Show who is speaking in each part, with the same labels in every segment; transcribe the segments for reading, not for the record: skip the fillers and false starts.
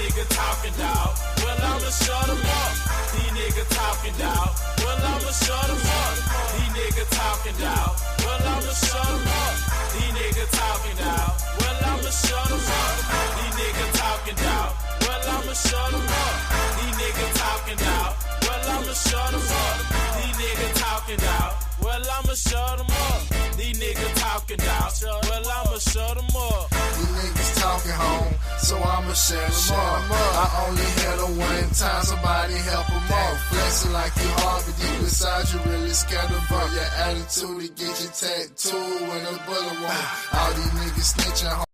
Speaker 1: niggas talking, dog. Well, I'ma shut them up. These niggas talking, dog. Well, I'ma shut them up. These niggas talking, dog. Well, I'ma shut them up. These niggas talking, dog. Well, I'ma shut them up. These niggas talking, dog. Well, I'ma shut them up. These niggas talking, dog. Well, I'ma shut them up. These niggas talking, dog. Well, I'ma shut them up. These niggas talking, dog. Well, I'ma shut them up.
Speaker 2: These niggas talking home, so I'ma shut them up. I only had them one time, somebody help them up. Flexing like you hard, but deep inside you really scared about your attitude to get your tattoo when a bullet wound. All these niggas snitching home.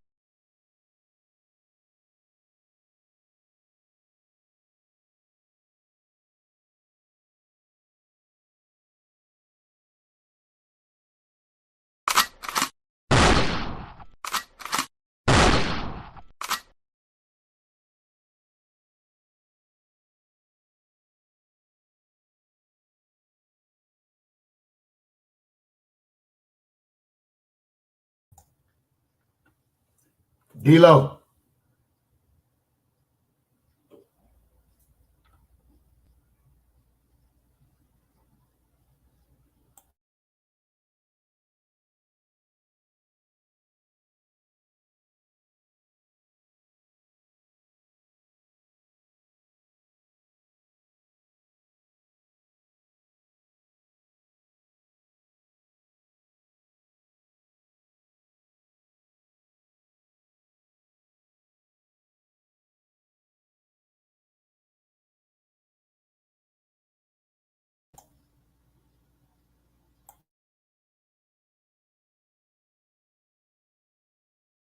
Speaker 3: D-Lo.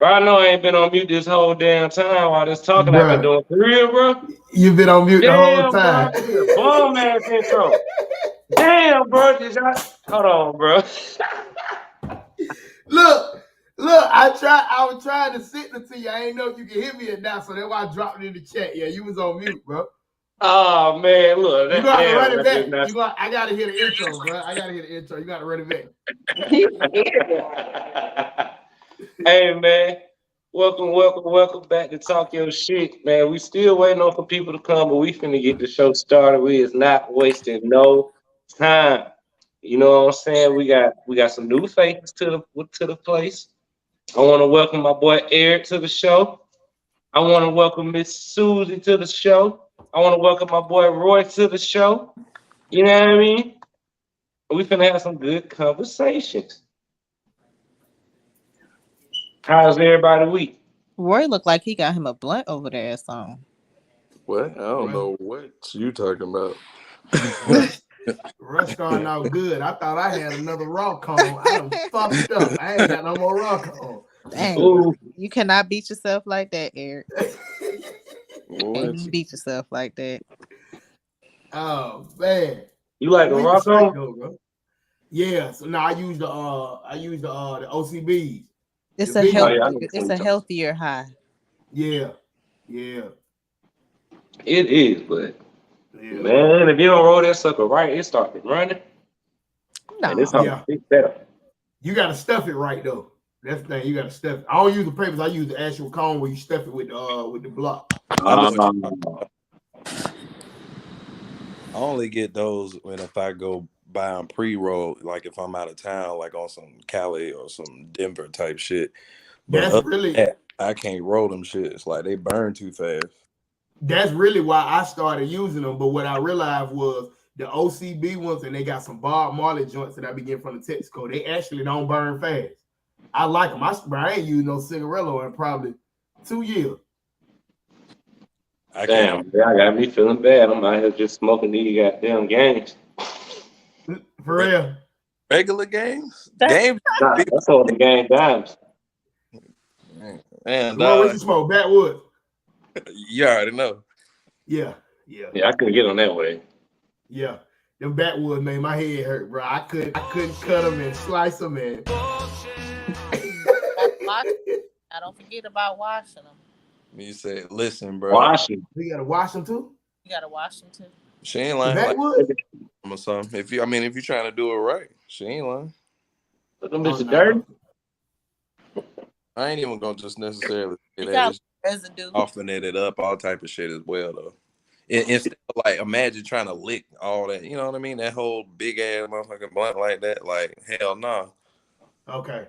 Speaker 4: Bro, I know I ain't been on mute this whole damn time while this talking I've been doing. For real, bro?
Speaker 3: You've been on mute the whole time.
Speaker 4: Bro, bum ass intro. Damn, bro. Hold on, bro.
Speaker 3: Look, I was trying to signal to you. I ain't know if you can hear me or not, so that's why I dropped it in the chat. Yeah, you was on mute, bro.
Speaker 4: Oh man, look.
Speaker 3: You gotta run it back. I gotta hear the intro, bro. I gotta hear the intro. You gotta run it back.
Speaker 4: Hey man, welcome back to Talk Your Shit, man. We still waiting on for people to come, but we finna get the show started. We is not wasting no time. You know what I'm saying? We got some new faces to the place. I want to welcome my boy Eric to the show. I want to welcome Miss Susie to the show. I want to welcome my boy Roy to the show. You know what I mean? We finna have some good conversations. How's everybody week?
Speaker 5: Roy looked like he got him a blunt over there or something.
Speaker 6: What? I don't know what you talking about.
Speaker 3: Rush starting out good. I thought I had another raw cone. I done fucked up. I ain't got no more raw cone.
Speaker 5: Dang, you cannot beat yourself like that, Eric. Can't beat yourself like that.
Speaker 3: Oh man,
Speaker 4: you like a raw cone?
Speaker 3: Yeah. So now I use the OCBs.
Speaker 5: It's a healthier high.
Speaker 3: Yeah.
Speaker 4: It is, but man, if you don't roll that sucker right, it starts running.
Speaker 5: No.
Speaker 4: And it's better.
Speaker 3: You gotta stuff it right though. That's the thing. You gotta stuff it. I don't use the papers. I use the actual cone where you stuff it with the block.
Speaker 6: I only get those if I go buy them pre-roll, like if I'm out of town, like on some Cali or some Denver type shit. But
Speaker 3: that's really
Speaker 6: I can't roll them shits. Like they burn too fast.
Speaker 3: That's really why I started using them. But what I realized was the OCB ones, and they got some Bob Marley joints that I be getting from the Texaco. They actually don't burn fast. I like them. I ain't used no cigarillo in probably 2 years.
Speaker 4: Damn, I got me feeling bad. I'm out here just smoking these goddamn games.
Speaker 3: For real?
Speaker 6: Regular games? Games?
Speaker 4: Nah, that's all the game dimes.
Speaker 6: Man,
Speaker 3: what you smoke? Backwood?
Speaker 6: You already know.
Speaker 3: Yeah,
Speaker 4: I couldn't get on that way.
Speaker 3: Yeah, them backwood made my head hurt, bro. I couldn't cut them and slice them and.
Speaker 5: I don't forget about washing them.
Speaker 6: You said, listen, bro.
Speaker 4: Wash them.
Speaker 3: You gotta wash them too.
Speaker 5: You gotta wash them too.
Speaker 6: She ain't lying.
Speaker 3: Backwood?
Speaker 6: Or something. If you're trying to do it right, she ain't lying.
Speaker 4: Look, them bitches dirty.
Speaker 6: I ain't even gonna just necessarily say
Speaker 5: You
Speaker 6: that.
Speaker 5: residue.
Speaker 6: Softening it up, all type of shit as well, though. Instead of like, imagine trying to lick all that, you know what I mean? That whole big ass motherfucking blunt like that, like hell no.
Speaker 3: Okay.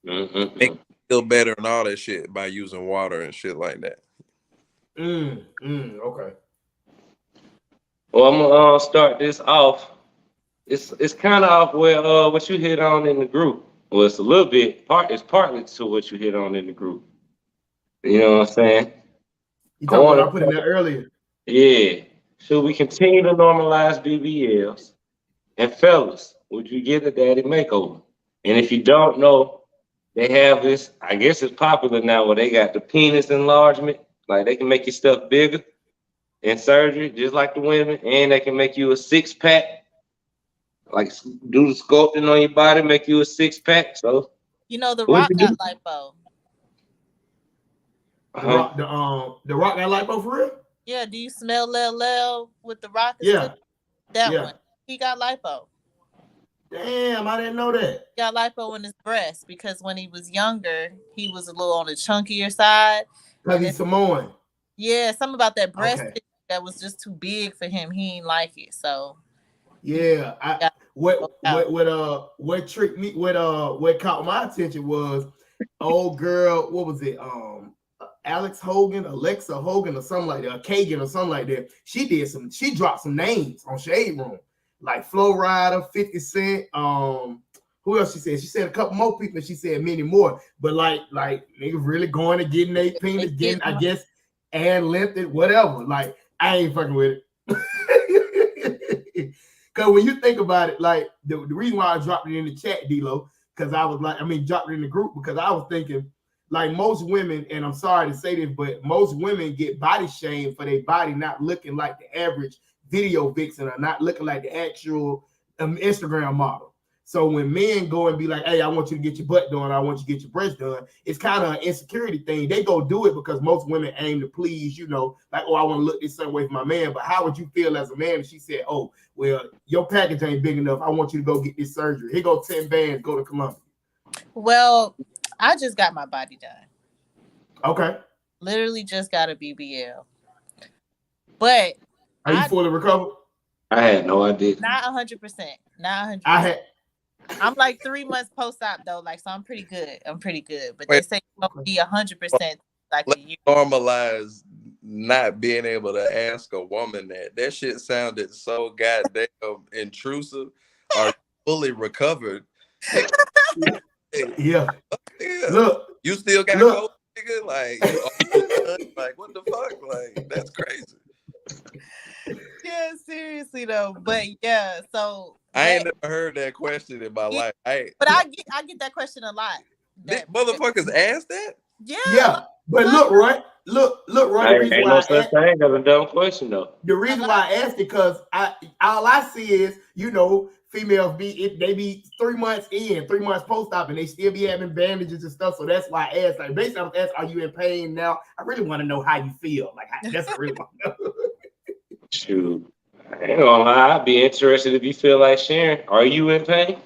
Speaker 6: Make you feel better and all that shit by using water and shit like that.
Speaker 3: Okay.
Speaker 4: Well, I'm gonna start this off. It's kind of off where what you hit on in the group. Well, it's a little bit it's partly to what you hit on in the group. You know what I'm saying?
Speaker 3: You talking about what I put in there earlier?
Speaker 4: Yeah. Should we continue to normalize BBLs? And fellas, would you get a daddy makeover? And if you don't know, they have this, I guess it's popular now where they got the penis enlargement. Like they can make your stuff bigger in surgery, just like the women, and they can make you a 6-pack. Like do the sculpting on your body, make you a 6-pack. So
Speaker 5: you know, The Rock got lipo.
Speaker 3: The Rock got lipo for real?
Speaker 5: Yeah. Do you smell Lil with The Rock?
Speaker 3: Yeah.
Speaker 5: That one. He got lipo.
Speaker 3: Damn, I didn't know that.
Speaker 5: He got lipo in his breast because when he was younger, he was a little on the chunkier side.
Speaker 3: Because he's Samoan.
Speaker 5: Yeah, something about that breast that was just too big for him. He didn't like it. So
Speaker 3: yeah, what tricked me, what caught my attention was old girl, what was it? Alexa Hogan or something like that, Kagan or something like that. She dropped some names on Shade Room, like Flo Rida, 50 Cent. Who else she said? She said a couple more people. She said many more. But like niggas really going and getting their penis, getting, I guess, and lifted, whatever. Like I ain't fucking with it. Because when you think about it, like the reason why I dropped it in the chat, D-Lo, because I was like, dropped it in the group because I was thinking, like most women, and I'm sorry to say this, but most women get body shamed for their body not looking like the average video vixen or not looking like the actual Instagram model. So when men go and be like, hey, I want you to get your butt done, I want you to get your breast done, it's kind of an insecurity thing. They go do it because most women aim to please, you know, like, oh, I want to look this same way for my man. But how would you feel as a man if she said, oh, well, your package ain't big enough, I want you to go get this surgery. Here go 10 bands, go to Columbia.
Speaker 5: Well, I just got my body done.
Speaker 3: Okay.
Speaker 5: Literally just got a BBL. But
Speaker 3: are you fully recovered?
Speaker 4: I had no idea.
Speaker 5: Not 100%. Not 100%. I'm like 3 months post-op though, like so I'm pretty good. But they say it's gonna be 100% like a year.
Speaker 6: Normalize not being able to ask a woman that shit sounded so goddamn intrusive. Are you fully recovered?
Speaker 3: Yeah. Look,
Speaker 6: you still got COVID, nigga? Like what the fuck? Like that's crazy.
Speaker 5: Yeah, seriously though. But yeah, so
Speaker 6: I ain't never heard that question in my life.
Speaker 5: But I get that question a lot.
Speaker 6: Motherfuckers ask that?
Speaker 5: Yeah.
Speaker 3: But look, Roy. Look, Roy.
Speaker 4: Ain't no such thing as a dumb question though.
Speaker 3: The reason why I asked it because all I see is, you know, females they be 3 months in, 3 months post-op, and they still be having bandages and stuff. So that's why I asked. Like basically, I was asking, are you in pain now? I really want to know how you feel. Like that's what I really want to know.
Speaker 4: Shoot. I ain't gonna lie, I'd be interested if you feel like sharing. Are you in pain?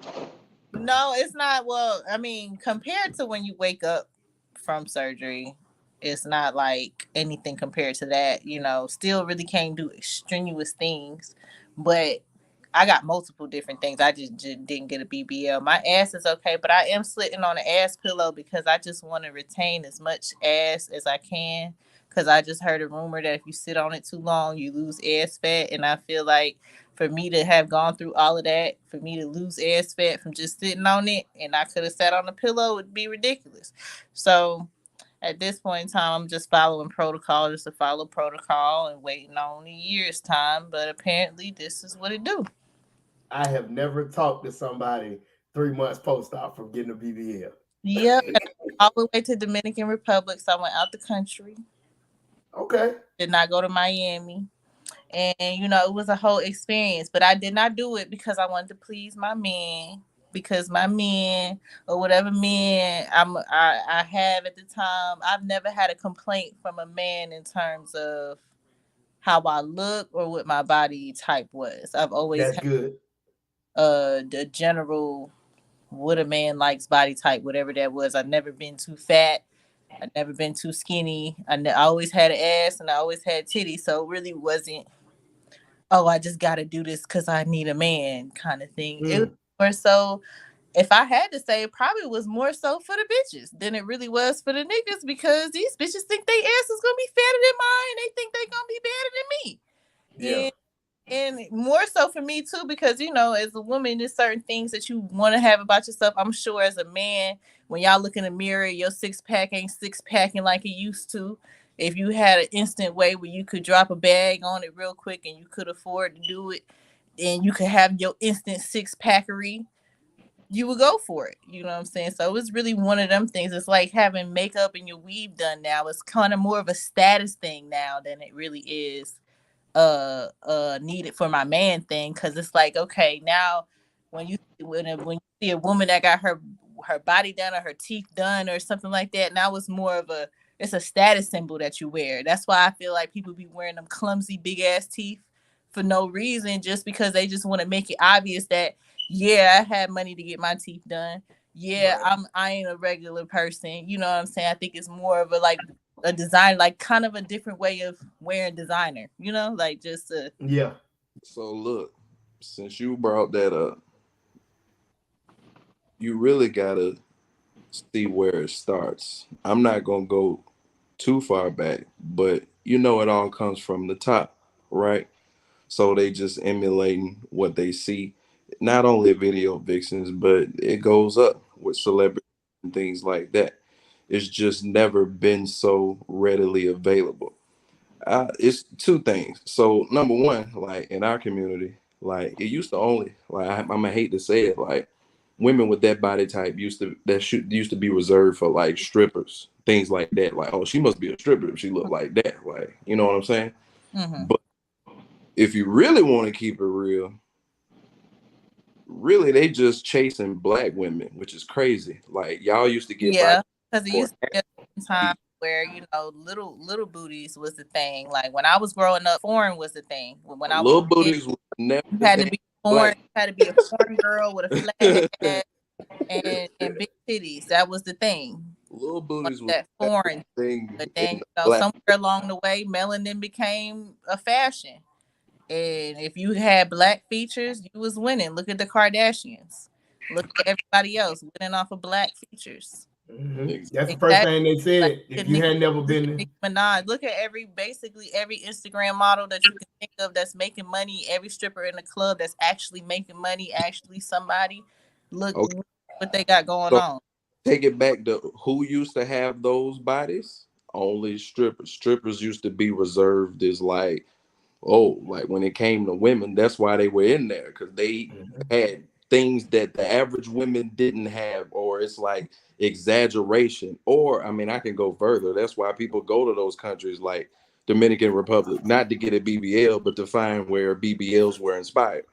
Speaker 5: No, it's not. Well, I mean, compared to when you wake up from surgery, it's not like anything compared to that. You know, still really can't do strenuous things, but I got multiple different things. I just didn't get a BBL. My ass is okay, but I am sitting on an ass pillow because I just want to retain as much ass as I can. Because I just heard a rumor that if you sit on it too long, you lose ass fat. And I feel like for me to have gone through all of that, for me to lose ass fat from just sitting on it, and I could have sat on the pillow, it'd be ridiculous. So at this point in time, I'm just following protocol, just to follow protocol and waiting on a year's time. But apparently this is what it do.
Speaker 3: I have never talked to somebody 3 months post-op from getting a BBL.
Speaker 5: Yeah, all the way to Dominican Republic. So I went out the country.
Speaker 3: Okay.
Speaker 5: Did not go to Miami. And, you know, it was a whole experience. But I did not do it because I wanted to please my man. Because my men or whatever men I have at the time, I've never had a complaint from a man in terms of how I look or what my body type was. I've always had
Speaker 3: good.
Speaker 5: The general what a man likes body type, whatever that was. I've never been too fat, I never been too skinny. I always had an ass and I always had titties, so it really wasn't. Oh, I just got to do this because I need a man kind of thing. It was more so. If I had to say, it probably was more so for the bitches than it really was for the niggas, because these bitches think they ass is gonna be fatter than mine. They think they gonna be better than me.
Speaker 3: Yeah.
Speaker 5: And more so for me too, because as a woman, there's certain things that you want to have about yourself. I'm sure as a man, when y'all look in the mirror, your six pack ain't six packing like it used to. If you had an instant way where you could drop a bag on it real quick and you could afford to do it, and you could have your instant six packery, you would go for it. You know what I'm saying? So it's really one of them things. It's like having makeup and your weave done now. It's kind of more of a status thing now than it really is needed for my man thing, because it's like, okay, now when you see a woman that got her body done or her teeth done or something like that, now it's a status symbol that you wear. That's why I feel like people be wearing them clumsy big ass teeth for no reason, just because they just want to make it obvious that, yeah, I had money to get my teeth done. Yeah, right. I ain't a regular person. You know what I'm saying? I think it's more of a design, like kind of a different way of wearing designer, like just
Speaker 3: yeah.
Speaker 6: So look, since you brought that up, you really gotta see where it starts. I'm not gonna go too far back, but it all comes from the top, right? So they just emulating what they see, not only video vixens, but it goes up with celebrities and things like that. It's just never been so readily available. It's two things. So number one, like in our community, like it used to only, like I'm gonna hate to say it, like women with that body type used to be reserved for like strippers, things like that. Like, oh, she must be a stripper if she look like that. Like, you know what I'm saying?
Speaker 5: Mm-hmm.
Speaker 6: But if you really want to keep it real, really they just chasing black women, which is crazy. Like y'all used to get
Speaker 5: because it used to be a time where little booties was the thing. Like when I was growing up, foreign was the thing. When I
Speaker 6: little
Speaker 5: was
Speaker 6: booties was never
Speaker 5: had to be foreign, had to be a foreign girl with a flat head and big titties. That was the thing.
Speaker 6: Little booties was
Speaker 5: that foreign
Speaker 6: thing.
Speaker 5: But then somewhere along the way, melanin became a fashion. And if you had black features, you was winning. Look at the Kardashians. Look at everybody else winning off of black features.
Speaker 3: Mm-hmm. That's the first thing they said. Like, if you had never been
Speaker 5: Nicki Minaj, look at basically every Instagram model that you can think of that's making money. Every stripper in the club that's actually making money, actually somebody. Look what they got going on.
Speaker 6: Take it back to who used to have those bodies. Only strippers. Strippers used to be reserved as like, like when it came to women, that's why they were in there, because they had things that the average women didn't have, or it's like exaggeration. Or I mean, I can go further. That's why people go to those countries like Dominican Republic, not to get a BBL, but to find where BBLs were inspired,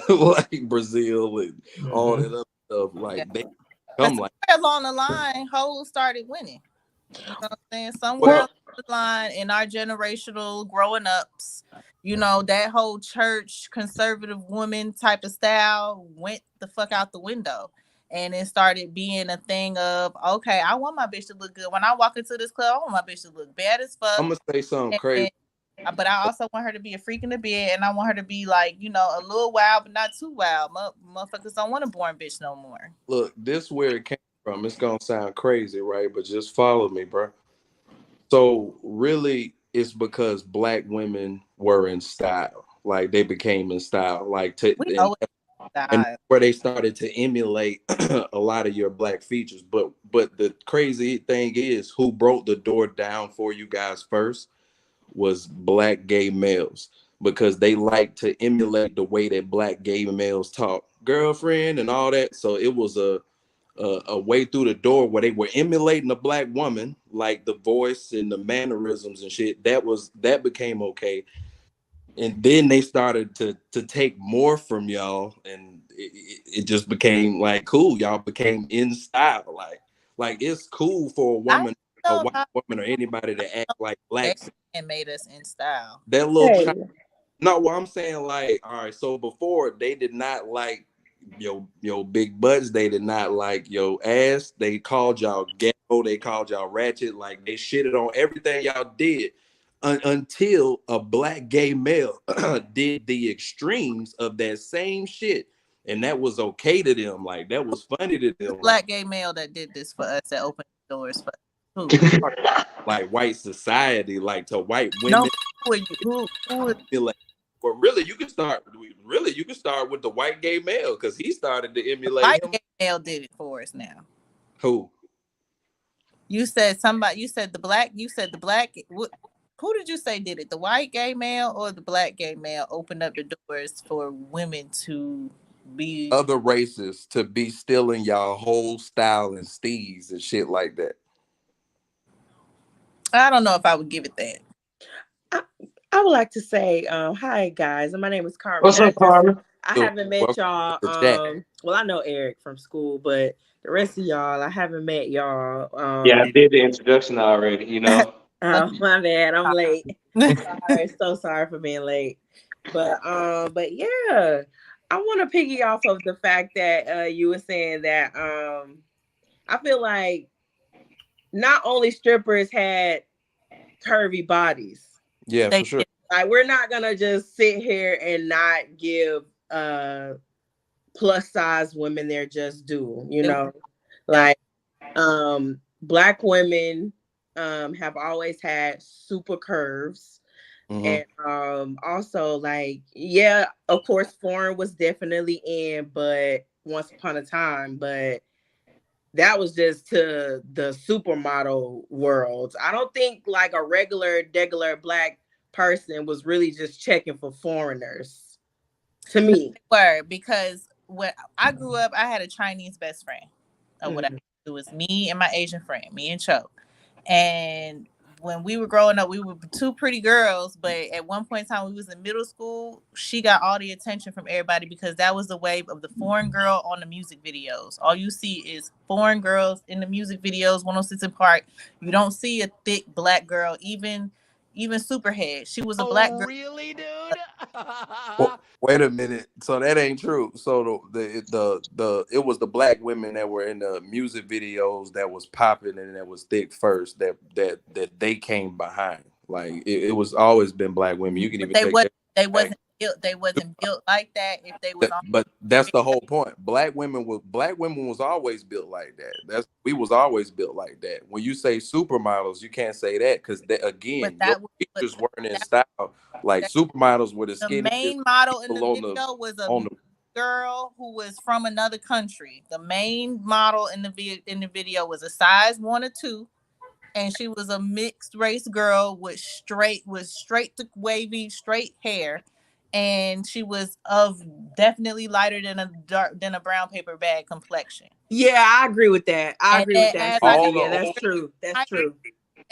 Speaker 6: like Brazil and all that other stuff. Like they come like
Speaker 5: along the line, hoes started winning. You know what I'm saying? Somewhere along the line in our generational growing ups, that whole church conservative woman type of style went the fuck out the window. And it started being a thing of, okay, I want my bitch to look good. When I walk into this club, I want my bitch to look bad as fuck.
Speaker 6: I'm gonna say something crazy.
Speaker 5: But I also want her to be a freak in the bed, and I want her to be like, a little wild, but not too wild. Motherfuckers don't want a boring bitch no more.
Speaker 6: Look, this where it came from. It's gonna sound crazy, right? But just follow me, bro. So really, it's because black women were in style. Like they became in style. Like and where they started to emulate a lot of your black features. But the crazy thing is, who broke the door down for you guys first was black gay males, because they like to emulate the way that black gay males talk, girlfriend and all that. So it was a way through the door where they were emulating a black woman, like the voice and the mannerisms and shit. That became okay. And then they started to take more from y'all, and it just became like cool. Y'all became in style. Like it's cool for a woman, a white woman, or anybody to act like black.
Speaker 5: And made us in style.
Speaker 6: That little no, what I'm saying, like, all right, so before they did not like your big butts. They did not like your ass. They called y'all ghetto. They called y'all ratchet. Like they shitted on everything y'all did until a black gay male did the extremes of that same shit, and that was okay to them. Like that was funny to them.
Speaker 5: Black gay male that did this for us, that opened the doors for who?
Speaker 6: Like white society, like to white women.
Speaker 5: No, who
Speaker 6: But really, you can start. You can start with the white gay male because he started to emulate
Speaker 5: white
Speaker 6: him.
Speaker 5: gay male did it for us now.
Speaker 6: Who?
Speaker 5: You said somebody. You said the black. You said the black. Who did you say did it? The white gay male or the black gay male opened up the doors for women to be
Speaker 6: Other races to be stealing y'all whole style and steez and shit like that.
Speaker 5: I don't know if I would give it that.
Speaker 7: I would like to say, hi guys. My name is Carmen.
Speaker 4: What's up, Carmen?
Speaker 7: I haven't met y'all. Well, I know Eric from school, but the rest of y'all, I haven't met y'all.
Speaker 4: Yeah, I did the introduction already. You know.
Speaker 7: Oh, my bad. I'm late. Sorry, so sorry for being late. But yeah, I want to piggy off of the fact that you were saying that I feel like not only strippers had curvy bodies.
Speaker 6: Yeah, for sure.
Speaker 7: Like we're not gonna just sit here and not give plus size women their just due, you know. Like black women have always had super curves. And also like, yeah, of course foreign was definitely in, but once upon a time, but that was just to the supermodel world. I don't think like a regular black person was really just checking for foreigners, to me.
Speaker 5: Because when I grew up, I had a Chinese best friend. It was me and my Asian friend, me and Cho. And when we were growing up, we were two pretty girls, but at one point in time, we was in middle school. She got all the attention from everybody because that was the wave of the foreign girl on the music videos. All you see is foreign girls in the music videos, 106 in Park. You don't see a thick black girl, even Superhead. She was a black girl.
Speaker 8: Really, dude?
Speaker 6: Well, wait a minute. So that ain't true. So the it was the black women that were in the music videos that was popping and that was thick first that they came behind. Like it was always been black women. You can even
Speaker 5: They wasn't built like that. If they was,
Speaker 6: but that's the whole point. Black women was always built like that. We was always built like that. When you say supermodels, you can't say that because again, your features weren't in style. Like supermodels were the skinny.
Speaker 5: The main model in the video was a girl who was from another country. The main model in the video was a size 1 or 2. And she was a mixed race girl with straight to wavy straight hair. And she was definitely lighter than a brown paper bag complexion.
Speaker 7: Yeah, I agree with that. I agree with that. Yeah, that's true. That's true.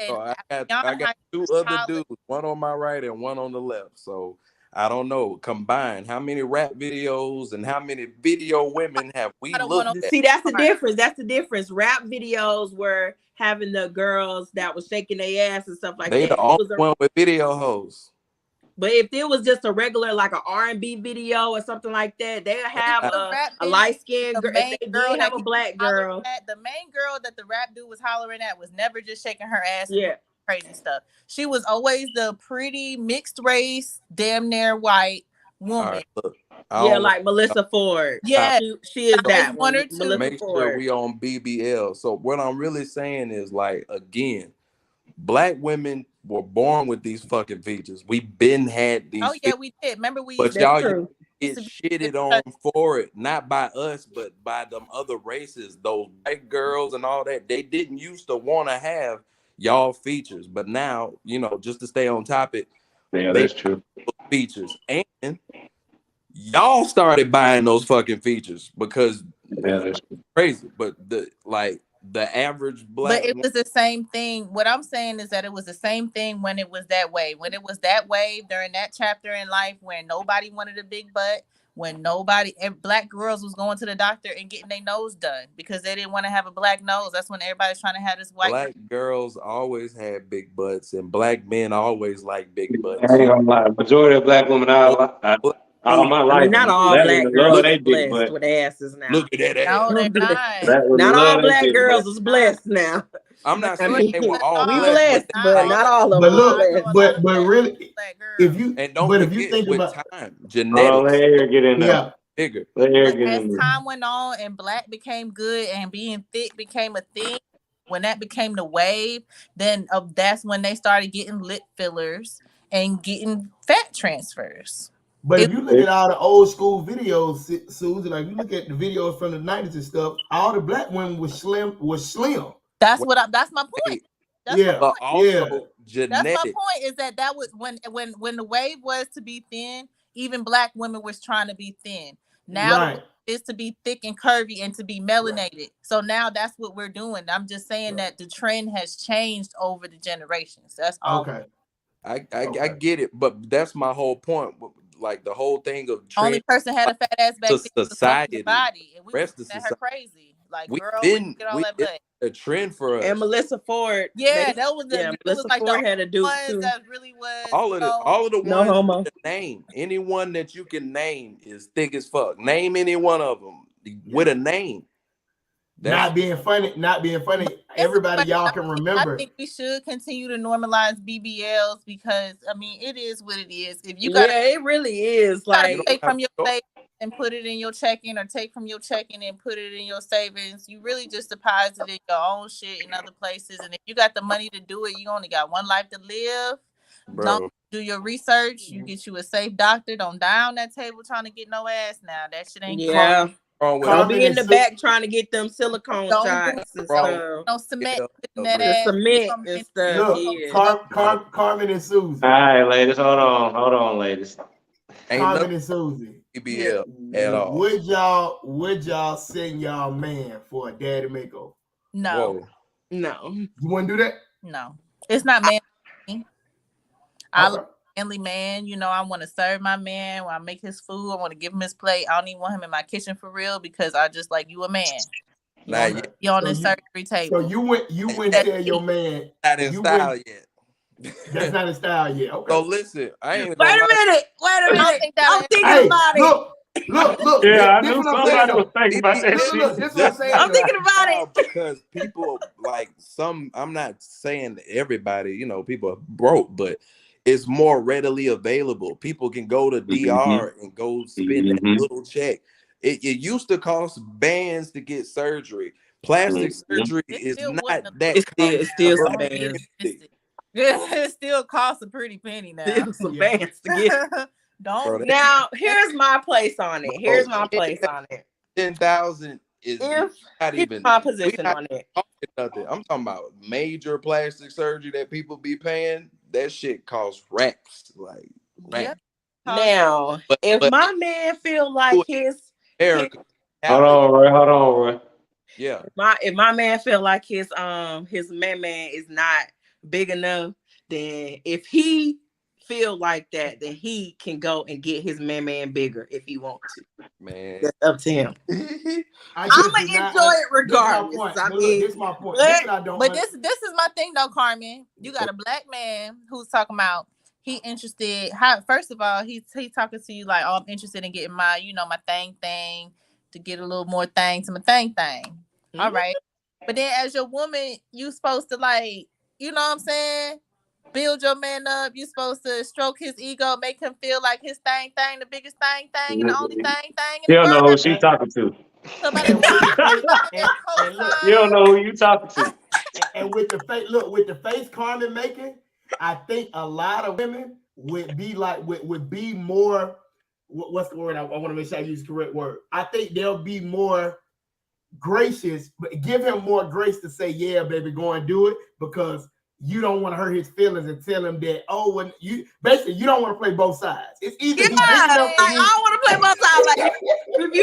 Speaker 6: So I got two other dudes, one on my right and one on the left. So I don't know. Combined, how many rap videos and how many video women have we looked at?
Speaker 7: See, that's the difference. That's the difference. Rap videos were having the girls that was shaking their ass and stuff like that.
Speaker 6: They the only one with video hoes.
Speaker 7: But if it was just a regular, like an R&B video or something like that, they'll have a light-skinned girl. If they did have a black girl.
Speaker 5: The main girl that the rap dude was hollering at was never just shaking her ass.
Speaker 7: Yeah.
Speaker 5: Crazy stuff. She was always the pretty mixed race, damn near white woman.
Speaker 7: Right, like Melissa Ford.
Speaker 5: Yeah,
Speaker 7: she is that
Speaker 5: one or two.
Speaker 7: Melissa
Speaker 6: Make
Speaker 7: Ford.
Speaker 6: sure we on BBL. So what I'm really saying is, like, again, black women were born with these fucking features. We been had these.
Speaker 5: Oh yeah, we did. Remember
Speaker 6: but y'all get shitted on for it, not by us, but by them other races. Those white girls and all that. They didn't used to want to have y'all features, but now, you know, just to stay on topic.
Speaker 4: Yeah, that's true.
Speaker 6: Features, and y'all started buying those fucking features because
Speaker 4: that's
Speaker 6: crazy. But the average black.
Speaker 5: But it was the same thing. What I'm saying is that it was the same thing when it was that way. When it was that way during that chapter in life when nobody wanted a big butt, when black girls was going to the doctor and getting their nose done because they didn't want to have a black nose. That's when everybody's trying to have this white.
Speaker 6: Black girls always had big butts and black men always like big butts.
Speaker 4: I ain't gonna lie. Majority of black women All my life.
Speaker 7: not all
Speaker 4: Black
Speaker 7: black
Speaker 4: women
Speaker 7: girls
Speaker 4: love
Speaker 7: are
Speaker 4: they dick,
Speaker 7: blessed
Speaker 4: but
Speaker 7: with asses now.
Speaker 6: Look at that ass.
Speaker 5: No, they're
Speaker 7: Black
Speaker 5: not.
Speaker 4: women
Speaker 7: Not
Speaker 4: love
Speaker 7: all
Speaker 4: they
Speaker 7: black
Speaker 4: dick,
Speaker 7: girls
Speaker 4: but
Speaker 7: is blessed now.
Speaker 6: I'm not
Speaker 7: I
Speaker 6: saying
Speaker 7: mean,
Speaker 6: they were all
Speaker 7: we
Speaker 6: blessed,
Speaker 7: blessed,
Speaker 6: but
Speaker 7: but not all of
Speaker 3: But
Speaker 7: them
Speaker 3: look,
Speaker 7: blessed.
Speaker 5: I know a lot
Speaker 3: but
Speaker 5: of
Speaker 3: really,
Speaker 5: black girls.
Speaker 3: if you
Speaker 6: and don't
Speaker 3: but if you
Speaker 6: forget
Speaker 3: think
Speaker 6: with
Speaker 3: about
Speaker 6: time,
Speaker 4: Hold on,
Speaker 6: genetics
Speaker 4: let her get in there.
Speaker 3: yeah,
Speaker 6: bigger.
Speaker 4: Let her
Speaker 5: But
Speaker 4: get
Speaker 5: as
Speaker 4: in there.
Speaker 5: time went on and black became good and being thick became a thing, when that became the wave, then that's when they started getting lip fillers and getting fat transfers.
Speaker 3: but if you look at all the old school videos, Susan, like you look at the videos from the 90s and stuff, all the black women was slim.
Speaker 5: That's
Speaker 6: Well,
Speaker 5: that's my point.
Speaker 6: hey,
Speaker 5: That's my
Speaker 3: Yeah,
Speaker 6: but
Speaker 5: point.
Speaker 6: also
Speaker 3: yeah,
Speaker 5: That's my
Speaker 6: genetics.
Speaker 5: point is that was when the wave was to be thin, even black women was trying to be thin. Now the
Speaker 3: right.
Speaker 5: wave is to be thick and curvy and to be melanated. So now that's what we're doing. I'm just saying that the trend has changed over the generations. That's all.
Speaker 3: Okay.
Speaker 6: I
Speaker 3: Okay.
Speaker 6: get it, but that's my whole point. Like the whole thing of
Speaker 5: Only
Speaker 6: trend
Speaker 5: person had a fat ass back
Speaker 6: to
Speaker 5: then was
Speaker 6: society,
Speaker 5: Monkey's body, and we was
Speaker 6: rest of
Speaker 5: looking at her
Speaker 6: society.
Speaker 5: crazy. Like,
Speaker 6: We
Speaker 5: girl, where you
Speaker 6: been
Speaker 5: get all that butt?
Speaker 6: a trend for us.
Speaker 7: And Melissa Ford.
Speaker 5: Yeah, that was
Speaker 7: Melissa
Speaker 5: like
Speaker 7: Ford
Speaker 5: the
Speaker 7: had a dude
Speaker 5: ones
Speaker 7: too.
Speaker 5: that really was
Speaker 6: all of the
Speaker 7: No
Speaker 6: ones
Speaker 7: homo.
Speaker 6: with a name. Anyone that you can name is thick as fuck. Name any one of them with a name.
Speaker 3: Not being funny. Everybody y'all can remember.
Speaker 5: I think we should continue to normalize BBLs because I mean it is what it is. If you
Speaker 7: it really is like
Speaker 5: take from your savings and put it in your checking, or take from your checking and put it in your savings, you really just deposited your own shit in other places. And if you got the money to do it, you only got one life to live.
Speaker 6: Bro.
Speaker 5: Don't do your research. You get you a safe doctor. Don't die on that table trying to get no ass now. That shit ain't
Speaker 7: Don't be in the back trying to get them silicone shots and stuff.
Speaker 5: No cement.
Speaker 7: The cement and stuff.
Speaker 3: Look, Carmen and Susie.
Speaker 4: All right, ladies, hold on, ladies.
Speaker 3: Carmen and Susie.
Speaker 6: BBL at all.
Speaker 3: Would y'all send y'all man for a daddy makeover?
Speaker 5: No.
Speaker 6: Whoa.
Speaker 7: No.
Speaker 3: You wouldn't do that?
Speaker 5: No. It's not manly. I love a manly man. You know, I want to serve my man when I make his food. I want to give him his plate. I don't even want him in my kitchen for real because I just like you a man. You on the surgery table.
Speaker 3: So you wouldn't tell your man
Speaker 6: not in style yet.
Speaker 3: That's not in style yet. Okay.
Speaker 6: So listen, I ain't
Speaker 7: Wait a minute. I'm thinking about it.
Speaker 3: Look.
Speaker 4: Yeah, I knew somebody was thinking about that shit.
Speaker 3: Look, this is what I'm saying.
Speaker 7: I'm thinking about it.
Speaker 6: Because people like I'm not saying everybody, you know, people are broke, but it's more readily available. People can go to DR and go spend that little check. It used to cost bands to get surgery. Plastic surgery is not that.
Speaker 7: It's still some bands.
Speaker 5: It still costs a pretty penny now.
Speaker 7: Still some bands to get.
Speaker 5: Don't.
Speaker 7: Now, here's my place on it. Here's my place on it.
Speaker 6: 10,000 is not even
Speaker 7: my position on it.
Speaker 6: Nothing. I'm talking about major plastic surgery that people be paying. That shit costs racks. Like racks.
Speaker 7: Now, if my man feel like his
Speaker 4: Hold on, Roy.
Speaker 6: Yeah.
Speaker 7: If my man feel like his man is not big enough, then if he feel like that, then he can go and get his man bigger if he wants to.
Speaker 6: Man,
Speaker 7: that's up to him. I'm gonna enjoy it regardless. I mean,
Speaker 3: this is my point.
Speaker 5: But this is my thing though, Carmen. You got a black man who's talking about he interested. First of all, he's talking to you like, oh, I'm interested in getting my, my thing to get a little more thing to my thing. Mm-hmm. All right, but then as your woman, you supposed to like, you know what I'm saying? Build your man up. You're supposed to stroke his ego, make him feel like his thing, the biggest thing, and the only thing.
Speaker 4: You don't know who she's talking to. You don't know who you talking to.
Speaker 3: And with the face, with the face Carmen making, I think a lot of women would be more. What's the word? I want to make sure I use the correct word. I think they'll be more gracious, but give him more grace to say, yeah, baby, go and do it, because you don't want to hurt his feelings and tell him that, when you don't want to play both sides. It's either
Speaker 7: I don't want to play both sides. Like, if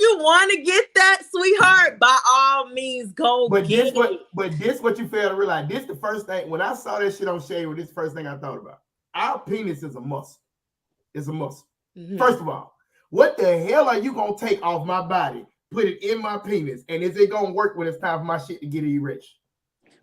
Speaker 7: you want to get that, sweetheart, by all means go get it.
Speaker 3: But this what you fail to realize. This the first thing when I saw that shit on Shade, this first thing I thought about. Our penis is a muscle. It's a muscle. Mm-hmm. First of all, what the hell are you gonna take off my body, put it in my penis, and is it gonna work when it's time for my shit to get erased?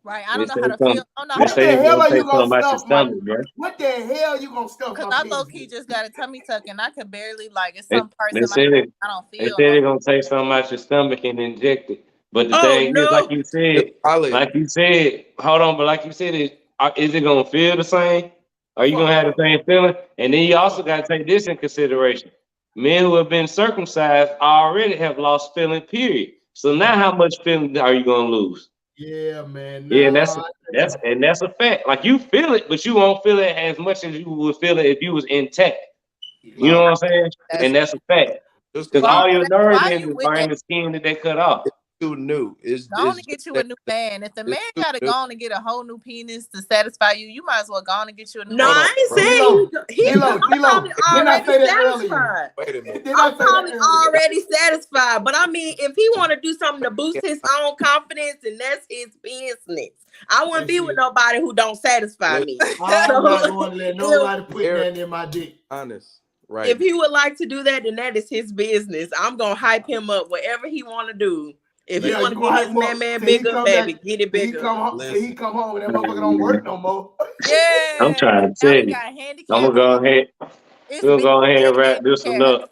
Speaker 5: Right. I don't know
Speaker 4: They
Speaker 5: how
Speaker 4: say
Speaker 5: to feel.
Speaker 4: something.
Speaker 5: I don't know
Speaker 4: They
Speaker 5: how
Speaker 3: What
Speaker 5: to
Speaker 3: the
Speaker 4: say
Speaker 5: feel.
Speaker 4: it's
Speaker 3: hell
Speaker 4: gonna
Speaker 3: are you
Speaker 4: take something
Speaker 3: gonna
Speaker 4: about your
Speaker 3: stuff my?
Speaker 4: stomach, bro.
Speaker 3: What the hell you gonna stuff
Speaker 5: Because
Speaker 3: my
Speaker 5: I
Speaker 3: penis
Speaker 5: low key
Speaker 3: with?
Speaker 5: just got a tummy tuck and I could barely like it's
Speaker 4: They,
Speaker 5: some parts
Speaker 4: they
Speaker 5: in my
Speaker 4: said it.
Speaker 5: I don't
Speaker 4: They
Speaker 5: feel
Speaker 4: said
Speaker 5: no.
Speaker 4: they're gonna take something out your stomach and inject it. But the
Speaker 7: Oh
Speaker 4: thing is,
Speaker 7: no.
Speaker 6: It's solid.
Speaker 4: hold on, but like you said, is it gonna feel the same? Are you
Speaker 3: Fuck
Speaker 4: gonna have the
Speaker 3: no.
Speaker 4: same feeling? And then you also gotta take this in consideration. Men who have been circumcised already have lost feeling, period. So now how much feeling are you gonna lose?
Speaker 3: Yeah, man.
Speaker 4: Yeah,
Speaker 3: Nah.
Speaker 4: that's a fact. Like you feel it, but you won't feel it as much as you would feel it if you was intact. You know
Speaker 6: No,
Speaker 4: what I'm saying?
Speaker 5: That's
Speaker 4: And that's a fact.
Speaker 6: just
Speaker 4: Because
Speaker 5: well,
Speaker 4: all your nerve
Speaker 5: why you
Speaker 4: endings
Speaker 5: with
Speaker 4: are in
Speaker 5: that?
Speaker 4: the skin that they cut off.
Speaker 6: too new. It's
Speaker 5: Go on
Speaker 6: it's
Speaker 5: and get you a
Speaker 6: just
Speaker 5: new man. If the man
Speaker 6: too
Speaker 5: gotta
Speaker 6: new.
Speaker 5: go on and get a whole new penis to satisfy you, you might as well go on and get you a new
Speaker 7: No,
Speaker 5: man.
Speaker 6: Hold on,
Speaker 7: I ain't
Speaker 6: bro.
Speaker 7: saying he's
Speaker 3: D-Lo,
Speaker 7: probably
Speaker 3: didn't I
Speaker 7: already
Speaker 3: say that earlier?
Speaker 7: satisfied.
Speaker 6: Wait a minute.
Speaker 3: Did I
Speaker 7: I'm
Speaker 3: say
Speaker 7: probably
Speaker 3: that earlier?
Speaker 7: already satisfied, but I mean, if he want to do something to boost his own confidence, and that's his business. I wouldn't be with nobody who don't satisfy me.
Speaker 3: I'm not
Speaker 7: So,
Speaker 3: going to let nobody put that in my dick.
Speaker 6: Honest, right?
Speaker 7: if he would like to do that, then that is his business. I'm gonna hype him up, whatever he want to do. If he
Speaker 3: Yeah,
Speaker 7: want
Speaker 3: you
Speaker 7: to
Speaker 3: gonna
Speaker 7: get
Speaker 3: hype
Speaker 7: his
Speaker 3: him up
Speaker 7: man
Speaker 3: till he
Speaker 7: bigger,
Speaker 3: come
Speaker 7: baby,
Speaker 3: back.
Speaker 7: get it
Speaker 3: Till he
Speaker 7: bigger.
Speaker 3: come home, till he come home and that motherfucker don't work no more.
Speaker 5: Yeah.
Speaker 4: I'm trying to
Speaker 5: Now
Speaker 4: tell
Speaker 5: we
Speaker 4: you.
Speaker 5: got
Speaker 4: I'm
Speaker 5: handicap.
Speaker 4: gonna go ahead.
Speaker 5: It's
Speaker 4: We'll go ahead and
Speaker 5: big
Speaker 4: wrap this one
Speaker 5: handicap.
Speaker 4: up.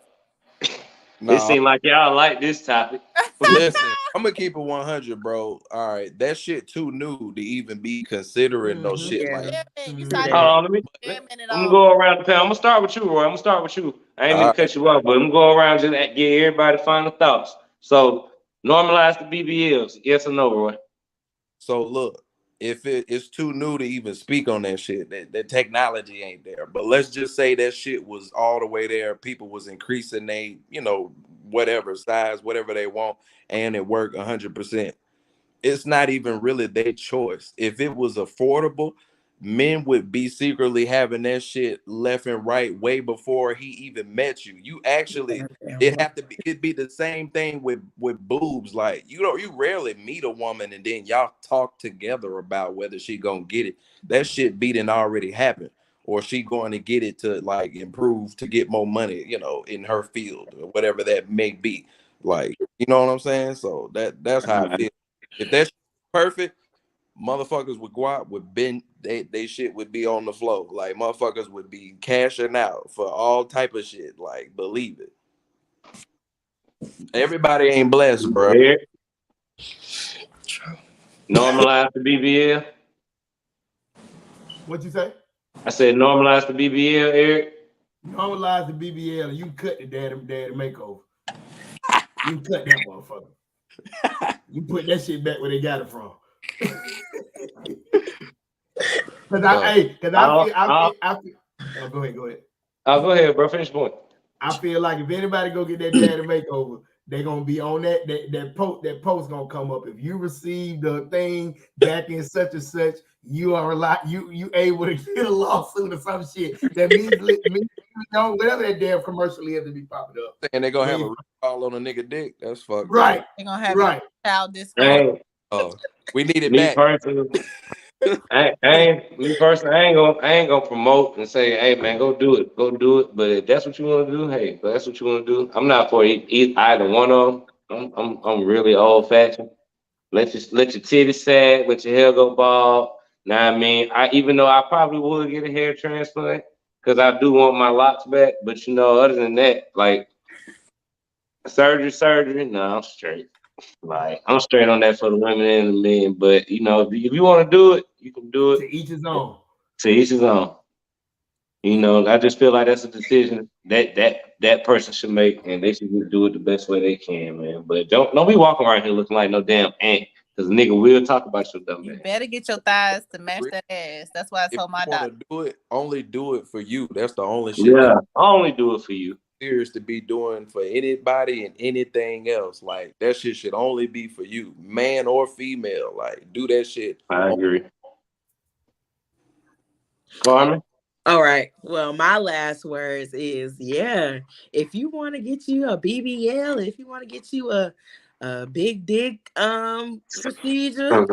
Speaker 6: No,
Speaker 4: It seemed like y'all like this topic.
Speaker 6: listen, I'm gonna keep it 100, bro. All right, that shit too new to even be considering no shit
Speaker 7: Yeah.
Speaker 6: like.
Speaker 5: Yeah, man, you
Speaker 3: Mhm.
Speaker 5: started
Speaker 4: Hold on, let me
Speaker 5: jamming it
Speaker 4: I'm gonna
Speaker 5: all.
Speaker 4: go around the town. I'm gonna start with you, Roy. I'm gonna start with you. I ain't mean
Speaker 6: All
Speaker 4: to cut you off, but I'm gonna go around just get everybody final thoughts. So normalize the BBLs, yes or no, Roy?
Speaker 6: So look, if it's too new to even speak on that shit, that technology ain't there. But let's just say that shit was all the way there. People was increasing they, whatever size, whatever they want, and it worked 100%. It's not even really their choice. If it was affordable, men would be secretly having that shit left and right way before he even met you. You actually, it'd be the same thing with boobs. Like you rarely meet a woman and then y'all talk together about whether she gonna get it. That shit beating already happened, or she going to get it to like improve to get more money, in her field or whatever that may be. Like, you know what I'm saying? So that's how I feel. If that's perfect, motherfuckers would go out with they shit would be on the floor. Like motherfuckers would be cashing out for all type of shit. Like, believe it. Everybody ain't blessed, bro.
Speaker 4: Eric? Normalize the BBL.
Speaker 3: What you say?
Speaker 4: I said normalize the BBL, Eric.
Speaker 3: Normalize the BBL and you cut the daddy makeover. You cut that motherfucker. You put that shit back where they got it from. I feel. Oh, go ahead.
Speaker 4: Go ahead, bro. Finish point.
Speaker 3: I feel like if anybody go get that daddy makeover, they're gonna be on that post gonna come up. If you receive the thing back in such and such, you are you able to get a lawsuit or some shit. That means whatever that damn commercial is to be popping up.
Speaker 6: And they're gonna have a recall on a nigga dick. That's fucked.
Speaker 3: Right.
Speaker 5: They're gonna have a child discount.
Speaker 4: Hey,
Speaker 6: we need it
Speaker 4: me
Speaker 6: back.
Speaker 4: Personally, I ain't gonna promote and say, hey man, go do it. But if that's what you want to do, hey, that's what you want to do. I'm not for either one of them. I'm really old fashioned. Let your titties sag, let your hair go bald. Now I mean, even though I probably would get a hair transplant because I do want my locks back, but other than that, like surgery, no, I'm straight. Like I'm straight on that for the women and the men. But if you want to do it, you can do it.
Speaker 3: To each his own.
Speaker 4: To each his own. I just feel like that's a decision that person should make, and they should just do it the best way they can, man. But don't be walking around here looking like no damn ant, because a nigga will talk about your dumb ass.
Speaker 5: You better get your thighs to match that ass. That's why I told my doctor.
Speaker 6: Do it, only do it for you. That's the only shit.
Speaker 4: Yeah, I only do it for you.
Speaker 6: Serious to be doing for anybody and anything else. Like that shit should only be for you, man or female. Like do that shit.
Speaker 4: I agree. Carmen?
Speaker 7: All right. Well, my last words is if you want to get you a BBL, if you want to get you a big dick procedure,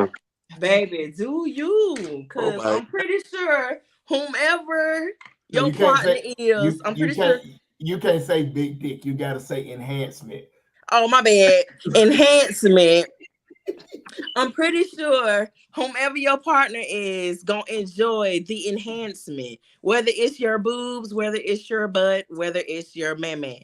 Speaker 7: baby, do you? Because I'm pretty sure whomever your partner is, I'm pretty sure.
Speaker 3: You can't say big dick. You gotta say enhancement.
Speaker 7: Oh, my bad. Enhancement. I'm pretty sure whomever your partner is gonna enjoy the enhancement, whether it's your boobs, whether it's your butt, whether it's your man.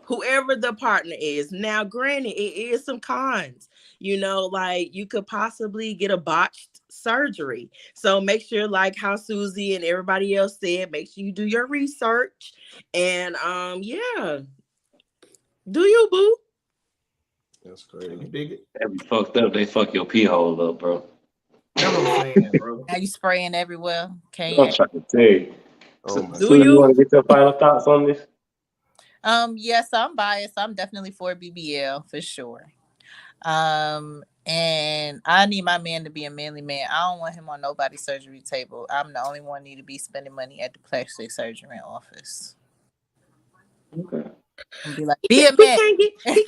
Speaker 7: Whoever the partner is. Now, granted, it is some cons. Like you could possibly get a botched surgery. So make sure, like how Susie and everybody else said, make sure you do your research. And yeah. Do you, boo?
Speaker 6: That's crazy.
Speaker 3: Dig it.
Speaker 4: That be fucked up. They fuck your pee hole up, bro.
Speaker 3: That's what I'm saying, bro.
Speaker 5: Now you spraying everywhere. Can't.
Speaker 4: I'm trying to tell you.
Speaker 6: Oh my
Speaker 7: Do
Speaker 4: Susie,
Speaker 7: you?
Speaker 4: want to get your final thoughts on this?
Speaker 5: Yes, I'm biased. I'm definitely for BBL for sure. And I need my man to be a manly man. I don't want him on nobody's surgery table. I'm the only one need to be spending money at the plastic surgery office.
Speaker 4: Okay.
Speaker 5: And be like, be a
Speaker 7: He
Speaker 5: man.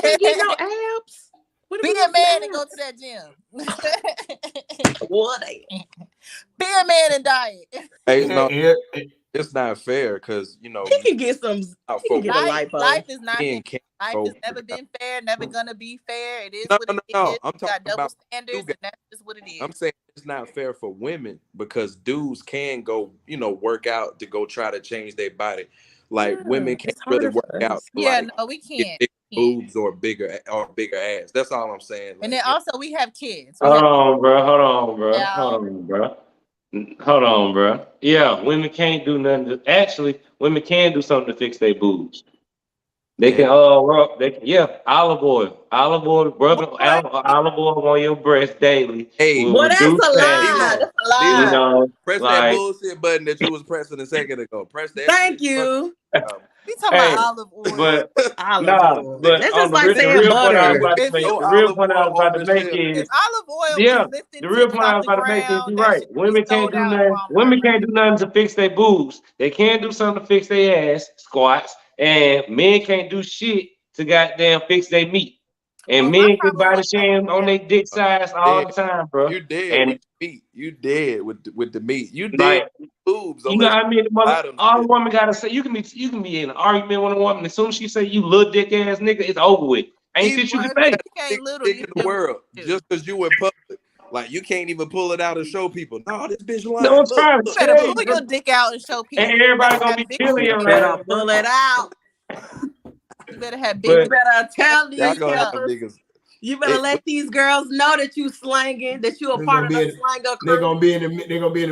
Speaker 7: can't get no abs. What
Speaker 5: Be
Speaker 7: about
Speaker 5: a man
Speaker 7: abs?
Speaker 5: and go to that gym.
Speaker 7: What?
Speaker 5: Be a man and diet.
Speaker 6: Hey, no,
Speaker 3: Yeah,
Speaker 6: it's not fair because
Speaker 7: He can get some. He can get a lipo.
Speaker 5: Life is not
Speaker 6: men
Speaker 5: fair.
Speaker 6: can't
Speaker 5: Life
Speaker 6: go
Speaker 5: has never been fair, never gonna be fair. It is
Speaker 6: No,
Speaker 5: what
Speaker 6: no,
Speaker 5: it
Speaker 6: no.
Speaker 5: is.
Speaker 6: I'm
Speaker 5: We got
Speaker 6: talking
Speaker 5: double
Speaker 6: about
Speaker 5: standards,
Speaker 6: you guys.
Speaker 5: and that's just what it is.
Speaker 6: I'm saying it's not fair for women because dudes can go, work out to go try to change their body. Like women can't
Speaker 7: it's
Speaker 6: really
Speaker 7: harder
Speaker 6: work
Speaker 7: for
Speaker 6: out
Speaker 7: us.
Speaker 6: to
Speaker 5: Yeah,
Speaker 6: like
Speaker 5: no, we
Speaker 6: get
Speaker 5: can't.
Speaker 6: big
Speaker 5: Can't.
Speaker 6: boobs or bigger ass. That's all I'm saying.
Speaker 5: And
Speaker 6: Like,
Speaker 5: then also we have kids. We
Speaker 4: Hold
Speaker 5: have
Speaker 4: on, bro. Hold on, bro.
Speaker 5: Yeah.
Speaker 4: Hold on, bro. Hold on, bro. Yeah, women can't do nothing. Actually, women can do something to fix their boobs. They can rub. They can, olive oil, rubbing olive oil on your breast daily
Speaker 6: Hey,
Speaker 4: will
Speaker 7: Well, that's
Speaker 4: reduce
Speaker 7: a lie.
Speaker 4: fat.
Speaker 7: That's a lie.
Speaker 4: You know,
Speaker 6: press that
Speaker 4: like,
Speaker 6: bullshit button that you was pressing a second ago. Press that.
Speaker 7: Thank
Speaker 6: shit.
Speaker 7: you.
Speaker 5: we talking
Speaker 4: hey,
Speaker 5: about olive oil.
Speaker 4: but
Speaker 7: Olive
Speaker 4: nah,
Speaker 7: oil.
Speaker 4: but
Speaker 7: That's
Speaker 4: on
Speaker 7: just like
Speaker 4: the
Speaker 7: saying
Speaker 4: real point I was
Speaker 7: butter.
Speaker 4: about to
Speaker 5: If
Speaker 4: make,
Speaker 5: you-
Speaker 4: the real
Speaker 6: olive
Speaker 4: point I was
Speaker 6: oil
Speaker 4: about
Speaker 6: on
Speaker 4: to
Speaker 6: the
Speaker 4: make
Speaker 6: shelf.
Speaker 5: if
Speaker 4: is,
Speaker 5: olive oil
Speaker 4: yeah,
Speaker 5: was lifting
Speaker 4: the real
Speaker 5: titties
Speaker 4: point I
Speaker 5: off
Speaker 4: was
Speaker 5: the
Speaker 4: about to make is
Speaker 5: ground,
Speaker 4: you're
Speaker 5: that
Speaker 4: right.
Speaker 5: shit would be
Speaker 4: Women can't
Speaker 5: sold
Speaker 4: do
Speaker 5: out at
Speaker 4: nothing.
Speaker 5: Walmart.
Speaker 4: Women can't do nothing to fix their boobs. They can do something to fix their ass squats, and men can't do shit to goddamn fix their meat. And
Speaker 5: Well, my
Speaker 4: men get
Speaker 5: problem
Speaker 4: body
Speaker 5: with
Speaker 4: shame on their dick size all the time, bro.
Speaker 6: You dead
Speaker 4: And
Speaker 6: with the meat. You dead with the meat. You dead
Speaker 4: like,
Speaker 6: with boobs
Speaker 4: you know
Speaker 6: unless
Speaker 4: what I mean?
Speaker 6: buy them
Speaker 4: All a
Speaker 6: shit.
Speaker 4: woman gotta say, you can be in an argument with a woman. As soon as she say you little dick ass nigga, it's over with. Ain't
Speaker 6: Even
Speaker 4: shit you
Speaker 5: Well,
Speaker 4: can
Speaker 5: if
Speaker 4: say.
Speaker 5: you
Speaker 6: big
Speaker 5: ain't little,
Speaker 6: dick
Speaker 5: you
Speaker 6: in the
Speaker 5: do.
Speaker 6: world just because you in public. Like you can't even pull it out and show people. No, this bitch lying.
Speaker 4: No, it's
Speaker 6: Look,
Speaker 4: fine.
Speaker 5: You
Speaker 6: look.
Speaker 5: better
Speaker 4: Hey,
Speaker 5: pull your dick out and show people.
Speaker 4: and
Speaker 5: You
Speaker 4: everybody
Speaker 5: better
Speaker 4: gonna
Speaker 5: have
Speaker 4: be
Speaker 5: big
Speaker 4: killing your
Speaker 7: Better
Speaker 4: ass, bro.
Speaker 7: pull it out.
Speaker 5: You better have
Speaker 4: But-
Speaker 5: big.
Speaker 7: You better tell
Speaker 6: Y'all
Speaker 7: these
Speaker 6: gonna have
Speaker 7: girls.
Speaker 6: niggas.
Speaker 7: You better let these girls know that you slanging, that you a
Speaker 3: They're
Speaker 7: part
Speaker 3: gonna
Speaker 7: of
Speaker 3: be
Speaker 7: the
Speaker 3: in,
Speaker 7: slanger
Speaker 3: they're
Speaker 7: crew.
Speaker 3: gonna be in the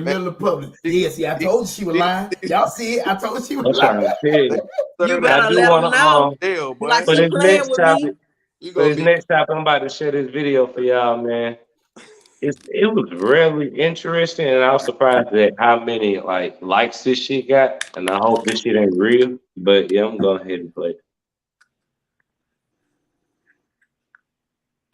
Speaker 3: middle of the public. Yeah, see, I told you she was lying. Y'all see it? I told you she was
Speaker 4: I'm trying
Speaker 3: lying.
Speaker 4: to tell you.
Speaker 7: You
Speaker 6: I
Speaker 7: better
Speaker 4: do
Speaker 7: let
Speaker 4: wanna,
Speaker 7: them know.
Speaker 6: Hell, boy.
Speaker 7: Like
Speaker 4: For
Speaker 7: she
Speaker 4: this
Speaker 7: playing
Speaker 4: next
Speaker 7: with
Speaker 4: topic,
Speaker 7: me.
Speaker 6: You
Speaker 4: for
Speaker 6: gonna
Speaker 4: this
Speaker 6: be
Speaker 4: next topic, I'm about to share this video for y'all, man. It was really interesting, and I was surprised at how many likes this shit got. And I hope this shit ain't real, but yeah, I'm going ahead and play it.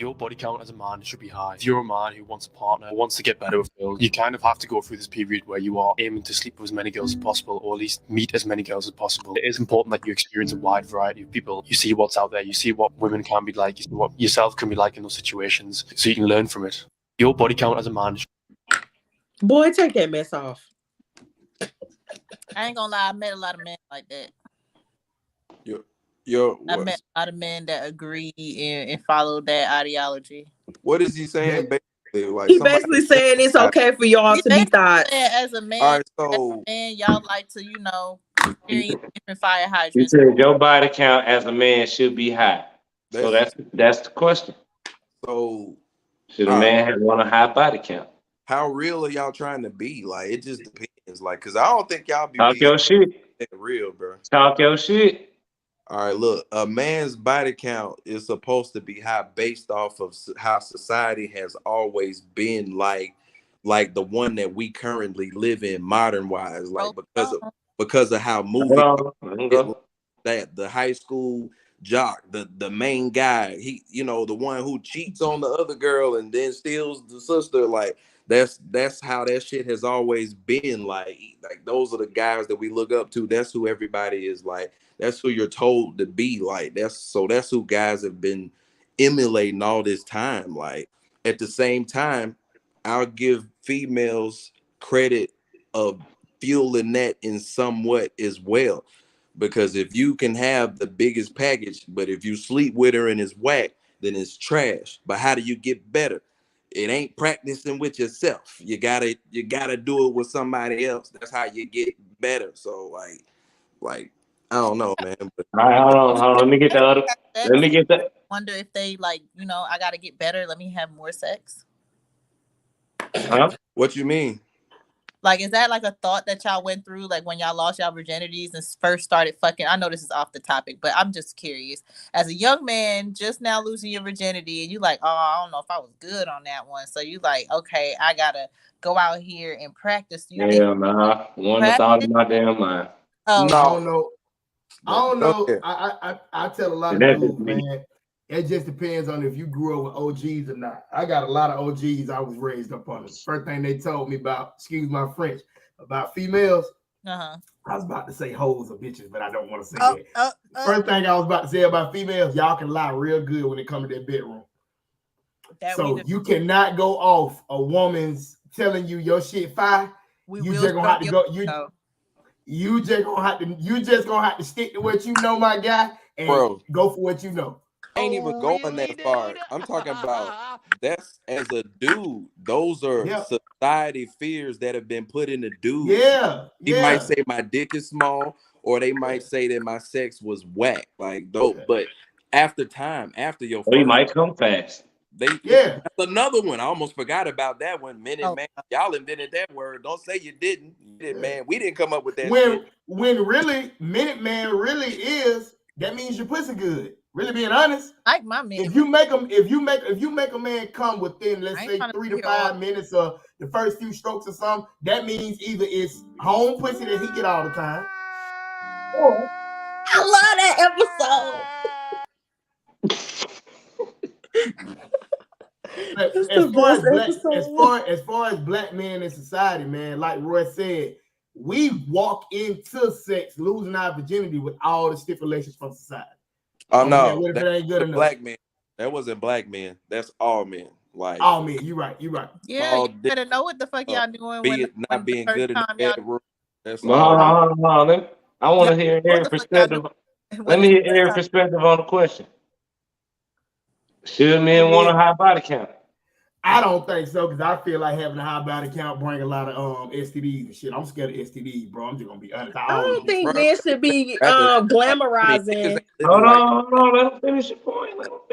Speaker 8: Your body count as a man should be high. If you're a man who wants a partner, or wants to get better with girls, you kind of have to go through this period where you are aiming to sleep with as many girls as possible, or at least meet as many girls as possible. It is important that you experience a wide variety of people. You see what's out there, you see what women can be like, you see what yourself can be like in those situations, so you can learn from it. Your body count as a man.
Speaker 7: Boy, take that mess off.
Speaker 5: I ain't gonna lie, I met a lot of men like that. I
Speaker 6: what,
Speaker 5: met a lot of men that agree and follow that ideology.
Speaker 6: what is he saying basically? Like
Speaker 7: He
Speaker 6: somebody
Speaker 7: basically saying it's okay for y'all
Speaker 5: He
Speaker 7: to be
Speaker 5: basically
Speaker 7: thoughts.
Speaker 5: said, as a man,
Speaker 6: all right, so
Speaker 5: y'all like to, experience different fire
Speaker 4: He
Speaker 5: hydrants.
Speaker 4: said your body count as a man should be high. So that's the question.
Speaker 6: so
Speaker 4: Should a
Speaker 6: all right,
Speaker 4: man want a high body count?
Speaker 6: how real are y'all trying to be? Like it just depends. Like, cause I don't think y'all be
Speaker 4: Talk
Speaker 6: being
Speaker 4: your shit.
Speaker 6: real, bro.
Speaker 4: Talk your shit.
Speaker 6: All right, look, a man's body count is supposed to be high based off of how society has always been like the one that we currently live in modern wise, like because of how movie that the high school jock, the main guy, he the one who cheats on the other girl and then steals the sister, like that's how that shit has always been. Like those are the guys that we look up to. That's who everybody is like. That's who you're told to be like. That's who guys have been emulating all this time. Like at the same time, I'll give females credit of fueling that in somewhat as well. Because if you can have the biggest package, but if you sleep with her and it's whack, then it's trash. But how do you get better? It ain't practicing with yourself. You gotta do it with somebody else. That's how you get better. So like I don't know, man. But
Speaker 4: All right, hold on. Let me get the other. Let me get that.
Speaker 5: Wonder if they like, I gotta get better. Let me have more sex.
Speaker 4: Huh?
Speaker 6: What you mean?
Speaker 5: Like, is that like a thought that y'all went through, like when y'all lost y'all virginities and first started fucking? I know this is off the topic, but I'm just curious. As a young man, just now losing your virginity, and you like, oh, I don't know if I was good on that one. So you like, okay, I gotta go out here and practice.
Speaker 4: Hell nah. One that thought in my damn mind.
Speaker 5: Oh,
Speaker 3: I don't know. I don't know.
Speaker 6: Okay.
Speaker 3: I tell a lot of
Speaker 4: That's
Speaker 3: dudes,
Speaker 4: just me.
Speaker 3: man. It just depends on if you grew up with OGs or not. I got a lot of OGs I was raised up on. The first thing they told me about, excuse my French, about females, I was about to say hoes or bitches, but I don't want to say that. First thing I was about to say about females, y'all can lie real good when it comes to their bedroom. So you cannot go off a woman's telling you your shit fire. You just gonna have to go. You just gonna have to stick to what you know, my guy, and go for what you know.
Speaker 6: Ain't even going that far. I'm talking about that's as a dude. Those are society fears that have been put in the dude. He might say my dick is small, or they might say that my sex was whack, like dope. But after your
Speaker 4: first, might come fast.
Speaker 6: That's another one. I almost forgot about that one. Minute Man, y'all invented that word. Don't say you didn't. Minute Man, we didn't come up with that.
Speaker 3: When really Minute Man really is, that means your pussy good. Really being honest,
Speaker 5: like my man.
Speaker 3: If you make a man come within, let's say 3 to 5 minutes of the first few strokes or something, that means either it's home pussy that he get all the time. Or
Speaker 7: I love that episode.
Speaker 3: as far as black men in society, man, like Roy said, we walk into sex losing our virginity with all the stipulations from society.
Speaker 6: Oh no,
Speaker 3: what if it ain't good enough?
Speaker 6: Black men. That wasn't black men. That's all men. Like
Speaker 3: all men. You're right.
Speaker 5: Yeah, you better know what the fuck y'all doing.
Speaker 6: Not being good in the bedroom. That's
Speaker 4: all. Hold on. I want to hear Eric's perspective. Let me hear Eric's perspective on the question. Should men want a high body count?
Speaker 3: I don't think so, because I feel like having a high body count bring a lot of STDs and shit. I'm scared of STDs, bro. I'm just gonna be honest.
Speaker 7: I don't think men should be glamorizing.
Speaker 4: Hold on. Let him finish your point.
Speaker 7: I don't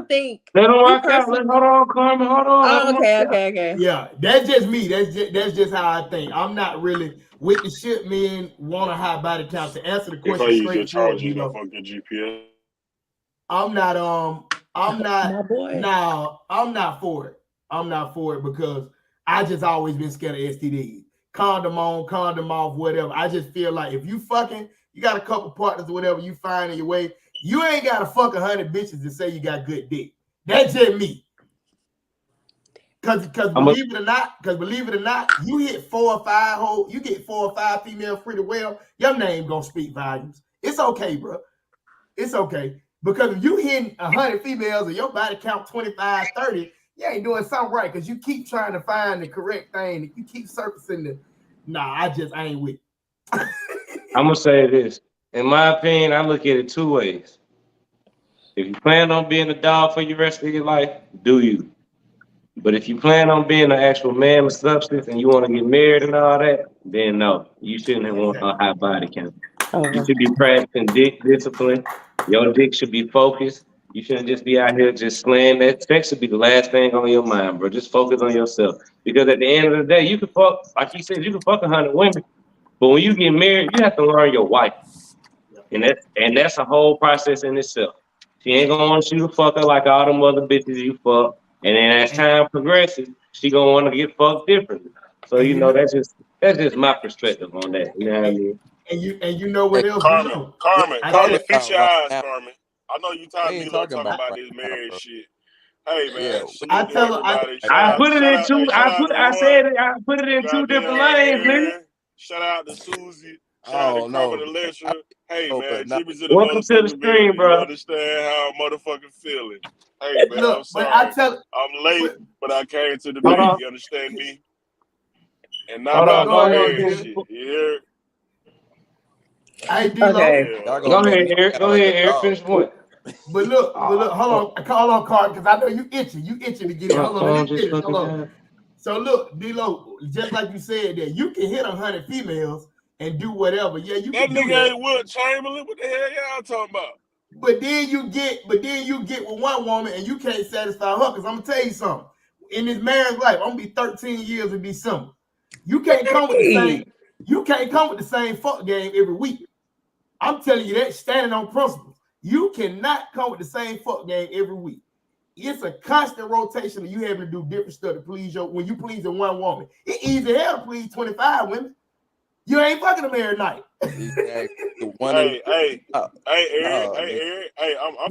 Speaker 7: think.
Speaker 4: Let him rock out. Hold on, Carmen. Hold on.
Speaker 7: Okay.
Speaker 3: Yeah, that's just me. That's just how I think. I'm not really with the shit men want a high body count. To answer the question straight forward, GPS. I'm not for it. I'm not for it because I just always been scared of STDs. Condom on, condom off, whatever. I just feel like if you fucking, you got a couple partners or whatever you find in your way, you ain't got to fuck 100 bitches to say you got good dick. That's just me. Cause believe it or not, you hit 4 or 5 hoes, you get 4 or 5 females pretty well, your name gonna speak volumes. It's okay, bro. It's okay. Because if you hitting 100 females and your body count 25, 30, you ain't doing something right because you keep trying to find the correct thing. You keep surfacing I ain't with it.
Speaker 4: I'm going to say this. In my opinion, I look at it 2 ways. If you plan on being a dog for the rest of your life, do you. But if you plan on being an actual man with substance and you want to get married and all that, then no. You shouldn't want a high body count. You should be practicing dick discipline. Your dick should be focused. You shouldn't just be out here just slaying. That sex should be the last thing on your mind, bro. Just focus on yourself. Because at the end of the day, you can fuck, like he said, you can fuck 100 women. But when you get married, you have to learn your wife. And that's a whole process in itself. She ain't gonna want you to fuck her like all them other bitches you fuck. And then as time progresses, she gonna want to get fucked differently. So that's just my perspective on that. You know what I mean?
Speaker 3: And you know what else?
Speaker 9: Carmen, fix your eyes, Carmen. I know you tired of me talking about this marriage shit. Hey man,
Speaker 3: I
Speaker 4: put it in two different lanes, nigga.
Speaker 9: Shout out to Susie. Shout out to Carmen Electra. Hey man, Jimmy's in the
Speaker 4: welcome to the stream, bro.
Speaker 9: You understand how I'm motherfucking feeling. Hey man, I'm sorry. I'm late, but I came to the meeting. You understand me? And not about no marriage shit. You hear?
Speaker 3: Hey,
Speaker 4: okay. Go ahead, Eric. Finish the point.
Speaker 3: But look, hold on, Carl, because I know you itching to get it. Hold on, let me finish. Hold on. So look, D-Lo, just like you said that you can hit 100 females and do whatever. Yeah, you
Speaker 9: that
Speaker 3: can
Speaker 9: nigga
Speaker 3: do that.
Speaker 9: ain't Wilt Chamberlain. What the hell y'all talking about?
Speaker 3: But then you get with one woman and you can't satisfy her. Because I'm gonna tell you something. In this marriage life, I'm gonna be 13 years in December. You can't come with the same fuck game every week. I'm telling you that, standing on principles. You cannot come with the same fuck game every week. It's a constant rotation of you having to do different stuff to please when you please one woman. It's easy hell to please 25 women. You ain't fucking them every night.
Speaker 9: Hey, I'm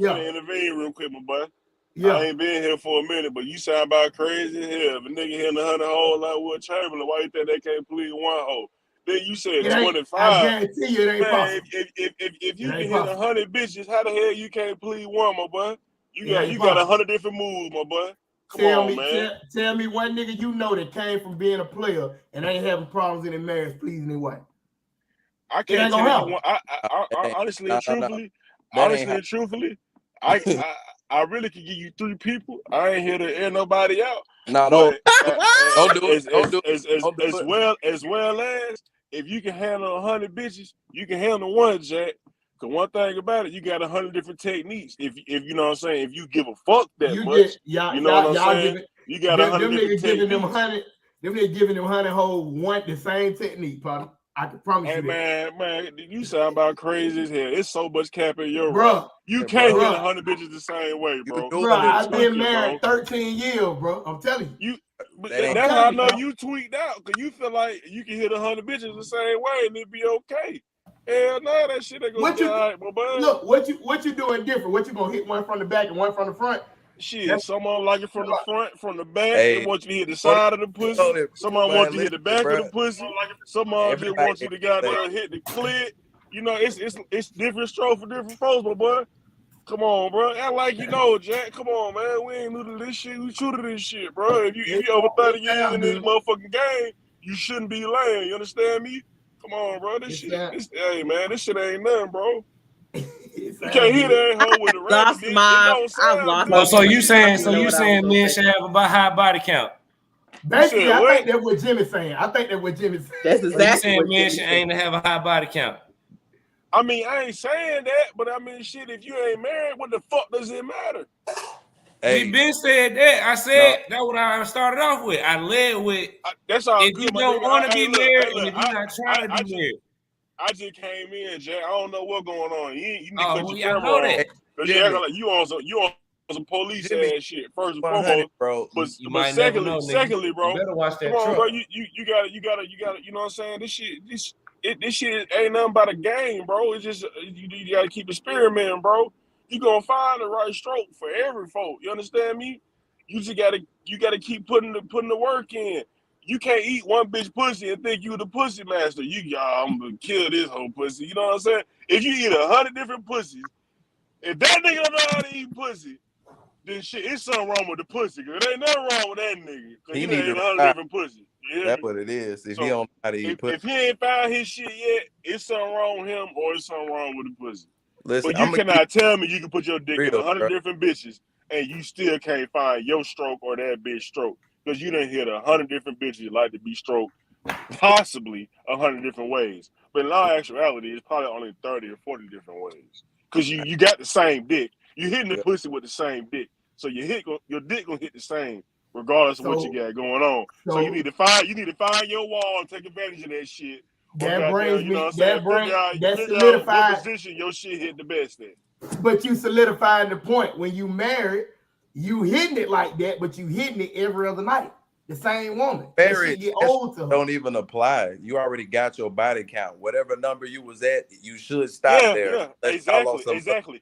Speaker 9: gonna intervene real quick, my boy. Yeah. I ain't been here for a minute, but you sound about crazy as hell. If a nigga hitting 100 holes like Wilt Chamberlain, why you think they can't please one hole? Then you said 25.
Speaker 3: I guarantee you it ain't possible.
Speaker 9: If you can hit 100 bitches, how the hell you can't please one, my boy? You got 100 different moves, my boy. Tell
Speaker 3: me one nigga you know that came from being a player and ain't having problems in their marriage pleasing their wife.
Speaker 9: I can't tell you one. I honestly and truthfully, I really could give you 3 people. I ain't here to air nobody out.
Speaker 6: No, don't do it.
Speaker 9: As well as if you can handle 100 bitches, you can handle one, Jack. Cause one thing about it, you got 100 different techniques. If you know what I'm saying, if you give a fuck that much, you know what I'm saying. You got 100 different techniques.
Speaker 3: Them niggas giving them 100 hoes the same technique, partner. I can promise you that.
Speaker 9: Man, you sound about crazy as hell. It's so much cap in your bro. You can't hit 100 bitches the same way, bro.
Speaker 3: I've been married 13 years, bro. I'm telling you.
Speaker 9: That's how I know you tweaked out, because you feel like you can hit 100 bitches the same way and it'd be okay. Hell no, that shit ain't gonna be all right, my boy.
Speaker 3: Look, what you doing different? What you gonna hit one from the back and one from the front?
Speaker 9: Shit, someone like it from the front, from the back. They want you to hit the side of the pussy. Someone want you to hit the back of the pussy. Someone just want you to goddamn hit the clit. You know, it's different stroke for different folks, my boy. Come on, bro. Act like you know, Jack. Come on, man. We ain't new to this shit. We true to this shit, bro. If you over 30 years in this motherfucking game, you shouldn't be laying. You understand me? Come on, bro. This shit ain't nothing, bro. You can't hit that hoe with a rabbit.
Speaker 10: So you saying men should have a high body count?
Speaker 3: Basically, I think that's what Jimmy's saying.
Speaker 7: That's exactly
Speaker 10: what men should aim to have a high body count.
Speaker 9: I mean, I ain't saying that, but I mean, shit, if you ain't married, what the fuck does it matter?
Speaker 10: Hey. We been said that. I said that's what I started off with. I led with
Speaker 9: that's all
Speaker 10: if
Speaker 9: good,
Speaker 10: you don't want to be married and if you're not trying to be married.
Speaker 9: I just came in, Jay. I don't know what's going on. You need to put
Speaker 10: I
Speaker 9: your camera
Speaker 10: know
Speaker 9: on.
Speaker 10: that.
Speaker 9: Because you on some police ass shit, first and foremost.
Speaker 6: Bro.
Speaker 9: But secondly, bro.
Speaker 10: You better watch that
Speaker 9: come on,
Speaker 10: truck.
Speaker 9: bro. You gotta, you know what I'm saying? This shit ain't nothing but a game, bro. It's just you gotta keep experimenting, bro. You gonna find the right stroke for every folk. You understand me? You just gotta keep putting the work in. You can't eat one bitch pussy and think you the pussy master. I'm gonna kill this whole pussy. You know what I'm saying? If you eat 100 different pussies, if that nigga don't know how to eat pussy, then shit, it's something wrong with the pussy. Cause there ain't nothing wrong with that nigga. Cause he need 100 different pussy.
Speaker 6: That's what it is. If he don't know how to eat pussy.
Speaker 9: If he ain't found his shit yet, it's something wrong with him or it's something wrong with the pussy.
Speaker 6: Listen,
Speaker 9: but you cannot tell me you can put your dick in 100 different bitches and you still can't find your stroke or that bitch stroke. Because you done hit 100 different bitches like to be stroked, possibly 100 different ways. But in all actuality, it's probably only 30 or 40 different ways. Because you got the same dick. You hitting the pussy with the same dick. So your dick gonna hit the same, regardless of what you got going on. So you need to find your wall and take advantage of that shit.
Speaker 3: That brings me
Speaker 9: that solidified what position your shit hit the best in.
Speaker 3: But you solidifying the point. When you married, you hitting it like that, but you hitting it every other night. The same woman.
Speaker 6: Married don't even apply. You already got your body count. Whatever number you was at, you should stop there.
Speaker 9: Yeah, exactly.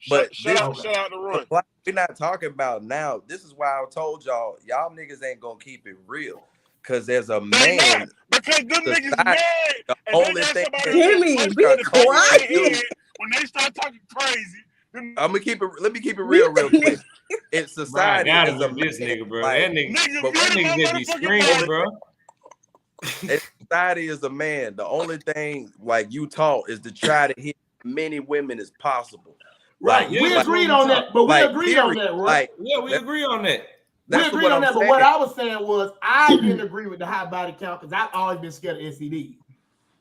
Speaker 6: But
Speaker 9: shout out to Roy.
Speaker 6: We're not talking about now. This is why I told y'all niggas ain't gonna keep it real. Cause there's a man.
Speaker 9: Because them niggas mad.
Speaker 6: The only thing
Speaker 7: Jimmy, be quiet.
Speaker 9: When they start talking crazy.
Speaker 6: Let me keep it real quick. It's society is a
Speaker 10: this nigga, bro. That nigga just be screaming, bro.
Speaker 6: Society is a man. The only thing like you taught is to try to hit many women as possible.
Speaker 3: Right.
Speaker 10: Yeah,
Speaker 3: We
Speaker 10: that's
Speaker 3: agreed
Speaker 10: what
Speaker 3: on
Speaker 10: we
Speaker 3: that, but we
Speaker 6: Like,
Speaker 3: agreed on
Speaker 6: period.
Speaker 3: that, right?
Speaker 6: Like,
Speaker 10: Yeah, we agree on that.
Speaker 3: We
Speaker 6: that's
Speaker 3: agreed
Speaker 6: what
Speaker 3: on
Speaker 6: I'm
Speaker 3: that, but
Speaker 6: saying.
Speaker 3: what I was saying was I didn't agree with the high body count because I've always been scared of STD.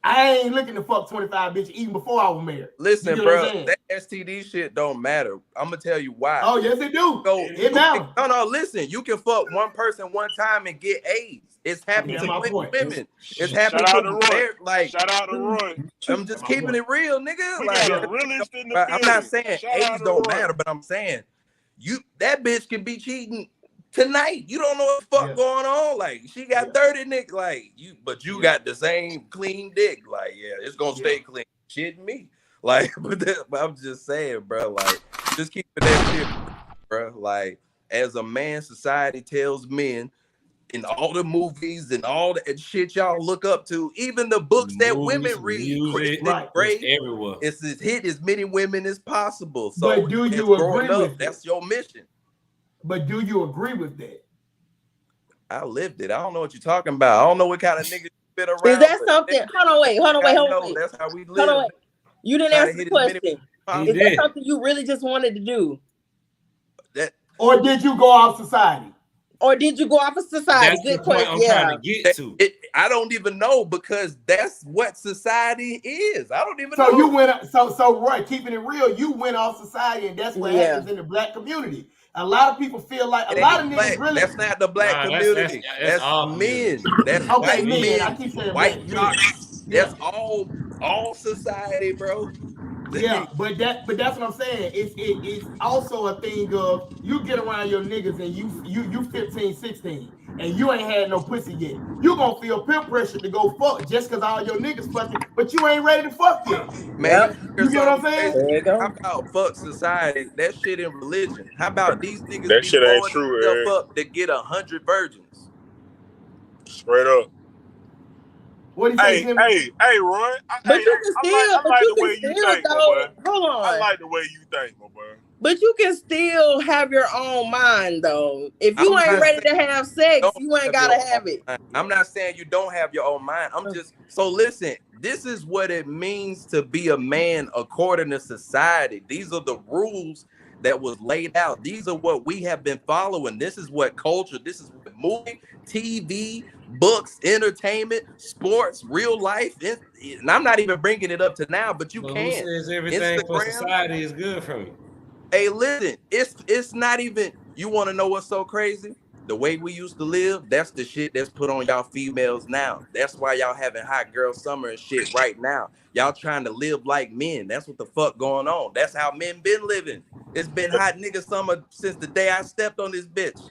Speaker 3: I ain't looking to fuck 25 bitches even before I was married.
Speaker 6: Listen,
Speaker 3: You get what I'm
Speaker 6: bro,
Speaker 3: saying?
Speaker 6: that STD shit don't matter. I'm gonna tell you why.
Speaker 3: Oh, yes, it do.
Speaker 6: So
Speaker 3: It matters.
Speaker 6: no, listen. You can fuck one person one time and get AIDS. It's happened
Speaker 3: That's
Speaker 6: to
Speaker 3: my
Speaker 6: plenty
Speaker 3: point.
Speaker 6: women. It's
Speaker 9: Shout
Speaker 6: happened
Speaker 9: out
Speaker 6: to
Speaker 9: to Roy.
Speaker 6: like.
Speaker 9: Shout out to Roy.
Speaker 6: I'm just keeping it real, nigga.
Speaker 9: We
Speaker 6: Like,
Speaker 9: got a realist in the
Speaker 6: I'm not
Speaker 9: building.
Speaker 6: saying
Speaker 9: Shout out
Speaker 6: AIDS
Speaker 9: to
Speaker 6: don't
Speaker 9: Roy.
Speaker 6: matter, but I'm saying that bitch can be cheating tonight. You don't know what the fuck going on. Like, she got 30 niggas. Like, you got the same clean dick. Like, yeah, it's gonna stay clean. Shitting me. Like, but I'm just saying, bro. Like, just keep that shit, bro. Like, as a man, society tells men in all the movies and all the shit y'all look up to, even the books that women read,
Speaker 10: music,
Speaker 6: everywhere. It's to hit as many women as possible. So,
Speaker 3: But do you agree with it?
Speaker 6: That's your mission.
Speaker 3: But do you agree with that?
Speaker 6: I lived it. I don't know what you're talking about. I don't know what kind of niggas you've been around.
Speaker 7: Is that something? Hold on, wait.
Speaker 6: That's how we live.
Speaker 7: Hold on, wait. You didn't answer the question. Is that something you really just wanted to do?
Speaker 3: Or did you go off society?
Speaker 7: Or did you go off of society?
Speaker 6: That's
Speaker 7: Good question. Yeah.
Speaker 6: I don't even know because that's what society is. I don't even know.
Speaker 3: So you went. So Roy, keeping it real, you went off society, and that's what happens in the black community. A lot of people feel like a lot of niggas really.
Speaker 6: That's not the black community. That's men. That's white men.
Speaker 3: I keep saying
Speaker 6: white jocks. That's all society, bro.
Speaker 3: Yeah, but that's what I'm saying. It's also a thing of you get around your niggas and you 15, 16 and you ain't had no pussy yet. You gonna feel peer pressure to go fuck just cause all your niggas fucking, but you ain't ready to fuck yet.
Speaker 6: Man,
Speaker 3: you get what I'm saying?
Speaker 7: There you go.
Speaker 6: How about fuck society? That shit in religion. How about these niggas
Speaker 9: That shit ain't true, Eric.
Speaker 6: up to get 100 virgins?
Speaker 9: Straight up.
Speaker 3: What do you say, Jimmy?
Speaker 9: Hey, Roy.
Speaker 7: But you can still,
Speaker 9: I like the way you think, my boy.
Speaker 7: Hold on.
Speaker 9: I like the way you think, my boy.
Speaker 7: But you can still have your own mind, though. If you ain't ready to have sex, you ain't gotta have it.
Speaker 6: I'm not saying you don't have your own mind. I'm just so listen. This is what it means to be a man according to society. These are the rules that was laid out. These are what we have been following. This is what culture. This is what movie, TV, books, entertainment, sports, real life. And I'm not even bringing it up to now, but you
Speaker 10: Who
Speaker 6: can't.
Speaker 10: says everything for society is good for you?
Speaker 6: Hey, listen, it's not even. You want to know what's so crazy? The way we used to live, that's the shit that's put on y'all females now. That's why y'all having hot girl summer and shit right now. Y'all trying to live like men. That's what the fuck going on. That's how men been living. It's been hot nigga summer since the day I stepped on this bitch.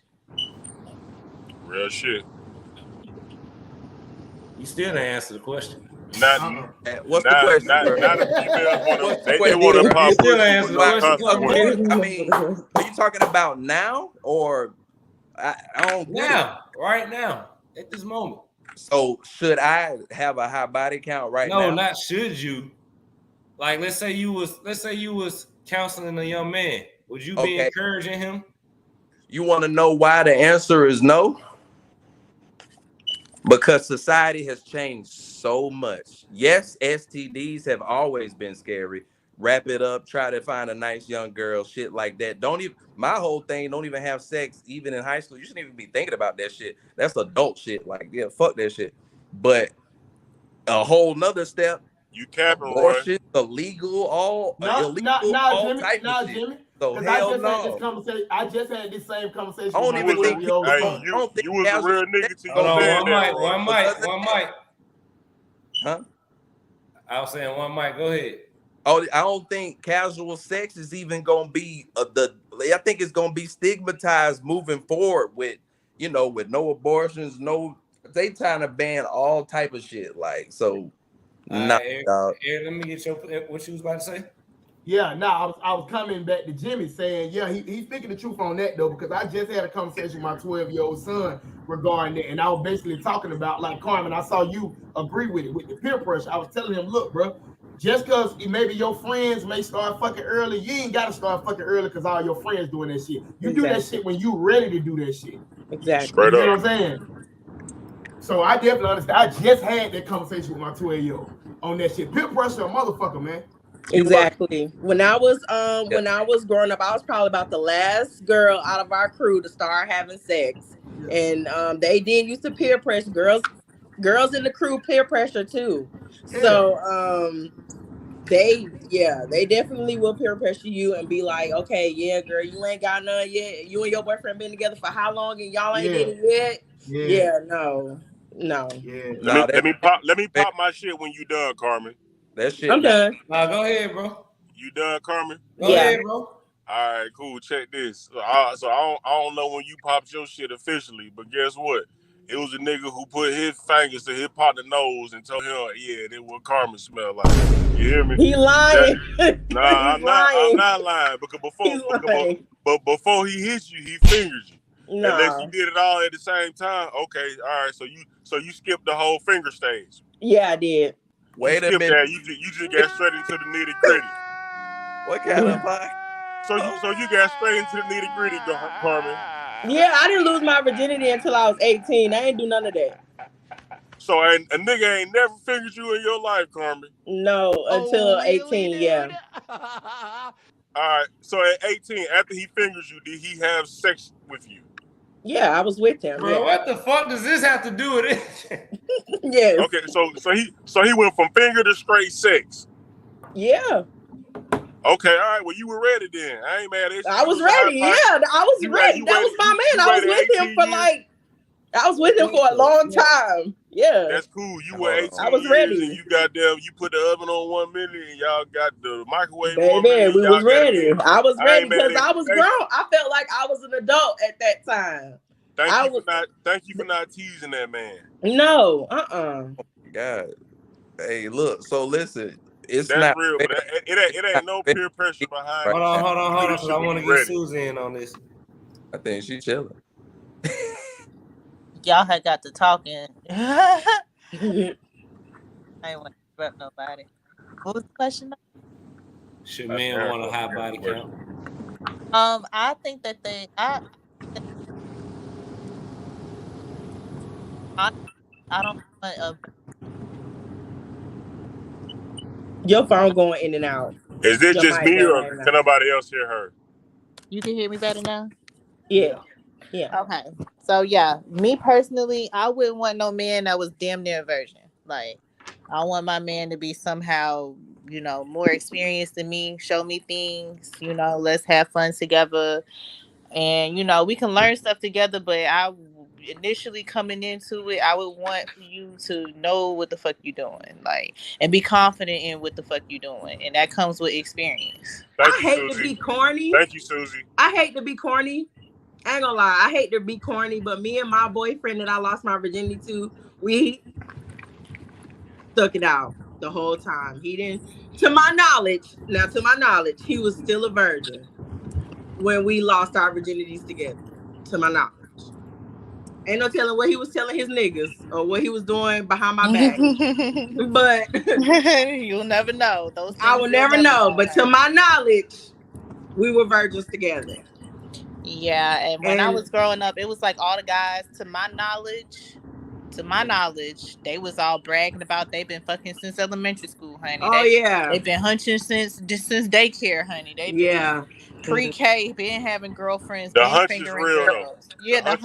Speaker 9: Real shit.
Speaker 10: You still didn't answer the question.
Speaker 6: What's the question?
Speaker 9: Not the females they want to pop pussy.
Speaker 6: I mean, are you talking about now or I don't
Speaker 10: right now, at this moment.
Speaker 6: So should I have a high body count right now?
Speaker 10: No, not should you. Like, let's say you was counseling a young man. Would you be encouraging him?
Speaker 6: You want to know why the answer is no? Because society has changed so much. Yes, STDs have always been scary. Wrap it up, try to find a nice young girl, shit like that. My whole thing, don't even have sex, even in high school. You shouldn't even be thinking about that shit. That's adult shit. Like, yeah, fuck that shit. But a whole nother step,
Speaker 9: you capping,
Speaker 6: abortion, illegal, type of shit.
Speaker 3: Jimmy.
Speaker 6: So hell no.
Speaker 3: I just had this same conversation.
Speaker 6: I don't even think
Speaker 9: you was a real nigga to
Speaker 10: one mic.
Speaker 6: Huh?
Speaker 10: I was saying one mic. Go ahead.
Speaker 6: Oh, I don't think casual sex is even gonna be I think it's gonna be stigmatized moving forward with no abortions, they trying to ban all type of shit. Like, so
Speaker 10: Eric, let me get what you was about to say.
Speaker 3: Yeah, I was coming back to Jimmy saying, yeah, he's speaking the truth on that though, because I just had a conversation with my 12-year-old son regarding it, and I was basically talking about, like, Carmen, I saw you agree with it, with the peer pressure. I was telling him, look, bro, just because maybe your friends may start fucking early, you ain't got to start fucking early because all your friends doing that shit. You do that shit when you ready to do that shit.
Speaker 7: Exactly.
Speaker 3: You know what I'm saying? So I definitely understand. I just had that conversation with my 12-year-old on that shit. Peer pressure, a motherfucker, man.
Speaker 7: Exactly. When I was growing up, I was probably about the last girl out of our crew to start having sex. And they did used to peer pressure girls in the crew peer pressure too. So they definitely will peer pressure you and be like, okay, yeah, girl, you ain't got none yet. You and your boyfriend been together for how long and y'all ain't did it yet? Yeah, no.
Speaker 3: Yeah.
Speaker 9: Let me pop my shit when you done, Carmen.
Speaker 6: That shit.
Speaker 7: I'm done.
Speaker 10: Go ahead, bro.
Speaker 9: You done, Carmen?
Speaker 10: Go ahead, bro.
Speaker 9: All right, cool. Check this. So I don't know when you popped your shit officially, but guess what? It was a nigga who put his fingers to his partner's nose and told him, yeah, that's what Carmen smell like. You hear me?
Speaker 7: He lying.
Speaker 9: I'm not lying. Because before he hit you, he fingered you.
Speaker 7: No.
Speaker 9: Unless you did it all at the same time. Okay, all right. So you skipped the whole finger stage.
Speaker 7: Yeah, I did.
Speaker 6: Wait a minute.
Speaker 9: That. You just got straight into the nitty gritty.
Speaker 6: What kind of fuck?
Speaker 9: So you got straight into the nitty gritty, Carmen.
Speaker 7: Yeah, I didn't lose my virginity until I was 18. I ain't do none of that.
Speaker 9: So a nigga ain't never fingered you in your life, Carmen?
Speaker 7: No, until 18, yeah.
Speaker 9: All right. So at 18, after he fingers you, did he have sex with you?
Speaker 7: Yeah, I was with him.
Speaker 10: Bro, what the fuck does this have to do with it?
Speaker 7: Yes.
Speaker 9: Okay, so he went from finger to straight sex.
Speaker 7: Yeah.
Speaker 9: Okay, all right. Well, you were ready then. I ain't mad at you.
Speaker 7: I was ready. Yeah, I was ready. That was my man. I was with him for for a long time. Yeah.
Speaker 9: That's cool. You were 18
Speaker 7: I was ready.
Speaker 9: And you put the oven on 1 minute and y'all got the microwave.
Speaker 7: Baby, we was ready. I was ready because I was grown. I felt like I was an adult at that time.
Speaker 9: Thank you for not teasing that man.
Speaker 7: No,
Speaker 6: Oh my God. Hey, look. So listen,
Speaker 9: that's
Speaker 6: not
Speaker 9: real. But it ain't no peer pressure behind.
Speaker 10: Hold on. Because I want to get Susie in on this.
Speaker 6: I think she's chilling.
Speaker 5: Y'all had got to talking. I ain't want to interrupt nobody. What was the question?
Speaker 10: Should men want a high body count?
Speaker 5: I think that I don't want a.
Speaker 7: Your phone going in and out.
Speaker 9: Is this just me or can nobody else hear her?
Speaker 5: You can hear me better now?
Speaker 7: Yeah.
Speaker 5: Okay. So yeah, me personally, I wouldn't want no man that was damn near a virgin. Like, I want my man to be somehow, more experienced than me, show me things, let's have fun together. And, we can learn stuff together, but initially coming into it, I would want you to know what the fuck you doing, like, and be confident in what the fuck you doing, and that comes with experience.
Speaker 7: I hate to be corny.
Speaker 9: Thank you, Susie.
Speaker 7: I hate to be corny. I ain't gonna lie, I hate to be corny, but me and my boyfriend that I lost my virginity to, we stuck it out the whole time. He didn't, to my knowledge, he was still a virgin when we lost our virginities together, to my knowledge. Ain't no telling what he was telling his niggas or what he was doing behind my back. But
Speaker 5: you'll never know.
Speaker 7: I will never know. But to my knowledge, we were virgins together.
Speaker 5: Yeah, and when I was growing up, it was like all the guys, to my knowledge, they was all bragging about they've been fucking since elementary school, honey. They've been hunching since daycare, honey. They been pre-K, been having girlfriends.
Speaker 9: The hunch is real.
Speaker 5: Girls. Yeah,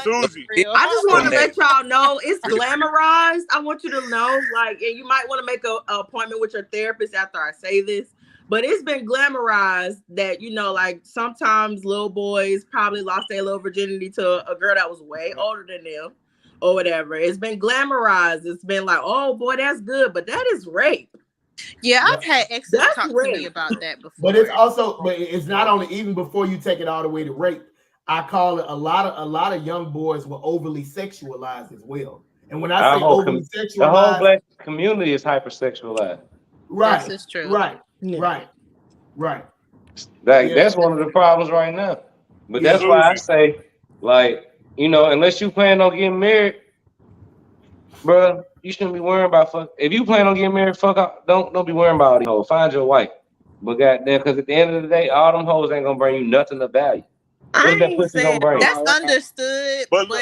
Speaker 9: Susie.
Speaker 7: I just want to let y'all know it's glamorized. I want you to know, like, and you might want to make an appointment with your therapist after I say this. But it's been glamorized that, like sometimes little boys probably lost their little virginity to a girl that was way older than them or whatever. It's been glamorized. It's been like, oh boy, that's good. But that is rape.
Speaker 5: Yeah, I've had exes talk to me about that before.
Speaker 3: But it's not only, even before you take it all the way to rape, I call it a lot of young boys were overly sexualized as well. And when I say overly sexualized,
Speaker 4: the whole black community is hypersexualized.
Speaker 3: Right.
Speaker 5: This is true.
Speaker 3: Right.
Speaker 4: That's one of the problems right now. But that's why I say, like, unless you plan on getting married, bro, you shouldn't be worrying about fuck. If you plan on getting married, fuck up. Don't be worrying about it. Find your wife. But goddamn, because at the end of the day, all them hoes ain't gonna bring you nothing of value. What that pussy gonna bring?
Speaker 5: That's understood. But
Speaker 4: you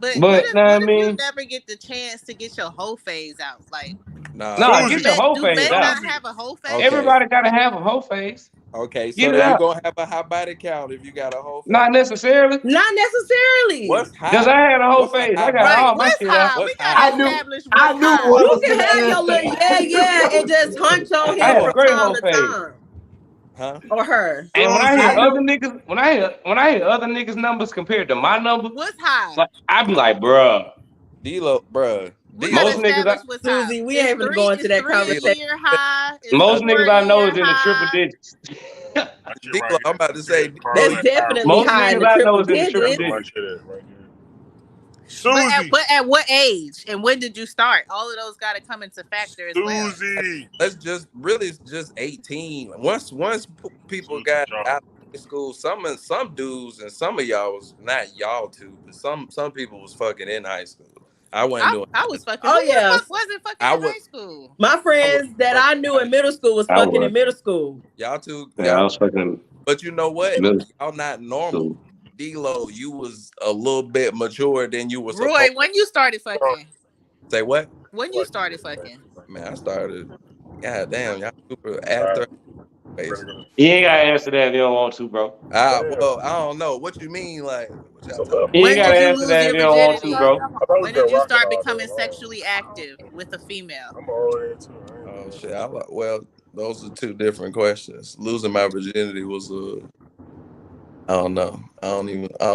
Speaker 5: if you never get the chance to get your whole phase out, like,
Speaker 4: Nah, get your whole
Speaker 5: Do
Speaker 4: phase
Speaker 5: men
Speaker 4: out.
Speaker 5: not have a whole phase?
Speaker 6: Okay.
Speaker 4: Everybody gotta have a whole phase.
Speaker 6: Okay, so
Speaker 4: Get it
Speaker 6: you're
Speaker 4: out.
Speaker 6: gonna have a high body count if you got a whole phase.
Speaker 4: Not necessarily.
Speaker 7: Not necessarily.
Speaker 6: What's high?
Speaker 4: Because I had a whole
Speaker 6: What's a
Speaker 4: phase.
Speaker 6: high
Speaker 4: I got
Speaker 6: body?
Speaker 4: all my
Speaker 5: What's
Speaker 4: shit
Speaker 5: high?
Speaker 4: out.
Speaker 5: We
Speaker 6: What's
Speaker 5: gotta
Speaker 6: high?
Speaker 5: establish
Speaker 3: I
Speaker 5: what's
Speaker 3: knew
Speaker 5: high.
Speaker 3: what
Speaker 7: You
Speaker 3: was
Speaker 7: can
Speaker 3: the
Speaker 7: have your
Speaker 3: answer.
Speaker 7: little and just hunch on
Speaker 4: I had
Speaker 7: him
Speaker 4: a
Speaker 7: from
Speaker 4: great
Speaker 7: time
Speaker 4: whole
Speaker 7: to
Speaker 4: phase.
Speaker 7: time.
Speaker 6: Huh?
Speaker 7: Or her.
Speaker 4: And when I hear
Speaker 3: I
Speaker 4: other
Speaker 3: knew-
Speaker 4: niggas, when I hear other niggas' numbers compared to my number,
Speaker 5: What's high?
Speaker 4: like I be like, bruh.
Speaker 6: D-Lo, bruh.
Speaker 5: We
Speaker 6: D-Lo,
Speaker 5: gotta
Speaker 4: Most niggas,
Speaker 5: establish what's high.
Speaker 7: Susie, we
Speaker 5: Is
Speaker 7: ain't gonna
Speaker 5: three-
Speaker 7: go into
Speaker 5: is
Speaker 7: that
Speaker 5: 3
Speaker 7: conversation.
Speaker 5: a year high? Is
Speaker 4: most
Speaker 5: 4
Speaker 4: niggas
Speaker 5: a
Speaker 4: I know
Speaker 5: year
Speaker 4: is in the triple
Speaker 5: high?
Speaker 4: digits.
Speaker 6: D-Lo, I'm about to say,
Speaker 7: That's definitely
Speaker 4: Most
Speaker 7: high in
Speaker 4: niggas
Speaker 7: the
Speaker 4: I know
Speaker 7: triple
Speaker 4: is in the triple
Speaker 7: digits.
Speaker 4: digits.
Speaker 9: Susie.
Speaker 5: But at what age and when did you start? All of those got to come into factor as well.
Speaker 9: Susie.
Speaker 6: let's just 18. Once people got out of school, some dudes and some of y'all was not y'all two, but some people was fucking in high school. I wasn't doing.
Speaker 5: I was fucking.
Speaker 7: Oh,
Speaker 5: Who the
Speaker 7: yeah.
Speaker 5: fuck wasn't fucking
Speaker 6: I
Speaker 5: in
Speaker 6: would-
Speaker 5: high school?
Speaker 7: My friends that I knew in middle school was
Speaker 4: I
Speaker 7: fucking
Speaker 4: was.
Speaker 7: in middle school.
Speaker 6: Y'all two.
Speaker 4: Yeah, I
Speaker 6: Y'all,
Speaker 4: was fucking.
Speaker 6: but you know what?
Speaker 4: Middle
Speaker 6: Y'all not normal.
Speaker 4: school.
Speaker 6: D-Lo, you was a little bit mature than you was
Speaker 5: Roy,
Speaker 6: supposed.
Speaker 5: when you started fucking?
Speaker 6: Say what?
Speaker 5: When you started fucking?
Speaker 6: Man, I started. God damn, y'all super after.
Speaker 4: You ain't gotta answer that if you don't want to, bro.
Speaker 6: Well, I don't know. What you mean, like? What y'all talking about?
Speaker 4: You
Speaker 5: When
Speaker 4: ain't gotta
Speaker 5: did you
Speaker 4: answer
Speaker 5: lose
Speaker 4: that if
Speaker 5: your
Speaker 4: you don't want to,
Speaker 5: virginity?
Speaker 4: bro.
Speaker 5: When did you start becoming sexually active with a female?
Speaker 6: Oh shit! Well, those are two different questions. Losing my virginity was I don't know. I don't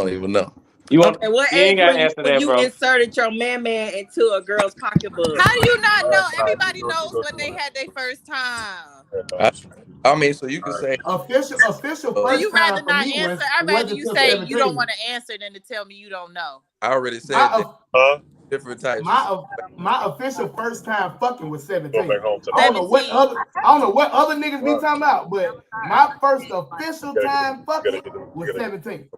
Speaker 6: even know.
Speaker 4: You want?
Speaker 7: Okay, what
Speaker 4: You ain't
Speaker 7: age
Speaker 4: gotta
Speaker 7: were you
Speaker 4: answer
Speaker 7: when
Speaker 4: that,
Speaker 7: you
Speaker 4: bro.
Speaker 7: inserted your man into a girl's pocketbook?
Speaker 5: How do you not know? Everybody knows when they had their first time.
Speaker 6: I mean, so you can say
Speaker 3: Official
Speaker 5: Do
Speaker 3: first
Speaker 5: you rather
Speaker 3: time for
Speaker 5: not
Speaker 3: me
Speaker 5: answer?
Speaker 3: was
Speaker 5: I'd rather you
Speaker 3: till
Speaker 5: say
Speaker 3: 17.
Speaker 5: you don't want to answer than to tell me you don't know.
Speaker 6: I already said
Speaker 3: My,
Speaker 6: that. Different types.
Speaker 3: my official first time fucking was 17.
Speaker 9: Go back home to
Speaker 3: I don't know what other niggas be talking about, but my first official time fucking was 17.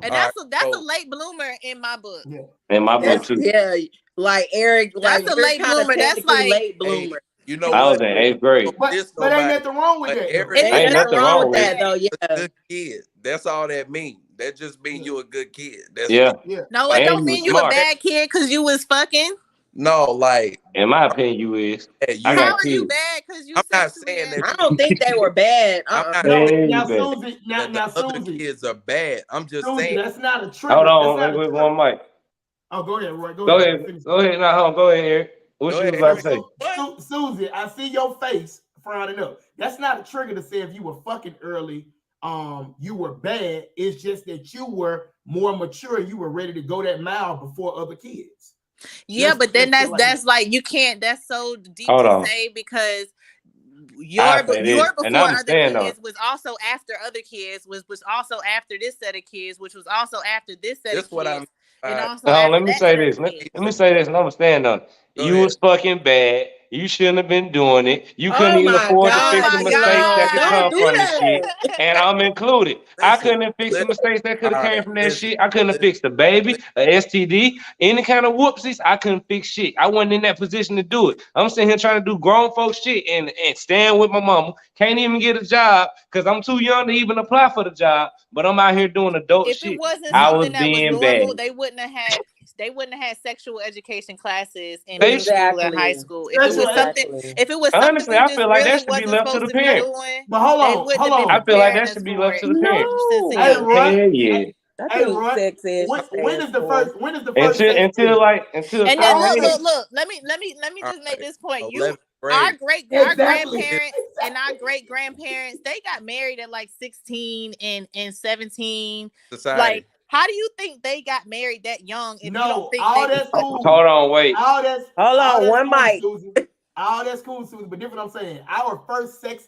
Speaker 5: And that's a late bloomer in my book.
Speaker 3: Yeah.
Speaker 4: In my book too.
Speaker 7: Yeah, like Eric,
Speaker 5: That's
Speaker 7: like
Speaker 5: a late bloomer. That's like
Speaker 7: late bloomer.
Speaker 6: You know
Speaker 4: I
Speaker 6: what?
Speaker 4: was in 8th grade.
Speaker 3: But ain't nothing wrong with that.
Speaker 6: Eric,
Speaker 5: It
Speaker 4: Ain't nothing wrong with
Speaker 7: that
Speaker 4: it.
Speaker 7: though.
Speaker 6: a
Speaker 7: Yeah,
Speaker 6: good kid. That's all that means. That just means you a good kid. That's
Speaker 4: Yeah.
Speaker 5: No, it
Speaker 4: And
Speaker 5: don't
Speaker 4: you
Speaker 5: mean you
Speaker 4: smart.
Speaker 5: a bad kid because you was fucking.
Speaker 6: No, like
Speaker 4: In my opinion, you is.
Speaker 6: hey,
Speaker 4: I
Speaker 5: How
Speaker 4: got
Speaker 5: are you
Speaker 4: kids.
Speaker 5: bad because you
Speaker 6: I'm not
Speaker 5: sexually
Speaker 6: saying that.
Speaker 7: I don't think they were bad.
Speaker 6: I'm not
Speaker 3: No,
Speaker 6: saying
Speaker 3: now
Speaker 4: Baby.
Speaker 3: Susie, now
Speaker 6: that the other
Speaker 3: Susie,
Speaker 6: kids are bad. I'm just
Speaker 3: Susie,
Speaker 6: saying.
Speaker 3: that's not a trigger.
Speaker 4: Hold
Speaker 3: That's
Speaker 4: on,
Speaker 3: not a
Speaker 4: wait,
Speaker 3: trigger.
Speaker 4: one mic.
Speaker 3: Oh, go ahead, Roy.
Speaker 4: Go ahead. Go ahead. Now, hold on. Go ahead, Eric. What
Speaker 6: Go
Speaker 4: you was
Speaker 6: ahead,
Speaker 4: about to say?
Speaker 6: What?
Speaker 3: Susie, I see your face frowning up. That's not a trigger to say if you were fucking early, you were bad. It's just that you were more mature. You were ready to go that mile before other kids.
Speaker 5: Yeah,
Speaker 3: Let's-
Speaker 5: but then
Speaker 3: let's
Speaker 5: that's like you can't. That's so deep
Speaker 4: Hold
Speaker 5: to
Speaker 4: on.
Speaker 5: say because
Speaker 4: I say this,
Speaker 5: your
Speaker 4: and
Speaker 5: before
Speaker 4: I'm
Speaker 5: other
Speaker 4: saying
Speaker 5: kids was also after other kids was also after this set of kids, which was also after this set
Speaker 6: That's
Speaker 5: of
Speaker 6: what
Speaker 5: kids,
Speaker 6: I'm.
Speaker 5: and also
Speaker 4: Now,
Speaker 5: after
Speaker 4: let me
Speaker 5: that
Speaker 4: say
Speaker 5: set
Speaker 4: this.
Speaker 5: of
Speaker 4: Let
Speaker 5: kids.
Speaker 4: me say this, and I'm stand on.
Speaker 6: Go
Speaker 4: You
Speaker 6: ahead.
Speaker 4: was fucking bad. You shouldn't have been doing it. You couldn't
Speaker 7: Oh
Speaker 4: even
Speaker 7: my
Speaker 4: afford to
Speaker 7: God,
Speaker 4: fix the
Speaker 5: my
Speaker 4: mistakes that could
Speaker 5: God.
Speaker 4: come
Speaker 7: Don't do
Speaker 4: from the
Speaker 7: that.
Speaker 4: shit. And I'm included. I
Speaker 6: Listen,
Speaker 4: couldn't have fixed the
Speaker 6: listen.
Speaker 4: mistakes that could have
Speaker 6: All
Speaker 4: came
Speaker 6: right,
Speaker 4: from that
Speaker 6: listen,
Speaker 4: shit. I couldn't have fixed the baby, a STD, any kind of whoopsies. I couldn't fix shit. I wasn't in that position to do it. I'm sitting here trying to do grown folks shit and stand with my mama. Can't even get a job because I'm too young to even apply for the job. But I'm out here doing adult
Speaker 5: If
Speaker 4: shit.
Speaker 5: it wasn't
Speaker 4: I was
Speaker 5: something that was
Speaker 4: being
Speaker 5: normal,
Speaker 4: bad.
Speaker 5: they wouldn't have had sexual education classes in
Speaker 4: They-
Speaker 5: middle school and high school. If it was something, if it was something
Speaker 4: Honestly,
Speaker 5: we
Speaker 4: I
Speaker 5: just
Speaker 4: feel like that
Speaker 5: really
Speaker 4: should be
Speaker 5: wasn't
Speaker 4: left to
Speaker 5: supposed
Speaker 4: the
Speaker 5: to be
Speaker 4: parents.
Speaker 5: doing,
Speaker 3: But hold
Speaker 5: they
Speaker 3: on,
Speaker 5: wouldn't
Speaker 3: hold
Speaker 5: have been
Speaker 3: on.
Speaker 4: I feel like
Speaker 5: preparing
Speaker 4: that
Speaker 5: us
Speaker 4: should be
Speaker 5: for
Speaker 4: left to
Speaker 5: it.
Speaker 4: the parents.
Speaker 5: Since a
Speaker 3: Hey,
Speaker 5: young
Speaker 3: Roy.
Speaker 4: Hell yeah.
Speaker 7: I
Speaker 3: Hey,
Speaker 7: think
Speaker 3: Roy.
Speaker 7: sex ed
Speaker 3: When is the
Speaker 7: for.
Speaker 3: first? When is the first?
Speaker 4: Until
Speaker 3: sex ed?
Speaker 4: until
Speaker 5: And
Speaker 3: How
Speaker 5: then
Speaker 3: old is-
Speaker 5: look. Let me
Speaker 6: All
Speaker 5: just make
Speaker 6: right.
Speaker 5: this point.
Speaker 6: 11th
Speaker 5: Our
Speaker 6: grade.
Speaker 3: Exactly.
Speaker 5: grandparents and our great grandparents, they got married at like 16 and 17.
Speaker 6: Society.
Speaker 5: Like, how do you think they got married that young? If you
Speaker 3: No,
Speaker 5: don't think
Speaker 3: all
Speaker 5: they
Speaker 3: that's
Speaker 5: was
Speaker 3: cool.
Speaker 4: Hold on, wait.
Speaker 3: All that's
Speaker 7: Hold
Speaker 3: all
Speaker 7: on,
Speaker 3: that's
Speaker 7: one
Speaker 3: cool,
Speaker 7: mic.
Speaker 3: Susan. All that's cool, Susan. But different, I'm saying our first sex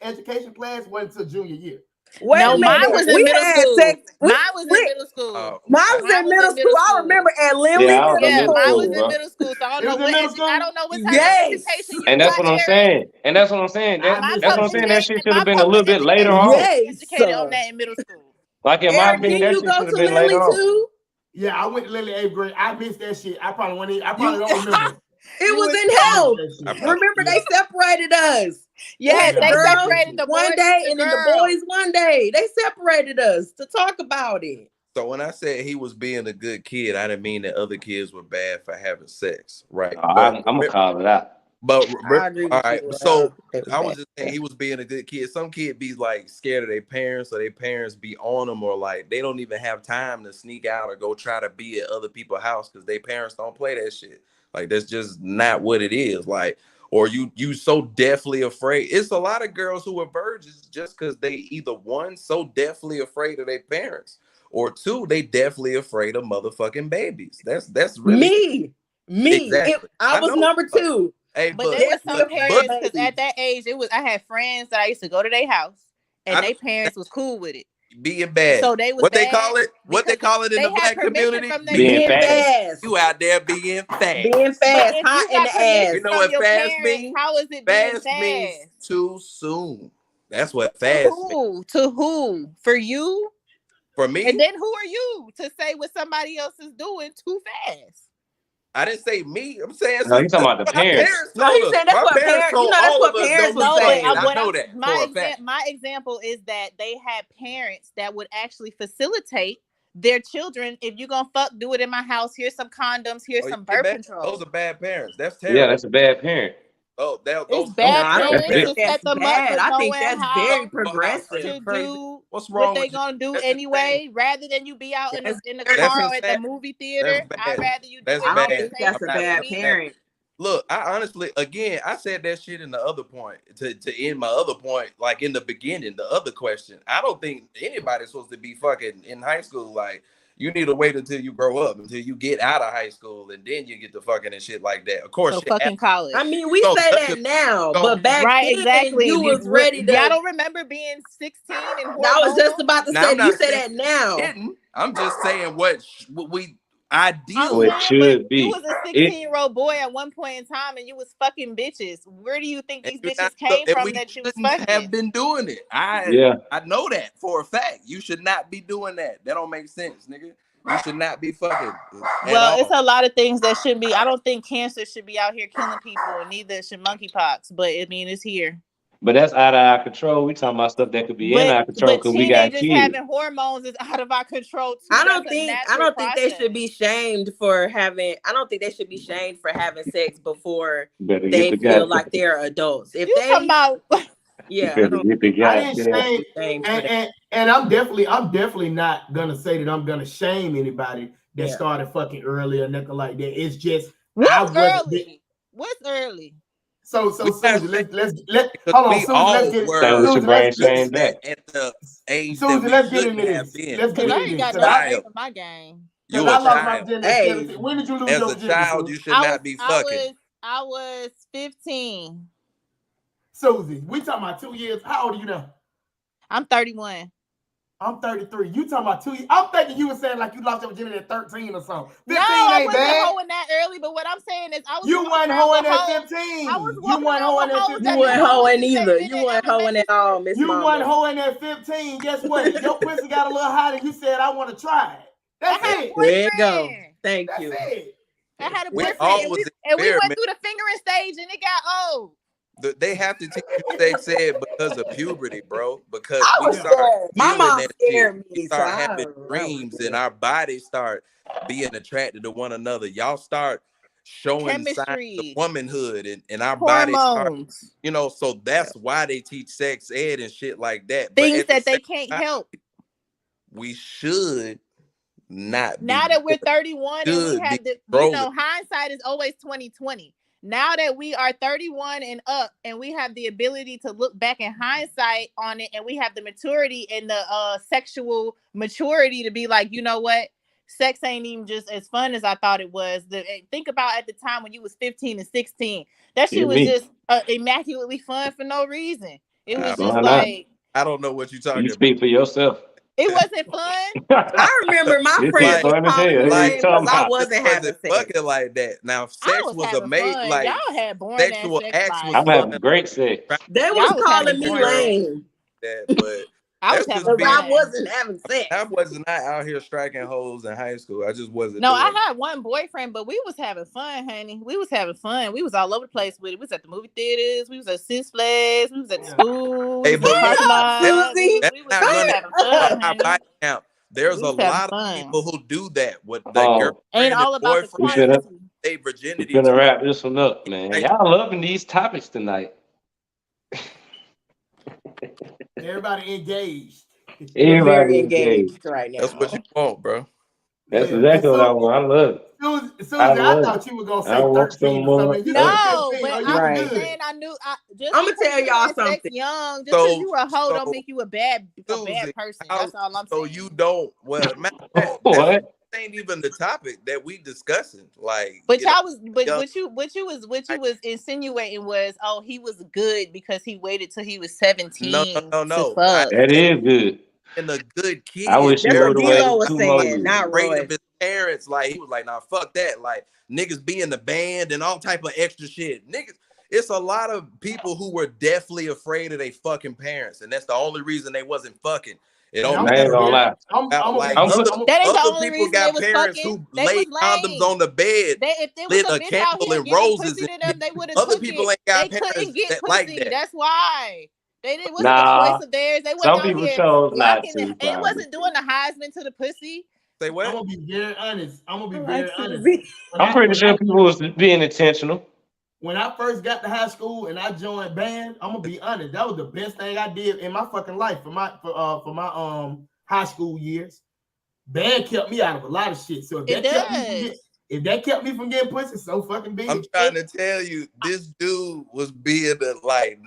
Speaker 3: education class went to junior year.
Speaker 7: Wait
Speaker 5: No,
Speaker 7: a minute.
Speaker 5: mine was in
Speaker 7: We
Speaker 5: middle
Speaker 7: had
Speaker 5: school.
Speaker 7: sex.
Speaker 5: Mine was in middle school.
Speaker 7: Mine
Speaker 5: Mine
Speaker 7: was in
Speaker 5: was
Speaker 7: middle
Speaker 5: in middle
Speaker 7: school. I
Speaker 5: school.
Speaker 7: remember at Lindley
Speaker 4: Yeah, I was in
Speaker 5: Yeah,
Speaker 4: middle
Speaker 5: mine
Speaker 4: school,
Speaker 5: was in
Speaker 4: bro.
Speaker 5: middle school. So I
Speaker 3: It
Speaker 5: don't
Speaker 3: was
Speaker 5: know
Speaker 3: in middle
Speaker 5: what
Speaker 3: school?
Speaker 5: I don't know what type
Speaker 7: Yes.
Speaker 5: of education you
Speaker 4: And that's
Speaker 5: got,
Speaker 4: what I'm
Speaker 5: Eric.
Speaker 4: saying. And that's what I'm saying.
Speaker 3: I
Speaker 5: My
Speaker 4: That's what I'm
Speaker 5: public
Speaker 4: saying. That shit should have been a
Speaker 5: public
Speaker 4: little bit later
Speaker 5: education
Speaker 4: on.
Speaker 5: was
Speaker 7: Yes.
Speaker 5: educated on that in middle school.
Speaker 4: Like in my
Speaker 7: Eric,
Speaker 4: opinion,
Speaker 7: didn't
Speaker 4: that
Speaker 7: you
Speaker 4: shit
Speaker 7: go
Speaker 4: should
Speaker 7: to
Speaker 4: have been
Speaker 7: Lindley
Speaker 4: later on.
Speaker 7: too?
Speaker 3: Yeah, I went to Lily 8th grade. I missed that shit. I probably don't remember.
Speaker 7: It was
Speaker 5: went
Speaker 7: in
Speaker 5: to-
Speaker 7: health.
Speaker 3: that shit.
Speaker 7: Remember they separated us.
Speaker 5: Yeah,
Speaker 7: the
Speaker 5: they
Speaker 7: girls
Speaker 5: separated the
Speaker 7: one
Speaker 5: boys
Speaker 7: day
Speaker 5: from
Speaker 7: and
Speaker 5: the
Speaker 7: then the
Speaker 5: girls.
Speaker 7: boys one day. They separated us to talk about it.
Speaker 6: So when I said he was being a good kid, I didn't mean that other kids were bad for having sex, right?
Speaker 4: I'm gonna call it out.
Speaker 6: But
Speaker 7: I agree
Speaker 6: all
Speaker 7: with
Speaker 6: right,
Speaker 7: you.
Speaker 6: so
Speaker 7: They was
Speaker 6: I was
Speaker 7: bad.
Speaker 6: just saying he was being a good kid. Some kid be like scared of their parents, or their parents be on them, or like they don't even have time to sneak out or go try to be at other people's house because their parents don't play that shit. Like that's just not what it is. Like, or you so deathly afraid. It's a lot of girls who are virgins just because they either one so deathly afraid of their parents, or two they deathly afraid of motherfucking babies. That's really
Speaker 7: Me.
Speaker 6: exactly.
Speaker 7: I was
Speaker 6: know.
Speaker 7: number 2.
Speaker 6: Hey,
Speaker 5: But there was some parents because
Speaker 7: babies.
Speaker 5: at that age, I had friends that I used to go to their house, and their parents was cool with it.
Speaker 6: Being bad.
Speaker 5: So they was
Speaker 6: what
Speaker 5: bad
Speaker 6: they call it? What they call it in the black community?
Speaker 4: Being fast.
Speaker 6: You out there being fast.
Speaker 7: Being fast, hot in the ass.
Speaker 6: You know what fast means?
Speaker 5: How is it
Speaker 6: fast
Speaker 5: being
Speaker 6: means
Speaker 5: fast?
Speaker 6: too soon. That's what fast means.
Speaker 5: To who? For you?
Speaker 6: For me?
Speaker 5: And then who are you to say what somebody else is doing too fast?
Speaker 6: I didn't say me. I'm saying
Speaker 4: no, you talking about the parents.
Speaker 7: No, he said that's what parents. You know, that's what parents would say.
Speaker 6: I know that for a fact.
Speaker 5: My example is that they had parents that would actually facilitate their children. If you're gonna fuck, do it in my house. Here's some condoms. Here's some birth control.
Speaker 6: Those are bad parents. That's terrible.
Speaker 4: Yeah, that's a bad parent.
Speaker 6: Oh,
Speaker 5: it's bad parents to set them up.
Speaker 7: I think that's very progressive.
Speaker 5: To do
Speaker 6: what's wrong
Speaker 5: what they gonna do anyway, rather than you be out in the car or at the movie theater. I'd rather you do it.
Speaker 7: I don't think that's a bad parent.
Speaker 6: Look, I honestly, again, I said that shit in the other point to end my other point, like in the beginning, the other question. I don't think anybody's supposed to be fucking in high school. Like, you need to wait until you grow up, until you get out of high school, and then you get to fucking and shit like that. Of course,
Speaker 5: so fucking college.
Speaker 7: I mean, we say that now, but back then,
Speaker 5: exactly.
Speaker 7: You was ready to.
Speaker 5: Y'all don't remember being 16 and
Speaker 7: I was just about to say, you say that now.
Speaker 6: I'm just saying what we ideally
Speaker 4: it should be.
Speaker 5: You was a 16-year-old boy at one point in time, and you was fucking bitches. Where do you think these bitches came from that you was fucking?
Speaker 6: Have been doing it. I know that for a fact. You should not be doing that. That don't make sense, nigga. You should not be fucking.
Speaker 5: Well, it's a lot of things that shouldn't be. I don't think cancer should be out here killing people, and neither should monkeypox. But I mean, it's here.
Speaker 4: But that's out of our control. We talking about stuff that could be in our control because we got kids.
Speaker 5: Having hormones is out of our control too.
Speaker 7: I don't think they should be shamed for having. I don't think they should be shamed for having sex before they feel like they're adults. If they
Speaker 5: talking about,
Speaker 7: yeah,
Speaker 3: and I'm definitely not gonna say that I'm gonna shame anybody that started fucking early or nothing like that. It's just
Speaker 5: what's early. What's early?
Speaker 3: So Susie, let's hold on, Susie, let's get it.
Speaker 6: At the age
Speaker 3: Susie, let's get into this. Let's get into this.
Speaker 5: My game.
Speaker 6: You a child.
Speaker 3: Hey, when did you lose your
Speaker 6: virginity? As a child, you should not be fucking.
Speaker 5: I was 15.
Speaker 3: Susie, we talking about 2 years. How old are you now?
Speaker 5: I'm 31.
Speaker 3: I'm 33. You talking about 2 years? I'm thinking you were saying like you lost your virginity at 13 or something. 15
Speaker 5: I
Speaker 3: ain't
Speaker 5: wasn't
Speaker 3: bad.
Speaker 5: hoeing that early, but what I'm saying is I was.
Speaker 3: You weren't hoeing at 15.
Speaker 5: You
Speaker 3: weren't hoeing at 15.
Speaker 7: You weren't hoeing either. You weren't hoeing at all, Miss Mama.
Speaker 3: You weren't hoeing at 15. Guess what? Your pussy got a little hot and you said, I want to try it. That's it.
Speaker 7: There you go. Thank you.
Speaker 5: I had a boyfriend and we went through the fingering stage and it got old.
Speaker 6: They have to teach you sex ed because of puberty, bro. Because
Speaker 7: we start
Speaker 6: my mom scared me. We start having dreams, and our bodies start being attracted to one another. Y'all start showing signs of womanhood, and our bodies start, so that's why they teach sex ed and shit like that.
Speaker 5: Things that they can't help.
Speaker 6: We should not.
Speaker 5: Now that we're 31 and we have the, hindsight is always 20/20. Now that we are 31 and up and we have the ability to look back in hindsight on it and we have the maturity and the sexual maturity to be like, you know what? Sex ain't even just as fun as I thought it was. Think about at the time when you was 15 and 16. That shit was just immaculately fun for no reason. It was just like...
Speaker 6: I don't know what you're talking about.
Speaker 4: You speak for yourself.
Speaker 5: It wasn't fun.
Speaker 7: I remember my friends because I wasn't having sex.
Speaker 6: Fucking like that. Now, sex was amazing. Like
Speaker 5: y'all had boring
Speaker 6: sexual acts was
Speaker 4: I'm having great sex.
Speaker 7: They was calling me lame.
Speaker 6: But
Speaker 7: I wasn't having sex.
Speaker 6: I was not out here striking hoes in high school. I just wasn't.
Speaker 5: No, I had one boyfriend, but we was having fun, honey. We was having fun. We was all over the place with it. We was at the movie theaters. We was at Six Flags. We was at school.
Speaker 6: Hey,
Speaker 5: we was
Speaker 6: having fun. There's a lot of people who do that with their girlfriend.
Speaker 5: Ain't all about the quantity.
Speaker 6: Hey, virginity.
Speaker 4: We're gonna wrap this one up, man. Y'all loving these topics tonight.
Speaker 3: Everybody engaged.
Speaker 7: We're very
Speaker 4: Everybody
Speaker 7: engaged right now.
Speaker 6: That's what you want, bro.
Speaker 4: That's
Speaker 3: Yeah.
Speaker 4: exactly what I
Speaker 3: So-
Speaker 4: want. I love it.
Speaker 3: Susie,
Speaker 4: I
Speaker 3: I
Speaker 4: love
Speaker 3: thought you were gonna
Speaker 4: I
Speaker 3: say
Speaker 4: want
Speaker 3: 13
Speaker 4: some
Speaker 3: or
Speaker 4: more.
Speaker 3: something. You
Speaker 5: No,
Speaker 3: said 15.
Speaker 5: but
Speaker 3: Oh, you
Speaker 5: I'm
Speaker 7: Right.
Speaker 3: good.
Speaker 5: saying I just
Speaker 7: I'ma
Speaker 5: because
Speaker 7: tell
Speaker 5: you
Speaker 7: y'all
Speaker 5: had sex
Speaker 7: something.
Speaker 5: young, just
Speaker 6: So-
Speaker 5: because you a hoe
Speaker 6: so-
Speaker 5: don't make you a bad
Speaker 6: Susie,
Speaker 5: person.
Speaker 6: how-
Speaker 5: That's all I'm
Speaker 6: So
Speaker 5: saying.
Speaker 6: you don't. Well, matter of fact,
Speaker 4: What?
Speaker 6: that ain't even the topic that we discussing. Like,
Speaker 5: But
Speaker 6: you know,
Speaker 5: y'all was, but
Speaker 6: young-
Speaker 5: what you was insinuating was, oh, he was good because he waited till he was 17.
Speaker 6: No.
Speaker 5: To fuck.
Speaker 4: That is good.
Speaker 6: and a good kid.
Speaker 4: I wish he
Speaker 7: That's what
Speaker 4: would have
Speaker 7: D-Lo
Speaker 4: waited
Speaker 7: was
Speaker 4: 2 more
Speaker 7: saying,
Speaker 4: years.
Speaker 7: not
Speaker 6: Great
Speaker 7: Roy.
Speaker 6: of his parents, like he was like, nah, fuck that. Like niggas be in the band and all type of extra shit. Niggas, it's a lot of people who were definitely afraid of their fucking parents, and that's the only reason they wasn't fucking. It don't
Speaker 3: I'm
Speaker 4: I ain't gonna lie.
Speaker 6: like
Speaker 4: I'm
Speaker 6: other,
Speaker 4: put-
Speaker 5: That ain't the
Speaker 6: other
Speaker 5: only
Speaker 6: people
Speaker 5: reason
Speaker 6: got
Speaker 5: they was
Speaker 6: parents
Speaker 5: fucking.
Speaker 6: who
Speaker 5: They
Speaker 6: laid
Speaker 5: was
Speaker 6: condoms
Speaker 5: lame.
Speaker 6: on the bed,
Speaker 5: If there was
Speaker 6: lit
Speaker 5: a
Speaker 6: a
Speaker 5: bitch out
Speaker 6: candle
Speaker 5: here
Speaker 6: and
Speaker 5: giving
Speaker 6: roses
Speaker 5: pussy to
Speaker 6: and
Speaker 5: them,
Speaker 6: shit.
Speaker 5: they would have
Speaker 6: Other
Speaker 5: took
Speaker 6: people
Speaker 5: it.
Speaker 6: ain't got
Speaker 5: They couldn't
Speaker 6: parents
Speaker 5: get
Speaker 6: that
Speaker 5: pussy.
Speaker 6: like that.
Speaker 5: That's why. It wasn't
Speaker 4: Nah.
Speaker 5: a choice of theirs. They
Speaker 4: Some
Speaker 5: wasn't out
Speaker 4: people
Speaker 5: here
Speaker 4: chose not
Speaker 5: locking
Speaker 4: to,
Speaker 5: it. It
Speaker 4: probably.
Speaker 5: wasn't doing the Heisman to the pussy.
Speaker 6: Say
Speaker 3: I'm
Speaker 6: what?
Speaker 3: gonna be very honest.
Speaker 7: Susie.
Speaker 4: I'm pretty sure people was being intentional.
Speaker 3: When I first got to high school and I joined band, I'm gonna be honest. That was the best thing I did in my fucking life for my high school years. Band kept me out of a lot of shit. So
Speaker 5: It does.
Speaker 3: if that kept me from getting pussy, so fucking be
Speaker 6: I'm
Speaker 3: it.
Speaker 6: trying to tell you, this dude was being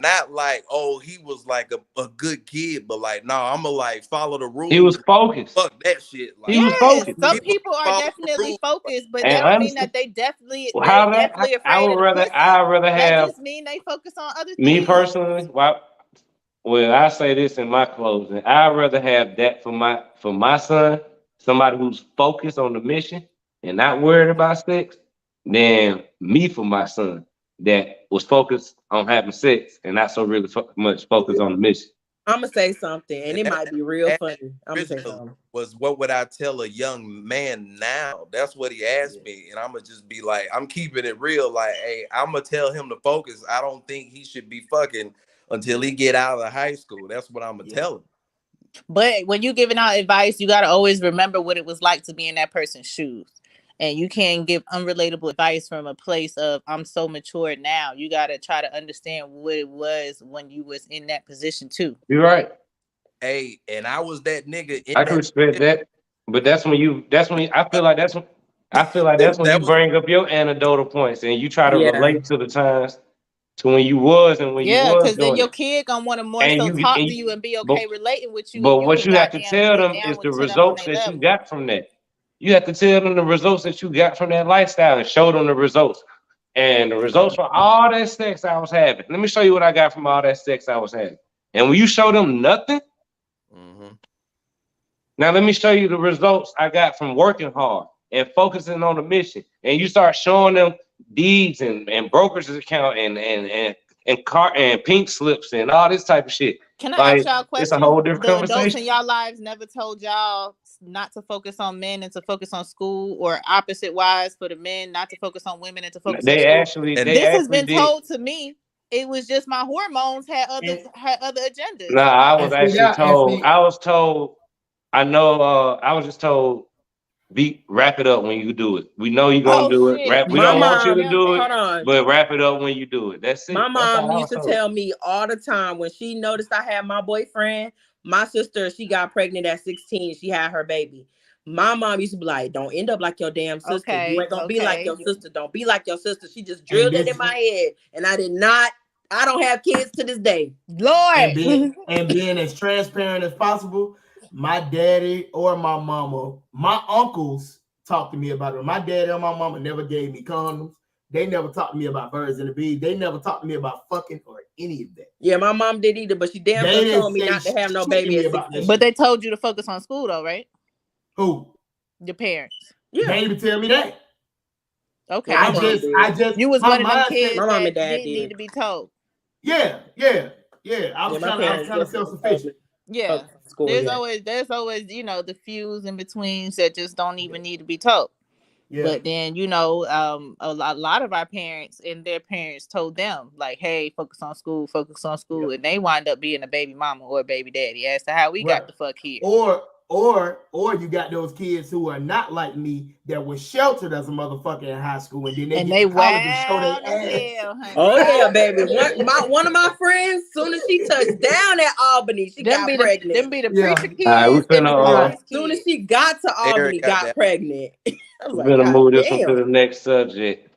Speaker 6: not like, oh, he was like a good kid, but like, no, I'ma like follow the rules.
Speaker 4: He was focused.
Speaker 6: Fuck that shit. Like,
Speaker 4: He was focused.
Speaker 5: Some
Speaker 6: People
Speaker 5: people are
Speaker 6: follow the
Speaker 5: definitely
Speaker 6: rules.
Speaker 5: focused, but
Speaker 4: And
Speaker 5: that don't mean
Speaker 4: honestly,
Speaker 5: that they definitely
Speaker 4: how that
Speaker 5: definitely
Speaker 4: I
Speaker 5: afraid
Speaker 4: would
Speaker 5: of the
Speaker 4: rather
Speaker 5: pussy.
Speaker 4: I'd rather
Speaker 5: That
Speaker 4: have
Speaker 5: just mean they focus on other
Speaker 4: me
Speaker 5: things.
Speaker 4: personally. Well, I say this in my closing. I'd rather have that for my son, somebody who's focused on the mission and not worried about sex, than me for my son that was focused on having sex and not so really much focused on the mission.
Speaker 7: I'm gonna say something, and it might be real
Speaker 6: that
Speaker 7: funny. I'm gonna say
Speaker 6: original
Speaker 7: something.
Speaker 6: was what would I tell a young man now? That's what he asked me, and I'm gonna just be like, I'm keeping it real. Like, hey, I'm gonna tell him to focus. I don't think he should be fucking until he get out of high school. That's what I'm gonna tell him.
Speaker 5: But when you're giving out advice, you got to always remember what it was like to be in that person's shoes. And you can't give unrelatable advice from a place of, I'm so mature now. You got to try to understand what it was when you was in that position too.
Speaker 4: You're right.
Speaker 6: Hey, and I was that nigga.
Speaker 4: I can respect that. But I feel like that's when you bring up your anecdotal points and you try to relate to the times to when you was and when you was
Speaker 5: because then
Speaker 4: doing
Speaker 5: your
Speaker 4: it.
Speaker 5: kid gonna want to more
Speaker 4: And
Speaker 5: so
Speaker 4: you-
Speaker 5: talk
Speaker 4: and
Speaker 5: to
Speaker 4: you-
Speaker 5: you and be
Speaker 4: but-
Speaker 5: okay relating with you.
Speaker 4: But
Speaker 5: and
Speaker 4: what you have to
Speaker 5: goddamn
Speaker 4: tell
Speaker 5: get
Speaker 4: them
Speaker 5: down
Speaker 4: is the
Speaker 5: to them on
Speaker 4: results
Speaker 5: their
Speaker 4: that you
Speaker 5: level.
Speaker 4: got from that. You have to tell them the results that you got from that lifestyle and show them the results. And the results from all that sex I was having. Let me show you what I got from all that sex I was having. And when you show them nothing, now let me show you the results I got from working hard and focusing on the mission. And you start showing them deeds and brokers' account and car and pink slips and all this type of shit.
Speaker 5: Can I
Speaker 4: Like,
Speaker 5: ask y'all a question?
Speaker 4: it's a whole different
Speaker 5: The adults in
Speaker 4: conversation.
Speaker 5: y'all lives never told y'all not to focus on men and to focus on school, or opposite wise for the men not to focus on women and to focus on school? This has been told to me. It was just my hormones had other agendas.
Speaker 4: Nah, I was actually told. I was told. I know. I was just told. Wrap it up when you do it. We know you're gonna do it. We don't want you to do it, but wrap it up when you do it. That's it.
Speaker 7: My
Speaker 4: That's
Speaker 7: mom
Speaker 4: all I
Speaker 7: used to
Speaker 4: was told.
Speaker 7: tell me all the time when she noticed I had my boyfriend. My sister, she got pregnant at 16. She had her baby. My mom used to be like, "Don't end up like your damn sister. You ain't gonna be like your sister. Don't be like your sister." She just drilled it in my head, and I did not. I don't have kids to this day.
Speaker 5: Lord,
Speaker 3: and being as transparent as possible. My daddy or my mama, my uncles talked to me about it. My daddy or my mama never gave me condoms. They never talked to me about birds and the bees. They never talked to me about fucking or any of that.
Speaker 7: Yeah, my mom did either, but she damn
Speaker 3: They
Speaker 7: sure told
Speaker 3: didn't
Speaker 7: me not
Speaker 3: say
Speaker 7: to have no
Speaker 3: shit to
Speaker 7: baby
Speaker 3: me
Speaker 7: at
Speaker 3: about
Speaker 7: 16.
Speaker 3: that
Speaker 5: But they told you to focus on school though, right?
Speaker 3: Who?
Speaker 5: Your parents.
Speaker 3: They didn't even tell me that.
Speaker 5: Okay.
Speaker 3: I just
Speaker 5: you was
Speaker 3: my
Speaker 5: one of them
Speaker 3: mindset-
Speaker 5: kids
Speaker 7: My mom
Speaker 5: that
Speaker 7: and dad
Speaker 5: didn't
Speaker 7: did.
Speaker 5: need to be told.
Speaker 3: Yeah. I was
Speaker 7: my
Speaker 3: kind
Speaker 7: parents
Speaker 3: of
Speaker 7: definitely
Speaker 3: self-sufficient.
Speaker 5: Yeah.
Speaker 7: School,
Speaker 5: there's
Speaker 7: yeah.
Speaker 5: always, the fews in betweens that just don't even need to be told.
Speaker 3: Yeah.
Speaker 5: But then, a lot of our parents and their parents told them, like, hey, focus on school. And they wind up being a baby mama or a baby daddy as to how we got the fuck here.
Speaker 3: Or you got those kids who are not like me that were sheltered as a motherfucker in high school, and then they get to college and show their ass.
Speaker 7: Oh yeah, baby. One of my friends, soon as she touched down at Albany, she got pregnant.
Speaker 5: Them be the preacher kids.
Speaker 4: All right, we finna,
Speaker 7: soon as she got to Albany, got pregnant.
Speaker 4: We're gonna move this one to the next subject.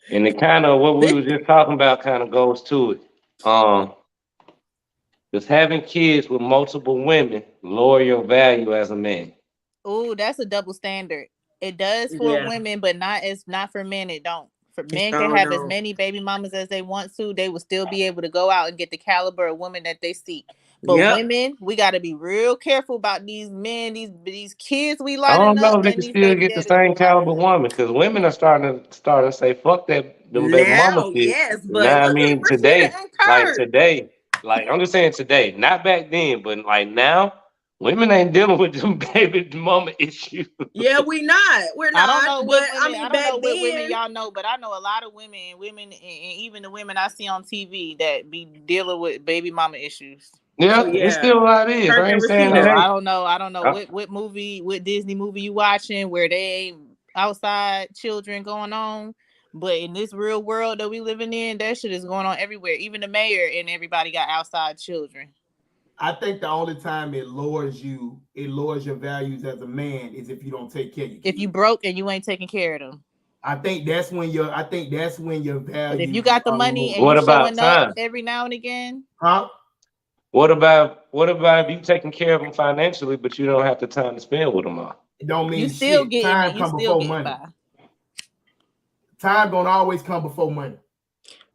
Speaker 4: And it kind of what we were just talking about kind of goes to it. Does having kids with multiple women lower your value as a man?
Speaker 5: Oh, that's a double standard. It does for women, but not for men. It don't. For men can have as many baby mamas as they want to. They will still be able to go out and get the caliber of women that they seek. But women, we got to be real careful about these men, these kids we lining up.
Speaker 4: I don't know if they can still get the same caliber woman, because women are starting to say, fuck that, them baby mama shit.
Speaker 7: Yes, but
Speaker 4: now, I mean, today, I'm just saying today, not back then, but like now, women ain't dealing with them baby mama issues.
Speaker 7: Yeah, we're not.
Speaker 5: I don't know what women y'all know, but I know a lot of women, and even the women I see on TV that be dealing with baby mama issues.
Speaker 4: Yeah, it's still a lot of it. I ain't saying that.
Speaker 5: I don't know what Disney movie you watching where they ain't outside children going on. But in this real world that we living in, that shit is going on everywhere. Even the mayor and everybody got outside children.
Speaker 3: I think the only time it lowers your values as a man is if you don't take care of your kids.
Speaker 5: If you broke and you ain't taking care of them.
Speaker 3: I think that's when your value.
Speaker 5: But if you got the money and you're showing up every now and again,
Speaker 4: What about if you taking care of them financially, but you don't have the time to spend with them all?
Speaker 3: It don't mean
Speaker 5: you still get
Speaker 3: time come before money.
Speaker 5: By.
Speaker 3: Time gonna always come before money.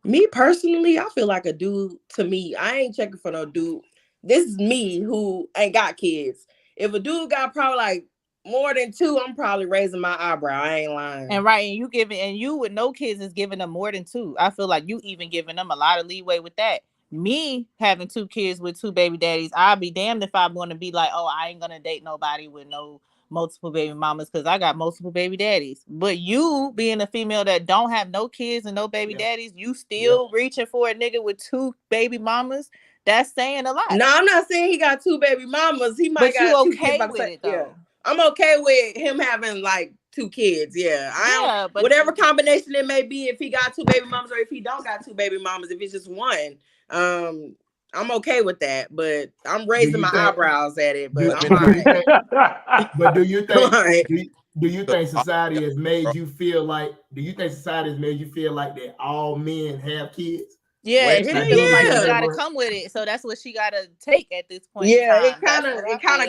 Speaker 7: Me personally, I feel like a dude. To me, I ain't checking for no dude. This is me who ain't got kids. If a dude got probably like more than 2, I'm probably raising my eyebrow. I ain't lying.
Speaker 5: And you with no kids is giving them more than 2. I feel like you even giving them a lot of leeway with that. Me having 2 kids with 2 baby daddies, I'll be damned if I'm going to be like, oh, I ain't gonna date nobody with no multiple baby mamas because I got multiple baby daddies. But you being a female that don't have no kids and no baby daddies, you still reaching for a nigga with 2 baby mamas. That's saying a lot.
Speaker 7: No, I'm not saying he got 2 baby mamas. He might got 2
Speaker 5: okay
Speaker 7: kids.
Speaker 5: With it, though.
Speaker 7: Yeah. I'm okay with him having like 2 kids. Yeah.
Speaker 5: But
Speaker 7: whatever combination it may be, if he got 2 baby mamas or if he don't got 2 baby mamas, if it's just one, I'm okay with that. But I'm raising my eyebrows at it. But I'm right.
Speaker 3: But do you think do you think society has made you feel like that all men have kids?
Speaker 5: Yeah, you gotta come with it. So that's what she gotta take at this point.
Speaker 7: Yeah, it kind of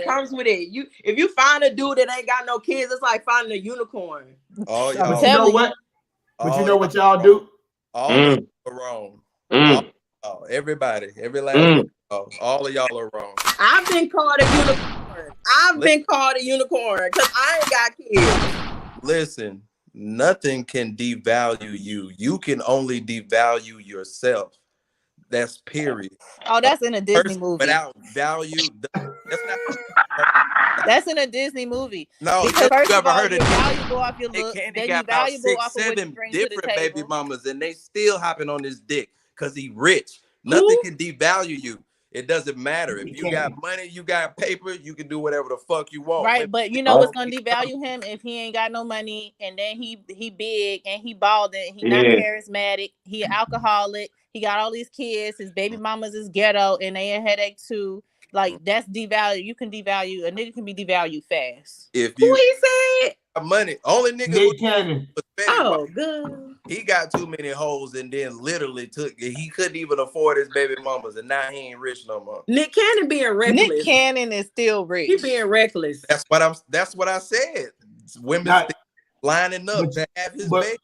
Speaker 7: comes with it. If you find a dude that ain't got no kids, it's like finding a unicorn.
Speaker 3: Oh, but you know what? But you know what y'all do?
Speaker 6: All of you are wrong. Everybody, every last one. All of y'all are wrong.
Speaker 7: I've been called a unicorn because I ain't got kids.
Speaker 6: Listen. Nothing can devalue you. You can only devalue yourself. That's period.
Speaker 5: Oh, that's in a Disney movie.
Speaker 6: Without value,
Speaker 5: that's in a Disney movie.
Speaker 6: No,
Speaker 5: because
Speaker 6: you ever heard of
Speaker 5: valuable off your look.
Speaker 6: They got about 6, 7 different baby mamas, and they still hopping on his dick because he rich. Nothing can devalue you. It doesn't matter. If you got money, you got paper, you can do whatever the fuck you want.
Speaker 5: Right, but you know what's gonna devalue him if he ain't got no money and then he big and he balding, he not charismatic, he an alcoholic, he got all these kids, his baby mamas is ghetto and they a headache too. Like that's devalue. You can devalue a nigga can be devalued fast.
Speaker 6: If you
Speaker 7: who he said
Speaker 6: money, only nigga
Speaker 3: Cannon.
Speaker 7: Good.
Speaker 6: He got too many hoes and then literally he couldn't even afford his baby mamas and now he ain't rich no more.
Speaker 7: Nick Cannon being reckless.
Speaker 5: Nick Cannon is still rich.
Speaker 7: He being reckless.
Speaker 6: That's what I said. Women lining up to have his baby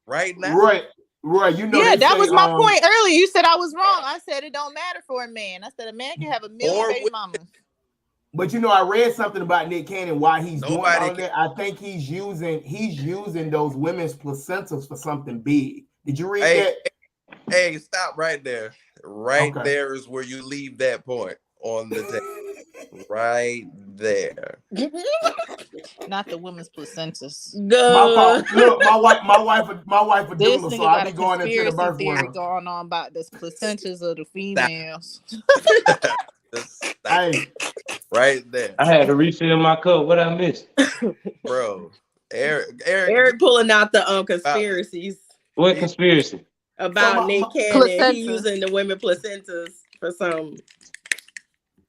Speaker 6: right now.
Speaker 3: Right. You know.
Speaker 5: Yeah, that was my point earlier. You said I was wrong. I said it don't matter for a man. I said a man can have a million baby mamas.
Speaker 3: But you know, I read something about Nick Cannon why he's doing all that. I think he's using those women's placentas for something big. Did you read that?
Speaker 6: Hey, stop right there. There is where you leave that point on the table. Right there.
Speaker 5: Not the women's placentas.
Speaker 3: My wife a doula, so I be going into the birth
Speaker 5: theory
Speaker 3: world.
Speaker 5: going on about the placentas of the females.
Speaker 3: Hey,
Speaker 11: right there.
Speaker 4: I had to refill my cup. What I missed?
Speaker 11: Bro. Eric
Speaker 7: pulling out the conspiracies.
Speaker 4: What conspiracy?
Speaker 7: About Nick Cannon. He using the women placentas for some.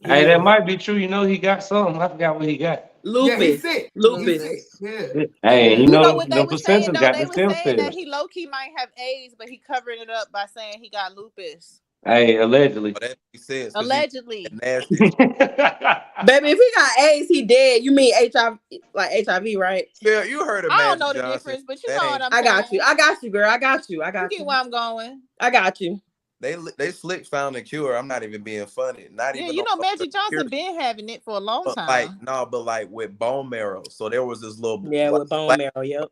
Speaker 4: Hey, that might be true. You know, he got something. I forgot what he got.
Speaker 7: Lupus. Lupus.
Speaker 3: Yeah.
Speaker 4: Hey,
Speaker 5: You know what they
Speaker 4: the
Speaker 5: were saying
Speaker 4: placenta
Speaker 5: though?
Speaker 4: got
Speaker 5: They
Speaker 4: the
Speaker 5: were
Speaker 4: stem
Speaker 5: saying that
Speaker 4: cells.
Speaker 5: he low key might have AIDS, but he covering it up by saying he got lupus.
Speaker 4: Hey, allegedly.
Speaker 11: That makes sense.
Speaker 5: Allegedly.
Speaker 11: Nasty.
Speaker 7: Baby, if he got AIDS, he dead. You mean HIV, like HIV, right?
Speaker 11: Yeah, you heard of
Speaker 5: I don't
Speaker 11: Magic
Speaker 5: know the
Speaker 11: Johnson.
Speaker 5: difference, but you know what I'm
Speaker 7: I got
Speaker 5: saying.
Speaker 7: you. I got you, girl. I got you.
Speaker 5: You get where I'm going.
Speaker 7: I got you.
Speaker 11: They slick found a cure. I'm not even being funny. Not
Speaker 5: Yeah,
Speaker 11: even.
Speaker 5: you know,
Speaker 11: on
Speaker 5: Magic
Speaker 11: the cure.
Speaker 5: Johnson been having it for a long
Speaker 11: But
Speaker 5: time.
Speaker 11: like with bone marrow. So there was this little
Speaker 7: with bone marrow. Yep.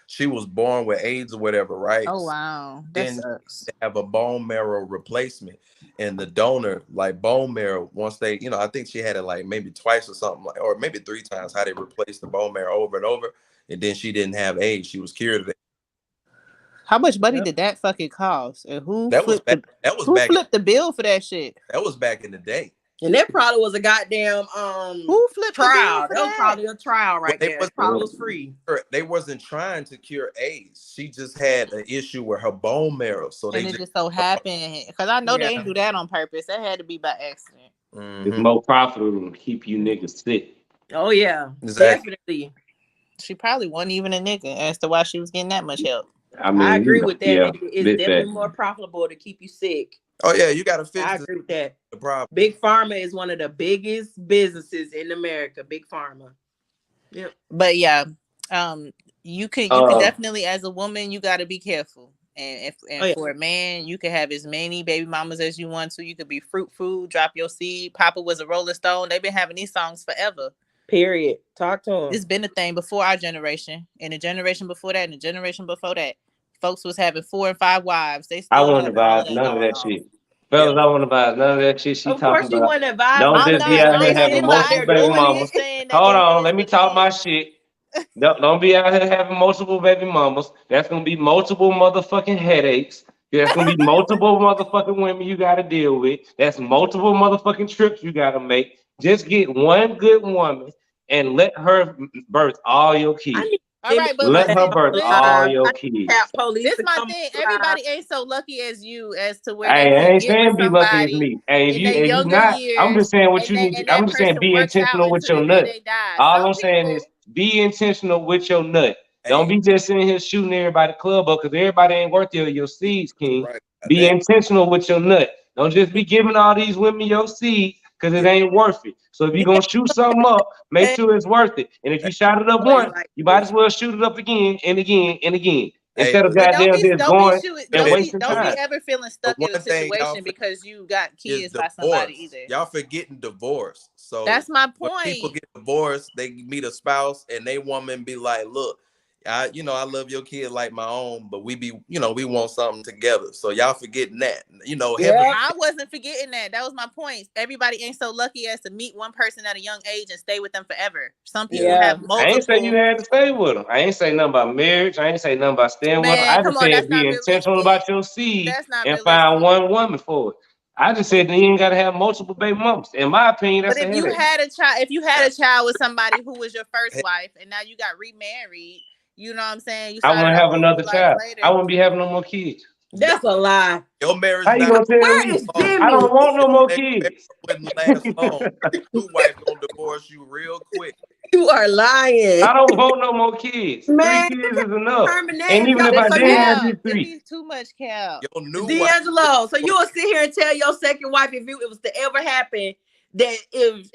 Speaker 11: She was born with AIDS or whatever, right?
Speaker 5: Oh wow, that
Speaker 11: then
Speaker 5: sucks.
Speaker 11: they have a bone marrow replacement, and the donor, like bone marrow, once they, I think she had it like maybe twice or something, or maybe 3 times. How they replaced the bone marrow over and over, and then she didn't have AIDS. She was cured of it.
Speaker 5: How much money did that fucking cost? And who
Speaker 11: That was
Speaker 5: flipped
Speaker 11: back.
Speaker 5: who flipped the bill for that shit?
Speaker 11: That was back in the day.
Speaker 7: And that probably was a goddamn
Speaker 5: who flipped
Speaker 7: trial.
Speaker 5: the bill for
Speaker 7: That was probably a trial right there. It probably was free.
Speaker 11: They wasn't trying to cure AIDS. She just had an issue with her bone marrow. So
Speaker 5: And it just so happened, because I know they didn't do that on purpose. That had to be by accident.
Speaker 4: It's more profitable to keep you niggas sick.
Speaker 7: Oh yeah,
Speaker 11: exactly.
Speaker 7: Definitely.
Speaker 5: She probably wasn't even a nigga as to why she was getting that much help.
Speaker 4: I mean,
Speaker 7: I agree with that.
Speaker 4: Yeah,
Speaker 7: It's definitely more profitable to keep you sick.
Speaker 11: Oh yeah, you got to fix.
Speaker 7: I agree with that.
Speaker 11: The problem.
Speaker 7: Big Pharma is one of the biggest businesses in America. Big Pharma. Yep.
Speaker 5: But yeah, you can definitely, as a woman, you got to be careful. And for a man, you can have as many baby mamas as you want to. You could be fruit food, drop your seed. Papa was a Rolling Stone. They've been having these songs forever.
Speaker 7: Period. Talk to him.
Speaker 5: It's been a thing before our generation, and the generation before that, and the generation before that. Folks was having 4 and 5 wives. They
Speaker 4: I
Speaker 5: still
Speaker 4: wouldn't advise none of that shit. Fellas, I wouldn't advise none of that shit she talking about.
Speaker 7: Wouldn't advise.
Speaker 4: Don't just be out here having multiple baby mamas. Hold on, let me talk my shit. Don't be out here having multiple baby mamas. That's gonna be multiple motherfucking headaches. That's gonna be multiple motherfucking women you gotta deal with. That's multiple motherfucking trips you gotta make. Just get one good woman and let her birth all your kids.
Speaker 5: All right, but
Speaker 4: let her birth all your kids.
Speaker 5: This my thing. Everybody ain't so lucky as you as to where
Speaker 4: Hey,
Speaker 5: they
Speaker 4: I
Speaker 5: can
Speaker 4: ain't
Speaker 5: get
Speaker 4: saying
Speaker 5: with
Speaker 4: be lucky as
Speaker 5: somebody
Speaker 4: me. Hey, if
Speaker 5: in
Speaker 4: you
Speaker 5: their younger
Speaker 4: not,
Speaker 5: years,
Speaker 4: I'm just saying what you
Speaker 5: and
Speaker 4: need.
Speaker 5: that
Speaker 4: I'm just saying
Speaker 5: person
Speaker 4: be
Speaker 5: works out
Speaker 4: intentional with
Speaker 5: until
Speaker 4: your
Speaker 5: the day
Speaker 4: nut.
Speaker 5: they die.
Speaker 4: All
Speaker 5: Some
Speaker 4: I'm saying
Speaker 5: people-
Speaker 4: is be intentional with your nut. Don't be just sitting here shooting everybody club up, because everybody ain't worth your seeds, King.
Speaker 11: Right.
Speaker 4: Be intentional with your nut. Don't just be giving all these women your seed, because it ain't worth it. So if you're gonna shoot something up, make sure it's worth it. And if you shot it up once, you might as well shoot it up again and again and again. Instead of goddamn just going and wasting
Speaker 5: Don't
Speaker 4: time.
Speaker 5: be ever feeling stuck in a situation because you got kids by somebody either.
Speaker 11: Y'all forgetting divorce. So
Speaker 5: that's my
Speaker 11: when
Speaker 5: point.
Speaker 11: people get divorced, they meet a spouse and they woman be like, look, I love your kid like my own, but we want something together. So y'all forgetting that.
Speaker 5: I wasn't forgetting that. That was my point. Everybody ain't so lucky as to meet one person at a young age and stay with them forever. Some people have multiple.
Speaker 4: I ain't say you had to stay with them. I ain't say nothing about marriage. I ain't say nothing about staying with them. I just said be intentional about your seed and find one woman for it. I just said that you ain't gotta have multiple baby mamas. In my opinion, that's
Speaker 5: but if you had a child with somebody who was your first wife and now you got remarried, you know what I'm saying?
Speaker 4: I want to have another child. I wouldn't be having no more kids.
Speaker 7: That's a lie.
Speaker 11: Your marriage.
Speaker 4: How you gonna tell me? I don't want no more kids.
Speaker 11: Wouldn't last long. Your wife gonna divorce you real quick.
Speaker 7: You are lying.
Speaker 4: I don't want no more kids.
Speaker 7: Man,
Speaker 4: 3 kids is enough. And even if I did have these 3,
Speaker 5: too much cow.
Speaker 7: D'Angelo, so you will sit here and tell your second wife if it was to ever happen that if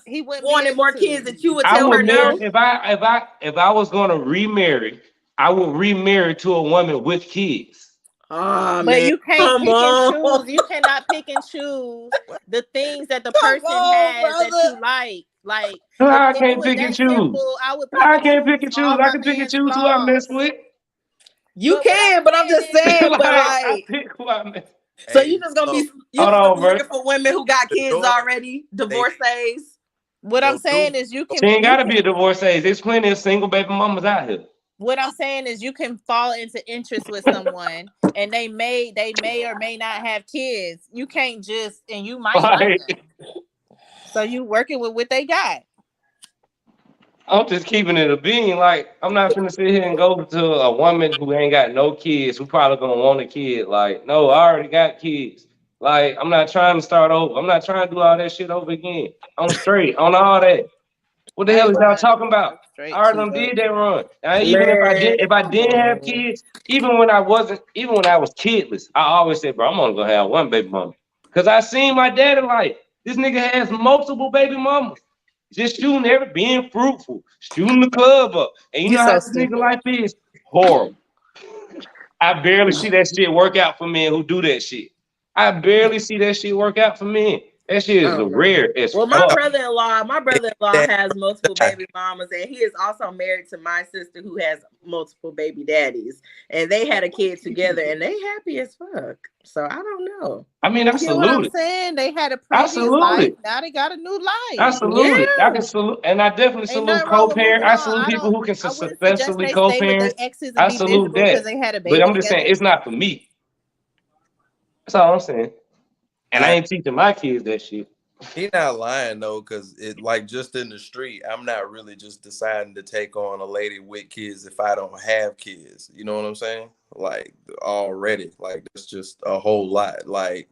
Speaker 7: he wanted more kids, that you would tell her no.
Speaker 4: If I was gonna remarry, I would remarry to a woman with kids.
Speaker 7: Oh,
Speaker 5: but you can't pick and choose. You cannot pick and choose the things that the person has that you like. Like
Speaker 4: I can't pick and choose. I can't pick and choose. I can pick and choose who I mess with.
Speaker 7: You can, but I'm just saying. But
Speaker 4: I pick who I mess.
Speaker 7: So you just gonna be looking for women who got kids already, divorcees.
Speaker 5: What I'm saying is you can.
Speaker 4: She ain't gotta be a divorcee. There's plenty of single baby mamas out here.
Speaker 5: What I'm saying is you can fall into interest with someone and they may or may not have kids. You can't just, and you might like them. So you working with what they got.
Speaker 4: I'm just keeping it a bean. Like, I'm not gonna sit here and go to a woman who ain't got no kids, who probably gonna want a kid. Like, no, I already got kids. Like, I'm not trying to start over. I'm not trying to do all that shit over again. I'm straight on all that. What the hell is y'all talking about? I already did that run. Even if I didn't have kids, even when I was kidless, I always said, bro, I'm only gonna have one baby mama. Cause I seen my daddy like this nigga has multiple baby mamas. Just shooting being fruitful, shooting the club up. And you know how this nigga life is? Horrible. I barely see that shit work out for men who do that shit. I barely see that shit work out for men. That shit is rare as fuck.
Speaker 7: My brother-in-law has multiple baby mamas, and he is also married to my sister who has multiple baby daddies. And they had a kid together, and they happy as fuck. So I don't know.
Speaker 4: I mean, I salute
Speaker 5: what I'm saying? They had a previous life. Now they got a new life.
Speaker 4: I salute it. I can salute, and I definitely salute co-parent. I salute people who can successfully co-parent. I salute that. They had a baby, but I'm just saying, it's not for me. That's all I'm saying. And I ain't teaching my kids that shit.
Speaker 11: He not lying though, because it like just in the street, I'm not really just deciding to take on a lady with kids if I don't have kids. You know what I'm saying? Like already, like that's just a whole lot. Like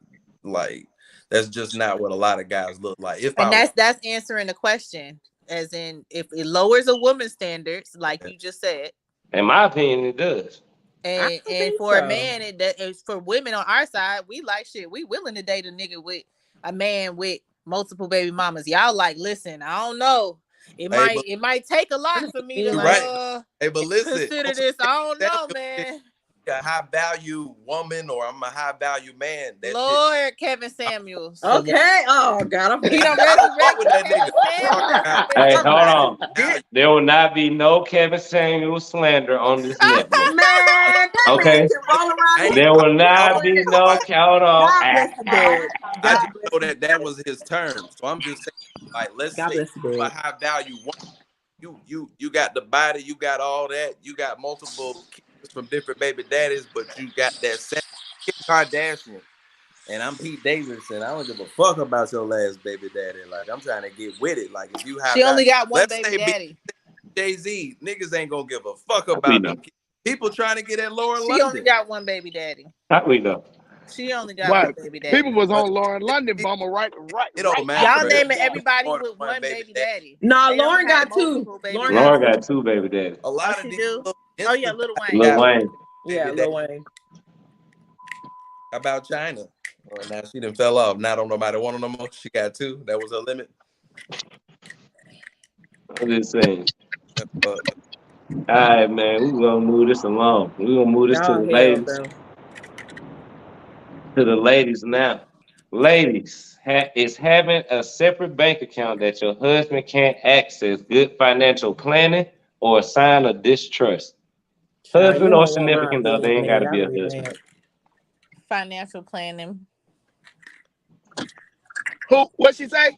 Speaker 11: that's just not what a lot of guys look like.
Speaker 5: That's answering the question, as in if it lowers a woman's standards, like you just said.
Speaker 4: In my opinion, it does.
Speaker 5: And for a man, it's for women on our side, we like shit. We willing to date a nigga with a man with multiple baby mamas. Y'all like, listen, I don't know. It might take a lot for me to
Speaker 11: but listen,
Speaker 5: consider this. I don't know, man.
Speaker 11: A high value woman or I'm a high value man.
Speaker 5: Lord Kevin Samuels.
Speaker 7: Okay. Oh God,
Speaker 5: he don't resurrect
Speaker 4: Hey, hold on. There will not be no Kevin Samuels slander on this network.
Speaker 7: Man,
Speaker 4: okay. There will not be no count on.
Speaker 11: I just know that was his term. So I'm just saying, like, let's say a high value woman. You got the body, you got all that, you got multiple kids from different baby daddies, but you got that Kim Kardashian, and I'm Pete Davidson. I don't give a fuck about your last baby daddy. Like I'm trying to get with it. Like if you have,
Speaker 5: she only got one baby daddy.
Speaker 11: Jay-Z, niggas ain't gonna give a fuck about them. People trying to get at Lauren London.
Speaker 5: She only got one baby daddy.
Speaker 4: How we know?
Speaker 5: She only got one baby daddy.
Speaker 9: People was on Lauren London bomber right.
Speaker 11: It don't matter.
Speaker 5: Y'all naming everybody with one baby daddy.
Speaker 7: No, Lauren got two.
Speaker 4: Lauren got two baby daddies.
Speaker 11: A lot of these.
Speaker 5: Oh yeah, Lil Wayne.
Speaker 4: Lil Wayne.
Speaker 7: Yeah, Lil Wayne.
Speaker 11: How about China? Well, now she done fell off. Now don't nobody want her no more. She got two. That was her limit.
Speaker 4: I'm just saying. All right, man. We're gonna move this along. We're gonna move this to the ladies. To the ladies now. Ladies, is having a separate bank account that your husband can't access good financial planning or a sign of distrust? Husband or significant other, ain't gotta be a husband.
Speaker 5: Financial planning.
Speaker 9: What she say?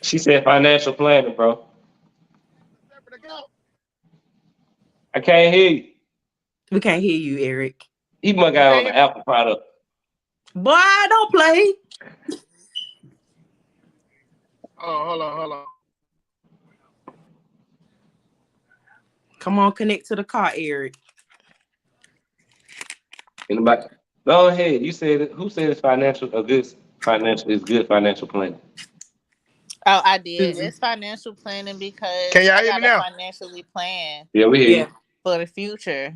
Speaker 4: She said financial planning, bro. I can't hear you.
Speaker 7: We can't hear you, Eric.
Speaker 4: He must got on the Apple product.
Speaker 7: Boy, don't play.
Speaker 9: Oh, hold on.
Speaker 7: Come on, connect to the car, Eric.
Speaker 4: Anybody? Go ahead. You said it. Who said it's financial? Good financial planning.
Speaker 5: Oh, I did. It's financial planning because
Speaker 9: can y'all hear me now?
Speaker 5: Financially plan.
Speaker 4: Yeah, we hear you.
Speaker 5: For the future.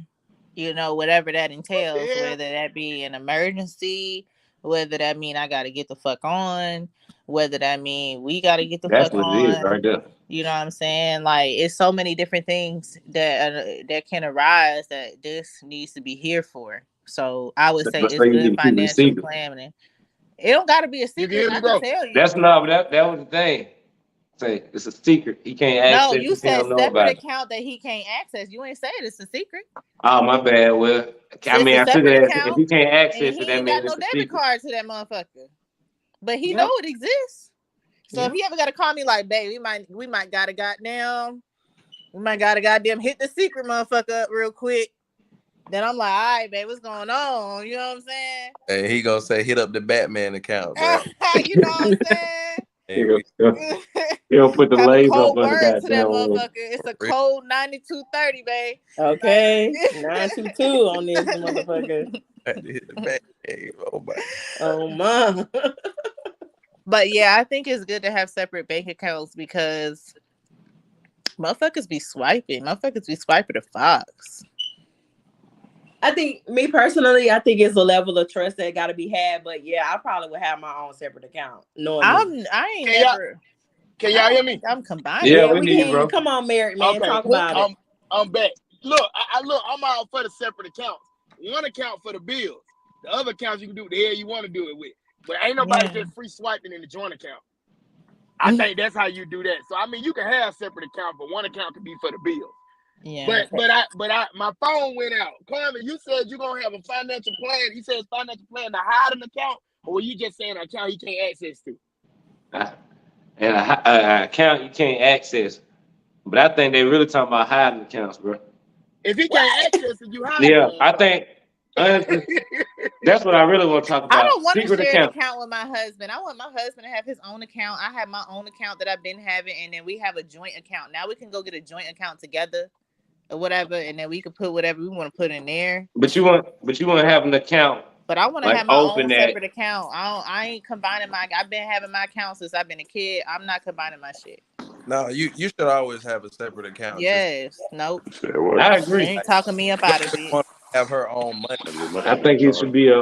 Speaker 5: You know, whatever that entails, whether that be an emergency, whether that mean I got to get the fuck on, whether that mean we got to get the fuck on. That's what it is right there. You know what I'm saying? Like, it's so many different things that can arise that this needs to be here for. So I would say it's good financial planning. It don't got to be a secret. I can tell you.
Speaker 4: That's not that was the thing. Say it's a secret. He can't access.
Speaker 5: No, you said separate account that he can't access. You ain't saying it's a secret.
Speaker 4: Oh, my bad. Well, I mean, I took it as if he can't access it, that means
Speaker 5: it's a secret. He ain't got no debit card to that motherfucker. But he know it exists. So if he ever got to call me like, babe, we might got a goddamn We might gotta goddamn hit the secret motherfucker up real quick. Then I'm like, all right, babe, what's going on? You know what I'm saying?
Speaker 11: And he gonna say, hit up the Batman account.
Speaker 5: You know what I'm saying?
Speaker 4: He'll put the
Speaker 5: Have a
Speaker 4: laser
Speaker 5: cold
Speaker 4: up on the
Speaker 5: word to that
Speaker 4: goddamn
Speaker 5: motherfucker. It's a code 9230, babe.
Speaker 7: Okay, 922 on this motherfucker.
Speaker 11: Hit the Batman.
Speaker 7: Oh my.
Speaker 5: But yeah, I think it's good to have separate bank accounts because motherfuckers be swiping. Motherfuckers be swiping the Fox.
Speaker 7: I think, me personally, I think it's a level of trust that got to be had. But yeah, I probably would have my own separate account.
Speaker 12: Can y'all hear me?
Speaker 5: I'm combining.
Speaker 4: Yeah, we need you, bro.
Speaker 7: Come on, married man,
Speaker 12: Okay,
Speaker 7: talk about it.
Speaker 12: I'm back. Look, I'm all for the separate accounts. One account for the bills. The other accounts you can do what the hell you want to do it with. But ain't nobody just free swiping in the joint account. I think that's how you do that. So I mean, you can have separate accounts, but one account can be for the bills.
Speaker 5: Yeah.
Speaker 12: But my phone went out. Carmen, you said you're gonna have a financial plan. You said financial plan to hide an account, or were you just saying an account he can't access to?
Speaker 4: And an account you can't access. But I think they really talking about hiding accounts, bro.
Speaker 12: If he can't access it, you hide
Speaker 4: Yeah,
Speaker 12: it.
Speaker 4: I think honestly, that's what I really want to talk about.
Speaker 5: I don't want to
Speaker 4: Secret
Speaker 5: share an
Speaker 4: account.
Speaker 5: account with my husband. I want my husband to have his own account. I have my own account that I've been having, and then we have a joint account. Now we can go get a joint account together or whatever, and then we can put whatever we want to put in there.
Speaker 4: But you want to have an account.
Speaker 5: But I want to
Speaker 4: like,
Speaker 5: have my own
Speaker 4: open that.
Speaker 5: separate account. I ain't combining I've been having my account since I've been a kid. I'm not combining my shit.
Speaker 11: No, you should always have a separate account.
Speaker 5: Yes. Nope.
Speaker 4: I agree.
Speaker 5: They ain't talking me up out of it.
Speaker 11: Have her own money.
Speaker 4: I think it should be a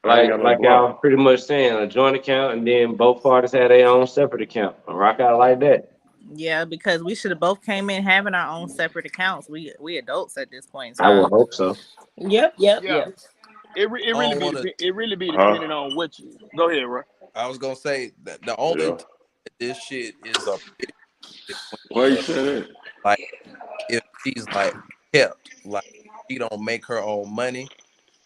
Speaker 4: like y'all pretty much saying, a joint account, and then both parties have their own separate account. Rock out like that.
Speaker 5: Yeah, because we should have both came in having our own separate accounts. We adults at this point.
Speaker 4: I would hope so.
Speaker 7: Yep.
Speaker 12: It really be depending on what you go ahead, bro.
Speaker 11: I was gonna say that the only this shit is a
Speaker 9: why you say that?
Speaker 11: Like if she's like kept, like she don't make her own money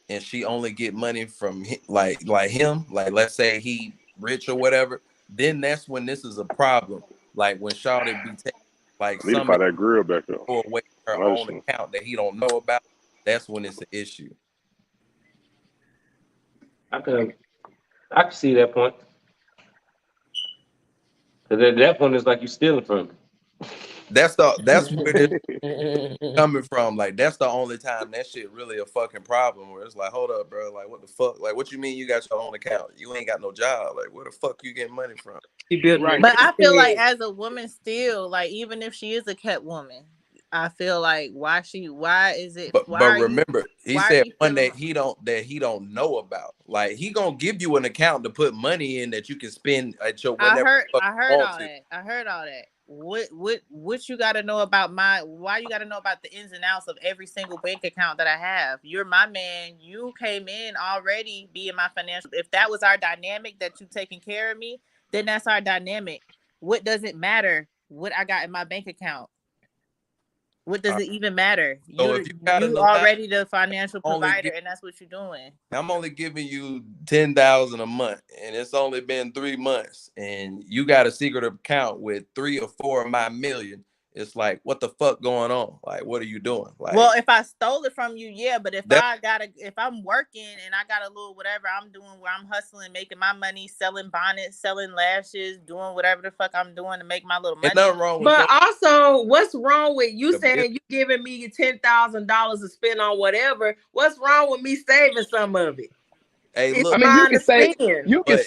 Speaker 11: and she only get money from like him, like let's say he rich or whatever, then that's when this is a problem. Like when Shawty be taking like somebody
Speaker 9: that grill back up
Speaker 11: away her own account that he don't know about, that's when it's an issue.
Speaker 4: I can see that point. Because at that point, it's like you stealing from him.
Speaker 11: That's where it's coming from. Like that's the only time that shit really a fucking problem. Where it's like, hold up, bro. Like what the fuck? Like what you mean you got your own account? You ain't got no job. Like where the fuck you getting money from?
Speaker 7: Right.
Speaker 5: But I feel like as a woman, still, like even if she is a kept woman, I feel like why is it?
Speaker 11: But remember, he said one that he don't know about. Like he gonna give you an account to put money in that you can spend at your whenever.
Speaker 5: I heard all that. I heard all that. What you got to know about why you got to know about the ins and outs of every single bank account that I have? You're my man. You came in already being my financial. If that was our dynamic, that you taking care of me, then that's our dynamic. What does it matter what I got in my bank account? What does it even matter?
Speaker 11: So
Speaker 5: you already the financial provider, and that's what you're doing.
Speaker 11: I'm only giving you $10,000 a month, and it's only been 3 months, and you got a secret account with 3 or 4 of my million. It's like, what the fuck going on? Like, what are you doing? Like,
Speaker 5: well, if I stole it from you, yeah, but if I'm working and I got a little whatever I'm doing where I'm hustling, making my money, selling bonnets, selling lashes, doing whatever the fuck I'm doing to make my little money.
Speaker 11: Nothing wrong with
Speaker 7: but also, what's wrong with you saying you giving me $10,000 to spend on whatever? What's wrong with me saving some of it?
Speaker 11: Hey, look,
Speaker 12: I mean, you can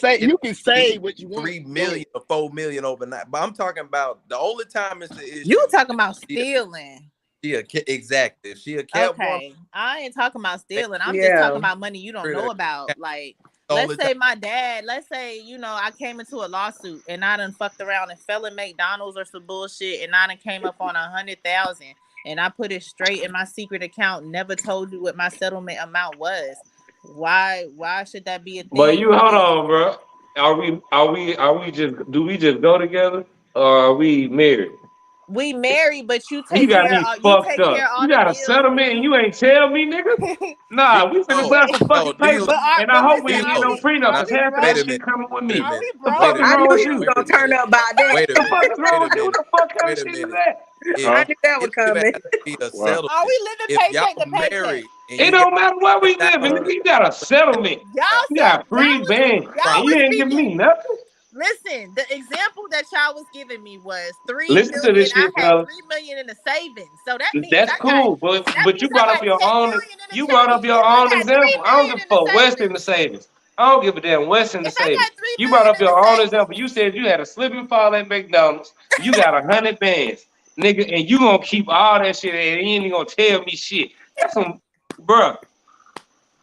Speaker 12: say what you want.
Speaker 11: 3 million or 4 million overnight, but I'm talking about the only time it's the issue.
Speaker 5: You talking about stealing?
Speaker 11: Exactly. If she a cat woman,
Speaker 5: I ain't talking about stealing. I'm just talking about money you don't know about. Like, let's say my dad. Let's say I came into a lawsuit and I done fucked around and fell in McDonald's or some bullshit, and I done came up on 100,000, and I put it straight in my secret account. Never told you what my settlement amount was. Why should that be a thing?
Speaker 4: But you hold on, bro. Do we just go together, or are we married?
Speaker 5: We married, but you take
Speaker 4: You got
Speaker 5: care
Speaker 4: me
Speaker 5: of
Speaker 4: fucked up. You got a settlement and you ain't tell me, nigga. Nah, we finna sign some fucking paper, and I hope we ain't get no prenup. Cause half of that shit coming with me.
Speaker 5: I knew he was
Speaker 7: gonna turn up by that.
Speaker 11: Wait a minute.
Speaker 4: What the fuck is wrong with you? What the fuck kind of shit is that?
Speaker 7: I knew that was coming.
Speaker 5: Are we living paycheck to paycheck?
Speaker 4: It don't matter where we living. You got a settlement. You got free bank. You ain't giving me nothing.
Speaker 5: Listen, the example that y'all was giving me was $3
Speaker 4: Listen to
Speaker 5: million.
Speaker 4: this shit,
Speaker 5: I had $3
Speaker 4: fellas.
Speaker 5: million in the savings, so that means
Speaker 4: That's cool, but you brought up your own. You brought up your own example. I don't give a fuck what's in the savings. I don't give a damn what's in the savings. You brought up your own example. You said you had a slip and fall at McDonald's. You got 100 bands, nigga, and you gonna keep all that shit and you ain't even gonna tell me shit. That's some, bruh.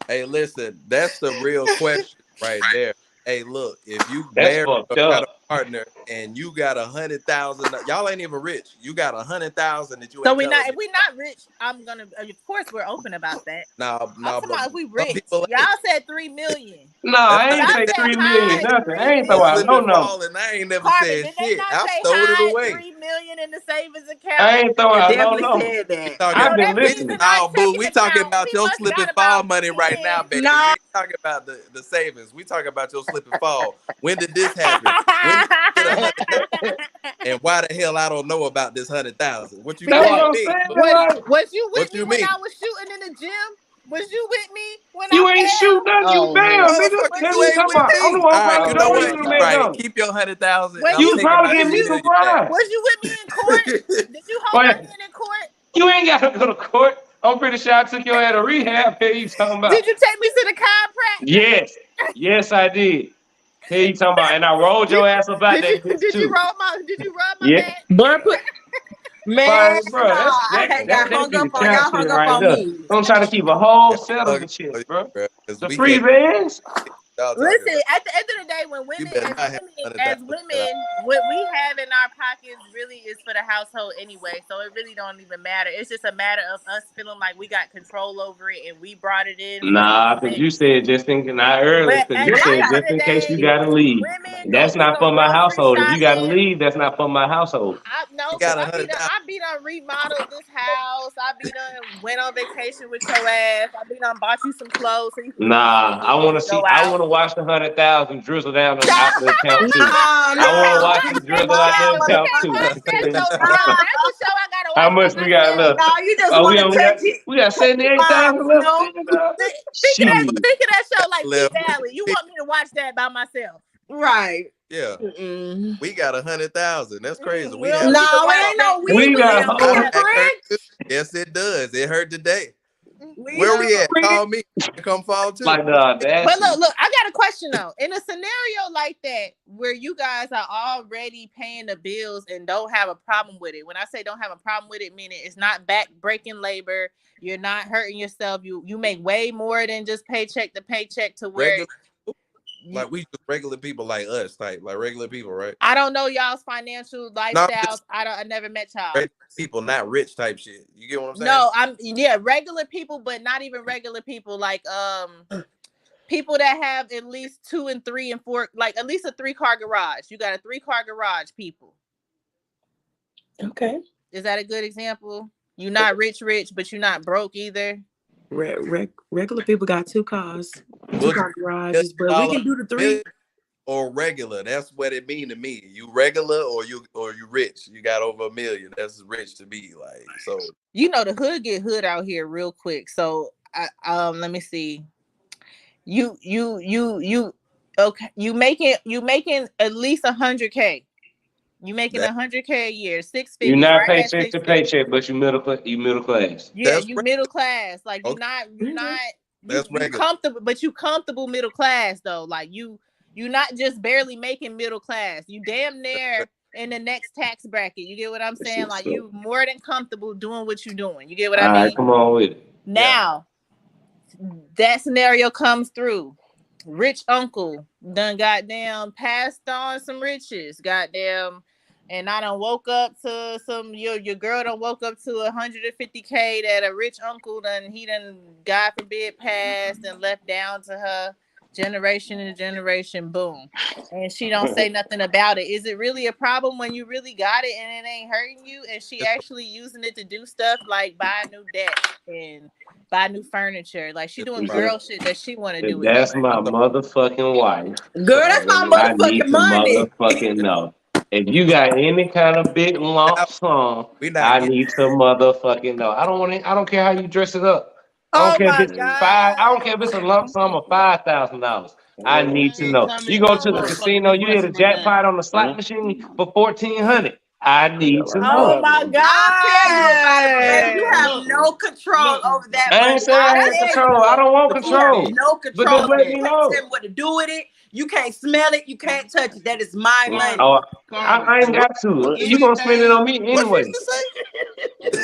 Speaker 11: Hey, listen, that's the real question right there. Hey, look, if you married or got a partner and you got 100,000, y'all ain't even rich. You got 100,000 that you.
Speaker 5: So we not. If we not rich, I'm gonna. Of course, we're open about that.
Speaker 11: No,
Speaker 5: if we rich, y'all said $3 million.
Speaker 4: No, I ain't say 3 million. Nothing. I ain't talking about no.
Speaker 11: I ain't never
Speaker 5: Carmen,
Speaker 11: said
Speaker 5: did
Speaker 11: shit.
Speaker 5: They not
Speaker 11: I
Speaker 5: say
Speaker 11: stole it away.
Speaker 5: $3 million in the savings account.
Speaker 4: I ain't throwing out
Speaker 7: Definitely said that.
Speaker 4: I've been listening.
Speaker 11: Oh, boo, we talking about your slip and fall money right now, baby.
Speaker 7: No.
Speaker 11: We ain't talking about the savings. We talking about your slip and fall. When did this happen? When did you get 100,000? And why the hell I don't know about this 100,000? What you mean?
Speaker 5: Was you with me when I was shooting in the gym? Was you with me when
Speaker 4: you
Speaker 5: I
Speaker 4: ain't shooting nothing? You failed, nigga. What you talking about? I'm the one
Speaker 11: Alright, you know what?
Speaker 4: you
Speaker 11: Right. Keep your 100,000.
Speaker 4: You probably give me some pride.
Speaker 5: Was you with me in court? Did you hold my hand in court?
Speaker 4: You ain't got to go to court. I'm pretty sure I took your head to rehab. Here you talking about?
Speaker 5: Did you take me to the chiropractor?
Speaker 4: Yes, I did. Here you talking about? And I rolled your ass up out there too.
Speaker 5: Did you rub my back?
Speaker 7: Man,
Speaker 4: bro,
Speaker 7: I got hung up on y'all. Hung up on me.
Speaker 4: I'm trying to keep a whole set of shit, bro. The free bands.
Speaker 5: Listen, at the end of the day, when women, as women, what we have in our pockets really is for the household anyway. So it really don't even matter. It's just a matter of us feeling like we got control over it and we brought it in.
Speaker 4: Nah, because you said just in case you gotta leave. That's not for my household. If you gotta leave, that's not for my household.
Speaker 5: I be done remodeled this house. I be done went on vacation with your ass. I be done bought you some clothes. So
Speaker 4: nah, I want to watch the 100,000 drizzle down the account too. I want to watch it drizzle out the account too. How much we got left?
Speaker 7: No, you just want to touch it.
Speaker 4: We got 78,000 left.
Speaker 5: Speaking of that show, like P Valley, you want me to watch that by myself?
Speaker 7: Right.
Speaker 11: Yeah. We got 100,000. That's crazy.
Speaker 7: We ain't no
Speaker 4: we got
Speaker 11: Yes, it does. It hurt today. Where we at? Call me. Come fall too.
Speaker 4: But look,
Speaker 5: I got a question though. In a scenario like that, where you guys are already paying the bills and don't have a problem with it. When I say don't have a problem with it, meaning it's not back-breaking labor. You're not hurting yourself. You make way more than just paycheck to paycheck to where.
Speaker 11: Like we just regular people like us, like regular people, right?
Speaker 5: I don't know y'all's financial lifestyles. I never met y'all.
Speaker 11: Regular people, not rich type shit. You get what I'm saying?
Speaker 5: No, regular people, but not even regular people. Like people that have at least 2 and 3 and 4, like at least a 3-car garage. You got a 3-car garage, people.
Speaker 7: Okay.
Speaker 5: Is that a good example? You're not rich, but you're not broke either.
Speaker 7: Regular people got 2 cars, 2-car garages, but we can do the 3.
Speaker 11: Or regular, that's what it mean to me. You regular or you rich. You got over $1 million. That's rich to me. Like so.
Speaker 5: You know the hood get hood out here real quick. So let me see. You okay? You making at least 100K. You making 100K a year, 6 figures.
Speaker 4: You're not
Speaker 5: right?
Speaker 4: paycheck to paycheck, but you middle class.
Speaker 5: Yeah, you middle class. Like you're not.
Speaker 11: That's
Speaker 5: you comfortable, but you comfortable middle class though. Like you're not just barely making middle class. You damn near in the next tax bracket. You get what I'm saying? Like you more than comfortable doing what you're doing. You get what I mean?
Speaker 4: All right, come on with it.
Speaker 5: Now, that scenario comes through. Rich uncle done goddamn passed on some riches. Goddamn. And I done woke up to your girl done woke up to 150K that a rich uncle he done, God forbid, passed and left down to her generation and generation. Boom. And she don't say nothing about it. Is it really a problem when you really got it and it ain't hurting you? And she actually using it to do stuff like buy a new deck and buy new furniture. Like she doing girl shit that she want to do.
Speaker 4: That's my motherfucking wife.
Speaker 7: Girl, that's my motherfucking money.
Speaker 4: Motherfucking no. If you got any kind of big lump sum, I need to motherfucking know. I don't care how you dress it up. I don't care if it's I don't care if it's a lump sum of $5,000. I need to know. You go to the casino, you hit a jackpot on the slot machine for $1,400. I need to know.
Speaker 5: Oh my God!
Speaker 7: You have no control over that.
Speaker 4: I ain't saying I have control. I don't want control.
Speaker 7: No control.
Speaker 4: But just let me
Speaker 7: You
Speaker 4: know.
Speaker 7: can't tell me what to do with it. You can't smell it. You can't touch it. That is my money.
Speaker 4: Oh, I ain't got to. You gonna spend it on me anyway.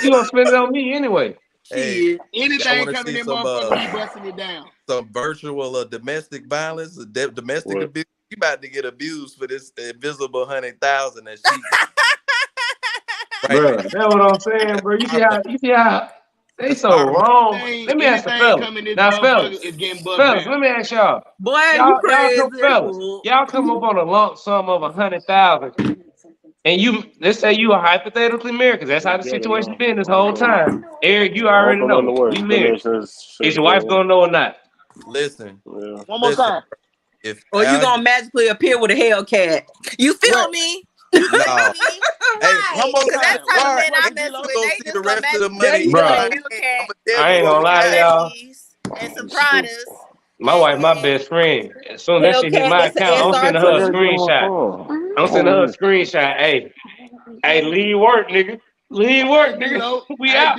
Speaker 4: You gonna spend it on me anyway.
Speaker 11: Hey,
Speaker 12: anything coming in, motherfuckers be busting it down.
Speaker 11: Some virtual domestic violence, domestic abuse. You about to get abused for this invisible 100,000 that she.
Speaker 4: Bro, that's what I'm saying, bro. You see how they so wrong. Let me ask the fellas. Now, fellas, let me ask y'all.
Speaker 7: Boy,
Speaker 4: y'all
Speaker 7: you crazy.
Speaker 4: Y'all come up on a lump sum of 100,000, and let's say you are hypothetically married, because that's how the situation been this whole time. Eric, you already know. We married. Is your wife gonna know or not?
Speaker 11: Listen.
Speaker 12: One more time.
Speaker 7: Or you gonna magically appear with a Hellcat? You feel me?
Speaker 11: No. Hey, one more time.
Speaker 5: That's how the men I mess with.
Speaker 11: Go
Speaker 5: They
Speaker 11: see
Speaker 5: just
Speaker 11: the rest of the
Speaker 5: magically
Speaker 11: money.
Speaker 4: Bro,
Speaker 5: I
Speaker 4: ain't gonna lie to y'all.
Speaker 5: and some Pradas.
Speaker 4: My wife, my best friend. As soon as that shit hit my account, I'm sending her a screenshot. I'm sending her a screenshot. Hey, leave work, nigga. Leave work, nigga. We out.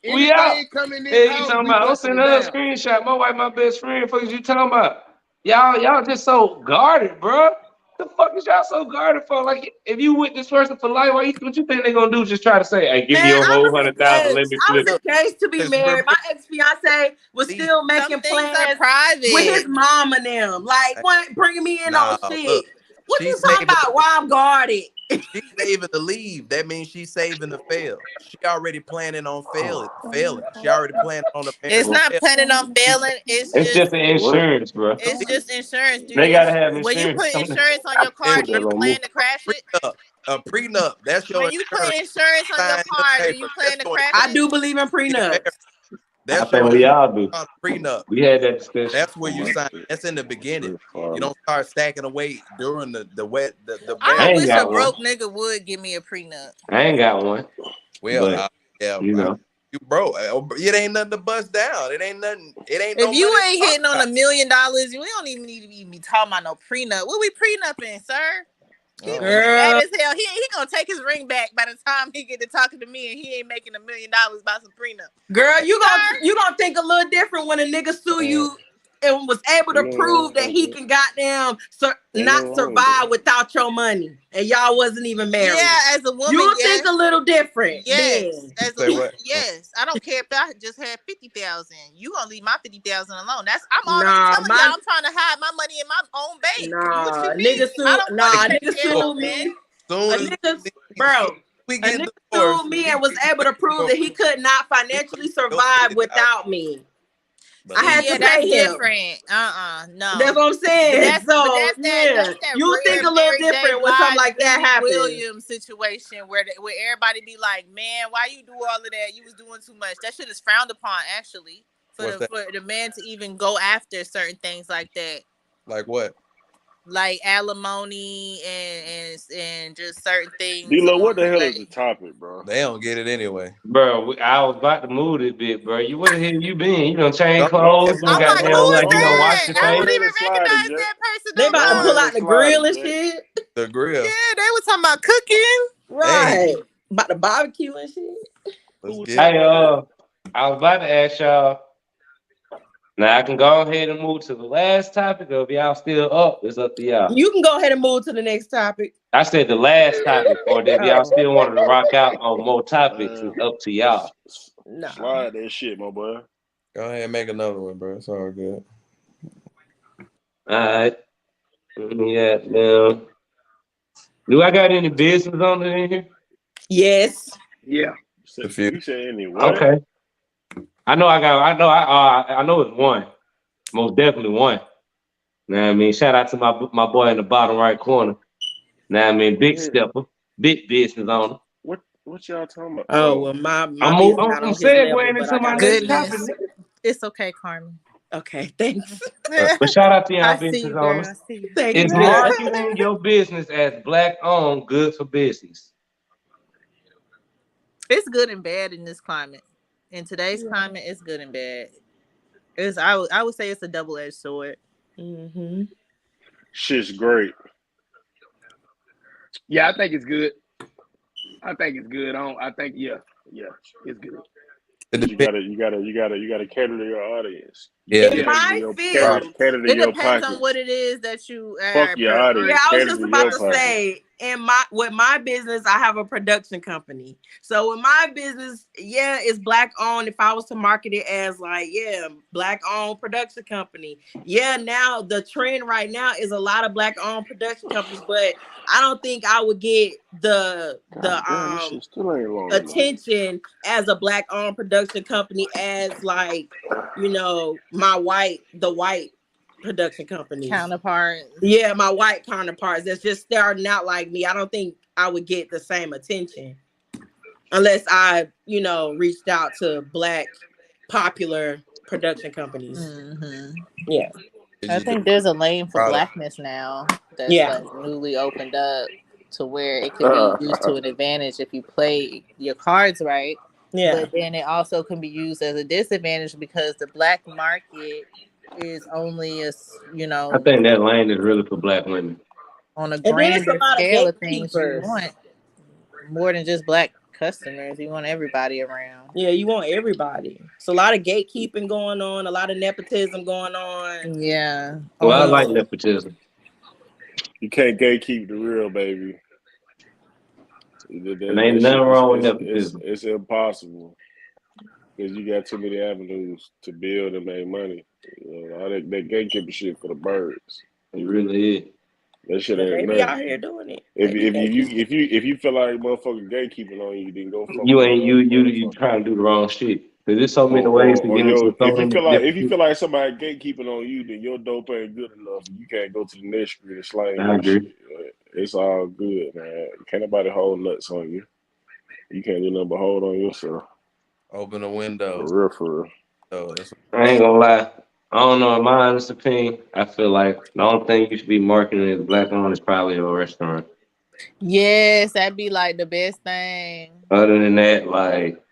Speaker 4: We out. Hey, you talking about? I'm sending her a screenshot. My wife, my best friend. Fuck is you talking about? Y'all just so guarded, bro. The fuck is y'all so guarded for? Like, if you with this person for life, what you think they gonna do? Just try to say, "Hey, give me your whole 100,000, let me flip it."
Speaker 7: I was engaged to be married. My ex-fiance was still making plans with his mom and them. Like, bringing me in on shit.
Speaker 11: Look,
Speaker 7: what you talking about? Why I'm guarded?
Speaker 11: She's saving to leave. That means she's saving to fail. She already planning on failing. She already planning on the.
Speaker 5: It's not planning on failing. It's
Speaker 4: just the insurance, bro.
Speaker 5: It's just insurance. Dude.
Speaker 4: They gotta have insurance.
Speaker 5: When you put insurance on your car, do you plan to crash it?
Speaker 11: A prenup. That's your.
Speaker 5: When you put insurance on your car, do you plan to crash it?
Speaker 7: I do believe in prenups.
Speaker 11: That's
Speaker 4: I think we all do.
Speaker 11: Prenup.
Speaker 4: We had that discussion.
Speaker 11: That's where you sign. That's in the beginning. You don't start stacking away during the wet.
Speaker 5: I wish a broke nigga would give me a prenup.
Speaker 4: I ain't got one.
Speaker 11: Well, yeah,
Speaker 4: you know.
Speaker 11: You broke. It ain't nothing to bust down. It ain't nothing. It ain't.
Speaker 5: If you ain't hitting on $1 million, we don't even need to be talking about no prenup. What we prenupping, sir? Girl, mad as hell. He gonna take his ring back by the time he get to talking to me, and he ain't making $1 million by some prenup.
Speaker 7: Girl, you gonna think a little different when a nigga sue you and was able to prove that he can goddamn not survive without your money, and y'all wasn't even married.
Speaker 5: Yeah, as a woman,
Speaker 7: you think a little different.
Speaker 5: Yes, yes. I don't care if I just had 50,000. You gonna leave my 50,000 alone? I'm already telling y'all I'm trying to hide my money in my own bank.
Speaker 7: Nigga sued me. Bro. A nigga sued me and was able to prove that he could not financially survive without me. I had to pay him.
Speaker 5: Different. No.
Speaker 7: That's what I'm saying.
Speaker 5: That's that
Speaker 7: you think a little different when something like that happens.
Speaker 5: Williams situation where everybody be like, man, why you do all of that? You was doing too much. That shit is frowned upon, actually, for the man to even go after certain things like that.
Speaker 11: Like what?
Speaker 5: Like alimony and just certain things.
Speaker 9: D-Lo, what the hell is the topic, bro?
Speaker 11: They don't get it anyway.
Speaker 4: Bro, I was about to move this bit, bro. Where the hell you been? You done change clothes? You done got down like you done wash your
Speaker 5: I don't
Speaker 4: face?
Speaker 5: even recognize that person.
Speaker 7: They about to pull out the grill and shit.
Speaker 11: The grill.
Speaker 5: Yeah, they were talking about cooking.
Speaker 7: Right. About the barbecue and shit.
Speaker 4: Hey, I was about to ask y'all. Now I can go ahead and move to the last topic, or if y'all still up, it's up to y'all.
Speaker 7: You can go ahead and move to the next topic.
Speaker 4: I said the last topic, or if y'all still wanted to rock out on more topics, it's up to y'all.
Speaker 7: No.
Speaker 9: Slide that shit, my boy.
Speaker 11: Go ahead and make another one, bro. It's all good.
Speaker 4: All right. Yeah, man. Do I got any business on it in here?
Speaker 7: Yes.
Speaker 12: Yeah.
Speaker 9: You said anyway.
Speaker 4: Okay. I know it's one. Most definitely one. Know what I mean? Shout out to my boy in the bottom right corner. Know what I mean? Big stepper. Big business owner.
Speaker 9: What y'all talking about?
Speaker 7: Oh, well,
Speaker 4: I'm segueing into my next topic.
Speaker 5: It's okay, Carmen.
Speaker 7: Okay, thanks.
Speaker 4: But shout out to y'all
Speaker 5: I see
Speaker 4: business
Speaker 5: you, girl.
Speaker 4: owners.
Speaker 5: I see you.
Speaker 7: Thank
Speaker 4: Is
Speaker 7: you.
Speaker 4: marketing your business as black owned good for business?
Speaker 5: It's good and bad in this climate. In today's climate, it's good and bad. I would say it's a double-edged sword.
Speaker 7: Mm-hmm.
Speaker 9: Shit's great.
Speaker 12: Yeah, I think it's good. I think it's good. I think it's good.
Speaker 9: You gotta cater to your audience.
Speaker 11: Yeah,
Speaker 7: In my field,
Speaker 9: Cater to
Speaker 5: It
Speaker 9: your
Speaker 5: depends
Speaker 9: pockets.
Speaker 5: on what it is that you
Speaker 9: Fuck your audience.
Speaker 7: yeah, I was
Speaker 9: Cater
Speaker 7: just
Speaker 9: to
Speaker 7: about
Speaker 9: your
Speaker 7: to
Speaker 9: pockets.
Speaker 7: say, with my business, I have a production company. So with my business, yeah, it's black owned. If I was to market it as like, yeah, black owned production company, yeah, now the trend right now is a lot of black owned production companies, but I don't think I would get the attention as a black owned production company as like, you know, the white production companies
Speaker 5: counterpart.
Speaker 7: Yeah, my white counterparts that's just starting out like me. I don't think I would get the same attention unless I, you know, reached out to black popular production companies.
Speaker 5: Mm-hmm.
Speaker 7: Yeah.
Speaker 5: I think there's a lane for blackness now that's like newly opened up to where it can be used to an advantage if you play your cards right.
Speaker 7: Yeah.
Speaker 5: But then it also can be used as a disadvantage because the black market is only
Speaker 4: I think that lane is really for black women.
Speaker 5: On a grander scale of things, you want more than just black customers. You want everybody around.
Speaker 7: Yeah, you want everybody. It's a lot of gatekeeping going on, a lot of nepotism going on.
Speaker 5: Yeah.
Speaker 4: Well, I like nepotism.
Speaker 9: You can't gatekeep the real, baby.
Speaker 4: And ain't nothing wrong with nepotism.
Speaker 9: It's impossible because you got too many avenues to build and make money. You know, all that gatekeeping shit for the birds.
Speaker 4: It really is.
Speaker 9: That shit ain't
Speaker 7: They be
Speaker 9: nothing.
Speaker 7: out here doing it.
Speaker 9: If you feel like motherfucking gatekeeping on you, then go fuck.
Speaker 4: You trying to do the wrong shit. Cause there's so many ways to get into
Speaker 9: if you feel like somebody gatekeeping on you, then your dope ain't good enough. You can't go to the next street and slang.
Speaker 4: I agree.
Speaker 9: Shit. It's all good, man. Can't nobody hold nuts on you. You can't do nothing but hold on yourself.
Speaker 11: Open a window.
Speaker 9: For real.
Speaker 4: I ain't gonna lie. I don't know. In my honest opinion, I feel like the only thing you should be marketing as black owned is probably your restaurant.
Speaker 5: Yes, that'd be like the best thing.
Speaker 4: Other than that, like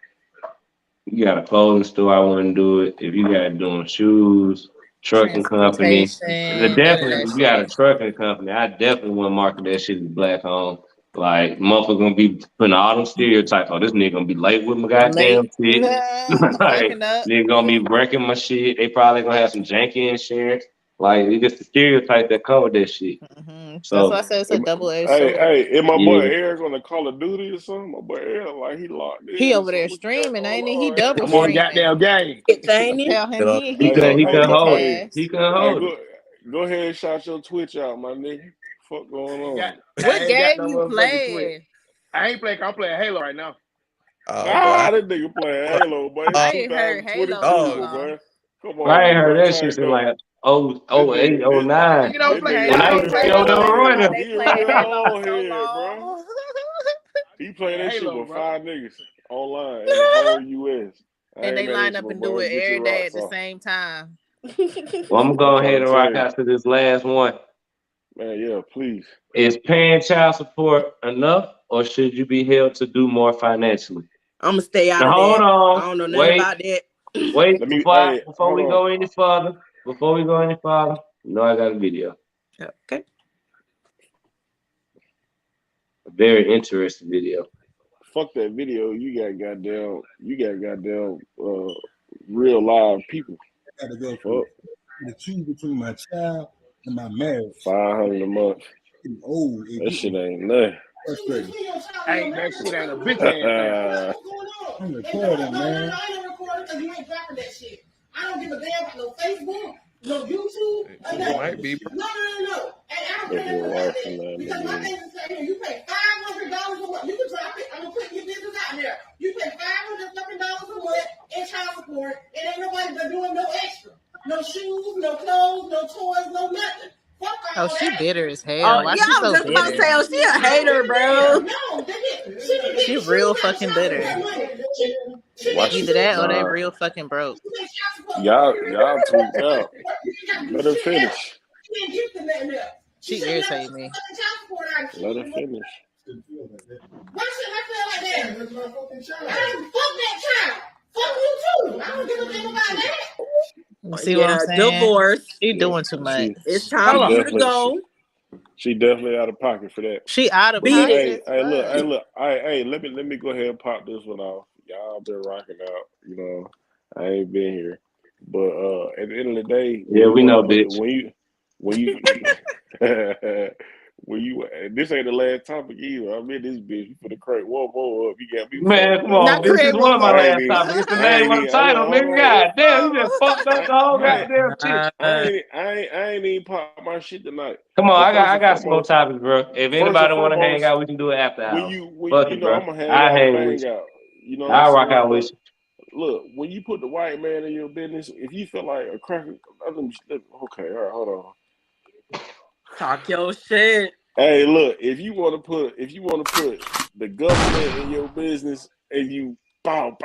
Speaker 4: you got a clothing store, I wouldn't do it. If you got doing shoes, trucking company, definitely if you got a trucking company, I definitely wouldn't market that shit as black owned. Like motherfucker gonna be putting all them stereotypes. Oh, this nigga gonna be late with my goddamn shit. Like nigga gonna be wrecking my shit. They probably gonna have some janky insurance. Like it's just the stereotype that come with that shit.
Speaker 5: Mm-hmm.
Speaker 4: So
Speaker 5: that's why I said it's a double-edged sword.
Speaker 9: Hey, is my boy Eric on the Call of Duty or something? My boy Eric, like he locked in.
Speaker 5: He over there streaming, ain't he? He double streaming.
Speaker 12: Goddamn game.
Speaker 5: Tell him he
Speaker 4: can hold it. He can hold it.
Speaker 9: Go ahead and shout your Twitch out, my nigga. Fuck going on?
Speaker 5: What game you playing?
Speaker 12: I ain't playing. I'm playing Halo right now.
Speaker 9: That nigga playing Halo, boy.
Speaker 5: I ain't heard Halo.
Speaker 9: Boy. Come on,
Speaker 4: I ain't heard that shit since like 08, 09.
Speaker 12: You don't play
Speaker 4: When I
Speaker 12: Halo.
Speaker 4: used to still know
Speaker 5: They playing Halo so long.
Speaker 9: He playing that shit with 5 niggas online in the whole US.
Speaker 5: And they line up and do it every day at the same time.
Speaker 4: Well, I'm gonna go ahead and rock out to this last one.
Speaker 9: Man, yeah, please.
Speaker 4: Is paying child support enough, or should you be held to do more financially?
Speaker 7: I'm gonna stay out of
Speaker 4: hold
Speaker 7: that.
Speaker 4: on.
Speaker 7: I don't know nothing about that.
Speaker 4: Wait, before we go any further, you know I got a video.
Speaker 7: Okay.
Speaker 4: A very interesting video.
Speaker 9: Fuck that video. You got goddamn real live people.
Speaker 13: I gotta go for the choose between my child and my marriage.
Speaker 9: $500 a month.
Speaker 13: Old.
Speaker 9: That shit ain't nothing.
Speaker 12: Hey, that shit ain't a bitch ass.
Speaker 13: I'm recording, man.
Speaker 14: I ain't recording because you ain't dropping that shit. I don't give a damn about no Facebook, no YouTube.
Speaker 11: It might be.
Speaker 14: No. And I don't care about that. Because my thing is saying, you pay $500 a month. You can drop it. I'm going to put your business out there. You pay $500 a month in child support, and ain't nobody but doing no extra. No shoes, no clothes, no toys, no nothing.
Speaker 5: Oh, she bitter as hell. Why she so
Speaker 7: I was just about to say, she a hater, bro.
Speaker 5: She real fucking bitter. Either that or they real fucking broke.
Speaker 9: Y'all tweaked out. Let her finish.
Speaker 5: She irritated me.
Speaker 9: Let her finish.
Speaker 14: Why should I feel like that? That's my fucking child. I don't fuck that child. Fuck you too. I don't give a damn about that.
Speaker 5: You see what I'm saying?
Speaker 7: Divorce.
Speaker 5: She doing too much.
Speaker 7: It's time for you to go.
Speaker 9: She definitely out of pocket for that.
Speaker 5: She out of
Speaker 7: pocket.
Speaker 9: Hey, look. Hey, let me go ahead and pop this one off. Y'all been rocking out. You know, I ain't been here, but at the end of the day,
Speaker 4: yeah, we know, bitch.
Speaker 9: When you this ain't the last topic either. I'm in this bitch. You finna crank one more up. You got me.
Speaker 4: Man, come on, bitch. This was my last topic. It's the name of the title, nigga. God damn, you just fucked up the whole goddamn shit.
Speaker 9: I ain't even pop my shit tonight.
Speaker 4: Come on, I got some more topics, bro. If anybody want to hang out, we can do it after hours. Fuck it, bro.
Speaker 9: I'm gonna hang out. You know,
Speaker 4: I'll rock out with you.
Speaker 9: Look, when you put the white man in your business, if you feel like a cracker, okay, all right, hold on.
Speaker 7: Talk your shit.
Speaker 9: Hey, look, if you want to put the government in your business and you bow,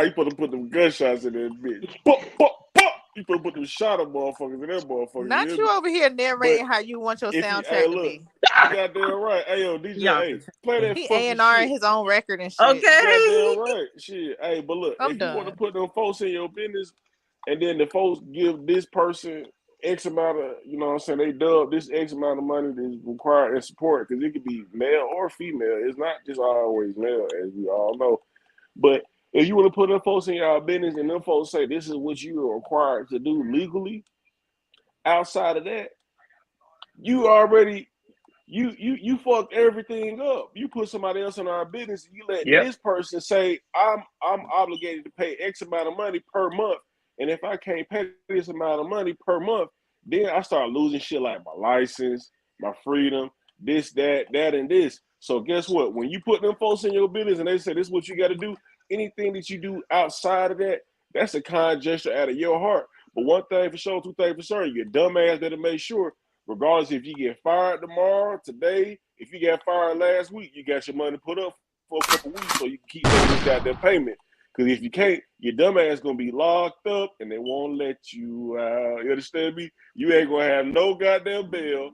Speaker 9: you put them gunshots in that bitch. Pop, pop, pop. You put them shot at motherfuckers in that motherfucker.
Speaker 5: Not you over here narrating how you want your soundtrack to be.
Speaker 9: Goddamn right. Hey, yo, DJ, hey, play that
Speaker 5: he
Speaker 9: fucking
Speaker 5: A&R
Speaker 9: shit.
Speaker 5: his own record and shit.
Speaker 7: Okay.
Speaker 9: Goddamn right. Shit. Hey, but look,
Speaker 5: I'm
Speaker 9: if
Speaker 5: done.
Speaker 9: you want to put them folks in your business and then the folks give this person X amount of, you know what I'm saying, they dub this X amount of money that's required and support, because it could be male or female. It's not just always male, as we all know. But if you want to put them folks in your business and them folks say this is what you are required to do legally, outside of that, you already you fucked everything up. You put somebody else in our business and you let this person say, I'm obligated to pay X amount of money per month. And if I can't pay this amount of money per month, then I start losing shit like my license, my freedom, this, that, and this. So guess what? When you put them folks in your business and they say this is what you got to do, anything that you do outside of that, that's a kind gesture out of your heart. But one thing for sure, two things for sure, you dumbass that'll make sure, regardless if you get fired tomorrow, today, if you got fired last week, you got your money put up for a couple weeks so you can keep making this goddamn payment. Because if you can't, your dumb ass gonna be locked up and they won't let you out. You understand me? You ain't gonna have no goddamn bail.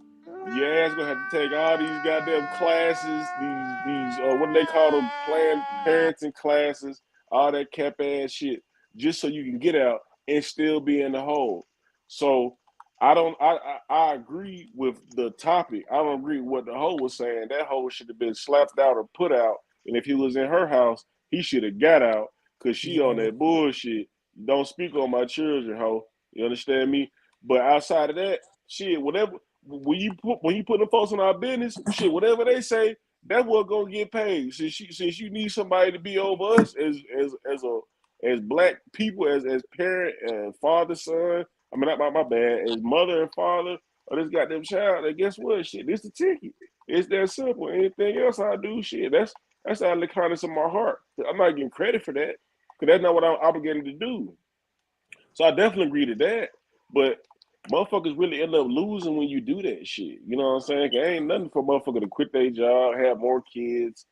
Speaker 9: Your ass gonna have to take all these goddamn classes, these what do they call them, Planned Parenting classes, all that cap ass shit, just so you can get out and still be in the hole. So I agree with the topic. I don't agree with what the hoe was saying. That hoe should have been slapped out or put out. And if he was in her house, he should have got out. Cause she on that bullshit. Don't speak on my children, ho. You understand me? But outside of that, shit, whatever. When you put them folks in our business, shit, whatever they say, that's what gonna get paid. Since you need somebody to be over us as black people, as parent and father, son. I mean, not my bad, as mother and father of this goddamn child. And guess what? Shit, this the ticket. It's that simple. Anything else I do, shit, that's out of the kindness of my heart. I'm not getting credit for that. Because that's not what I'm obligated to do. So I definitely agree to that. But motherfuckers really end up losing when you do that shit. You know what I'm saying? It ain't nothing for a motherfucker to quit their job, have more kids,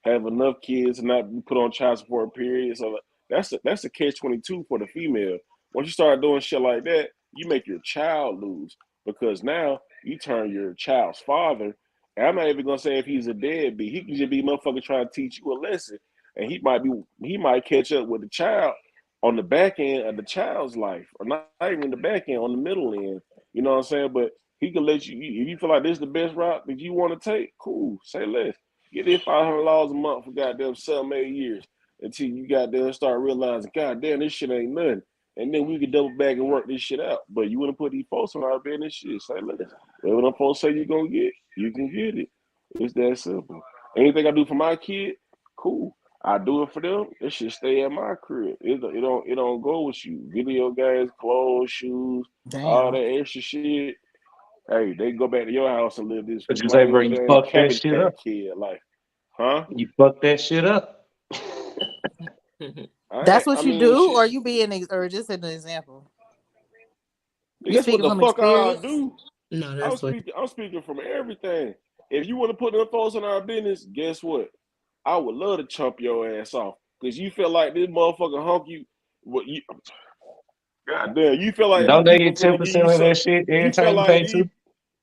Speaker 9: have enough kids, and not be put on child support, period. So that's a catch-22 for the female. Once you start doing shit like that, you make your child lose. Because now you turn your child's father, and I'm not even going to say if he's a deadbeat. He can just be a motherfucker trying to teach you a lesson. And he might catch up with the child on the back end of the child's life, or not even the back end, on the middle end. You know what I'm saying? But he can let you, if you feel like this is the best route that you want to take, cool, say less. Get this $500 a month for goddamn 7-8 years until you goddamn start realizing, goddamn, this shit ain't nothing. And then we can double back and work this shit out. But you want to put these folks on our business, shit, say less. Whatever them folks say you're going to get, you can get it. It's that simple. Anything I do for my kid, cool. I do it for them. It should stay at my crib. It don't go with you. Video games, clothes, shoes, all that extra shit. Hey, they go back to your house and live this.
Speaker 4: What you say, bro? You fucked that shit up.
Speaker 9: Kid life, huh?
Speaker 4: You fucked that shit up.
Speaker 5: That's what you do, or you being, or just an example?
Speaker 9: That's what the fuck I do.
Speaker 7: No, that's
Speaker 9: I'm speaking from everything. If you want to put them folks in our business, guess what? I would love to chump your ass off because you feel like this motherfucker hunk you. God damn, you feel like
Speaker 4: Don't
Speaker 9: these
Speaker 4: they
Speaker 9: people
Speaker 4: get 10%
Speaker 9: finna give you
Speaker 4: of that
Speaker 9: something?
Speaker 4: shit every
Speaker 9: You
Speaker 4: time
Speaker 9: feel
Speaker 4: you
Speaker 9: like
Speaker 4: pay
Speaker 9: these,
Speaker 4: too?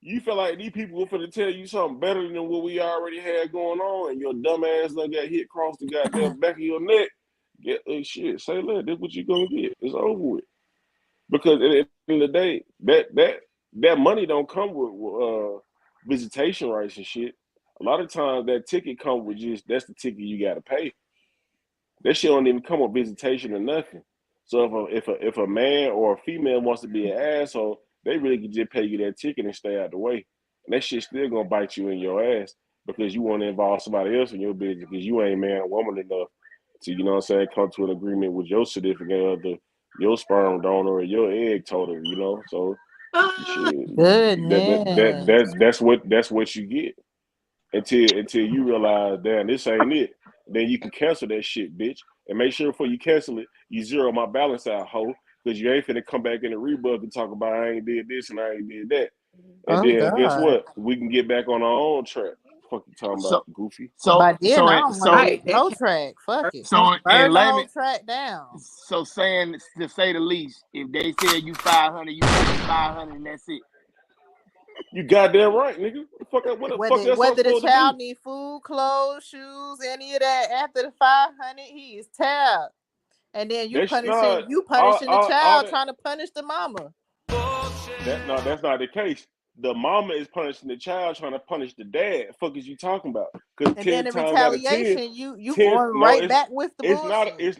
Speaker 9: you feel like these people were finna tell you something better than what we already had going on, and your dumb ass done got hit across the goddamn back of your neck. Get shit. Say look, this what you gonna get. It's over with. Because at the end of the day, that money don't come with visitation rights and shit. A lot of times that ticket come with just that's the ticket you gotta pay. That shit don't even come with visitation or nothing. So if a man or a female wants to be an asshole, they really can just pay you that ticket and stay out the way. And that shit still gonna bite you in your ass because you want to involve somebody else in your business because you ain't man or woman enough to, you know what I'm saying, come to an agreement with your significant other, your sperm donor or your egg toter, you know. So shit,
Speaker 5: Goodness.
Speaker 9: that's what you get until you realize, damn, this ain't it. Then you can cancel that shit, bitch. And make sure before you cancel it, you zero my balance out, hoe. Because you ain't finna come back in the rebug and talk about I ain't did this and I ain't did that. And
Speaker 5: Oh
Speaker 9: then guess
Speaker 5: God.
Speaker 9: what? We can get back on our own track. Fuck you talking about, goofy.
Speaker 5: By then, I don't want to get no track. Fuck it.
Speaker 12: So
Speaker 5: Burn
Speaker 12: in
Speaker 5: the
Speaker 12: layman,
Speaker 5: whole track down.
Speaker 12: so saying to say the least, if they tell you 500, you pay 500 and that's it.
Speaker 9: You goddamn right, nigga. What the fuck else I'm
Speaker 5: Whether the
Speaker 9: supposed to
Speaker 5: child
Speaker 9: do?
Speaker 5: need food, clothes, shoes, any of that, after the 500, he is tapped. And then you
Speaker 9: That's
Speaker 5: punishing
Speaker 9: not
Speaker 5: the
Speaker 9: all
Speaker 5: child
Speaker 9: that.
Speaker 5: trying to punish the mama.
Speaker 9: That's not the case. The mama is punishing the child, trying to punish the dad. Fuck is you talking about? Because
Speaker 5: And
Speaker 9: 10
Speaker 5: then in
Speaker 9: times out of 10,
Speaker 5: retaliation, you going
Speaker 9: no,
Speaker 5: right back with the
Speaker 9: it's not
Speaker 5: bullshit.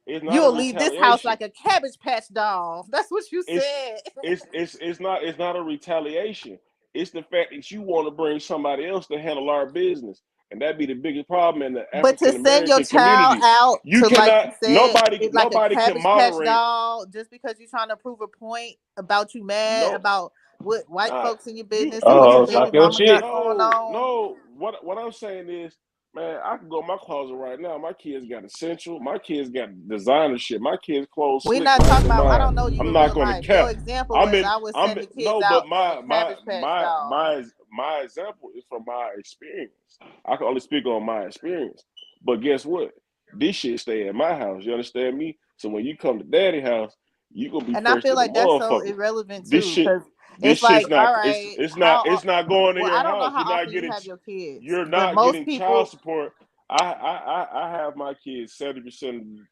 Speaker 9: it's not a
Speaker 5: You'll leave this house
Speaker 9: retaliation.
Speaker 5: like a Cabbage Patch doll. That's what you
Speaker 9: It's
Speaker 5: said.
Speaker 9: it's not a retaliation. It's the fact that you want to bring somebody else to handle our business. And that'd be the biggest problem in the
Speaker 5: But to
Speaker 9: African
Speaker 5: send your
Speaker 9: American
Speaker 5: child
Speaker 9: community.
Speaker 5: out
Speaker 9: You
Speaker 5: to, like
Speaker 9: cannot
Speaker 5: you said, it's like a
Speaker 9: nobody can
Speaker 5: Cabbage Patch
Speaker 9: moderate.
Speaker 5: doll just because you're trying to prove a point about you mad
Speaker 9: No,
Speaker 5: about what white
Speaker 9: nah,
Speaker 5: folks in your business and what your
Speaker 4: Oh,
Speaker 5: baby
Speaker 4: talk your
Speaker 5: mama
Speaker 4: shit.
Speaker 5: got going on.
Speaker 9: No. What I'm saying is, man, I can go in my closet right now. My kids got essential. My kids got designer shit. My kids' clothes
Speaker 5: We're
Speaker 9: slick
Speaker 5: not
Speaker 9: nicer
Speaker 5: talking
Speaker 9: than
Speaker 5: about. I
Speaker 9: mine.
Speaker 5: don't know you
Speaker 9: I'm
Speaker 5: in
Speaker 9: not
Speaker 5: real
Speaker 9: going to
Speaker 5: life. Your
Speaker 9: cap.
Speaker 5: example was I would send the kids
Speaker 9: No,
Speaker 5: out
Speaker 9: but
Speaker 5: as a Cabbage Patch doll.
Speaker 9: my example is from my experience. I can only speak on my experience. But guess what? This shit stay at my house. You understand me? So when you come to daddy house, you gonna be
Speaker 5: And I
Speaker 9: fresh
Speaker 5: feel
Speaker 9: to the
Speaker 5: like that's so
Speaker 9: motherfucker.
Speaker 5: irrelevant
Speaker 9: This
Speaker 5: too,
Speaker 9: shit,
Speaker 5: because
Speaker 9: this
Speaker 5: it's
Speaker 9: shit's
Speaker 5: like,
Speaker 9: not.
Speaker 5: all right,
Speaker 9: It's not going in
Speaker 5: well,
Speaker 9: your
Speaker 5: I don't know
Speaker 9: house.
Speaker 5: how often you have your kids,
Speaker 9: You're
Speaker 5: but
Speaker 9: not
Speaker 5: most
Speaker 9: getting child
Speaker 5: people,
Speaker 9: support. I have my kids 70%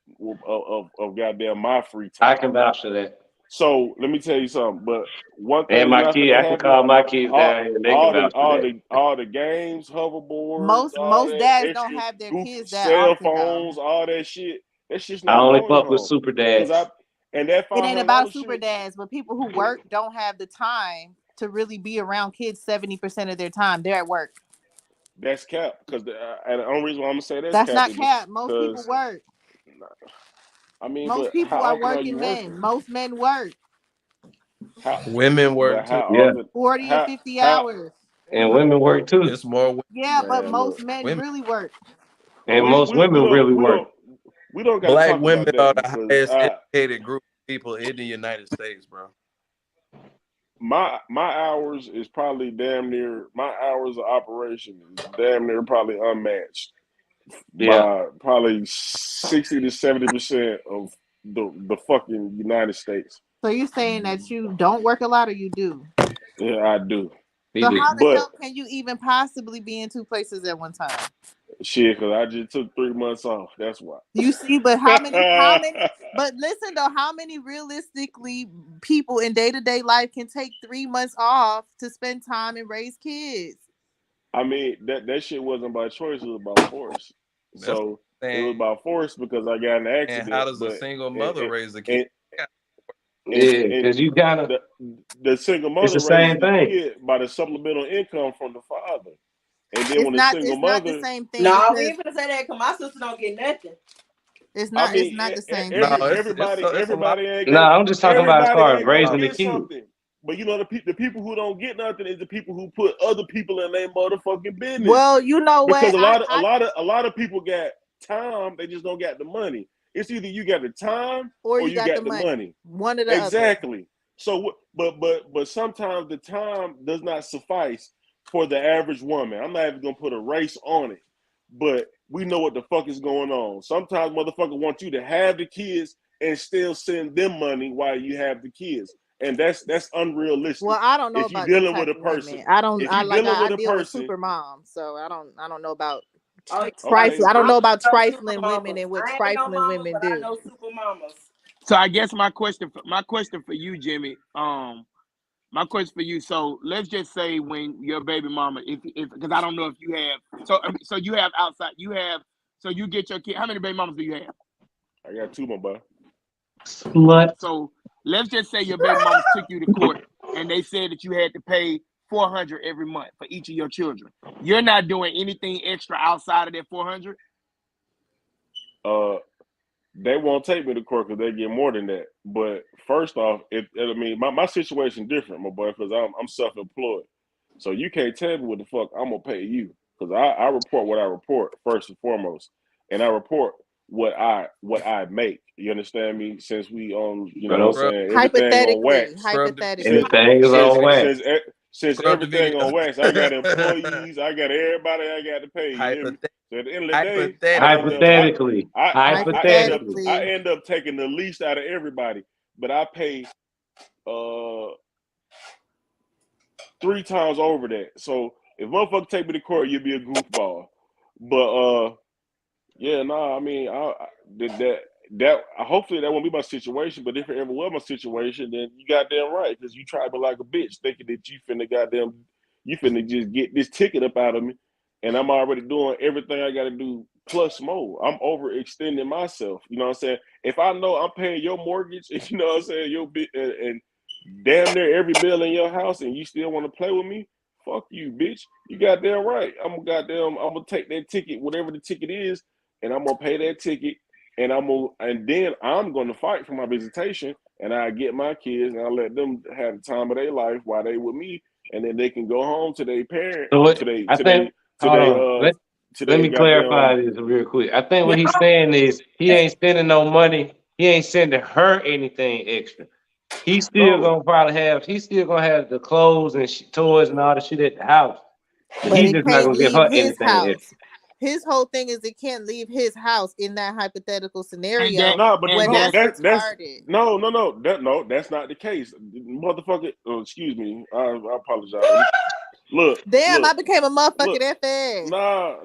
Speaker 9: of goddamn my free time.
Speaker 4: I can vouch for that.
Speaker 9: So let me tell you something. But one
Speaker 4: And
Speaker 9: thing is
Speaker 4: my
Speaker 9: not
Speaker 4: kid,
Speaker 9: gonna
Speaker 4: I can
Speaker 9: happen.
Speaker 4: call my kids down here and they can vouch for that.
Speaker 9: All the games, hoverboards, all
Speaker 5: most
Speaker 9: that
Speaker 5: dads don't
Speaker 9: extra
Speaker 5: have their
Speaker 9: goofy
Speaker 5: kids that
Speaker 9: cell
Speaker 5: often though.
Speaker 9: phones, all that shit. That shit's
Speaker 4: I
Speaker 9: not
Speaker 4: only
Speaker 9: going
Speaker 4: fuck with
Speaker 9: home.
Speaker 4: super
Speaker 9: Cause
Speaker 4: dads.
Speaker 9: and that
Speaker 5: It ain't
Speaker 9: $500
Speaker 5: about super
Speaker 9: shit.
Speaker 5: dads, but people who work don't have the time to really be around kids 70% of their time. They're at work.
Speaker 9: That's cap. Because and the only reason why I'm gonna say that's
Speaker 5: That's
Speaker 9: cap
Speaker 5: not
Speaker 9: is
Speaker 5: cap. Most people
Speaker 9: because
Speaker 5: work.
Speaker 9: I mean,
Speaker 5: Most
Speaker 9: but
Speaker 5: people
Speaker 9: how
Speaker 5: are
Speaker 9: often are you
Speaker 5: working men.
Speaker 9: working?
Speaker 5: Most men work
Speaker 11: Women work
Speaker 9: But
Speaker 11: too.
Speaker 9: how
Speaker 4: Yeah.
Speaker 9: often?
Speaker 5: 40 and 50
Speaker 9: How
Speaker 5: hours.
Speaker 4: And women work too.
Speaker 11: It's more women.
Speaker 5: Yeah, but
Speaker 9: man,
Speaker 5: most
Speaker 9: look,
Speaker 5: men
Speaker 11: Women.
Speaker 5: really work.
Speaker 4: And most
Speaker 9: we
Speaker 4: women really work.
Speaker 9: don't got to
Speaker 11: Black
Speaker 9: talk
Speaker 11: women
Speaker 9: about
Speaker 11: are
Speaker 9: that
Speaker 11: the
Speaker 9: because
Speaker 11: highest educated group of people in the United States, bro.
Speaker 9: my hours is probably damn near my hours of operation is damn near probably unmatched
Speaker 4: Yeah.
Speaker 9: by probably 60 to 70% of the fucking United States.
Speaker 5: So you're saying that you don't work a lot or you do?
Speaker 9: Yeah, I do.
Speaker 5: So how the
Speaker 9: But
Speaker 5: hell can you even possibly be in two places at one time?
Speaker 9: shit, because I just took 3 months off. That's why.
Speaker 5: You see, but but listen though, how many realistically people in day-to-day life can take 3 months off to spend time and raise kids?
Speaker 9: I mean, that shit wasn't by choice, it was by force. So it was by force because I got in an accident.
Speaker 11: And how does a
Speaker 9: but
Speaker 11: single mother raise a kid?
Speaker 4: Yeah, because you gotta.
Speaker 9: The single
Speaker 4: It's
Speaker 9: mother
Speaker 4: the same
Speaker 9: raises the
Speaker 4: thing.
Speaker 9: kid by the supplemental income from the father, and then
Speaker 5: It's
Speaker 9: when
Speaker 5: not
Speaker 9: the single
Speaker 5: not the
Speaker 9: mother,
Speaker 5: same thing.
Speaker 7: No,
Speaker 5: because
Speaker 7: we ain't gonna say that because my sister don't get nothing.
Speaker 5: It's
Speaker 9: I
Speaker 5: not
Speaker 9: mean,
Speaker 5: the same
Speaker 11: No,
Speaker 5: thing.
Speaker 9: everybody ain't
Speaker 4: No, I'm just talking about as
Speaker 9: everybody
Speaker 4: far as
Speaker 9: ain't gonna
Speaker 4: raising the
Speaker 9: get
Speaker 4: kid.
Speaker 9: something. But you know the people who don't get nothing is the people who put other people in their motherfucking business.
Speaker 5: Well, you know what?
Speaker 9: Because a lot of people got time, they just don't got the money. It's either you got the time or you got the money.
Speaker 5: One or the other.
Speaker 9: Exactly. So, but sometimes the time does not suffice for the average woman. I'm not even gonna put a race on it, but we know what the fuck is going on. Sometimes motherfucker want you to have the kids and still send them money while you have the kids. And that's unrealistic.
Speaker 15: Well, I don't know
Speaker 9: if you're
Speaker 15: about
Speaker 9: dealing
Speaker 15: that
Speaker 9: with
Speaker 15: type
Speaker 9: a
Speaker 15: of
Speaker 9: person.
Speaker 15: women. I don't.
Speaker 9: If
Speaker 15: I
Speaker 9: you're
Speaker 15: like.
Speaker 9: dealing
Speaker 15: I
Speaker 9: with a
Speaker 15: deal with
Speaker 9: person,
Speaker 15: super moms, so I don't know about
Speaker 9: okay.
Speaker 15: trifling. I don't know about
Speaker 7: I know super
Speaker 15: trifling
Speaker 7: mamas.
Speaker 15: women and what
Speaker 7: I ain't no
Speaker 15: trifling
Speaker 7: mama,
Speaker 15: women
Speaker 7: but I
Speaker 15: do.
Speaker 7: know super mamas.
Speaker 12: So I guess my question for you, Jimmy, my question for you. So let's just say when your baby mama, if because I don't know if you have, so you have outside, so you get your kid. How many baby mamas do you have?
Speaker 9: I got 2 more, bro.
Speaker 4: Slut.
Speaker 12: So let's just say your baby mamas took you to court and they said that you had to pay $400 every month for each of your children. You're not doing anything extra outside of that $400.
Speaker 9: They won't take me to court because they get more than that. But first off, my situation different, my boy, because I'm self-employed. So you can't tell me what the fuck I'm gonna pay you, because I report what I report first and foremost, and I report what I make. You understand me? Since we you know what I'm saying, everything on wax.
Speaker 4: Everything is on wax.
Speaker 9: Since everything on wax, I got employees, I got everybody I got to pay. You hear me? So at the end of the day,
Speaker 4: Hypothetically.
Speaker 9: I end up taking the least out of everybody, but I pay 3 times over that. So if motherfucker take me to court, you'll be a goofball. But yeah, no, I mean, that hopefully that won't be my situation. But if it ever was my situation, then you goddamn right, because you tried me like a bitch, thinking that you finna just get this ticket up out of me, and I'm already doing everything I got to do plus more. I'm overextending myself. You know what I'm saying? If I know I'm paying your mortgage, you know what I'm saying, your and damn near every bill in your house, and you still want to play with me, fuck you, bitch. You goddamn right. I'm gonna take that ticket, whatever the ticket is, and I'm gonna pay that ticket, and then I'm gonna fight for my visitation, and I get my kids, and I let them have the time of their life while they with me, and then they can go home to their parent.
Speaker 4: So let me clarify this real quick. I think what he's saying is he ain't spending no money. He ain't sending her anything extra. He's still gonna have the clothes and toys and all the shit at the house.
Speaker 15: But
Speaker 4: He's
Speaker 15: it
Speaker 4: just not
Speaker 15: can't
Speaker 4: gonna give
Speaker 15: leave
Speaker 4: her
Speaker 15: his
Speaker 4: anything
Speaker 15: house.
Speaker 4: extra.
Speaker 15: His whole thing is it can't leave his house in that hypothetical scenario. That's retarded.
Speaker 9: No, that's not the case, motherfucker. Excuse me, I apologize. Look,
Speaker 15: I became a motherfucker that fast.
Speaker 9: Nah.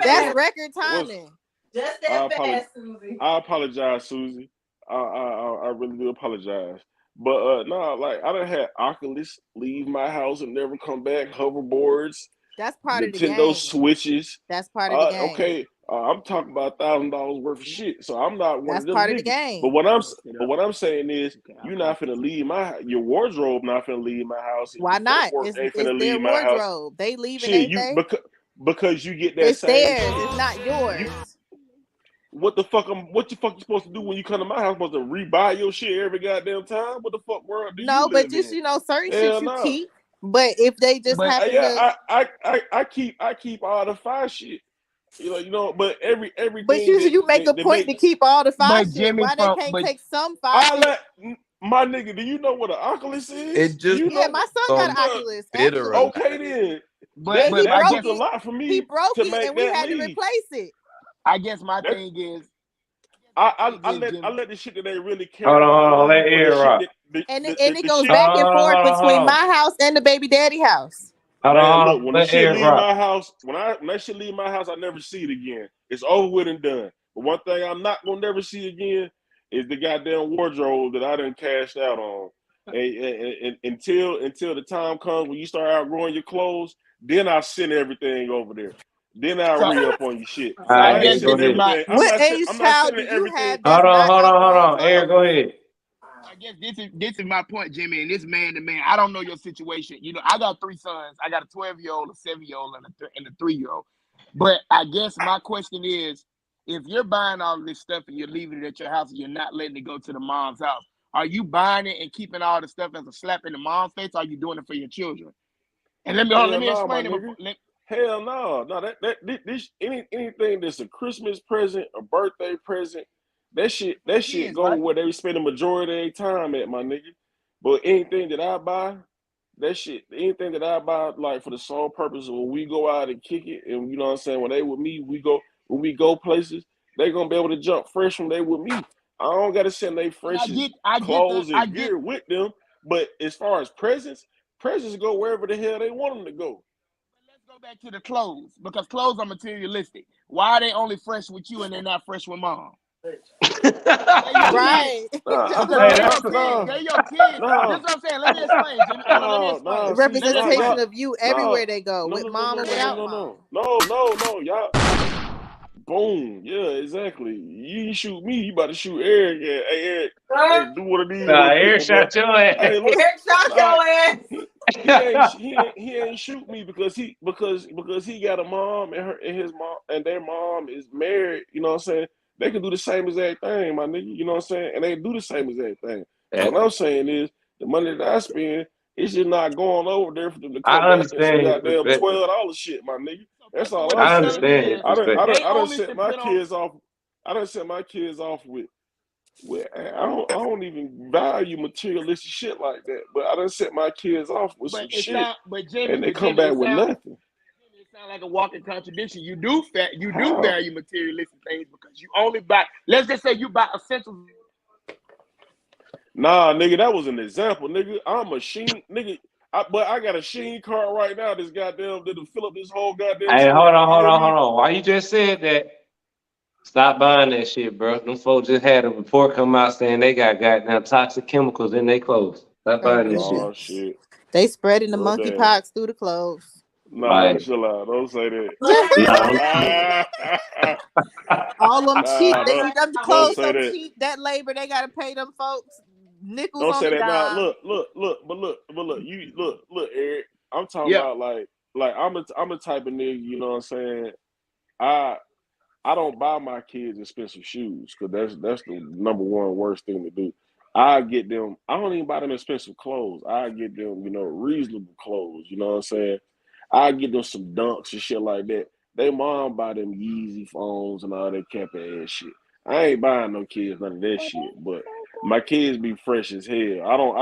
Speaker 15: That's record timing.
Speaker 7: Just that fast, Susie.
Speaker 9: I apologize, Susie. I really do apologize. But like I done had Oculus leave my house and never come back. Hoverboards.
Speaker 15: That's part of the game.
Speaker 9: Nintendo Switches.
Speaker 15: That's part of the game.
Speaker 9: Okay, I'm talking about $1,000 worth of shit. So I'm not one of them.
Speaker 15: That's part of the
Speaker 9: niggas.
Speaker 15: game.
Speaker 9: But what I'm saying is, you're not finna leave your wardrobe. Not finna leave my house.
Speaker 15: Why not? It's their wardrobe. They leaving, ain't they?
Speaker 9: Because you get that.
Speaker 15: It's theirs. It's not yours.
Speaker 9: What the fuck you supposed to do when you come to my house? Supposed to rebuy your shit every goddamn time? What the fuck world do you live
Speaker 15: but just
Speaker 9: in?
Speaker 15: Certain shit you keep. But if they just happen to,
Speaker 9: I keep all the fire shit. But everything.
Speaker 15: But you make a point to keep all the fire shit. Why they can't take some fire shit?
Speaker 9: My nigga, do you know what an Oculus is?
Speaker 11: It just
Speaker 15: my son got an Oculus.
Speaker 9: Okay then.
Speaker 12: But
Speaker 9: that took a lot for me.
Speaker 15: He broke
Speaker 9: to
Speaker 15: it,
Speaker 9: make
Speaker 15: and we
Speaker 9: that
Speaker 15: had to
Speaker 9: leave.
Speaker 15: replace it.
Speaker 12: I guess my thing is,
Speaker 9: I let the shit that they really care.
Speaker 4: Hold on, let air rock.
Speaker 15: And it goes back and forth between my house and the baby daddy house.
Speaker 9: Look, when that shit leave my house, when that shit leave my house, I never see it again. It's over with and done. But one thing I'm not gonna never see again is the goddamn wardrobe that I done cashed out on. And until the time comes when you start outgrowing your clothes, then I send everything over there. Then I'll re-up on your shit.
Speaker 15: What age child do you have?
Speaker 4: Hold on. Aaron, go ahead.
Speaker 12: I guess this is my point, Jimmy, and this man to man. I don't know your situation. I got 3 sons. I got a 12-year-old, a 7-year-old, and a 3-year-old. But I guess my question is, if you're buying all this stuff and you're leaving it at your house and you're not letting it go to the mom's house, are you buying it and keeping all the stuff as a slap in the mom's face? Or are you doing it for your children? And let me explain it.
Speaker 9: Hell no. This anything that's a Christmas present, a birthday present, that shit go where they spend the majority of their time at, my nigga. But anything that I buy, anything that I buy, like for the sole purpose of when we go out and kick it, and you know what I'm saying, when they with me, when we go places, they gonna be able to jump fresh when they with me. I don't gotta send they freshest clothes and gear with them. But as far as presents go wherever the hell they want them to go.
Speaker 12: Let's go back to the clothes because clothes are materialistic. Why are they only fresh with you and they're not fresh with mom?
Speaker 15: Right.
Speaker 12: They're your kids. That's what I'm saying. Let me explain, Jimmy.
Speaker 15: Representation of you everywhere they go, with mom and without mom.
Speaker 9: No, y'all. Boom. Yeah, exactly. You shoot me, you about to shoot Eric. Yeah, hey, Eric. Hey, do one of these.
Speaker 4: Eric shot your ass.
Speaker 9: Hey, look,
Speaker 7: Eric shot your ass.
Speaker 9: He ain't shoot me because he got a mom and his mom and their mom is married. You know what I'm saying? They can do the same exact thing, my nigga. You know what I'm saying? And they do the same exact thing. Yeah. What I'm saying is the money that I spend, it's just not going over there for them to come back and say goddamn $12 shit, my nigga. That's all I'm saying. I done set my kids off. I done set my kids off with I don't even value materialistic shit like that. But I done set my kids off with some shit, and they come back with nothing.
Speaker 12: It sounds like a walking contradiction. You do value materialistic things because you only buy. Let's just say you buy essentials.
Speaker 9: Nah, nigga, that was an example, nigga. I'm a Sheen, nigga. But I got a Sheen card right now. This goddamn that'll fill up this whole goddamn.
Speaker 4: Hey, hold on. Why you just said that? Stop buying that shit, bro. Them folks just had a report come out saying they got goddamn toxic chemicals in their clothes. Stop buying that shit.
Speaker 15: They spreading the monkeypox through the clothes.
Speaker 9: Nah, chill out. Don't say that.
Speaker 15: All them cheap. Them clothes so cheap. That labor they gotta pay them folks nickels.
Speaker 9: Don't
Speaker 15: on
Speaker 9: say
Speaker 15: the
Speaker 9: that.
Speaker 15: dime.
Speaker 9: Nah, look, you look, Eric. I'm talking about like I'm a type of nigga. You know what I'm saying? I don't buy my kids expensive shoes because that's the number one worst thing to do. I get them. I don't even buy them expensive clothes. I get them, reasonable clothes. You know what I'm saying? I get them some Dunks and shit like that. They mom buy them Yeezy phones and all that cap ass shit. I ain't buying no kids none of that shit. But my kids be fresh as hell. I don't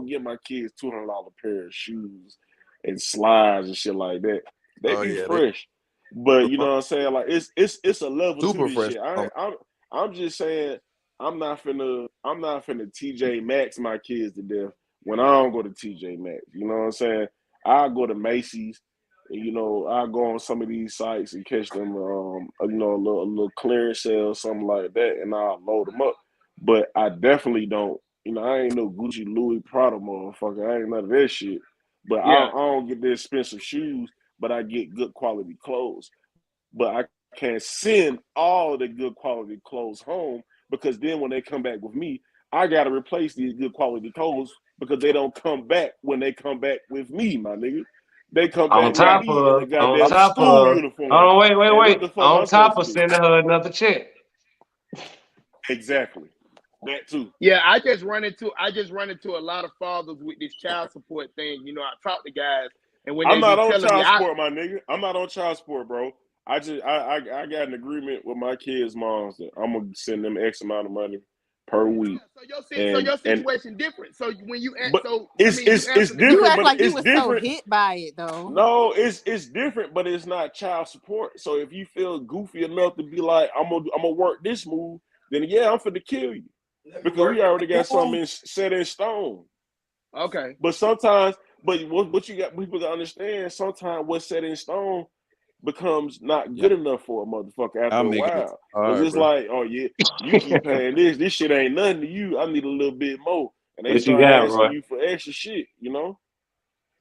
Speaker 9: get my kids $200 pair of shoes and slides and shit like that. They be fresh. But you know what I'm saying? Like it's a level
Speaker 11: super
Speaker 9: to
Speaker 11: fresh.
Speaker 9: this shit. I'm just saying I'm not finna TJ Maxx my kids to death when I don't go to TJ Maxx. You know what I'm saying? I go to Macy's. And, I go on some of these sites and catch them, a little clearance sale, something like that, and I'll load them up. But I definitely don't. I ain't no Gucci, Louis, Prada motherfucker. I ain't none of that shit. But I don't get the expensive shoes, but I get good quality clothes. But I can't send all the good quality clothes home because then when they come back with me, I got to replace these good quality clothes because they don't come back when they come back with me, my nigga. They come back
Speaker 4: on top of
Speaker 9: uniform.
Speaker 4: Oh, wait. On top of sending her another check.
Speaker 9: Exactly. That too.
Speaker 12: Yeah, I just run into a lot of fathers with this child support thing. I talk to guys, and when
Speaker 9: I'm not on child support, my nigga. I'm not on child support, bro. I got an agreement with my kids' moms that I'm gonna send them X amount of money per week.
Speaker 12: So your situation different. So when you ask,
Speaker 9: it's different.
Speaker 15: You act like you
Speaker 9: were
Speaker 15: so hit by it though.
Speaker 9: No, it's different, but it's not child support. So if you feel goofy enough to be like, I'm gonna work this move, then yeah, I'm finna kill you because we already got something set in stone.
Speaker 12: Okay.
Speaker 9: But sometimes, what you got people to understand, sometimes what's set in stone becomes not good enough for a motherfucker after a while. Because it's like, oh yeah, you keep paying this. This shit ain't nothing to you. I need a little bit more. And they start asking you for extra shit,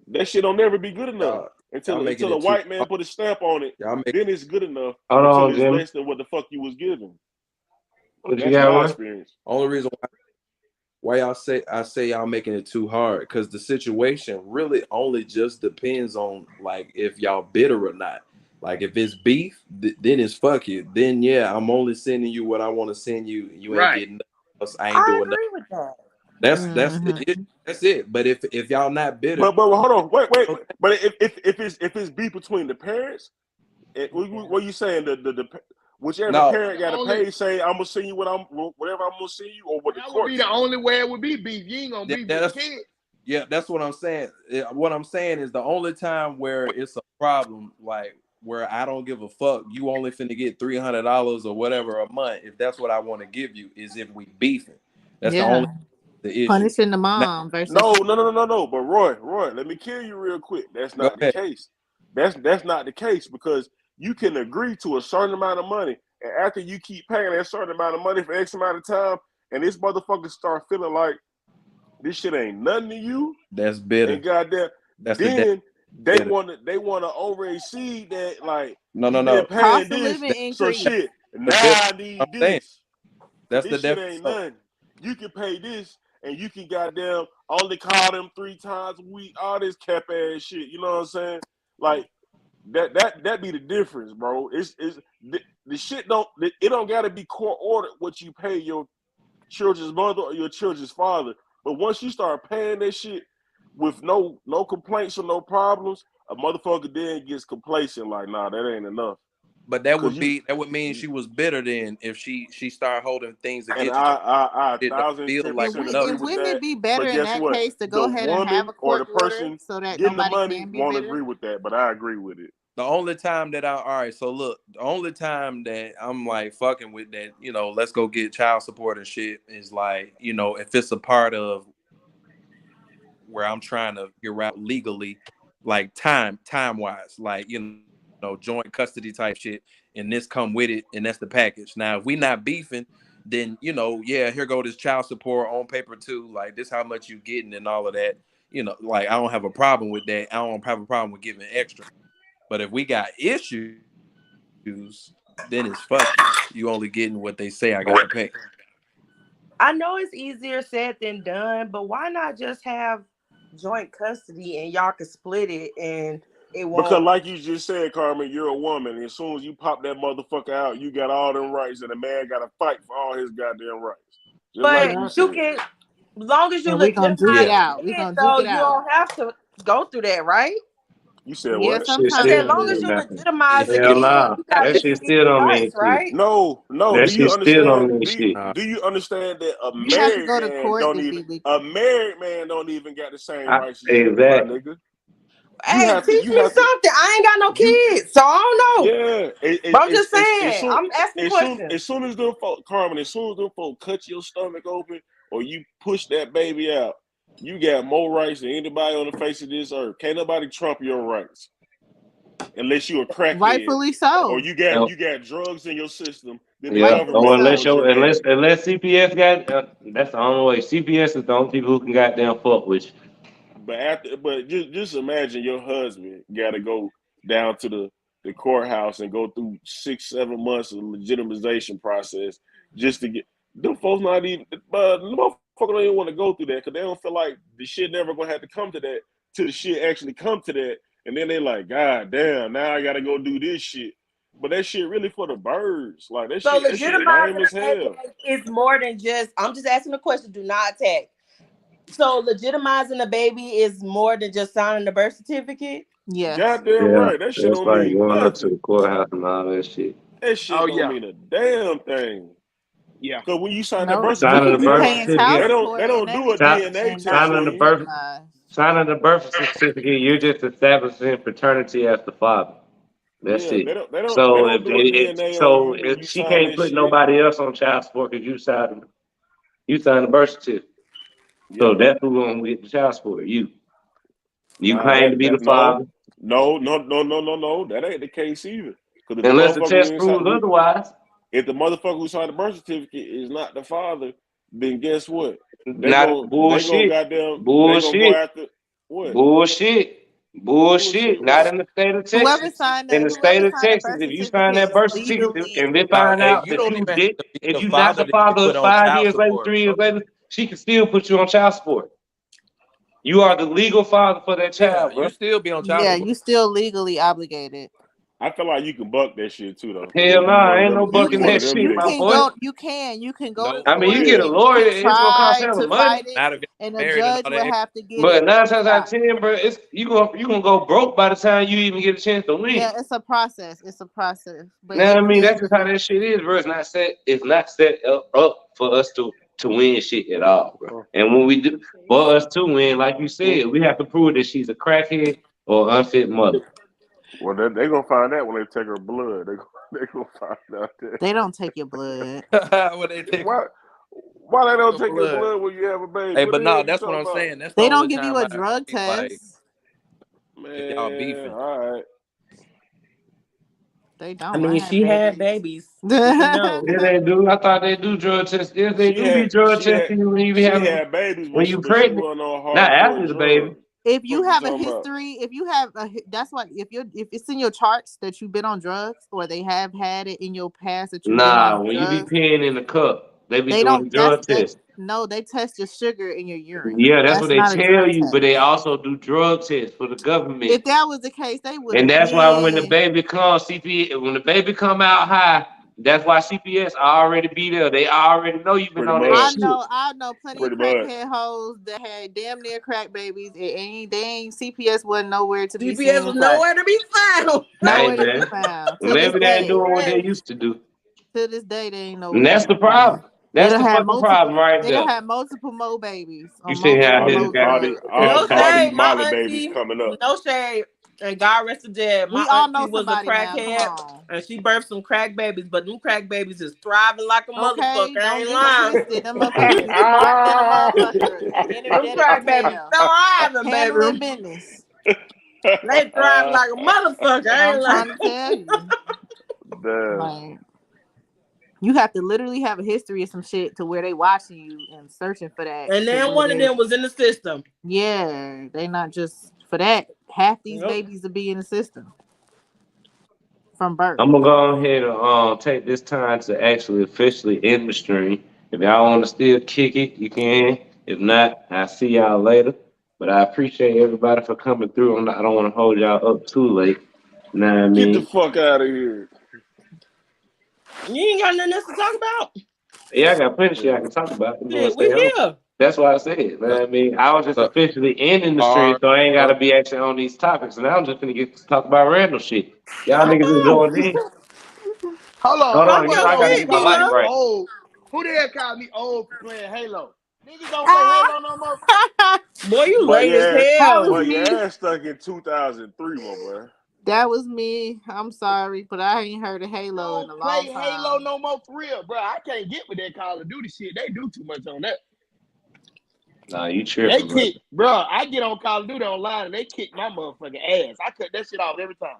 Speaker 9: That shit don't never be good enough. Until a white man put a stamp on it, then it's good enough. Until it's less than what the fuck you was given. That's my experience.
Speaker 11: Only reason why I say y'all making it too hard, because the situation really only just depends on like if y'all bitter or not. Like if it's beef, then it's fuck you. Then yeah, I'm only sending you what I want to send you. You ain't getting nothing else. I ain't doing nothing.
Speaker 15: With that.
Speaker 11: That's it. But if y'all not bitter,
Speaker 9: but hold on, wait. But if it's beef between the parents, what you saying? The whichever parent got to pay, say I'm gonna send you whatever I'm gonna send you, or what the court.
Speaker 12: Would be the only way it would be beef. You ain't gonna beef with the kid.
Speaker 11: Yeah, that's what I'm saying. What I'm saying is the only time where it's a problem, like where I don't give a fuck. You only finna get $300 or whatever a month. If that's what I want to give you, is if we beefing. That's the issue.
Speaker 15: Punishing the mom versus
Speaker 9: no. But Roy, let me kill you real quick. That's not the case. That's not the case, because you can agree to a certain amount of money, and after you keep paying that certain amount of money for X amount of time, and this motherfucker start feeling like this shit ain't nothing to you.
Speaker 11: That's bitter.
Speaker 9: And goddamn, then they want to over exceed that, like,
Speaker 11: no.
Speaker 9: Paying this, so shit. Now I need this.
Speaker 11: That's
Speaker 9: this
Speaker 11: the
Speaker 9: shit ain't nothing. You can pay this, and you can goddamn only call them 3 times a week. All this cap ass shit. You know what I'm saying? Like that be the difference, bro. It's the shit it don't gotta be court ordered what you pay your children's mother or your children's father. But once you start paying that shit with no complaints or no problems, a motherfucker then gets complacent. Like, nah, that ain't enough.
Speaker 11: But that would mean she was bitter then if she started holding things against you.
Speaker 9: I 1,000%
Speaker 15: and wouldn't it be better in that case to go ahead and have a court order so that nobody can be
Speaker 9: won't
Speaker 15: bitter?
Speaker 9: agree with that, but I agree with it.
Speaker 11: The only time that the only time that I'm like fucking with that, you know, let's go get child support and shit is like, you know, if it's a part of where I'm trying to figure out legally, like time wise, like, you know, joint custody type shit, and this come with it, and that's the package. Now, if we not beefing, then, you know, yeah, here go this child support on paper too, like this how much you getting and all of that, you know, like I don't have a problem with that. I don't have a problem with giving extra. But if we got issues, then it's fucking. You only getting what they say I gotta pay.
Speaker 7: I know it's easier said than done, but why not just have joint custody and y'all can split it and it won't?
Speaker 9: Because like you just said, Carmen, you're a woman. And as soon as you pop that motherfucker out, you got all them rights, and a man got to fight for all his goddamn rights. Just
Speaker 7: but
Speaker 9: like
Speaker 7: you can, as long as you
Speaker 15: we're gonna duke it out. We're gonna duke it out.
Speaker 7: You don't have to go through that, right?
Speaker 9: You said
Speaker 15: what?
Speaker 7: Sometimes as long as you legitimize it,
Speaker 4: that shit still don't mean
Speaker 9: right?
Speaker 4: shit.
Speaker 9: No.
Speaker 4: That
Speaker 9: Do you
Speaker 4: shit still don't mean
Speaker 9: understand?
Speaker 4: shit.
Speaker 9: Do you understand that a
Speaker 15: You have to
Speaker 9: married
Speaker 15: go to
Speaker 9: man
Speaker 15: court
Speaker 9: don't
Speaker 15: to
Speaker 9: even
Speaker 15: be
Speaker 9: a married man don't even got the same rights as you, my
Speaker 4: Exactly.
Speaker 9: nigga?
Speaker 7: Hey, teach me something. I ain't got no kids, so I don't know.
Speaker 9: Yeah,
Speaker 7: but I'm just saying. I'm asking questions.
Speaker 9: As soon as them folk, Carmen, as soon as them folk cut your stomach open or you push that baby out, you got more rights than anybody on the face of this earth. Can't nobody trump your rights. Unless you a crackhead,
Speaker 15: rightfully so,
Speaker 9: or you got drugs in your system. Then
Speaker 4: Yeah, or unless
Speaker 9: unless
Speaker 4: CPS got that's the only way. CPS is the only people who can goddamn fuck with you.
Speaker 9: But just imagine your husband got to go down to the courthouse and go through 6-7 months of legitimization process just to get them folks. Not even the motherfucker don't even want to go through that because they don't feel like the shit never gonna have to come to that till the shit actually come to that. And then they like, God damn, now I gotta go do this shit. But that shit really for the birds. Like that
Speaker 7: so
Speaker 9: shit lame as hell.
Speaker 7: It's more than just, I'm just asking a question, do not attack. So legitimizing a baby is more than just signing the birth certificate?
Speaker 15: Yes.
Speaker 9: Goddamn right. That shit don't mean
Speaker 4: going
Speaker 9: nothing.
Speaker 4: up to the courthouse and all that shit.
Speaker 9: That shit don't mean a damn thing.
Speaker 12: Yeah.
Speaker 9: Because when you sign
Speaker 15: No,
Speaker 9: that birth
Speaker 4: Signing the birth
Speaker 9: certificate,
Speaker 4: certificate,
Speaker 9: they don't do a DNA test.
Speaker 4: Signing the birth certificate, you're just establishing paternity as the father. That's it. So if she can't put nobody else on child support because you signed the birth certificate. So that's who's gonna get the child support. You claim to be the father.
Speaker 9: No. That ain't the case either.
Speaker 4: Unless the test proves otherwise.
Speaker 9: If the motherfucker who signed the birth certificate is not the father, then guess what?
Speaker 4: Bullshit. Bullshit. Not in the state of Texas.
Speaker 15: Whoever signed
Speaker 4: in the state of Texas, if you sign that birth certificate and they find out that if you're not the father 5 years later, 3 years later, she can still put you on child support. You are the legal father for that child, bro.
Speaker 11: You still be on child support.
Speaker 15: You still legally obligated.
Speaker 9: I feel like you can buck that shit too, though.
Speaker 4: Hell no, ain't no bucking that shit, my boy.
Speaker 15: You can go to
Speaker 4: I mean, you get a lawyer, it's gonna cost him money.
Speaker 15: And the judge will have to get
Speaker 4: But 9 times out of 10, bro, you gonna go broke by the time you even get a chance to win.
Speaker 15: Yeah, it's a process. But
Speaker 4: now, I mean, that's just how that shit is, bro. It's not set up for us to win shit at all, bro. And when we do, for us to win, like you said, we have to prove that she's a crackhead or unfit mother.
Speaker 9: Well, they gonna find that when they take her blood. They gonna find out that.
Speaker 15: They don't take your blood.
Speaker 11: When they take
Speaker 9: Why they don't take your blood when you have a baby?
Speaker 11: Hey,
Speaker 9: What
Speaker 11: but
Speaker 9: the
Speaker 11: no,
Speaker 9: hell
Speaker 11: that's
Speaker 9: you
Speaker 11: what I'm
Speaker 9: talking
Speaker 11: saying.
Speaker 9: about?
Speaker 11: That's
Speaker 15: They
Speaker 11: the
Speaker 15: don't
Speaker 11: only
Speaker 15: give you
Speaker 11: time
Speaker 15: a drug
Speaker 11: think, like,
Speaker 15: test.
Speaker 11: if y'all beefing.
Speaker 9: Man, all right.
Speaker 15: They don't.
Speaker 7: I mean, she had babies. No.
Speaker 4: Yeah, they do. I thought they do drug tests. Yeah, they do be drug testing you when you be having
Speaker 9: had babies,
Speaker 4: when you
Speaker 9: but she
Speaker 4: pregnant.
Speaker 9: wasn't on
Speaker 4: Not
Speaker 9: hardcore
Speaker 4: after the baby.
Speaker 9: drugs.
Speaker 15: If you
Speaker 9: What you
Speaker 15: have a
Speaker 9: talking about?
Speaker 15: history, that's what if it's in your charts that you've been on drugs or they have had it in your past that you've been
Speaker 4: Nah,
Speaker 15: on
Speaker 4: when you
Speaker 15: drugs.
Speaker 4: be peeing in the cup, they be
Speaker 15: They
Speaker 4: doing the
Speaker 15: don't.
Speaker 4: drug test.
Speaker 15: No, they test your sugar in your urine.
Speaker 4: Yeah, that's what they
Speaker 15: not a
Speaker 4: tell
Speaker 15: drug
Speaker 4: you,
Speaker 15: test.
Speaker 4: but they also do drug tests for the government.
Speaker 15: If that was the case, they would.
Speaker 4: And that's why when the baby comes, when the baby come out high, that's why CPS already be there. They already know you've been on that shit.
Speaker 15: I know plenty of crackhead hoes that had damn near crack babies. They ain't CPS wasn't nowhere to be seen.
Speaker 7: CPS was nowhere to be found.
Speaker 15: Nowhere to be found.
Speaker 4: Maybe they ain't doing what they used to do.
Speaker 15: To this day, they ain't nowhere.
Speaker 4: And that's the problem. That's the fucking problem right
Speaker 15: They
Speaker 4: there.
Speaker 15: done had multiple Mo babies.
Speaker 4: You see how his got
Speaker 7: No shade, my
Speaker 9: Molly
Speaker 7: auntie,
Speaker 9: babies coming up.
Speaker 7: no shade. And God rest her dead. My
Speaker 15: We all know
Speaker 7: auntie was a
Speaker 15: somebody now,
Speaker 7: crackhead, and she birthed some crack babies. But them crack babies is thriving like a motherfucker. I ain't lying.
Speaker 15: Them motherfuckers is smart than a motherfucker.
Speaker 7: Them crack babies thriving,
Speaker 15: Handling
Speaker 7: baby.
Speaker 15: business.
Speaker 7: They thrive like a motherfucker. I ain't
Speaker 15: I'm
Speaker 7: lying.
Speaker 15: trying to tell you. Like, you have to literally have a history of some shit to where they watching you and searching for that.
Speaker 7: And then one of them was in the system.
Speaker 15: Yeah, they not just for that. Half these babies will be in the system from birth.
Speaker 4: I'm gonna go ahead and take this time to actually officially end the stream. If y'all want to still kick it, you can. If not, I'll see y'all later. But I appreciate everybody for coming through. I don't want to hold y'all up too late. You know what I mean?
Speaker 9: Get the fuck out of here.
Speaker 7: You ain't got nothing else to talk about.
Speaker 4: Yeah, I got plenty of shit I can talk about.
Speaker 7: Yeah, we here.
Speaker 4: That's why I said it. You know what I mean? I was just officially ending the stream, so I ain't got to be actually on these topics. And now I'm just gonna get to talk about random shit. Y'all niggas enjoying this?
Speaker 12: Hold on.
Speaker 4: Hold on, you know I gotta get my life right.
Speaker 12: Old. Who the hell called me old for playing Halo? Niggas don't play Halo no more.
Speaker 7: Boy, you late as hell.
Speaker 9: Boy, your ass stuck in 2003, my boy.
Speaker 15: That was me. I'm sorry, but I ain't heard of Halo in a long
Speaker 12: Play
Speaker 15: time.
Speaker 12: Halo no more for real, bro. I can't get with that Call of Duty shit. They do too much on that.
Speaker 4: Nah, you tripping,
Speaker 12: They kick, bro. I get on Call of Duty online and they kick my motherfucking ass. I cut that shit off every time.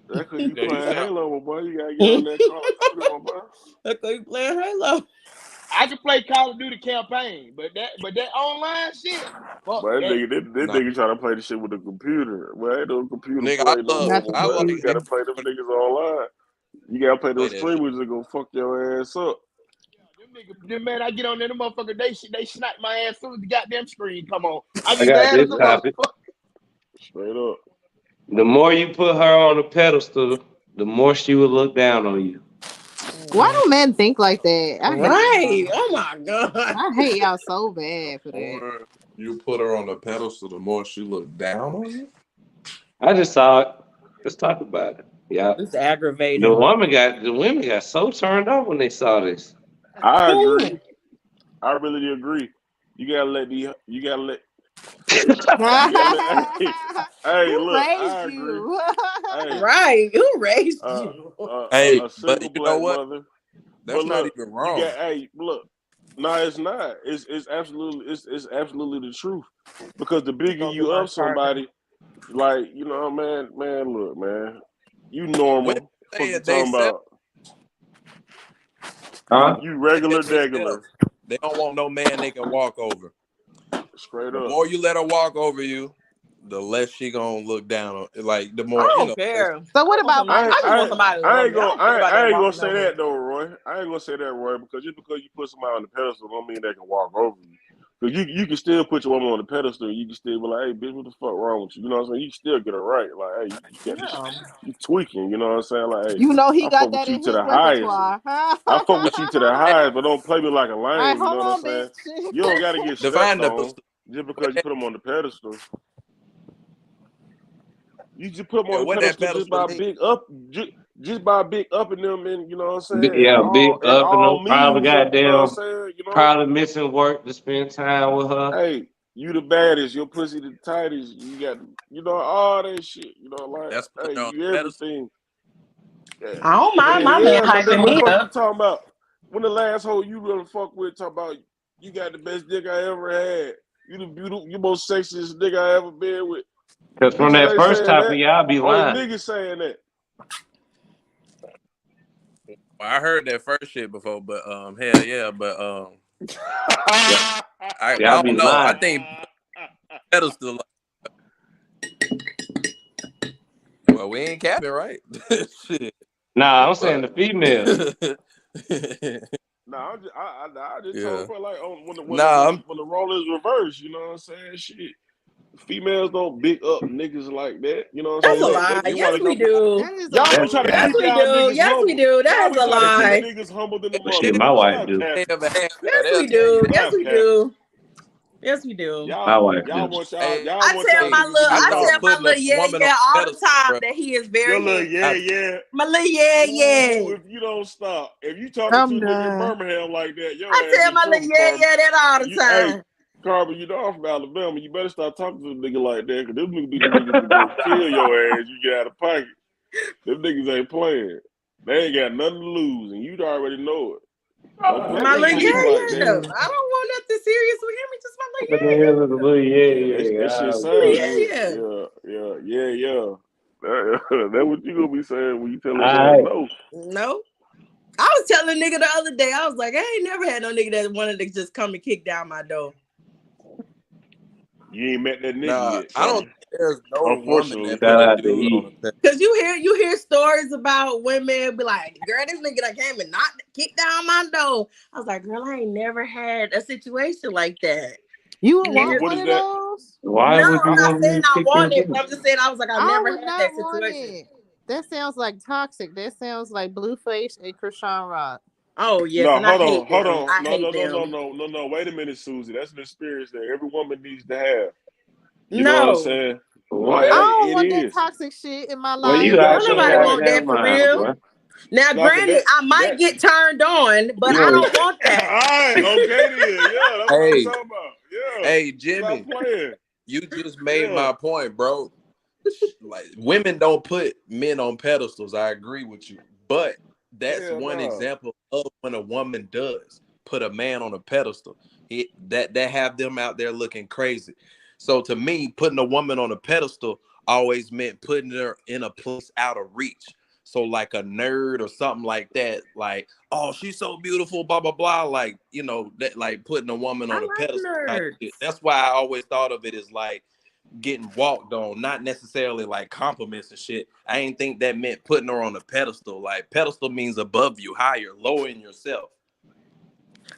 Speaker 9: That's because you playing Halo, my boy. You gotta get on that Call of Duty, my boy.
Speaker 7: That's because you playing Halo.
Speaker 12: I can play Call of Duty campaign, but that online shit. Fuck
Speaker 9: But
Speaker 12: that.
Speaker 9: this nigga trying to play the shit with the computer. Well, ain't no computer
Speaker 11: Nigga,
Speaker 9: play no more, bro. You gotta play them niggas online. You gotta play those streamers that gonna fuck your ass up.
Speaker 12: Them man, I get on there, them motherfucker, they snipe my ass as soon as the goddamn screen come on.
Speaker 4: I got this topic.
Speaker 9: Straight up.
Speaker 4: The more you put her on the pedestal, the more she will look down on you.
Speaker 15: Why do men think like that? I hate
Speaker 7: Right.
Speaker 15: y'all.
Speaker 7: Oh my God.
Speaker 15: I hate y'all so bad for that.
Speaker 6: Or you put her on the pedestal, the more she look down on you.
Speaker 4: I just saw it. Let's talk about it. Yeah.
Speaker 7: It's aggravating.
Speaker 4: The women got so turned off when they saw this.
Speaker 9: I agree. I really agree. You gotta let hey, look, I agree. Hey,
Speaker 7: right. Who raised you?
Speaker 11: Hey,
Speaker 9: a single
Speaker 11: but you
Speaker 9: black
Speaker 11: know what?
Speaker 9: mother.
Speaker 11: That's
Speaker 9: But
Speaker 11: not
Speaker 9: look,
Speaker 11: even wrong.
Speaker 9: hey, look. No, it's not. It's absolutely the truth. Because the bigger you up somebody, like, you know, man, look, man. You normal. What you talking about?
Speaker 4: Huh?
Speaker 9: You regular.
Speaker 11: They don't want no man they can walk over.
Speaker 9: Straight
Speaker 11: The
Speaker 9: up.
Speaker 11: more you let her walk over you, the less she gonna look down on. Like the more
Speaker 7: I
Speaker 11: you
Speaker 7: don't
Speaker 11: know.
Speaker 7: care.
Speaker 15: So what about
Speaker 9: I ain't
Speaker 7: gonna
Speaker 9: gonna say that though, Roy. I ain't gonna say that, Roy, because just because you put somebody on the pedestal don't mean they can walk over you. Because you can still put your woman on the pedestal and you can still be like, hey, bitch, what the fuck wrong with you? You know what I'm saying? You can still get it right. Like, hey, you tweaking, you know what I'm saying? Like, hey,
Speaker 15: You know he
Speaker 9: I
Speaker 15: got
Speaker 9: fuck
Speaker 15: that
Speaker 9: with you
Speaker 15: in
Speaker 9: to
Speaker 15: his
Speaker 9: the highest.
Speaker 15: repertoire.
Speaker 9: I fuck with you to the highest, but don't play me like a lame,
Speaker 15: Right,
Speaker 9: you know
Speaker 15: hold
Speaker 9: what I'm
Speaker 15: on,
Speaker 9: saying?
Speaker 15: bitch.
Speaker 9: You don't gotta get
Speaker 11: Define
Speaker 9: stepped
Speaker 11: the
Speaker 9: on just because you put them on the pedestal. You just put them on the
Speaker 11: what
Speaker 9: pedestal
Speaker 11: that
Speaker 9: just by
Speaker 11: pedestal
Speaker 9: big up, just by big up in them, and you know what I'm saying?
Speaker 4: Yeah, big
Speaker 9: and
Speaker 4: up and
Speaker 9: all
Speaker 4: them. Probably
Speaker 9: means, you know what I'm
Speaker 4: goddamn.
Speaker 9: saying? You know?
Speaker 4: Probably missing work to spend time with her.
Speaker 9: Hey, You the baddest, your pussy the tightest. You got, all that shit. Like
Speaker 11: That's
Speaker 9: hey, you everything. Yeah.
Speaker 7: I don't mind my man hyping me
Speaker 9: What
Speaker 7: up.
Speaker 9: you talking about? When the last hoe you really fuck with talk about you got the best dick I ever had. You the beautiful, you most sexiest dick I ever been with.
Speaker 4: Because from that first topic, y'all be
Speaker 9: Only
Speaker 4: lying.
Speaker 9: niggas saying that.
Speaker 11: Well, I heard that first shit before, but hell yeah, but I don't know. I think pedestal. Well, we ain't capping, right? Shit.
Speaker 4: Nah, I'm saying the females.
Speaker 9: Nah, I just told her like when the role is reversed, you know what I'm saying? Shit. Females don't big up niggas like that. You know what I'm saying?
Speaker 7: That's a lie. Yes, we do.
Speaker 9: Y'all be trying to keep y'all niggas
Speaker 7: Yes,
Speaker 9: humble.
Speaker 7: we do. That is a lie.
Speaker 9: Keep niggas humble than the
Speaker 4: Shit, my wife do.
Speaker 7: Yes, we do. Yes, we do. Yes, we do.
Speaker 4: My wife do.
Speaker 7: I tell my little yeah all the time that he is very handsome. My little yeah.
Speaker 9: If you don't stop, if you talking to a nigga in Birmingham like that,
Speaker 7: I tell my little yeah that all the time.
Speaker 9: Hey, Carver, I'm from Alabama. You better stop talking to a nigga like that, because them niggas be the niggas who gonna kill your ass. You get out of pocket. Them niggas ain't playing. They ain't got nothing to lose, and you already know it.
Speaker 7: My little yeah. I don't want nothing serious with him. It's just my little
Speaker 9: That shit sounds yeah. That's what you gonna be saying when you tell him no.
Speaker 7: No. I was telling a nigga the other day, I was like, I ain't never had no nigga that wanted to just come and kick down my door.
Speaker 9: You ain't met that nigga yet.
Speaker 11: I don't think there's no woman that
Speaker 4: Shout out
Speaker 11: put a
Speaker 4: to
Speaker 11: dude
Speaker 4: E.
Speaker 11: on a
Speaker 7: Because you hear stories about women be like, girl, this nigga that came and knocked, kicked down my door. I was like, girl, I ain't never had a situation like that.
Speaker 15: You would want one of those?
Speaker 4: Why
Speaker 7: no,
Speaker 4: would you
Speaker 7: I'm not
Speaker 4: want me
Speaker 7: saying
Speaker 4: to
Speaker 7: I
Speaker 4: kick
Speaker 7: want
Speaker 4: your
Speaker 7: it, but I'm just saying I was like, I never had that situation.
Speaker 15: That sounds like toxic. That sounds like Blueface and Krishan Rock.
Speaker 7: Oh yes,
Speaker 9: No,
Speaker 7: and
Speaker 9: hold on.
Speaker 7: I hate them.
Speaker 9: No. Wait a minute, Susie. That's an experience that every woman needs to have. You know what I'm saying?
Speaker 15: I don't want that toxic shit in my life.
Speaker 7: Nobody want that for real. Now, granted, I might get turned on, but I don't want that.
Speaker 9: All right, okay then. Yeah, that's what I'm talking about. Yeah.
Speaker 11: Hey, Jimmy, you just made my point, bro. Like, women don't put men on pedestals. I agree with you, but that's one example of when a woman does put a man on a pedestal. That have them out there looking crazy. So to me, putting a woman on a pedestal always meant putting her in a place out of reach. So like a nerd or something like that, like, oh, she's so beautiful, blah, blah, blah. Like, that like putting a woman on a pedestal. That's why I always thought of it as like getting walked on, not necessarily like compliments and shit. I ain't think that meant putting her on a pedestal. Like pedestal means above you, higher, lowering yourself.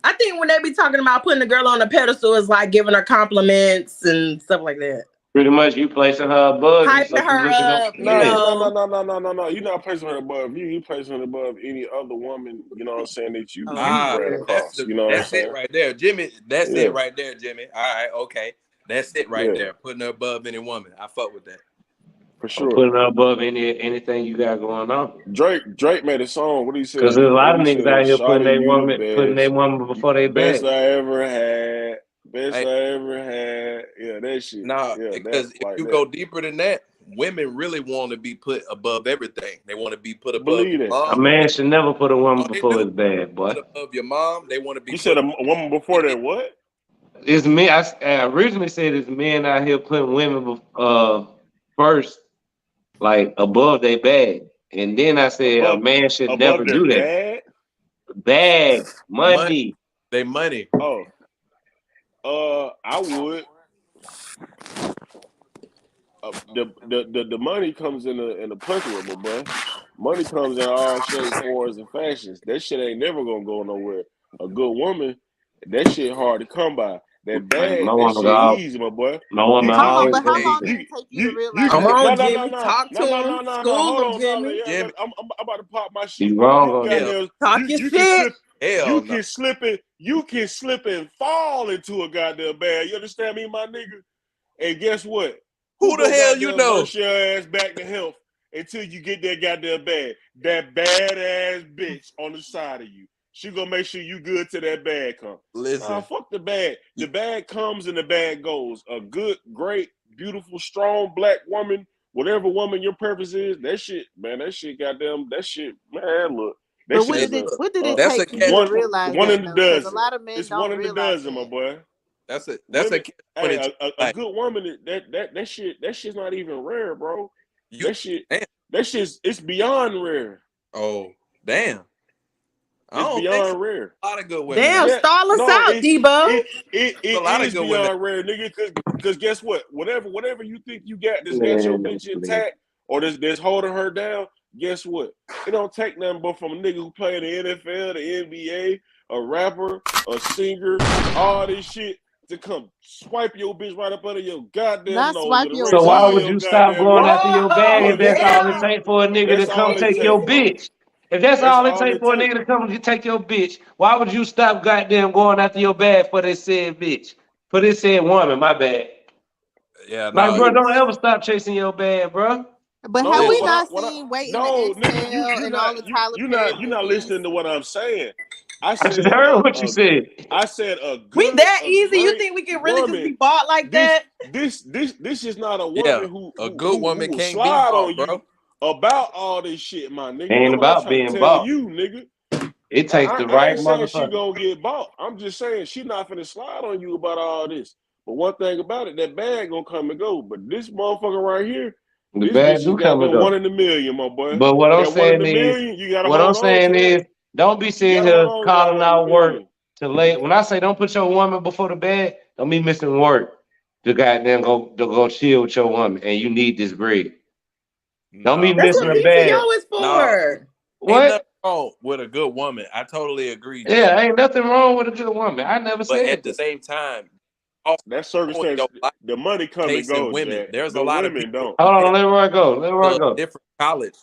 Speaker 7: I think when they be talking about putting a girl on a pedestal, is like giving her compliments and stuff like that.
Speaker 4: Pretty much, you placing her above,
Speaker 7: hyping her up.
Speaker 9: No. You're not placing her above you. You placing her above any other woman. You know what I'm saying? That you ran across.
Speaker 11: That's it right there, Jimmy. That's it right there, Jimmy. All right, okay. That's it right there. Putting her above any woman. I fuck with that.
Speaker 9: For sure.
Speaker 4: Putting her above anything you got going on.
Speaker 9: Drake made a song. What do you say?
Speaker 4: Because there's a lot of niggas out here putting their woman before they
Speaker 9: best
Speaker 4: bed.
Speaker 9: I ever had. Best I ever had. Yeah, that shit.
Speaker 11: Nah, because if you go deeper than that, women really want to be put above everything. They want to be put above your mom.
Speaker 4: A man should never put a woman before his bed, boy.
Speaker 11: Put above your mom. They want to be.
Speaker 9: You said a woman before that what?
Speaker 4: It's me. I originally said it's men out here putting women first, like above their bag, and then I said a man should never do that. Bag money.
Speaker 11: They money.
Speaker 9: I would. The money comes in a plethora, boy. Money comes in all shapes, forms, and fashions. That shit ain't never gonna go nowhere. A good woman, that shit hard to come by. That bag, that shit easy, my boy.
Speaker 4: My woman always.
Speaker 15: But how long did it take you to realize?
Speaker 7: Come on, Jimmy. Talk to him. School him, Jimmy.
Speaker 9: I'm about to pop my shit.
Speaker 4: You wrong on that.
Speaker 7: Talk your shit.
Speaker 9: You can slip and fall into a goddamn bag. You understand me, my nigga? And guess what?
Speaker 11: Who the hell you know?
Speaker 9: Push your ass back to health until you get that goddamn bag. That badass bitch on the side of you. she gonna make sure you good till that bag come.
Speaker 11: Listen,
Speaker 9: fuck the bag. The bag comes and the bag goes. A good, great, beautiful, strong black woman, whatever woman your purpose is, that shit, man, that shit, goddamn, that shit, man, look. That
Speaker 15: But what
Speaker 9: shit
Speaker 15: did
Speaker 9: is
Speaker 15: it take for you to realize
Speaker 9: one
Speaker 15: that?
Speaker 9: in the
Speaker 15: Because a
Speaker 9: dozen.
Speaker 15: lot of men
Speaker 9: It's
Speaker 15: don't
Speaker 9: one in the
Speaker 15: realize
Speaker 9: dozen, my
Speaker 15: that.
Speaker 9: boy.
Speaker 11: that's
Speaker 9: Women,
Speaker 11: a
Speaker 9: hey, a good woman, that shit's not even rare, bro. That shit's it's beyond rare.
Speaker 11: Oh, damn.
Speaker 9: It's beyond rare.
Speaker 11: A lot of good women.
Speaker 7: Damn, stall us out, Debo.
Speaker 9: It
Speaker 11: a lot of
Speaker 9: is
Speaker 11: good
Speaker 9: beyond rare, nigga. Because guess what? Whatever you think you got that's got your bitch intact or that's holding her down, guess what? It don't take nothing but from a nigga who play in the NFL, the NBA, a rapper, a singer, all this shit to come swipe your bitch right up under your goddamn nose.
Speaker 10: So why would you stop going after your bag if that's all it take for a nigga to come take your bitch? If that's all it take for a nigga to come and take your bitch, why would you stop goddamn going after your bag for this said bitch? For this said woman, my bad.
Speaker 11: Yeah,
Speaker 10: like, bro, don't ever stop chasing your bag, bro.
Speaker 15: But
Speaker 9: No,
Speaker 15: have we
Speaker 9: what
Speaker 15: not
Speaker 9: I-
Speaker 15: seen Waiting
Speaker 9: no,
Speaker 15: to
Speaker 9: nigga,
Speaker 15: Exhale
Speaker 9: you
Speaker 15: and all the Tyler
Speaker 9: you're
Speaker 15: Perry
Speaker 9: not
Speaker 15: movies?
Speaker 9: listening to what I'm saying. I
Speaker 10: just heard what you said.
Speaker 9: I said a good.
Speaker 7: We that easy? You
Speaker 9: great
Speaker 7: think we can really just be
Speaker 9: woman.
Speaker 7: bought like that?
Speaker 9: This is not a woman
Speaker 11: Yeah,
Speaker 9: who
Speaker 11: a good woman
Speaker 9: will
Speaker 11: can't be
Speaker 9: slide
Speaker 11: bought,
Speaker 9: on
Speaker 11: bro.
Speaker 9: you about all this shit, my nigga.
Speaker 10: Ain't
Speaker 9: That's what I'm
Speaker 10: about
Speaker 9: trying
Speaker 10: being
Speaker 9: to tell
Speaker 10: bought.
Speaker 9: you, nigga.
Speaker 10: It takes the
Speaker 9: I
Speaker 10: right
Speaker 9: ain't saying she
Speaker 10: motherfucker.
Speaker 9: gonna get bought. I'm just saying she not finna slide on you about all this. But one thing about it, that bag gonna come and go. But this motherfucker right here,
Speaker 10: The
Speaker 9: this
Speaker 10: bag
Speaker 9: bitch
Speaker 10: do
Speaker 9: you
Speaker 10: come
Speaker 9: got
Speaker 10: and
Speaker 9: the
Speaker 10: go.
Speaker 9: one in a million, my boy.
Speaker 10: But what I'm
Speaker 9: That one in
Speaker 10: saying
Speaker 9: a
Speaker 10: is,
Speaker 9: million, you gotta
Speaker 10: what I'm
Speaker 9: hold on
Speaker 10: saying
Speaker 9: to
Speaker 10: is,
Speaker 9: that.
Speaker 10: don't be sitting
Speaker 9: gotta
Speaker 10: here
Speaker 9: hold on to that
Speaker 10: calling
Speaker 9: one in a
Speaker 10: out work
Speaker 9: million.
Speaker 10: to lay. When I say don't put your woman before the bed, don't be missing work to goddamn go chill with your woman, and you need this bread. Don't be
Speaker 7: That's
Speaker 10: missing
Speaker 7: what
Speaker 10: a bag.
Speaker 7: PTO is for.
Speaker 11: Ain't
Speaker 10: What?
Speaker 11: nothing wrong with a good woman. I totally agree.
Speaker 10: Yeah, ain't nothing wrong with a good woman. I never
Speaker 11: But
Speaker 10: said
Speaker 11: at the
Speaker 10: that.
Speaker 11: same time,
Speaker 9: That circumstance, the money come and
Speaker 11: chasing
Speaker 9: go,
Speaker 11: women.
Speaker 9: Jack.
Speaker 11: There's
Speaker 9: The
Speaker 11: a lot of
Speaker 9: women
Speaker 11: people.
Speaker 9: don't.
Speaker 10: Hold on, let Roy go. Let Roy
Speaker 11: to
Speaker 10: go.
Speaker 11: different college.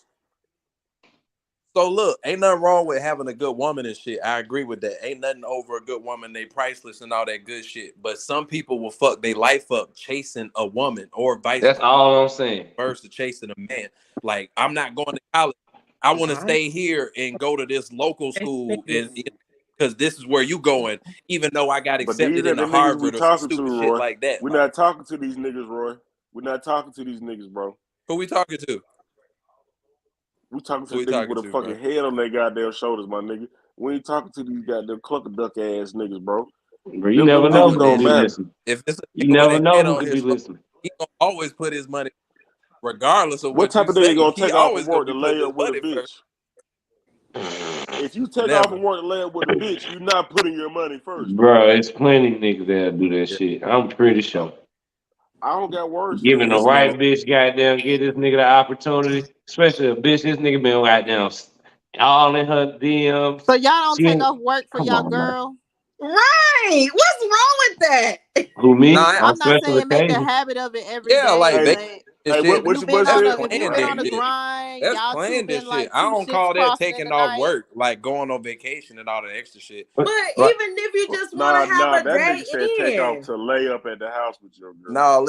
Speaker 11: So look, ain't nothing wrong with having a good woman and shit. I agree with that. Ain't nothing over a good woman. They priceless and all that good shit. But some people will fuck their life up chasing a woman or vice
Speaker 10: That's all I'm saying.
Speaker 11: versa, chasing a man. Like, I'm not going to college. I want to stay here and go to this local school and because this is where you going, even though I got
Speaker 9: But these
Speaker 11: accepted
Speaker 9: are the
Speaker 11: into
Speaker 9: niggas we
Speaker 11: Harvard or some
Speaker 9: talking to,
Speaker 11: stupid shit
Speaker 9: Roy.
Speaker 11: like that.
Speaker 9: We're
Speaker 11: Like,
Speaker 9: not talking to these niggas, Roy. We're not talking to these niggas, bro.
Speaker 11: who we talking to?
Speaker 9: We talking to
Speaker 11: Who we
Speaker 9: niggas
Speaker 11: talking
Speaker 9: with a
Speaker 11: to,
Speaker 9: fucking
Speaker 11: bro?
Speaker 9: head on their goddamn shoulders, my nigga. We ain't talking to these goddamn clucker duck ass niggas, bro.
Speaker 10: Bro, you never know who's gonna be listening.
Speaker 11: If it's a
Speaker 10: You
Speaker 11: nigga with
Speaker 10: never
Speaker 11: a
Speaker 10: know
Speaker 11: head
Speaker 10: who
Speaker 11: on
Speaker 10: could
Speaker 11: his
Speaker 10: be
Speaker 11: shoulders,
Speaker 10: listening.
Speaker 11: he gonna always put his money, regardless of
Speaker 9: What
Speaker 11: what
Speaker 9: type
Speaker 11: you
Speaker 9: of nigga
Speaker 11: say.
Speaker 9: gonna
Speaker 11: He
Speaker 9: take off
Speaker 11: always
Speaker 9: from
Speaker 11: gonna
Speaker 9: work
Speaker 11: be
Speaker 9: to
Speaker 11: putting
Speaker 9: lay
Speaker 11: his
Speaker 9: up with a
Speaker 11: money
Speaker 9: bitch?
Speaker 11: first.
Speaker 9: If you take off from work to lay up with a bitch, you're not putting your money first,
Speaker 10: Bro, it's plenty niggas that'll do that shit. I'm pretty sure.
Speaker 9: I don't got words for
Speaker 10: Giving
Speaker 9: that.
Speaker 10: the right bitch goddamn get this nigga the opportunity, especially a bitch this nigga been goddamn all in her DMs.
Speaker 15: So y'all don't
Speaker 10: She
Speaker 15: take
Speaker 10: ain't-
Speaker 15: off work for
Speaker 10: Come
Speaker 15: y'all
Speaker 10: on, man.
Speaker 15: girl?
Speaker 7: Right. What's wrong with that?
Speaker 10: Who me?
Speaker 11: Nah,
Speaker 10: On
Speaker 15: I'm not
Speaker 10: special
Speaker 15: saying make a
Speaker 10: occasions.
Speaker 15: habit of it every
Speaker 11: Yeah,
Speaker 15: day,
Speaker 11: like
Speaker 9: Hey,
Speaker 11: they
Speaker 15: but
Speaker 9: hey,
Speaker 11: shit.
Speaker 15: if you been
Speaker 11: That's
Speaker 15: on
Speaker 9: shit?
Speaker 15: a
Speaker 11: planned that shit.
Speaker 15: grind,
Speaker 11: That's
Speaker 15: y'all two
Speaker 11: planned
Speaker 15: been
Speaker 11: that
Speaker 15: like
Speaker 11: shit. I
Speaker 15: 2
Speaker 11: don't
Speaker 15: shifts
Speaker 11: call that
Speaker 15: crossing in
Speaker 11: taking
Speaker 15: the
Speaker 11: off
Speaker 15: night.
Speaker 11: work, like going on vacation and all that extra shit.
Speaker 7: But
Speaker 10: Right.
Speaker 7: even if you just want
Speaker 9: Nah,
Speaker 7: to have a
Speaker 9: that
Speaker 7: day
Speaker 9: nigga said take off
Speaker 7: in,
Speaker 9: to lay up at the house with your girl.
Speaker 11: No,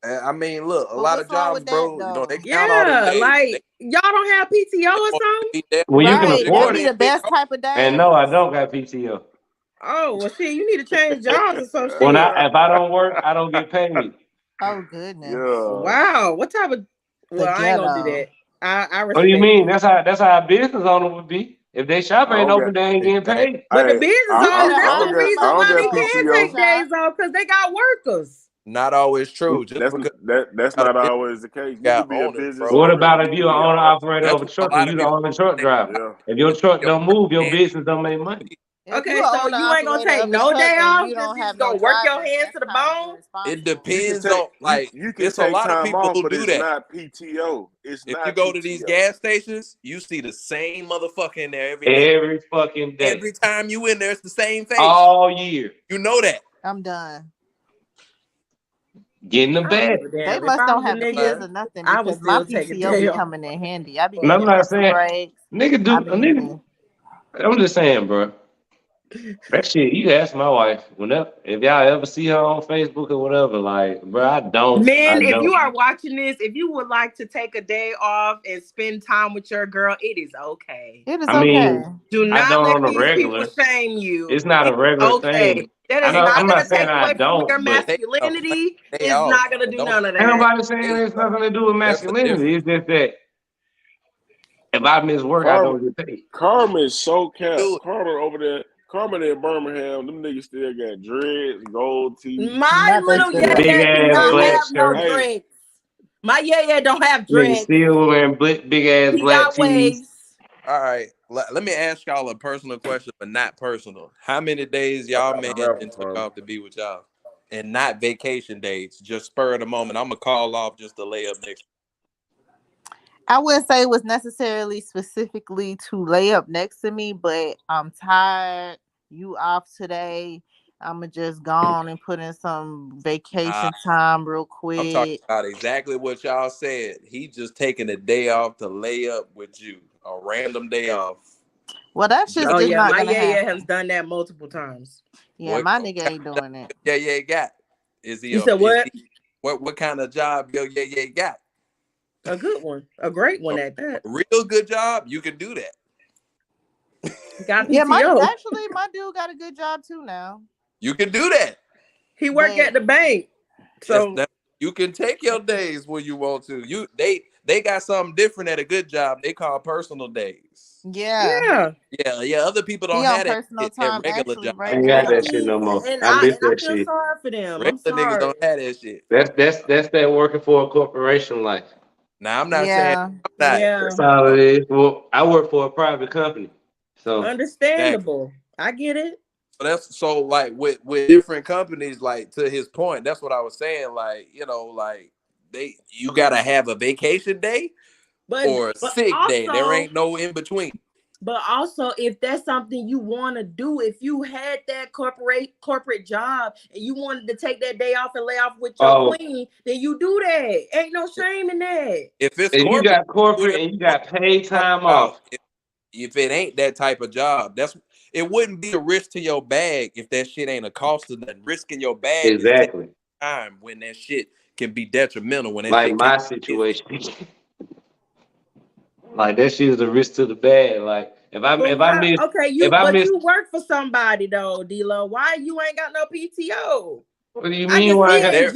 Speaker 11: I mean, look, a
Speaker 15: But
Speaker 11: lot
Speaker 15: what's
Speaker 11: of
Speaker 15: wrong
Speaker 11: jobs,
Speaker 15: with that
Speaker 11: bro. You know,
Speaker 15: though?
Speaker 11: they count all them
Speaker 7: yeah,
Speaker 11: days.
Speaker 7: like y'all don't have PTO or something.
Speaker 10: When you can
Speaker 15: Right, that
Speaker 10: afford
Speaker 15: be
Speaker 10: it.
Speaker 15: the best type of
Speaker 10: And
Speaker 15: day.
Speaker 10: no, I don't got PTO.
Speaker 7: Oh well, shit, you need to change jobs or some
Speaker 10: When
Speaker 7: shit.
Speaker 10: if I don't work, I don't get paid.
Speaker 15: Oh goodness.
Speaker 9: Yeah.
Speaker 7: Wow, what type of? Well, I ain't gonna do
Speaker 15: ghetto.
Speaker 7: that. I
Speaker 10: What do you
Speaker 7: respect.
Speaker 10: mean? That's how a business owner would be. If they shop
Speaker 9: I
Speaker 10: ain't
Speaker 9: don't
Speaker 10: open,
Speaker 9: got.
Speaker 10: they ain't getting paid.
Speaker 7: But the
Speaker 9: Hey,
Speaker 7: business
Speaker 15: You
Speaker 7: owners,
Speaker 15: better
Speaker 7: that's
Speaker 9: I
Speaker 7: the
Speaker 9: don't
Speaker 15: earn
Speaker 9: got.
Speaker 7: reason
Speaker 9: I don't
Speaker 7: why
Speaker 9: got
Speaker 7: they
Speaker 15: some
Speaker 7: can
Speaker 15: at
Speaker 9: PTO.
Speaker 15: your
Speaker 7: take days
Speaker 15: job.
Speaker 7: off because they got workers.
Speaker 11: Not always true. Just because
Speaker 9: That's
Speaker 11: you got
Speaker 9: not
Speaker 11: a business,
Speaker 9: always the case.
Speaker 11: you
Speaker 9: You
Speaker 11: got
Speaker 9: could be a
Speaker 11: owners,
Speaker 9: business
Speaker 11: bro.
Speaker 10: What
Speaker 9: owner
Speaker 10: about
Speaker 9: and
Speaker 10: if
Speaker 9: you
Speaker 10: you're
Speaker 9: could
Speaker 10: an
Speaker 9: be an
Speaker 10: owner operator
Speaker 11: That's
Speaker 10: of a
Speaker 11: what a
Speaker 10: truck
Speaker 11: lot
Speaker 10: and
Speaker 11: of
Speaker 10: you the
Speaker 11: people
Speaker 10: only truck
Speaker 11: think.
Speaker 10: driver?
Speaker 9: Yeah.
Speaker 10: If your truck
Speaker 11: Your
Speaker 10: don't move, your
Speaker 11: man,
Speaker 10: business don't make money.
Speaker 15: If
Speaker 7: Okay,
Speaker 15: you an
Speaker 7: so
Speaker 15: owner
Speaker 7: you ain't gonna
Speaker 15: operator
Speaker 7: take
Speaker 15: of a
Speaker 7: no
Speaker 15: truck
Speaker 7: day
Speaker 15: and
Speaker 7: off
Speaker 15: you
Speaker 7: because
Speaker 15: don't
Speaker 7: you
Speaker 15: have
Speaker 7: just
Speaker 15: no
Speaker 7: gonna work your
Speaker 15: drivers,
Speaker 7: hands to
Speaker 15: that's
Speaker 7: the
Speaker 15: kind of
Speaker 7: bone.
Speaker 11: it
Speaker 15: irresponsible.
Speaker 9: You can
Speaker 11: depends
Speaker 9: take
Speaker 11: on like
Speaker 9: you can
Speaker 11: it's a
Speaker 9: take
Speaker 11: lot of
Speaker 9: time
Speaker 11: people
Speaker 9: off,
Speaker 11: who
Speaker 9: but
Speaker 11: do
Speaker 9: it's
Speaker 11: that.
Speaker 9: not PTO. It's
Speaker 11: If you
Speaker 9: not
Speaker 11: go to these
Speaker 9: PTO.
Speaker 11: gas stations, you see the same motherfucker in there every day.
Speaker 10: Every fucking day.
Speaker 11: Every time you in there, it's the same face.
Speaker 10: All year.
Speaker 11: You know that.
Speaker 15: I'm done.
Speaker 10: Getting the
Speaker 7: I don't
Speaker 10: bag.
Speaker 7: give a
Speaker 15: They
Speaker 7: damn. If
Speaker 15: must
Speaker 7: I
Speaker 15: don't
Speaker 7: was a
Speaker 15: have kids
Speaker 7: nigga,
Speaker 15: or nothing
Speaker 7: I would
Speaker 15: because my
Speaker 7: still take a
Speaker 15: PTO
Speaker 7: day
Speaker 15: be
Speaker 7: off.
Speaker 15: coming in handy. I be
Speaker 10: And I'm
Speaker 15: getting
Speaker 10: not
Speaker 15: mental
Speaker 10: saying
Speaker 15: breaks.
Speaker 10: nigga do
Speaker 15: I
Speaker 10: a nigga.
Speaker 15: mean,
Speaker 10: I'm just saying, bro. That shit, you ask my wife. Whenever, if y'all ever see her on Facebook or whatever, like, bro, I don't.
Speaker 7: Men, if you are watching this, if you would like to take a day off and spend time with your girl, it is okay.
Speaker 15: It is
Speaker 10: I mean,
Speaker 7: Do
Speaker 10: I
Speaker 7: not
Speaker 10: don't
Speaker 7: let
Speaker 10: on a
Speaker 7: these
Speaker 10: regular.
Speaker 7: people shame you.
Speaker 10: It's not a regular thing.
Speaker 7: That is
Speaker 10: I'm
Speaker 7: not
Speaker 10: not saying I
Speaker 7: away from your
Speaker 10: don't, but
Speaker 7: masculinity. It's not gonna do none of
Speaker 10: ain't
Speaker 7: that.
Speaker 10: nobody saying it's nothing to do with masculinity. It's just that if I miss work, I don't get paid.
Speaker 9: Carmen is so cap. Carmen over there. Carmen in Birmingham, them niggas still got dreads, gold teeth.
Speaker 7: My little
Speaker 10: Big
Speaker 7: do
Speaker 10: ass
Speaker 7: not
Speaker 10: black
Speaker 7: have no
Speaker 10: shirt.
Speaker 7: dreads. My don't have
Speaker 10: Nigga
Speaker 7: dreads.
Speaker 10: still wearing big ass
Speaker 7: He
Speaker 10: black
Speaker 7: got
Speaker 10: tees.
Speaker 7: waves.
Speaker 11: All right, let me ask y'all a personal question, but not personal. How many days y'all men took off to be with y'all, and not vacation days, just spur of the moment? I'm gonna call off just to lay up next.
Speaker 15: I wouldn't say it was necessarily specifically to lay up next to me, but I'm tired. You off today? I'ma just go on and put in some vacation time real quick.
Speaker 11: I'm talking about exactly what y'all said. He just taking a day off to lay up with you, a random day off.
Speaker 15: Well, that shit's
Speaker 7: Oh
Speaker 15: just
Speaker 7: yeah,
Speaker 15: not
Speaker 7: my
Speaker 15: gonna happen.
Speaker 7: has done that multiple times.
Speaker 15: Yeah, my nigga ain't doing it.
Speaker 11: Yeah, got. Is he?
Speaker 7: You said what?
Speaker 11: What kind of job yeah got?
Speaker 7: A good one, a great one at that.
Speaker 11: Real good job. You can do that.
Speaker 7: Got PTO.
Speaker 15: Yeah, my dude got a good job too now.
Speaker 11: You can do that.
Speaker 7: He worked at the bank, so
Speaker 11: you can take your days when you want to. They got something different at a good job. They call personal days.
Speaker 15: Yeah.
Speaker 11: Other people don't have that at regular job.
Speaker 10: I ain't got that shit no more.
Speaker 7: And
Speaker 10: I miss
Speaker 7: I
Speaker 10: that
Speaker 7: feel
Speaker 10: shit.
Speaker 7: sorry for them.
Speaker 11: Regular niggas don't have that shit.
Speaker 10: That's that working for a corporation life.
Speaker 11: Now I'm not saying I'm not.
Speaker 10: That's all it is. Well, I work for a private company, so
Speaker 7: understandable. I get it.
Speaker 11: So that's so like with different companies, like to his point, that's what I was saying. Like, you know, like you gotta have a vacation day or a sick day. There ain't no in between.
Speaker 7: But also, if that's something you want to do, if you had that corporate job and you wanted to take that day off and lay off with your queen, then you do that. Ain't no shame in that.
Speaker 11: If it's
Speaker 10: you got corporate and you got paid time off.
Speaker 11: If it ain't that type of job, it wouldn't be a risk to your bag if that shit ain't a cost of nothing. Risking your bag
Speaker 10: exactly
Speaker 11: is time when that shit can be detrimental. When that
Speaker 10: like
Speaker 11: shit
Speaker 10: my situation, like that shit is a risk to the bag. Like if I miss,
Speaker 7: you work for somebody though, D-Lo. Why you ain't got no PTO?
Speaker 10: What do you mean? Why I got
Speaker 11: there's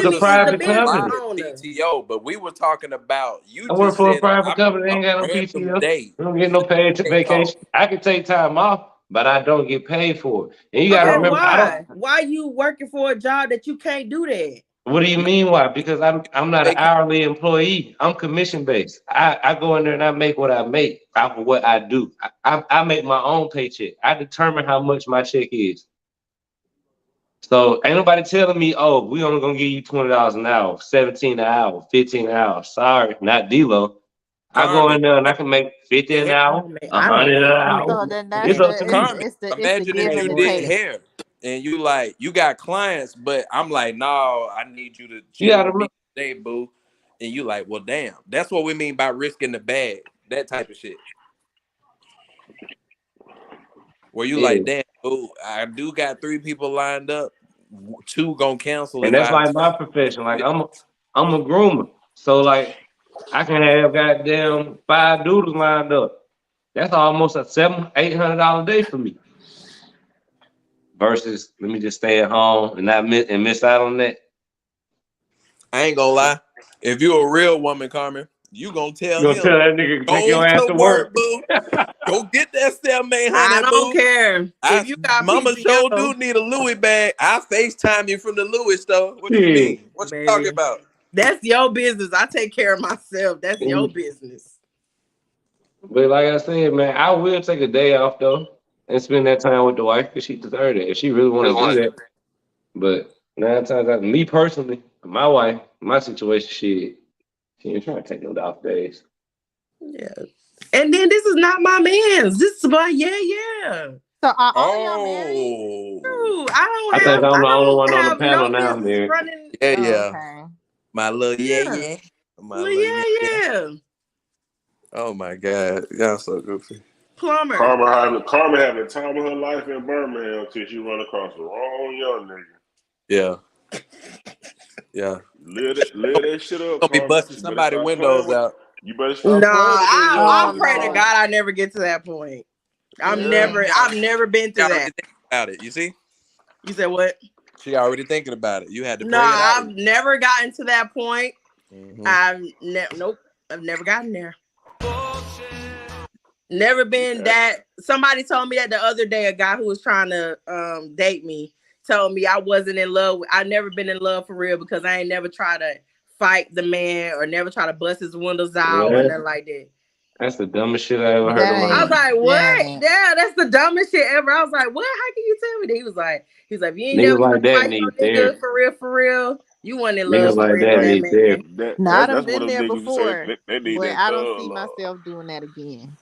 Speaker 10: a private company?
Speaker 11: PTO, but we were talking about you.
Speaker 10: I work for a private company. Ain't got no PTO. I don't get no paid vacation. I can take time off, but I don't get paid for it. And you gotta remember,
Speaker 7: why you working for a job that you can't do that?
Speaker 10: What do you mean why? Because I'm not an hourly employee. I'm commission based. I go in there and I make what I make off of what I do. I make my own paycheck. I determine how much my check is. So ain't nobody telling me, oh, we only gonna give you $20 an hour, 17 an hour, 15 an hour. Sorry, not D-Lo. I go in there and I can make 50 an hour, 100 an hour.
Speaker 15: So then
Speaker 10: It's up to me.
Speaker 11: Imagine if you did hair and you got clients, but I'm like, no, I need you to chill with me today, boo. And you like, well, damn. That's what we mean by risking the bag. That type of shit. Where you like, damn, boo, I do got 3 people lined up. 2 gonna cancel.
Speaker 10: And that's like my profession. Like I'm a groomer. So like I can have goddamn 5 doodles lined up. That's almost a $700-800 day for me. Versus let me just stay at home and not miss out on that.
Speaker 11: I ain't gonna lie. If you a real woman, Carmen, you gonna tell
Speaker 10: you
Speaker 11: him.
Speaker 10: Tell that nigga take your ass to work,
Speaker 11: boo. Go get that $700-800.
Speaker 7: I don't care. If you got
Speaker 11: Mama
Speaker 7: PTO,
Speaker 11: sure do need a Louis bag. I FaceTime you from the Louis store. What you mean? What you talking about?
Speaker 7: That's your business. I take care of myself. That's your business.
Speaker 10: But like I said, man, I will take a day off though and spend that time with the wife because she deserves it. If she really want to do that. But 9 times out of me personally, my wife, my situation, she ain't trying to take no off days.
Speaker 7: Yeah. And then this is not my man's. This is my yeah.
Speaker 15: So are all y'all married?
Speaker 10: I think I'm the only one on the panel now, man.
Speaker 11: Yeah. My little yeah.
Speaker 7: Yeah.
Speaker 11: Oh my God, y'all so goofy.
Speaker 7: Plumber.
Speaker 9: Carmen having the time of her life in Birmingham until she run across the wrong young nigga.
Speaker 11: Yeah. Yeah.
Speaker 9: Live that shit up.
Speaker 11: Don't be busting somebody's windows out.
Speaker 9: You better stop
Speaker 7: No,
Speaker 9: playing with that young
Speaker 7: I
Speaker 9: nigga.
Speaker 7: pray to God I never get to that point. I've never been through that.
Speaker 11: About it, you see?
Speaker 7: You said what?
Speaker 11: She already thinking about it. You had to
Speaker 7: No,
Speaker 11: bring it out.
Speaker 7: I've never gotten to that point.
Speaker 11: Mm-hmm.
Speaker 7: Nope. I've never gotten there. Never been that. Somebody told me that the other day. A guy who was trying to date me told me I wasn't in love. I never been in love for real because I ain't never tried to fight the man or never try to bust his windows out or nothing like that.
Speaker 10: That's the dumbest shit I ever heard in my
Speaker 7: I
Speaker 10: life.
Speaker 7: was like, what? Yeah, that's the dumbest shit ever. I was like, what? How can you tell me that? He was like, you ain't
Speaker 10: Niggas
Speaker 7: never
Speaker 10: like that
Speaker 7: fight
Speaker 10: need
Speaker 7: no nigga
Speaker 10: therapy.
Speaker 7: for real. You wasn't in
Speaker 10: Niggas
Speaker 7: love
Speaker 10: like
Speaker 7: for
Speaker 10: that
Speaker 7: real,
Speaker 10: need
Speaker 7: man.
Speaker 10: therapy.
Speaker 15: No, I done
Speaker 9: That's
Speaker 15: been
Speaker 9: what
Speaker 15: there
Speaker 9: them niggas
Speaker 15: before,
Speaker 9: say. They need
Speaker 15: but
Speaker 9: that
Speaker 15: I don't see
Speaker 9: thug love.
Speaker 15: myself doing that again.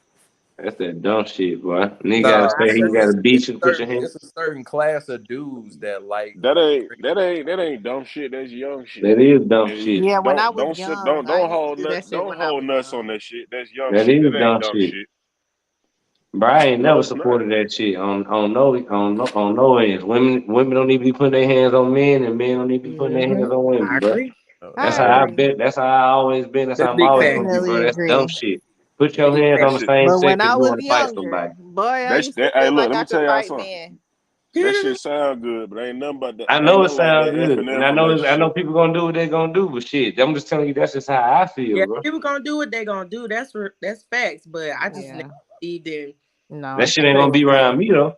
Speaker 10: That's that dumb shit, boy. Nigga
Speaker 11: Nah,
Speaker 10: gotta say he gotta beat you to put your
Speaker 11: it's
Speaker 10: hands.
Speaker 11: a certain class of dudes that like
Speaker 9: That ain't dumb shit. That's young shit.
Speaker 10: That is dumb shit.
Speaker 15: Yeah, when I was
Speaker 9: Don't
Speaker 15: young, I used to do that shit
Speaker 9: don't
Speaker 15: when I
Speaker 9: hold
Speaker 15: was
Speaker 9: nuts
Speaker 15: young.
Speaker 9: on that shit. That's young
Speaker 10: That
Speaker 9: shit.
Speaker 10: is
Speaker 9: That
Speaker 10: dumb
Speaker 9: ain't dumb
Speaker 10: shit.
Speaker 9: shit.
Speaker 10: Bro, I ain't
Speaker 9: No,
Speaker 10: never
Speaker 9: it's not.
Speaker 10: supported that shit on no ends. Women don't need to be putting their hands on men, and men don't need to be putting their hands on women,
Speaker 7: I
Speaker 10: bro.
Speaker 7: agree.
Speaker 10: That's how I've been. That's how I always been. That's how I'm
Speaker 7: Big
Speaker 10: always
Speaker 7: fact.
Speaker 10: gonna be, bro.
Speaker 15: Definitely
Speaker 10: That's
Speaker 15: agree.
Speaker 10: dumb shit. Put your hands on the
Speaker 9: shit.
Speaker 10: same
Speaker 15: But
Speaker 10: sex
Speaker 15: when
Speaker 10: if
Speaker 15: I
Speaker 10: you
Speaker 15: was
Speaker 10: want to fight somebody.
Speaker 15: younger, boy, I used to
Speaker 9: Hey,
Speaker 15: feel
Speaker 9: look,
Speaker 15: like
Speaker 9: let
Speaker 15: I
Speaker 9: me tell
Speaker 15: could
Speaker 9: y'all
Speaker 15: fight
Speaker 9: something.
Speaker 15: men.
Speaker 9: That shit sound good, but ain't nothing but that.
Speaker 10: I
Speaker 9: Ain't
Speaker 10: know it
Speaker 9: nothing like
Speaker 10: sounds
Speaker 9: that
Speaker 10: good,
Speaker 9: F&M
Speaker 10: and I know
Speaker 9: relationship.
Speaker 10: people gonna do what they gonna do, but shit, I'm just telling you that's just how I feel,
Speaker 7: Yeah,
Speaker 10: bro.
Speaker 7: people gonna do what they gonna do. That's facts. But I just
Speaker 15: Yeah.
Speaker 7: never believed in.
Speaker 15: No.
Speaker 10: That shit ain't gonna be around me though.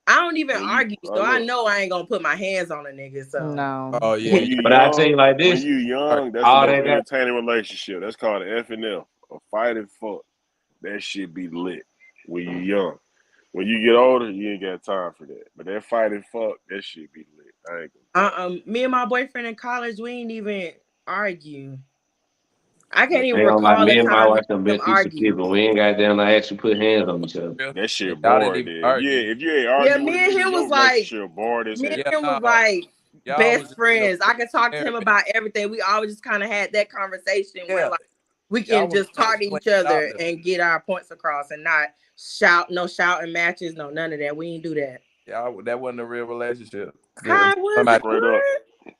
Speaker 7: I don't even
Speaker 9: When you-
Speaker 7: argue, so
Speaker 9: look.
Speaker 7: I know I ain't gonna put my hands on a nigga. So
Speaker 15: No.
Speaker 11: Oh yeah.
Speaker 9: When you
Speaker 10: But I tell you
Speaker 9: young,
Speaker 10: like
Speaker 9: when
Speaker 10: this,
Speaker 9: you young, that's the
Speaker 10: all
Speaker 9: most
Speaker 10: that got
Speaker 9: entertaining relationship. That's called an F&F, a fight and fuck. That shit be lit when you young. When you get older, you ain't got time for that. But that fight and fuck, that shit be lit. I ain't gonna.
Speaker 7: me and my boyfriend in college, we ain't even argue. I can't
Speaker 10: ain't
Speaker 7: even
Speaker 10: gonna lie,
Speaker 7: recall
Speaker 10: me
Speaker 7: the
Speaker 10: and my
Speaker 7: time me
Speaker 10: wife done
Speaker 7: and
Speaker 10: been
Speaker 7: him
Speaker 10: through some shit,
Speaker 7: argue.
Speaker 10: but we ain't got down to actually put hands on each other.
Speaker 9: That shit
Speaker 11: Y'all didn't
Speaker 9: bored,
Speaker 11: even
Speaker 9: then.
Speaker 11: argue.
Speaker 9: Yeah, if you ain't
Speaker 7: Yeah,
Speaker 9: arguing with
Speaker 7: me
Speaker 9: a
Speaker 7: and
Speaker 9: nigga,
Speaker 7: him
Speaker 9: your
Speaker 7: was like,
Speaker 9: relationship bored as
Speaker 7: me
Speaker 9: hell.
Speaker 7: and him was
Speaker 11: Y'all
Speaker 7: like
Speaker 11: was
Speaker 7: best
Speaker 11: just
Speaker 7: friends. I could talk to him
Speaker 11: experiment.
Speaker 7: about everything. We always just kind of had that conversation where
Speaker 11: Yeah.
Speaker 7: like we
Speaker 11: Y'all
Speaker 7: can
Speaker 11: was
Speaker 7: just talk to
Speaker 11: playing
Speaker 7: each other
Speaker 11: doctor.
Speaker 7: and get our points across and not shouting matches, no none of that. We ain't do that.
Speaker 11: Y'all, that wasn't a real relationship.
Speaker 7: How was it?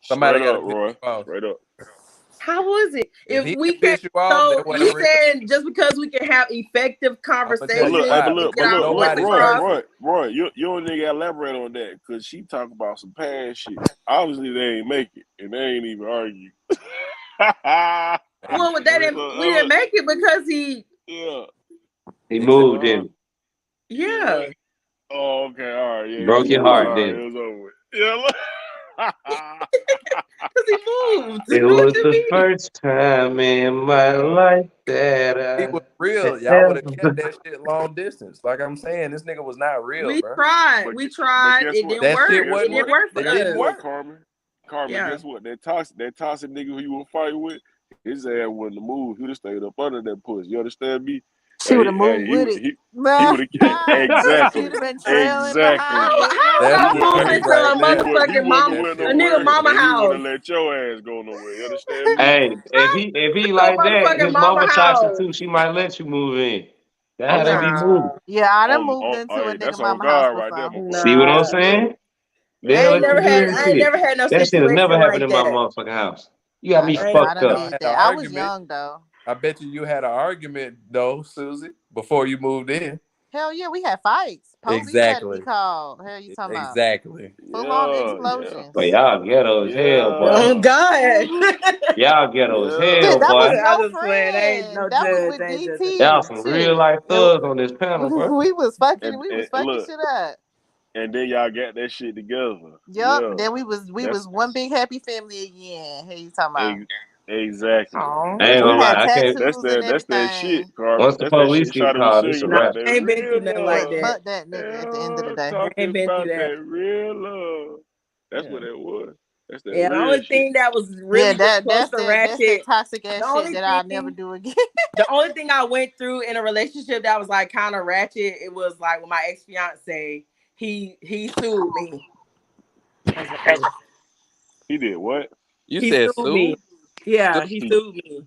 Speaker 11: Somebody
Speaker 9: Straight
Speaker 11: got
Speaker 9: up,
Speaker 11: to piss
Speaker 9: Roy.
Speaker 11: you off.
Speaker 9: Straight up.
Speaker 7: How was it?
Speaker 11: If
Speaker 7: If
Speaker 11: he
Speaker 7: we
Speaker 11: can
Speaker 7: can,
Speaker 11: piss you off,
Speaker 7: so
Speaker 11: that wasn't
Speaker 7: you
Speaker 11: a real.
Speaker 7: saying just because we can have effective
Speaker 11: I'm gonna tell
Speaker 7: conversations,
Speaker 11: you why.
Speaker 7: we
Speaker 9: But
Speaker 7: get our points
Speaker 11: Nobody's
Speaker 7: across?
Speaker 11: perfect.
Speaker 9: Roy, you don't nigga elaborate on that because she talk about some past shit. Obviously, they ain't make it, and they ain't even argue.
Speaker 7: Well, we didn't make it because he.
Speaker 9: Yeah.
Speaker 10: He moved in.
Speaker 7: Yeah.
Speaker 9: Oh, okay. All right. Yeah.
Speaker 10: Broke your heart,
Speaker 9: All right,
Speaker 10: then.
Speaker 9: it was over with. Yeah. Look.
Speaker 7: Because he moved.
Speaker 10: It was the first time in my life that
Speaker 11: He
Speaker 10: I
Speaker 11: was real. Y'all would have kept that shit long distance. Like I'm saying, this nigga was not real,
Speaker 7: We
Speaker 11: bro.
Speaker 7: tried.
Speaker 9: But
Speaker 7: We tried.
Speaker 9: guess
Speaker 7: It
Speaker 9: what?
Speaker 7: didn't
Speaker 11: That
Speaker 7: work.
Speaker 11: shit
Speaker 7: It
Speaker 11: wasn't
Speaker 7: didn't
Speaker 11: real.
Speaker 7: work for
Speaker 11: It didn't
Speaker 7: us.
Speaker 11: work.
Speaker 9: Carmen,
Speaker 7: Yeah.
Speaker 9: guess what? That toxic nigga who you were fighting with, his ass wouldn't have moved. He'd have stayed up under that pussy. You understand me?
Speaker 15: She would have moved with it.
Speaker 9: He would have exactly.
Speaker 15: She'd have been trailing
Speaker 9: Exactly.
Speaker 15: behind it.
Speaker 7: How
Speaker 11: That's
Speaker 7: I
Speaker 11: the
Speaker 7: move
Speaker 11: word
Speaker 7: into
Speaker 11: right
Speaker 7: a
Speaker 11: there.
Speaker 9: He
Speaker 7: motherfucking
Speaker 9: wouldn't have
Speaker 11: That
Speaker 9: went
Speaker 11: shit
Speaker 7: a nigga
Speaker 9: nowhere,
Speaker 11: was
Speaker 7: mama
Speaker 9: and he
Speaker 7: house?
Speaker 9: wouldn't have let your ass go nowhere. You understand me?
Speaker 10: Hey, if he
Speaker 7: To a
Speaker 10: like that,
Speaker 7: motherfucking
Speaker 10: his
Speaker 7: mama
Speaker 10: mama toxic
Speaker 7: house.
Speaker 10: too. She might let you move in. That's how
Speaker 9: I'm
Speaker 10: they
Speaker 9: talking
Speaker 10: be moving.
Speaker 7: Nah.
Speaker 15: Yeah, I done moved into a
Speaker 9: hey,
Speaker 15: nigga
Speaker 9: that's on
Speaker 15: mama house
Speaker 9: God right there,
Speaker 15: before.
Speaker 9: my
Speaker 10: See
Speaker 9: brother.
Speaker 10: what I'm
Speaker 7: Nah.
Speaker 10: saying? The
Speaker 7: I
Speaker 10: hell
Speaker 7: ain't
Speaker 10: if you
Speaker 7: never
Speaker 10: do
Speaker 7: had
Speaker 10: that shit.
Speaker 7: no
Speaker 10: That shit has never
Speaker 7: situation
Speaker 10: happened
Speaker 7: like
Speaker 10: in my
Speaker 7: that.
Speaker 10: motherfucking house. You got me
Speaker 15: I
Speaker 10: fucked
Speaker 15: done
Speaker 10: up.
Speaker 11: y'all
Speaker 15: did
Speaker 11: had
Speaker 15: that.
Speaker 11: an
Speaker 15: I was
Speaker 11: argument.
Speaker 15: young though.
Speaker 11: I bet you had an argument though, Susie, before you moved in.
Speaker 15: Hell yeah, we had fights. Police had to be
Speaker 11: Exactly.
Speaker 15: called. Hell, you talking about
Speaker 11: Exactly.
Speaker 15: full on
Speaker 9: Yeah.
Speaker 15: explosions?
Speaker 10: But y'all ghetto as hell, boy.
Speaker 7: Oh God.
Speaker 10: Y'all ghetto as
Speaker 15: Shit,
Speaker 10: hell,
Speaker 15: that was
Speaker 10: boy.
Speaker 7: I'm
Speaker 15: your
Speaker 7: just playing. I ain't no
Speaker 15: friend. That was
Speaker 7: judge.
Speaker 15: with
Speaker 7: I ain't judging.
Speaker 10: Y'all
Speaker 15: DT.
Speaker 10: some real
Speaker 15: Shit,
Speaker 10: life thugs on this panel, bro.
Speaker 15: we was fucking
Speaker 9: And
Speaker 15: fucking
Speaker 9: look,
Speaker 15: shit up.
Speaker 9: and then y'all got that shit together.
Speaker 15: Yup.
Speaker 9: Yeah.
Speaker 15: Then we was one big happy family again. Hey, you talking about?
Speaker 9: Exactly.
Speaker 7: Oh.
Speaker 10: I ain't
Speaker 15: We
Speaker 10: gonna lie.
Speaker 15: had
Speaker 10: I can't.
Speaker 15: tattoos and
Speaker 9: That's that
Speaker 15: everything.
Speaker 9: shit, Carmen.
Speaker 10: Once the
Speaker 9: That's that
Speaker 10: police
Speaker 9: shit
Speaker 10: get
Speaker 9: Shotty was
Speaker 10: called, it's a
Speaker 9: singing about.
Speaker 10: wrap.
Speaker 9: That
Speaker 7: I ain't been through
Speaker 9: real
Speaker 7: nothing like
Speaker 9: love.
Speaker 7: that.
Speaker 15: Fuck that nigga at the end of the day.
Speaker 7: I ain't
Speaker 9: Talking
Speaker 7: been through
Speaker 9: about
Speaker 7: that.
Speaker 9: that real love. That's
Speaker 11: Yeah.
Speaker 9: what that was. That's that
Speaker 7: Yeah, the
Speaker 9: real
Speaker 7: only
Speaker 9: shit.
Speaker 7: thing that was
Speaker 15: Yeah,
Speaker 7: really
Speaker 15: that's
Speaker 7: close to
Speaker 15: that's that
Speaker 7: ratchet.
Speaker 15: toxic
Speaker 7: The
Speaker 15: ass shit
Speaker 7: only
Speaker 15: that I'll never
Speaker 7: thing,
Speaker 15: do again.
Speaker 7: the only thing I went through in a relationship that was like kind of ratchet, it was like with my ex-fiance, he sued me.
Speaker 9: He did what?
Speaker 11: You
Speaker 7: He
Speaker 11: said
Speaker 7: sued me.
Speaker 11: Sue?
Speaker 7: Yeah, he sued me.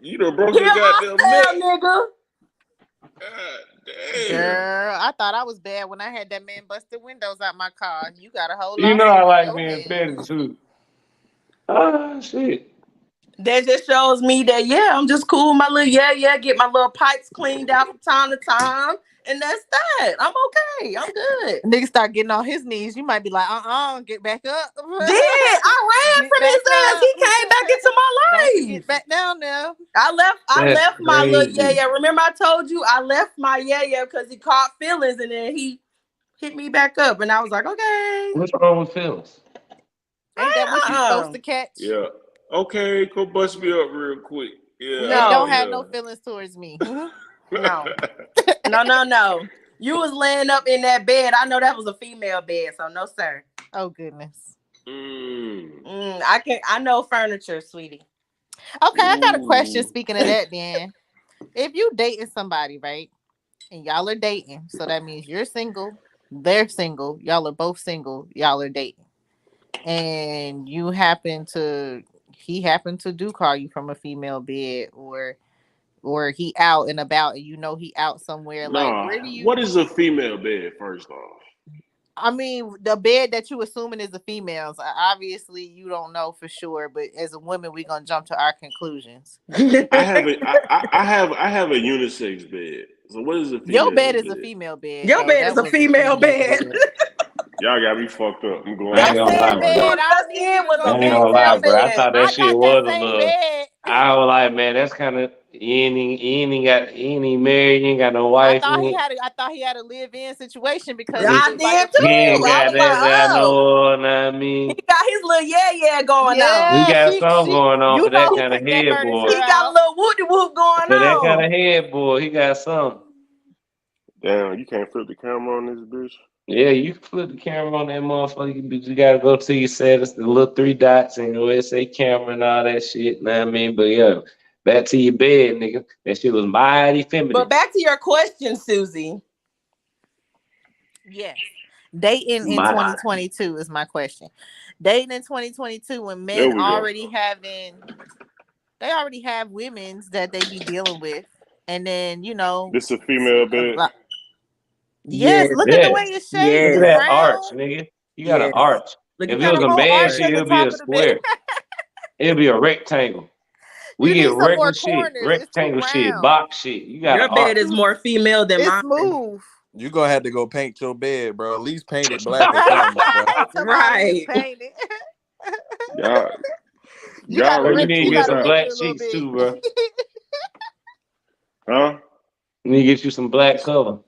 Speaker 9: You done broke your goddamn neck.
Speaker 7: Nigga.
Speaker 15: Girl, I thought I was bad when I had that man bust the windows out my car. You got a whole lot.
Speaker 10: You know I like being petty too. Oh shit.
Speaker 7: That just shows me that I'm just cool with my little get my little pipes cleaned out from time to time, and that's that. I'm straight. I'm good.
Speaker 15: Nigga start getting on his knees. You might be like, get back up.
Speaker 7: I ran from his ass. He came back into my life.
Speaker 15: Get back down there.
Speaker 7: I left my little
Speaker 10: crazy.
Speaker 7: yeah. Remember I told you I left my yeah because he caught feelings and then he hit me back up and I was like, okay.
Speaker 10: What's wrong with feelings?
Speaker 15: Ain't that what you supposed to catch?
Speaker 9: Yeah. Okay, go bust me up real quick. Yeah.
Speaker 15: You don't have no feelings towards me.
Speaker 7: No. No. You was laying up in that bed. I know that was a female bed, so no, sir.
Speaker 15: Oh goodness.
Speaker 7: I know furniture, sweetie.
Speaker 15: Okay, I got a question. Speaking of that, then, if you dating somebody, right, and y'all are dating, so that means you're single, they're single, y'all are both single, y'all are dating, and he happened to do call you from a female bed, or he out and about, and you know he out somewhere.
Speaker 9: Nah,
Speaker 15: like, where do you?
Speaker 9: What is a female bed? First off,
Speaker 15: I mean, the bed that you assuming is a female's. Obviously, you don't know for sure, but as a woman, we're gonna jump to our conclusions.
Speaker 9: I have a unisex bed. So what is a female
Speaker 15: Your bed is a female bed.
Speaker 7: Your bed is a female bed.
Speaker 9: Y'all got me fucked up. I'm going.
Speaker 10: I ain't gonna lie, bro. I thought that shit was a little. I was like, man, that's kind of. He ain't married. He ain't got no wife.
Speaker 15: I thought he had a live-in situation because
Speaker 7: I did too.
Speaker 10: He ain't got that. I know what I mean.
Speaker 7: He got his little yeah going on.
Speaker 10: He got something going on for that kind of headboard.
Speaker 7: He got a little whoop going
Speaker 10: For that
Speaker 7: on.
Speaker 10: kind of headboard, he got something.
Speaker 9: Damn, you can't flip the camera on this bitch.
Speaker 10: Yeah, you can flip the camera on that motherfucker, but you gotta go to your settings, the little 3 dots, and where it say camera and all that shit. Know what I mean? But yeah, back to your bed, nigga. That shit was mighty feminine.
Speaker 7: But back to your question, Susie.
Speaker 15: Yes. Dating in 2022 is my question. Dating in 2022 when men already have women's that they be dealing with. And then,
Speaker 9: This a female bed?
Speaker 15: Yes, look at the way it's shaped.
Speaker 10: Look at that arch, nigga. You got an arch. If it was a man shit, it'll be a square. It'll be a rectangle. We get regular shit, rectangle shit, box shit. You got
Speaker 7: your bed is more female than mine.
Speaker 15: Smooth.
Speaker 11: You gonna have to go paint your bed, bro. At least paint it black or something, bro.
Speaker 7: Right.
Speaker 10: You need to get some black sheets too, bro.
Speaker 9: Huh?
Speaker 10: You need to get you some black cover.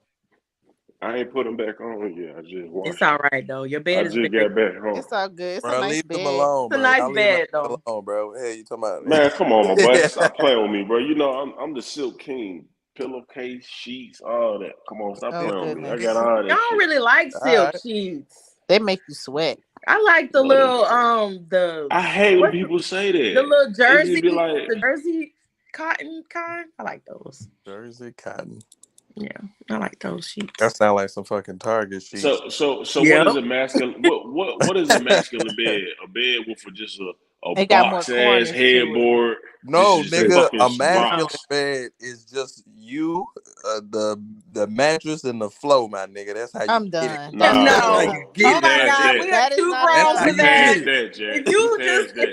Speaker 9: I ain't put them back on yet. I just watched.
Speaker 7: It's all right though. Your bed
Speaker 9: I just got back home.
Speaker 15: It's all good. It's
Speaker 11: Bro,
Speaker 15: a nice
Speaker 11: leave
Speaker 15: bed.
Speaker 11: them alone, bro.
Speaker 7: It's a nice bed though.
Speaker 11: Alone, bro. Hey, you talking about?
Speaker 9: Man, come on, my boy. Stop playing with me, bro. You know I'm the Silk King. Pillowcase, sheets, all that. Come on, stop playing with me. I got all that.
Speaker 7: Y'all don't really like silk sheets.
Speaker 15: They make you sweat.
Speaker 7: I like the little
Speaker 9: I hate when people say that.
Speaker 7: The little jersey,
Speaker 9: be like,
Speaker 7: the jersey cotton kind. I like those.
Speaker 11: Jersey cotton.
Speaker 7: Yeah, I like those sheets.
Speaker 11: That sound like some fucking Target sheets.
Speaker 9: So what is a masculine? What is a masculine bed? A bed with just a box ass headboard.
Speaker 11: No, nigga, a masculine bed is just you, the mattress and the flow, my nigga. That's how you
Speaker 15: I'm
Speaker 11: get
Speaker 15: done.
Speaker 11: it.
Speaker 7: No,
Speaker 11: Oh
Speaker 7: my God, we are too grown for that. If you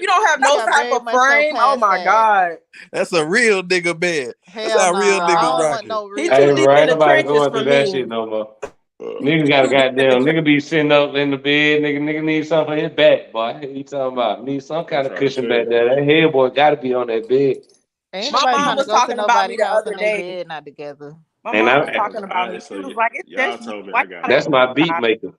Speaker 7: don't have no type of frame, oh my God,
Speaker 11: that's a real nigga bed. That's how real niggas rocking.
Speaker 7: He too deep in the
Speaker 10: nobody going
Speaker 7: trenches
Speaker 10: through
Speaker 7: for
Speaker 10: that
Speaker 7: me.
Speaker 10: shit no more. Niggas got a goddamn nigga be sitting up in the bed. Nigga need something for his back, boy. What you talking about? Need some kind of cushion back there. That headboard got to be on that bed.
Speaker 15: Ain't
Speaker 7: My
Speaker 15: nobody
Speaker 7: mom
Speaker 15: trying
Speaker 7: was
Speaker 15: to go to
Speaker 7: talking about me
Speaker 15: nobody's
Speaker 7: the
Speaker 15: house
Speaker 7: other
Speaker 15: and they
Speaker 7: day.
Speaker 15: bed not together.
Speaker 7: My
Speaker 10: And
Speaker 7: mom
Speaker 10: I-
Speaker 7: was talking about me. She was like,
Speaker 9: y'all told me I got
Speaker 10: That's my beat maker.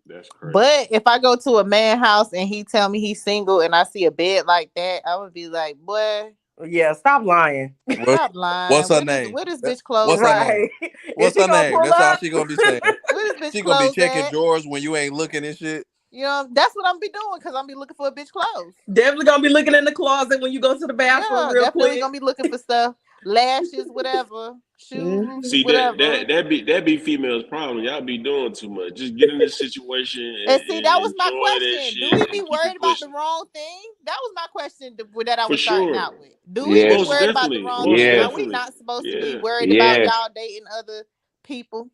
Speaker 9: That's crazy.
Speaker 15: But if I go to a man house and he tell me he's single and I see a bed like that, I would be like, boy,
Speaker 7: yeah, stop lying.
Speaker 15: stop lying.
Speaker 11: What's her
Speaker 15: Where
Speaker 11: name?
Speaker 15: Where this bitch clothes?
Speaker 11: What's her
Speaker 7: Right.
Speaker 11: name? What's her name? That's all she gonna be saying.
Speaker 15: Where this bitch
Speaker 11: She gonna be
Speaker 15: clothes
Speaker 11: checking
Speaker 15: at?
Speaker 11: drawers when you ain't looking and shit.
Speaker 15: You know, that's what I'm be doing because I'm be looking for a bitch clothes.
Speaker 7: Definitely gonna be looking in the closet when you go to the bathroom real
Speaker 15: definitely
Speaker 7: quick.
Speaker 15: gonna be looking for stuff, lashes, whatever, shoes,
Speaker 9: See
Speaker 15: whatever.
Speaker 9: that be females' problem. Y'all be doing too much. Just get in this situation
Speaker 15: And see, that was my
Speaker 9: enjoy that
Speaker 15: question.
Speaker 9: shit
Speaker 15: Do we
Speaker 9: and
Speaker 15: be
Speaker 9: keep
Speaker 15: worried
Speaker 9: it
Speaker 15: about
Speaker 9: pushing.
Speaker 15: the wrong thing? That was my question that I
Speaker 9: For
Speaker 15: was starting
Speaker 9: sure.
Speaker 15: out with. Do we
Speaker 10: Yeah.
Speaker 15: be
Speaker 9: Most
Speaker 15: worried about the
Speaker 9: definitely.
Speaker 15: wrong
Speaker 9: Most
Speaker 15: thing? Are we
Speaker 9: definitely.
Speaker 15: not supposed to be
Speaker 9: Yeah.
Speaker 15: worried about
Speaker 10: Yeah.
Speaker 15: y'all dating other people?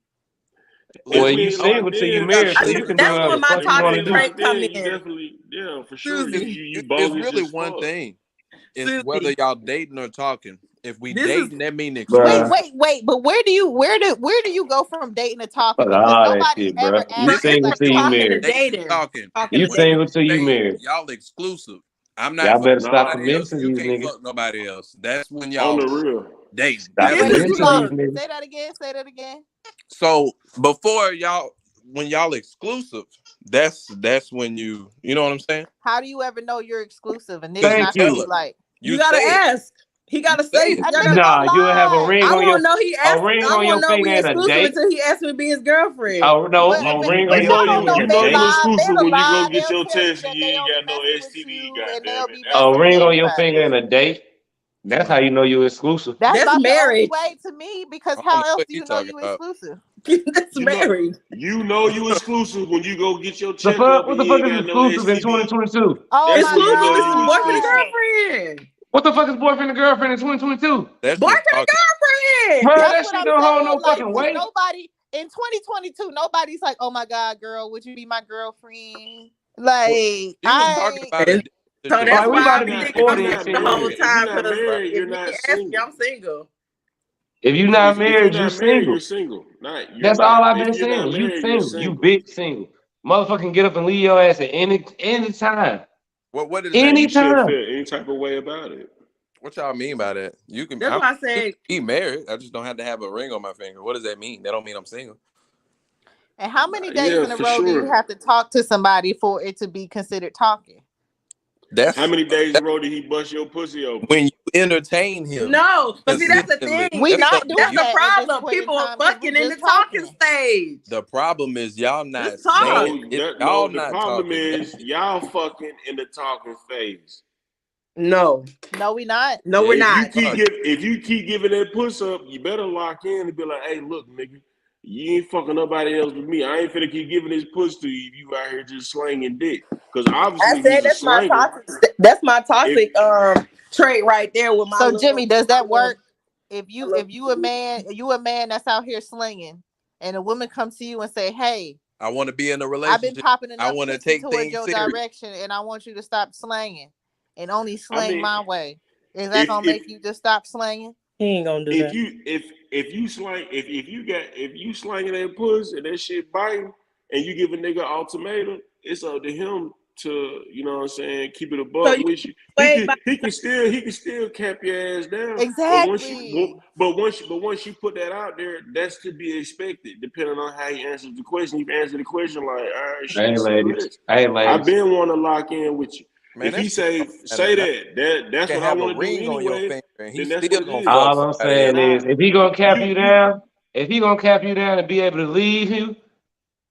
Speaker 10: Well,
Speaker 9: If
Speaker 10: you
Speaker 9: we
Speaker 10: single
Speaker 9: locked
Speaker 10: till you
Speaker 9: in,
Speaker 10: married,
Speaker 9: for
Speaker 10: so you
Speaker 9: sure.
Speaker 10: can do
Speaker 7: That's
Speaker 10: whatever
Speaker 7: when
Speaker 10: the
Speaker 7: my
Speaker 10: fuck you want to
Speaker 7: toxic
Speaker 10: do.
Speaker 7: trait come
Speaker 9: You
Speaker 7: in.
Speaker 9: definitely, yeah, for sure.
Speaker 7: Susie.
Speaker 9: You
Speaker 11: It's
Speaker 9: bogus
Speaker 11: really
Speaker 9: as
Speaker 11: one
Speaker 9: fuck.
Speaker 11: thing. It's
Speaker 7: Susie.
Speaker 11: whether y'all dating or talking. If we
Speaker 7: This
Speaker 11: dating, that mean
Speaker 15: Wait,
Speaker 11: exclusive.
Speaker 15: wait, but where do you go from dating to talking?
Speaker 10: Fuck
Speaker 15: Because
Speaker 10: all that
Speaker 15: nobody's
Speaker 10: shit,
Speaker 15: ever
Speaker 10: bro. You
Speaker 15: asked
Speaker 10: single till you married.
Speaker 11: Dating, talking.
Speaker 10: You single till you married.
Speaker 11: Y'all exclusive. I'm not
Speaker 10: Y'all
Speaker 11: fucking
Speaker 10: better stop
Speaker 11: nobody else.
Speaker 10: convincing
Speaker 11: You
Speaker 10: these
Speaker 11: can't
Speaker 10: niggas.
Speaker 11: fuck nobody else. That's when
Speaker 9: On
Speaker 11: y'all
Speaker 9: the real.
Speaker 11: dating.
Speaker 10: Stop
Speaker 11: That's when
Speaker 10: convincing these niggas.
Speaker 15: Say that again. Say that again.
Speaker 11: So before y'all, when y'all exclusive, that's when you know what I'm saying.
Speaker 15: How do you ever know you're exclusive? And niggas
Speaker 11: Thank
Speaker 15: not gonna
Speaker 11: you.
Speaker 15: be like,
Speaker 7: You gotta
Speaker 11: say it.
Speaker 7: ask. He gotta say.
Speaker 11: it.
Speaker 10: Nah, you have a ring
Speaker 7: I
Speaker 10: on your
Speaker 7: won't know he asked.
Speaker 10: a ring
Speaker 7: I
Speaker 10: on your
Speaker 7: won't know
Speaker 10: finger
Speaker 7: we
Speaker 10: ain't a
Speaker 7: exclusive
Speaker 10: date.
Speaker 7: until he asked me to be his girlfriend.
Speaker 10: Oh no,
Speaker 15: but,
Speaker 10: a
Speaker 15: but,
Speaker 10: ring
Speaker 15: but
Speaker 10: on your
Speaker 15: y'all
Speaker 10: finger
Speaker 15: don't know
Speaker 10: ain't a
Speaker 15: men
Speaker 10: date.
Speaker 15: lie. Men
Speaker 9: exclusive
Speaker 15: a
Speaker 9: when you go
Speaker 15: lie.
Speaker 9: get
Speaker 15: They'll
Speaker 9: your
Speaker 15: tell you
Speaker 9: test
Speaker 15: that
Speaker 9: and you
Speaker 15: they
Speaker 9: ain't
Speaker 15: only
Speaker 9: got no
Speaker 15: messing with
Speaker 9: STD.
Speaker 15: you and
Speaker 9: Goddamn
Speaker 15: they'll
Speaker 9: it.
Speaker 15: be
Speaker 9: That's
Speaker 10: A
Speaker 15: messing with
Speaker 10: ring on your
Speaker 15: anybody.
Speaker 10: finger ain't a date. That's how you know you're exclusive.
Speaker 15: That's not
Speaker 7: marriage.
Speaker 15: the only way to me, because
Speaker 11: I don't
Speaker 15: how
Speaker 11: know
Speaker 15: else
Speaker 11: what
Speaker 15: do
Speaker 11: he
Speaker 15: you know
Speaker 11: talking
Speaker 15: you
Speaker 11: about.
Speaker 15: exclusive?
Speaker 7: That's married.
Speaker 9: You know you exclusive when you go get your
Speaker 10: The
Speaker 9: checkup
Speaker 10: fuck? What
Speaker 9: and
Speaker 10: the
Speaker 9: you
Speaker 10: fuck
Speaker 9: ain't
Speaker 10: is
Speaker 9: got no
Speaker 10: exclusive in
Speaker 9: STD.
Speaker 10: 2022?
Speaker 15: Oh
Speaker 9: That's
Speaker 15: my
Speaker 9: when you know
Speaker 7: Exclusive is
Speaker 9: you
Speaker 7: boyfriend and
Speaker 9: exclusive.
Speaker 7: girlfriend.
Speaker 10: What the fuck is boyfriend and girlfriend in 2022?
Speaker 11: That's
Speaker 7: Boyfriend
Speaker 11: just
Speaker 7: and
Speaker 11: talking.
Speaker 7: girlfriend.
Speaker 10: Bro,
Speaker 15: That's
Speaker 10: that
Speaker 15: what
Speaker 10: shit
Speaker 15: I'm
Speaker 10: don't hold
Speaker 15: saying.
Speaker 10: no
Speaker 15: Like,
Speaker 10: fucking weight.
Speaker 15: nobody in 2022, nobody's like, "Oh my god, girl, would you be my girlfriend?" Like,
Speaker 11: She was talking about a date
Speaker 7: So
Speaker 11: situation.
Speaker 7: that's
Speaker 10: Like, we
Speaker 7: why
Speaker 10: about
Speaker 7: I've
Speaker 10: to
Speaker 7: been
Speaker 10: be
Speaker 7: thinking I'm
Speaker 10: 40 and
Speaker 7: single
Speaker 10: shit.
Speaker 7: the whole
Speaker 9: If you're
Speaker 7: time.
Speaker 9: not
Speaker 7: Because
Speaker 9: married, you're
Speaker 7: if
Speaker 9: not
Speaker 7: nigga ask me,
Speaker 9: single.
Speaker 7: I'm single.
Speaker 10: If you're not
Speaker 9: If you're
Speaker 10: married, you
Speaker 9: not married,
Speaker 10: single.
Speaker 9: you're single. You're
Speaker 10: That's
Speaker 9: not.
Speaker 10: all I've
Speaker 9: If
Speaker 10: been
Speaker 9: you're not
Speaker 10: saying. You
Speaker 9: married, you're
Speaker 10: single. You
Speaker 9: single.
Speaker 10: big single. Motherfucking get up and leave your ass at any time.
Speaker 11: What does that
Speaker 9: And
Speaker 11: mean?
Speaker 9: you shouldn't
Speaker 10: Anytime.
Speaker 9: feel any type of way about it.
Speaker 11: What y'all mean by that? You can.
Speaker 7: That's why I said.
Speaker 11: Be married. I just don't have to have a ring on my finger. What does that mean? That don't mean I'm single.
Speaker 15: and how many days
Speaker 9: Yeah,
Speaker 15: in a
Speaker 9: for
Speaker 15: row do you
Speaker 9: sure.
Speaker 15: have to talk to somebody for it to be considered talking?
Speaker 9: How many days in a row did he bust your pussy open?
Speaker 11: When you entertain him.
Speaker 7: No, but see that's the
Speaker 11: consistently,
Speaker 7: thing.
Speaker 15: We
Speaker 11: that's
Speaker 15: not
Speaker 11: something
Speaker 15: doing
Speaker 7: That's the
Speaker 15: that at this
Speaker 7: problem.
Speaker 15: point in
Speaker 7: People are
Speaker 15: time because we
Speaker 7: fucking in the
Speaker 15: just
Speaker 7: talking
Speaker 15: talking.
Speaker 7: stage.
Speaker 11: The problem is y'all not
Speaker 7: Just talk.
Speaker 11: saying it. Y'all
Speaker 9: The
Speaker 11: not
Speaker 9: problem
Speaker 11: talking.
Speaker 9: is y'all fucking in the talking phase.
Speaker 7: No,
Speaker 15: we not.
Speaker 7: No, we're not.
Speaker 9: If you keep giving that puss up, you better lock in and be like, "Hey, look, nigga, you ain't fucking nobody else with me. I ain't finna keep giving this puss to you if you out here just slanging dick. Because obviously
Speaker 7: I said
Speaker 9: he's a slanger.
Speaker 7: that's my toxic trait right there with my
Speaker 15: So
Speaker 7: little,
Speaker 15: Jimmy, does that
Speaker 7: my little-
Speaker 15: work? If you a man that's out here slinging, and a woman comes to you and say, "Hey,
Speaker 11: I want to be in a
Speaker 15: I've
Speaker 11: relationship.
Speaker 15: been popping
Speaker 11: I
Speaker 15: enough
Speaker 11: want to
Speaker 15: pussy
Speaker 11: take
Speaker 15: towards
Speaker 11: things
Speaker 15: your
Speaker 11: serious.
Speaker 15: direction, and I want you to stop slanging and only slang
Speaker 9: mean,
Speaker 15: my way." Is that gonna make you just stop slanging?
Speaker 7: He ain't gonna do
Speaker 9: If
Speaker 7: that.
Speaker 9: you slanging that puss and that shit biting, and you give a nigga ultimatum, it's up to him to, you know what I'm saying, keep it above with you. He can still cap your ass down.
Speaker 15: Exactly.
Speaker 9: But once you put that out there, that's to be expected, depending on how he answers the question. If you answer the question like, all right, shit, say less. I've been want to lock in with you.
Speaker 11: Man,
Speaker 9: if he
Speaker 11: that's
Speaker 9: that's what I want to do anyway, then that's what it is.
Speaker 10: All I'm saying is, if he gonna cap you down, and be able to leave you,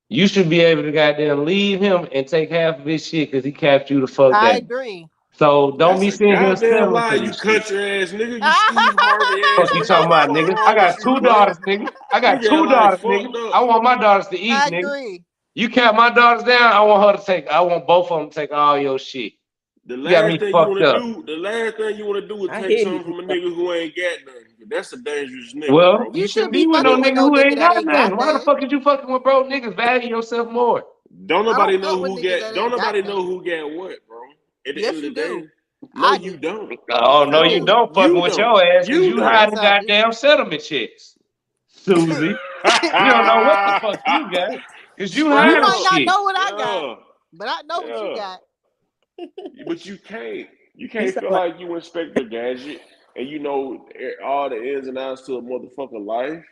Speaker 10: you should be able to goddamn leave him and take half of his shit because he capped you the fuck
Speaker 15: I
Speaker 10: down.
Speaker 15: agree.
Speaker 10: So don't be sitting here
Speaker 9: Goddamn
Speaker 10: settling
Speaker 9: lie,
Speaker 10: for
Speaker 9: you
Speaker 10: this shit.
Speaker 9: country ass nigga, you Steve Harvey ass
Speaker 10: Fuck you
Speaker 9: nigga.
Speaker 10: talking about,
Speaker 9: What the
Speaker 10: nigga?
Speaker 9: fuck
Speaker 10: I
Speaker 9: wrong
Speaker 10: got
Speaker 9: with you,
Speaker 10: 2
Speaker 9: boy?
Speaker 10: daughters, nigga. I got
Speaker 9: You got
Speaker 10: 2
Speaker 9: life
Speaker 10: daughters,
Speaker 9: fucked
Speaker 10: nigga.
Speaker 9: up.
Speaker 10: I want my daughters to eat,
Speaker 15: I
Speaker 10: nigga.
Speaker 15: agree.
Speaker 10: You cap my daughters down, I want both of them to take all your shit.
Speaker 9: The
Speaker 10: You got me
Speaker 9: last thing
Speaker 10: fucked up.
Speaker 9: you want to do is
Speaker 7: I
Speaker 9: take
Speaker 7: hear
Speaker 9: something
Speaker 7: you.
Speaker 9: from a nigga who ain't got nothing. That's a dangerous nigga,
Speaker 10: Well,
Speaker 9: bro.
Speaker 10: you shouldn't be with no nigga who ain't got nothing. Why the fuck is you fucking with broke niggas? Value yourself more.
Speaker 9: Don't nobody know
Speaker 15: fuck with
Speaker 9: who
Speaker 15: niggas
Speaker 9: got.
Speaker 15: that
Speaker 9: Don't
Speaker 15: ain't got
Speaker 9: nobody know
Speaker 15: nothing.
Speaker 9: who got what, bro. At the
Speaker 15: Yes,
Speaker 9: end of
Speaker 15: you
Speaker 9: the day,
Speaker 15: do.
Speaker 9: no,
Speaker 15: I
Speaker 9: you
Speaker 15: do.
Speaker 9: don't.
Speaker 10: Oh no, you don't fucking
Speaker 9: You
Speaker 10: with
Speaker 9: don't.
Speaker 10: your ass because
Speaker 9: You
Speaker 10: you
Speaker 9: don't.
Speaker 10: hiding
Speaker 15: Yes, I do.
Speaker 10: goddamn settlement checks, Susie. You don't know what the fuck you got because you
Speaker 15: You
Speaker 10: hiding
Speaker 15: might not
Speaker 10: shit.
Speaker 15: know what I got, but I know what you
Speaker 9: Yeah.
Speaker 15: got.
Speaker 9: But you can't feel like you Inspector Gadget and you know all the ins and outs to a motherfucking life.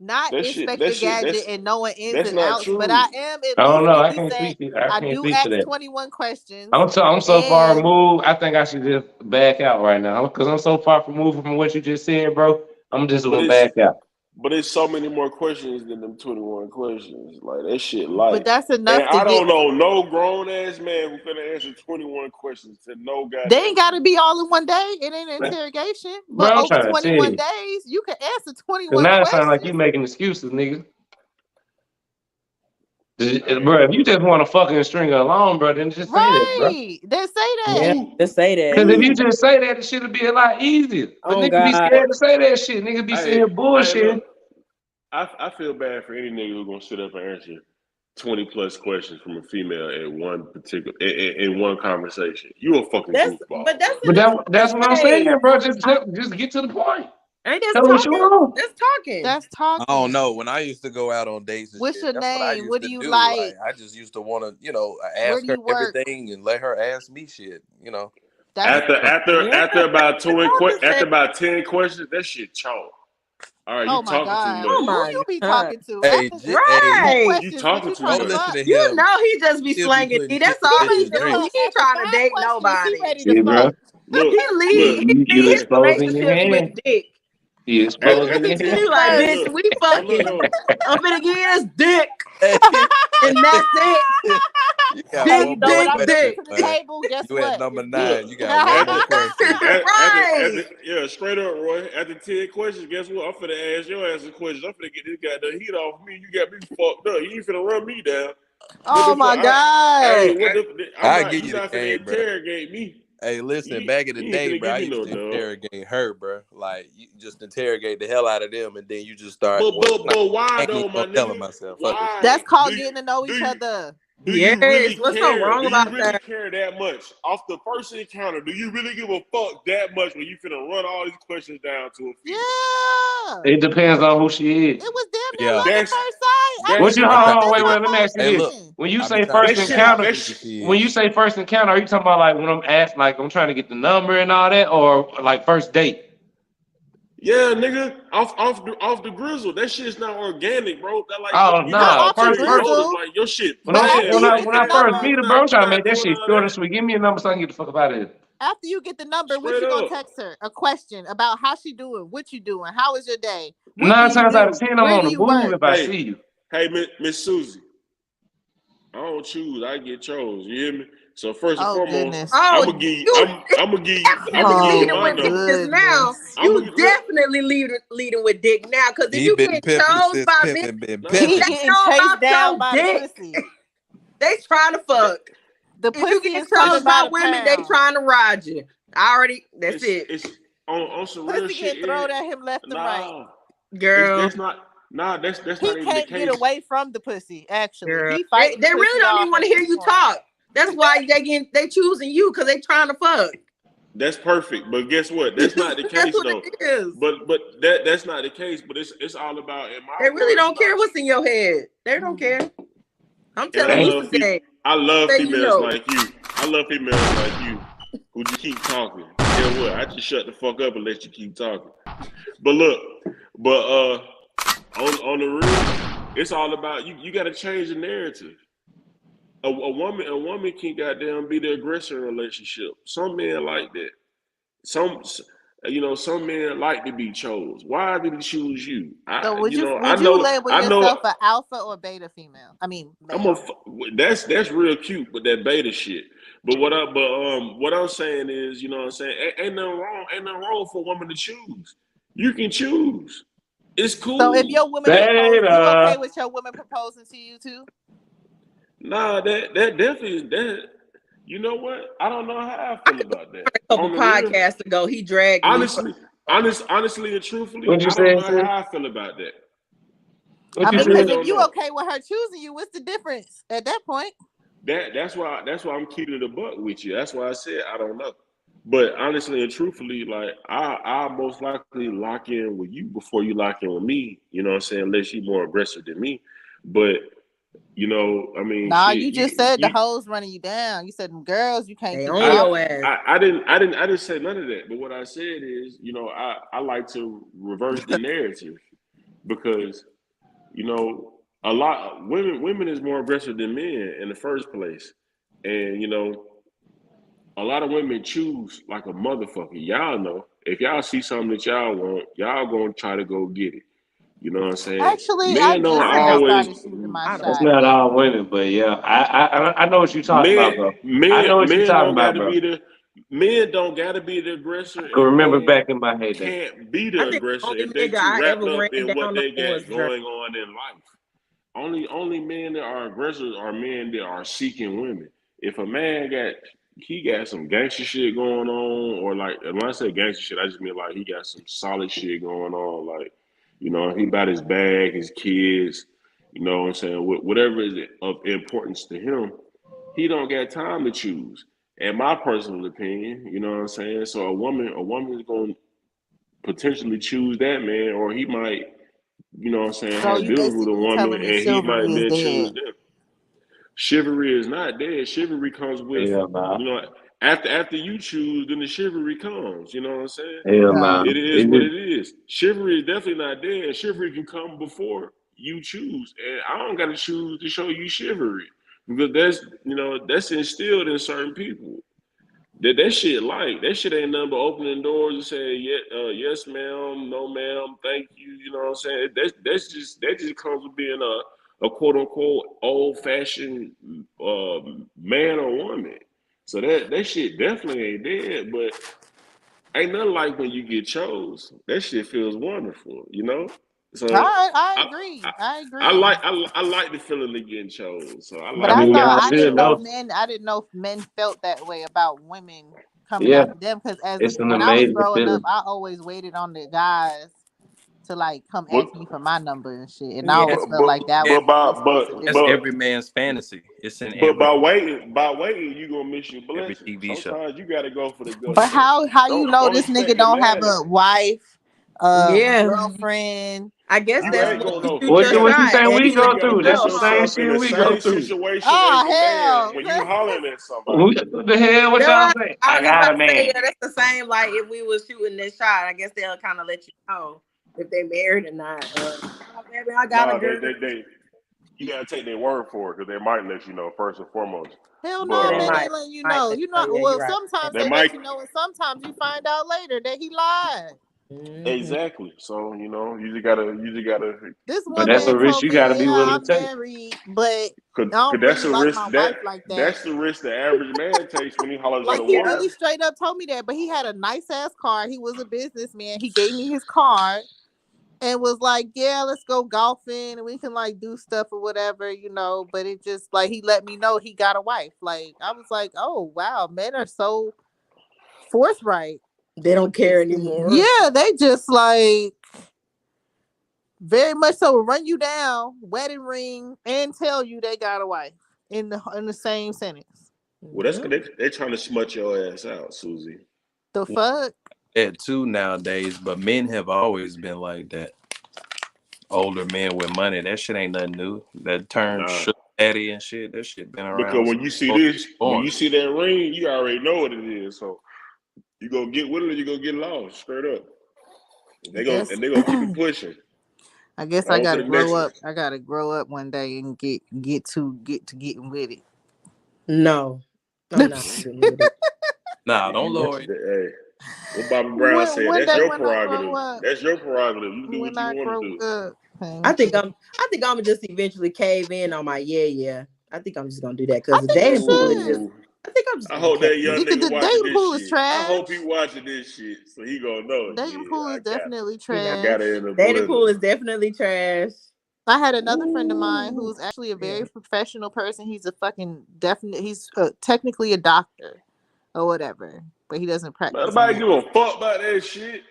Speaker 15: Not Inspector
Speaker 9: That's
Speaker 15: Gadget and knowing ins
Speaker 9: that's
Speaker 15: and
Speaker 9: not
Speaker 15: outs,
Speaker 9: true.
Speaker 15: but I am at
Speaker 10: I don't
Speaker 15: least
Speaker 10: know. I
Speaker 15: 50
Speaker 10: can't
Speaker 15: Cent.
Speaker 10: speak to. I
Speaker 15: I
Speaker 10: can't
Speaker 15: do
Speaker 10: speak to
Speaker 15: ask
Speaker 10: that.
Speaker 15: 21 questions.
Speaker 10: I'm so far
Speaker 15: and
Speaker 10: removed. I think I should just back out right now because I'm so far removed from what you just said, bro. I'm just gonna back out.
Speaker 9: But it's so many more questions than them 21 questions. Like that shit life.
Speaker 15: But that's
Speaker 9: And
Speaker 15: enough to
Speaker 9: I don't
Speaker 15: get.
Speaker 9: know no grown ass man who's gonna answer 21 questions to no goddamn.
Speaker 15: They ain't gotta be all in one day. It ain't an interrogation.
Speaker 10: Bro,
Speaker 15: But
Speaker 10: I'm
Speaker 15: over
Speaker 10: trying to tell
Speaker 15: 21
Speaker 10: you.
Speaker 15: days, you can answer
Speaker 10: Cause
Speaker 15: 21
Speaker 10: now it
Speaker 15: questions.
Speaker 10: sounds like you making excuses, nigga. Bro, if you just want to fucking string her along, bro, then just say that, bro.
Speaker 15: Right. Then say that.
Speaker 7: Yeah, just say that.
Speaker 10: Because if you just say that, it should be a lot easier. But
Speaker 7: Oh,
Speaker 10: niggas be
Speaker 7: God.
Speaker 10: scared to say that shit. Niggas be sitting here bullshitting.
Speaker 9: Look, I feel bad for any nigga who's gonna sit up and answer
Speaker 16: 20 plus questions from a female in one particular in one conversation. You a fucking goofball.
Speaker 7: But that's
Speaker 10: what I'm saying, bro. Just get to the point.
Speaker 7: Ain't that's
Speaker 10: Tell what you
Speaker 7: talking?
Speaker 10: want.
Speaker 7: That's talking.
Speaker 15: That's talking.
Speaker 11: I don't know. When I used to go out on dates and
Speaker 15: What's
Speaker 11: shit,
Speaker 15: your
Speaker 11: that's what I
Speaker 15: name?
Speaker 11: used
Speaker 15: What
Speaker 11: to
Speaker 15: do you
Speaker 11: do.
Speaker 15: like?
Speaker 11: I just used to want to,
Speaker 15: Where
Speaker 11: ask
Speaker 15: do
Speaker 11: her
Speaker 15: you work?
Speaker 11: everything and let her ask me shit.
Speaker 16: After about 10 questions, that shit chalk. All right,
Speaker 15: Oh
Speaker 16: you
Speaker 15: my
Speaker 16: talking
Speaker 15: God.
Speaker 16: too much.
Speaker 15: Who you be talking to?
Speaker 11: Hey,
Speaker 15: After
Speaker 7: Right.
Speaker 16: You talking too
Speaker 15: trying
Speaker 16: much.
Speaker 15: to fuck?
Speaker 7: You know he just be
Speaker 11: He'll be
Speaker 7: slanging
Speaker 11: putting
Speaker 7: me. That's
Speaker 11: shit in
Speaker 7: all he
Speaker 11: bitches'
Speaker 7: do.
Speaker 11: drinks.
Speaker 7: He ain't trying to date
Speaker 15: He
Speaker 7: nobody.
Speaker 15: ready
Speaker 10: See,
Speaker 15: to
Speaker 10: bro.
Speaker 15: fuck.
Speaker 16: Look,
Speaker 7: He lead
Speaker 10: You
Speaker 7: his
Speaker 10: exposing your
Speaker 7: relationships with
Speaker 10: hand.
Speaker 7: dick.
Speaker 10: You exposing your
Speaker 7: He
Speaker 10: hand.
Speaker 7: like,
Speaker 16: Hey,
Speaker 7: bitch,
Speaker 16: look.
Speaker 7: we fucking.
Speaker 16: Look,
Speaker 7: I'm finna get his dick,
Speaker 11: Hey,
Speaker 7: and that's it.
Speaker 11: you got
Speaker 15: So you
Speaker 11: one
Speaker 15: know
Speaker 11: more
Speaker 15: what I'm bringing
Speaker 11: question,
Speaker 15: to the
Speaker 11: man.
Speaker 15: table? Guess
Speaker 11: You at
Speaker 15: what?
Speaker 11: number
Speaker 15: It's
Speaker 11: 9.
Speaker 15: dick.
Speaker 11: You got one more question.
Speaker 7: Right.
Speaker 16: Yeah, straight up, Roy. After 10 questions, guess what? I'm finna ask your ass a question. I'm finna get this goddamn heat off me. You got me fucked up. You ain't finna run me down.
Speaker 15: Oh my God.
Speaker 16: Hey,
Speaker 11: I'll give
Speaker 16: you
Speaker 11: you the
Speaker 16: not finna
Speaker 11: game, bro.
Speaker 16: interrogate me.
Speaker 11: Hey, listen,
Speaker 16: You
Speaker 11: back in the
Speaker 16: ain't
Speaker 11: day,
Speaker 16: finna
Speaker 11: bro,
Speaker 16: give
Speaker 11: I
Speaker 16: me
Speaker 11: used
Speaker 16: no
Speaker 11: to
Speaker 16: dog.
Speaker 11: interrogate her, bro. Like, you just interrogate the hell out of them, and then you just start.
Speaker 16: But why
Speaker 11: I ain't
Speaker 16: though,
Speaker 11: even
Speaker 16: my
Speaker 11: gonna tell them
Speaker 16: nigga?
Speaker 11: myself. Fuck this shit.
Speaker 15: That's
Speaker 16: Why?
Speaker 15: called getting to know each other.
Speaker 16: Do you really
Speaker 7: What's so
Speaker 16: care?
Speaker 7: wrong
Speaker 16: Do
Speaker 7: about
Speaker 16: you really
Speaker 7: that?
Speaker 16: care that much? Off the first encounter, do you really give a fuck that much when you finna run all these questions down to a female?
Speaker 15: Yeah.
Speaker 10: It depends on who she is.
Speaker 15: It was damn near
Speaker 11: Yeah.
Speaker 15: love at first sight.
Speaker 10: What you
Speaker 11: Okay.
Speaker 10: hold on, wait, let me ask you
Speaker 11: Hey,
Speaker 10: this.
Speaker 11: look.
Speaker 10: When you
Speaker 11: I be
Speaker 10: say
Speaker 11: trying to
Speaker 10: first
Speaker 11: figure out how
Speaker 10: encounter,
Speaker 11: freaky she
Speaker 10: when
Speaker 11: is.
Speaker 10: you say first encounter, are you talking about like when I'm asked, like I'm trying to get the number and all that, or like first date?
Speaker 16: Yeah, nigga, off the grizzle. That shit's not organic, bro. That like
Speaker 10: Oh
Speaker 16: you
Speaker 10: nah,
Speaker 16: got
Speaker 10: first
Speaker 16: ulterior motives.
Speaker 15: grizzle.
Speaker 16: Like your shit
Speaker 10: When I
Speaker 16: bland.
Speaker 10: when I,
Speaker 16: Like
Speaker 10: when I first meet her, bro, I'm
Speaker 16: you
Speaker 10: trying to
Speaker 16: not
Speaker 10: make that
Speaker 16: doing
Speaker 10: shit
Speaker 16: all
Speaker 10: short and
Speaker 16: that.
Speaker 10: sweet. Give me a number so I can get the fuck up out of here.
Speaker 15: After you get the number, what
Speaker 16: Straight
Speaker 15: you gonna
Speaker 16: up.
Speaker 15: text her? A question about how she doing, what you doing, how was your day, what
Speaker 10: 9
Speaker 15: do you
Speaker 10: times out of
Speaker 15: do,
Speaker 10: 10, I'm
Speaker 15: where
Speaker 10: on
Speaker 15: do
Speaker 10: the
Speaker 15: you
Speaker 10: move
Speaker 15: work?
Speaker 10: if I see you.
Speaker 16: Hey, Miss Susie. I don't choose. I get chose. You hear me? So first and
Speaker 15: Oh
Speaker 16: foremost,
Speaker 15: goodness.
Speaker 16: I'm gonna give you. I'm gonna give you. I'm gonna give you
Speaker 7: Leading
Speaker 16: my
Speaker 7: with
Speaker 16: number.
Speaker 7: dick now. You definitely leading with dick now, because if
Speaker 11: He
Speaker 7: you
Speaker 11: been
Speaker 7: get
Speaker 11: pimping
Speaker 7: chose
Speaker 11: since
Speaker 7: by
Speaker 11: pimping
Speaker 7: bitches,
Speaker 11: been
Speaker 15: He
Speaker 11: pimping.
Speaker 7: they
Speaker 15: getting
Speaker 7: know
Speaker 15: chased
Speaker 7: about
Speaker 15: down
Speaker 7: your
Speaker 15: by
Speaker 7: dick.
Speaker 15: the pussy.
Speaker 7: They trying to fuck.
Speaker 15: The
Speaker 7: If you
Speaker 15: pussy
Speaker 7: get
Speaker 15: is coming
Speaker 7: chose
Speaker 15: by
Speaker 7: by
Speaker 15: the
Speaker 7: women, they
Speaker 15: pound.
Speaker 7: trying to ride you. That's it.
Speaker 16: It's on some real
Speaker 15: Pussy
Speaker 16: shit.
Speaker 15: getting thrown at him left and right.
Speaker 7: Girl.
Speaker 16: That's not. Nah, that's
Speaker 15: He
Speaker 16: not even the
Speaker 15: can't get
Speaker 16: case.
Speaker 15: away from the pussy. Actually,
Speaker 7: Girl.
Speaker 15: he
Speaker 7: They
Speaker 15: fighting. the
Speaker 7: really
Speaker 15: pussy
Speaker 7: don't
Speaker 15: off
Speaker 7: even want
Speaker 15: at
Speaker 7: to hear
Speaker 15: this
Speaker 7: you
Speaker 15: point.
Speaker 7: talk. That's why they choosing you, because they trying to fuck.
Speaker 16: That's perfect. But guess what? That's not the
Speaker 7: That's
Speaker 16: case
Speaker 7: what
Speaker 16: though.
Speaker 7: it is.
Speaker 16: But that's not the case. But it's all about in my
Speaker 7: They really
Speaker 16: world,
Speaker 7: don't care what's in your head. They don't care. I'm
Speaker 16: And I
Speaker 7: telling you
Speaker 16: love
Speaker 7: today.
Speaker 16: I love
Speaker 7: Say you
Speaker 16: females
Speaker 7: know.
Speaker 16: like you. I love females like you who just keep talking. Guess what? I just shut the fuck up and let you keep talking. But look, on the real, it's all about you. You got to change the narrative. A woman can goddamn be the aggressor in a relationship. Some men like that. Some men like to be chose. Why did he choose you?
Speaker 15: So would you
Speaker 16: I
Speaker 15: label
Speaker 16: know.
Speaker 15: yourself an alpha or beta female? I mean, male.
Speaker 16: That's real cute with that beta shit. But what I'm saying is, you know what I'm saying, ain't nothing wrong for a woman to choose. You can choose. It's cool.
Speaker 15: So if your woman proposes, you okay with your woman proposing to you too?
Speaker 16: Nah, that definitely is that. You know what? I don't know how I feel about that.
Speaker 7: A couple podcasts ago, he dragged me.
Speaker 16: Honestly and truthfully,
Speaker 10: What'd you
Speaker 16: I don't
Speaker 10: say,
Speaker 16: know
Speaker 10: sis?
Speaker 16: how I feel about that.
Speaker 15: Because if you okay with her choosing you, what's the difference at that point?
Speaker 16: That's why I'm keeping it a buck with you. That's why I said I don't know. But honestly and truthfully, like I most likely lock in with you before you lock in with me. You know what I'm saying? Unless you're more aggressive than me. But you know, I mean,
Speaker 15: nah,
Speaker 16: shit,
Speaker 15: you just said the hoes running you down. You said them girls you can't.
Speaker 7: They on your ass.
Speaker 16: I didn't say none of that. But what I said is, you know, I like to reverse the narrative because, you know, a lot of women is more aggressive than men in the first place, and you know, a lot of women choose like a motherfucker. Y'all know if y'all see something that y'all want, y'all gonna try to go get it. You know what I'm saying?
Speaker 15: Actually,
Speaker 16: men don't always.
Speaker 15: started shooting my shot.
Speaker 10: That's not all women, but yeah, I know what you're talking about, bro. I know what you're talking about, bro.
Speaker 16: Men don't gotta be the aggressor.
Speaker 10: I can remember back in my heyday.
Speaker 16: Can't be the aggressor if they too wrapped up in what they got going on in life. Only men that are aggressors are men that are seeking women. If a man got some gangster shit going on, or like when I say gangster shit, I just mean like he got some solid shit going on, like, you know, he got his bag, his kids, You know what I'm saying? Whatever is of importance to him, he don't got time to choose. In my personal opinion, you know what I'm saying? So a woman is gonna potentially choose that man, or he might, you know what I'm saying,
Speaker 15: So
Speaker 16: have
Speaker 15: you
Speaker 16: deals with a
Speaker 15: basically
Speaker 16: woman
Speaker 15: telling me
Speaker 16: and he might
Speaker 15: chivalry is
Speaker 16: then choose
Speaker 15: dead.
Speaker 16: them. Chivalry is not dead. Chivalry comes with,
Speaker 4: Hell nah.
Speaker 16: you know, after you choose, then the chivalry comes. You know what I'm saying?
Speaker 4: Hell nah.
Speaker 16: It is
Speaker 4: It
Speaker 16: what
Speaker 4: just,
Speaker 16: it is. Chivalry is definitely not dead. Chivalry can come before you choose, and I don't got to choose to show you chivalry because that's instilled in certain people. That shit that shit ain't nothing but opening doors and saying yes ma'am, no ma'am, thank you. You know what I'm saying? That just comes with being a quote unquote old fashioned man or woman. So that shit definitely ain't dead, but ain't nothing like when you get chose. That shit feels wonderful, you know. So
Speaker 15: I
Speaker 16: I
Speaker 15: agree.
Speaker 16: I,
Speaker 15: I
Speaker 16: I
Speaker 15: agree.
Speaker 16: like I like the feeling of getting chose. So I
Speaker 15: But
Speaker 16: like
Speaker 4: I
Speaker 15: I
Speaker 16: the
Speaker 4: mean,
Speaker 16: feeling
Speaker 15: thought
Speaker 4: y'all
Speaker 16: of
Speaker 15: I
Speaker 16: getting
Speaker 4: should
Speaker 15: didn't know
Speaker 4: know.
Speaker 15: if
Speaker 16: chose.
Speaker 15: men felt that way about women coming
Speaker 4: Yeah,
Speaker 15: after them. Because
Speaker 4: it's an
Speaker 15: when I was
Speaker 4: amazing
Speaker 15: growing up,
Speaker 4: feeling.
Speaker 15: I always waited on the guys to like come
Speaker 16: But
Speaker 15: ask me for my number and shit, and I
Speaker 7: Yeah.
Speaker 15: always felt like that
Speaker 11: Yeah,
Speaker 15: was
Speaker 16: but
Speaker 15: the
Speaker 11: that's
Speaker 15: responsibility.
Speaker 11: every man's fantasy. It's in
Speaker 16: But
Speaker 11: every
Speaker 16: by waiting, you gonna miss your
Speaker 11: every
Speaker 16: blessing.
Speaker 11: TV show.
Speaker 16: Sometimes you gotta go for the
Speaker 15: But
Speaker 16: gusto.
Speaker 15: how you know
Speaker 16: Don't
Speaker 15: this nigga
Speaker 16: expect the
Speaker 15: don't have
Speaker 16: man.
Speaker 15: a wife,
Speaker 7: Yeah.
Speaker 15: girlfriend?
Speaker 7: I guess
Speaker 16: You
Speaker 7: that's
Speaker 16: ain't
Speaker 7: when
Speaker 16: gonna
Speaker 7: you
Speaker 16: know.
Speaker 7: shoot your
Speaker 4: What you
Speaker 7: shot
Speaker 4: saying
Speaker 7: at
Speaker 4: we
Speaker 7: him
Speaker 4: go
Speaker 7: and
Speaker 16: You gotta
Speaker 4: through?
Speaker 7: you
Speaker 16: put
Speaker 4: That's the
Speaker 7: know,
Speaker 4: same
Speaker 16: yourself in
Speaker 4: shit
Speaker 16: the
Speaker 4: we go
Speaker 16: same
Speaker 4: through.
Speaker 16: situation as
Speaker 15: Oh
Speaker 16: the man
Speaker 15: hell!
Speaker 16: when you hollering at somebody.
Speaker 4: What the hell? What y'all
Speaker 7: That
Speaker 4: say?
Speaker 7: I
Speaker 4: I
Speaker 7: was just
Speaker 4: got a
Speaker 7: about to say,
Speaker 4: man.
Speaker 7: yeah, that's the same. Like if we was shooting this shot, I guess they'll kind of let you know if they married or not. Oh, baby, I got a
Speaker 16: Nah,
Speaker 7: girl.
Speaker 16: they you gotta take their word for it because they might let you know first and foremost.
Speaker 15: Hell
Speaker 16: But
Speaker 15: no,
Speaker 7: Yeah, they
Speaker 15: man
Speaker 7: might
Speaker 15: ain't letting you
Speaker 7: might
Speaker 15: know.
Speaker 7: let
Speaker 15: You
Speaker 7: you
Speaker 15: know,
Speaker 7: know. Yeah,
Speaker 15: well,
Speaker 7: you're right.
Speaker 15: sometimes
Speaker 16: they
Speaker 15: they let
Speaker 16: might
Speaker 15: you know, and sometimes you find out later that he lied.
Speaker 7: Mm-hmm.
Speaker 16: exactly. So you just gotta
Speaker 15: This
Speaker 4: But
Speaker 15: one
Speaker 4: that's a
Speaker 15: man
Speaker 4: risk
Speaker 15: told
Speaker 4: you
Speaker 15: me,
Speaker 4: got to be
Speaker 15: "Yeah,
Speaker 4: willing to
Speaker 15: I'm
Speaker 4: take.
Speaker 15: married, but I
Speaker 16: cause
Speaker 15: don't
Speaker 16: that's
Speaker 15: really
Speaker 16: a
Speaker 15: like
Speaker 16: risk
Speaker 15: my wife like that."
Speaker 16: that's the risk the average man takes when he hollers at
Speaker 15: Like
Speaker 16: a
Speaker 15: he
Speaker 16: woman.
Speaker 15: really straight up told me that. But he had a nice ass car. He was a businessman. He gave me his card and was like, "Yeah, let's go golfing and we can like do stuff or whatever, you know." But it just like he let me know he got a wife. Like I was like, "Oh wow, men are so forthright."
Speaker 7: They don't care anymore.
Speaker 15: Yeah, they just like very much so run you down, wedding ring, and tell you they got a wife in the same sentence.
Speaker 16: Well, that's because they trying to smut your ass out, Susie.
Speaker 15: The fuck?
Speaker 11: That too nowadays, but men have always been like that. Older men with money, that shit ain't nothing new. That term
Speaker 16: Nah,
Speaker 11: sugar daddy and shit, that shit been
Speaker 16: because
Speaker 11: around since
Speaker 16: when you see
Speaker 11: before
Speaker 16: this,
Speaker 11: we
Speaker 16: when
Speaker 11: were
Speaker 16: you see that ring, you already know what it is. So you gonna get with it, or you gonna get lost straight up.
Speaker 15: I guess
Speaker 16: They gonna keep it pushing.
Speaker 15: I guess I
Speaker 16: On to
Speaker 15: gotta
Speaker 16: the next
Speaker 15: grow
Speaker 16: one.
Speaker 15: up. I gotta grow up one day and get to getting with it.
Speaker 7: No, I'm not getting with it.
Speaker 11: Nah, don't lower it.
Speaker 16: Hey, what Bobby Brown
Speaker 15: When
Speaker 16: said,
Speaker 15: one
Speaker 16: that's
Speaker 15: day
Speaker 16: your
Speaker 15: when I grow
Speaker 16: prerogative.
Speaker 15: up,
Speaker 16: That's your prerogative. You do what
Speaker 15: when
Speaker 16: you
Speaker 15: I
Speaker 16: want to
Speaker 15: grow
Speaker 16: do.
Speaker 15: up,
Speaker 7: I
Speaker 15: thank
Speaker 7: think
Speaker 15: you.
Speaker 7: I'm just eventually cave in on my yeah. I think I'm just gonna do that
Speaker 15: I
Speaker 7: because the
Speaker 15: think you
Speaker 7: dating pool is
Speaker 15: should.
Speaker 7: just.
Speaker 16: Ooh.
Speaker 7: I think I'm just
Speaker 16: I
Speaker 7: gonna
Speaker 16: hope
Speaker 7: cave
Speaker 16: that young
Speaker 7: in.
Speaker 15: Because
Speaker 16: nigga
Speaker 15: the
Speaker 16: watching
Speaker 15: dating
Speaker 16: this
Speaker 15: pool is
Speaker 16: shit. I
Speaker 15: trash.
Speaker 16: hope he watching this shit so he gonna know.
Speaker 15: Dating
Speaker 16: Yeah,
Speaker 15: pool is definitely
Speaker 7: You know,
Speaker 16: I got
Speaker 15: trash.
Speaker 16: it in the
Speaker 7: dating pool
Speaker 16: blender.
Speaker 7: is definitely trash.
Speaker 15: I had another friend of mine
Speaker 7: Ooh,
Speaker 15: who's actually a
Speaker 7: yeah.
Speaker 15: very professional person. He's a fucking definite. He's technically a doctor or whatever, but he doesn't practice
Speaker 16: Nobody give a
Speaker 15: anymore.
Speaker 16: fuck about that shit.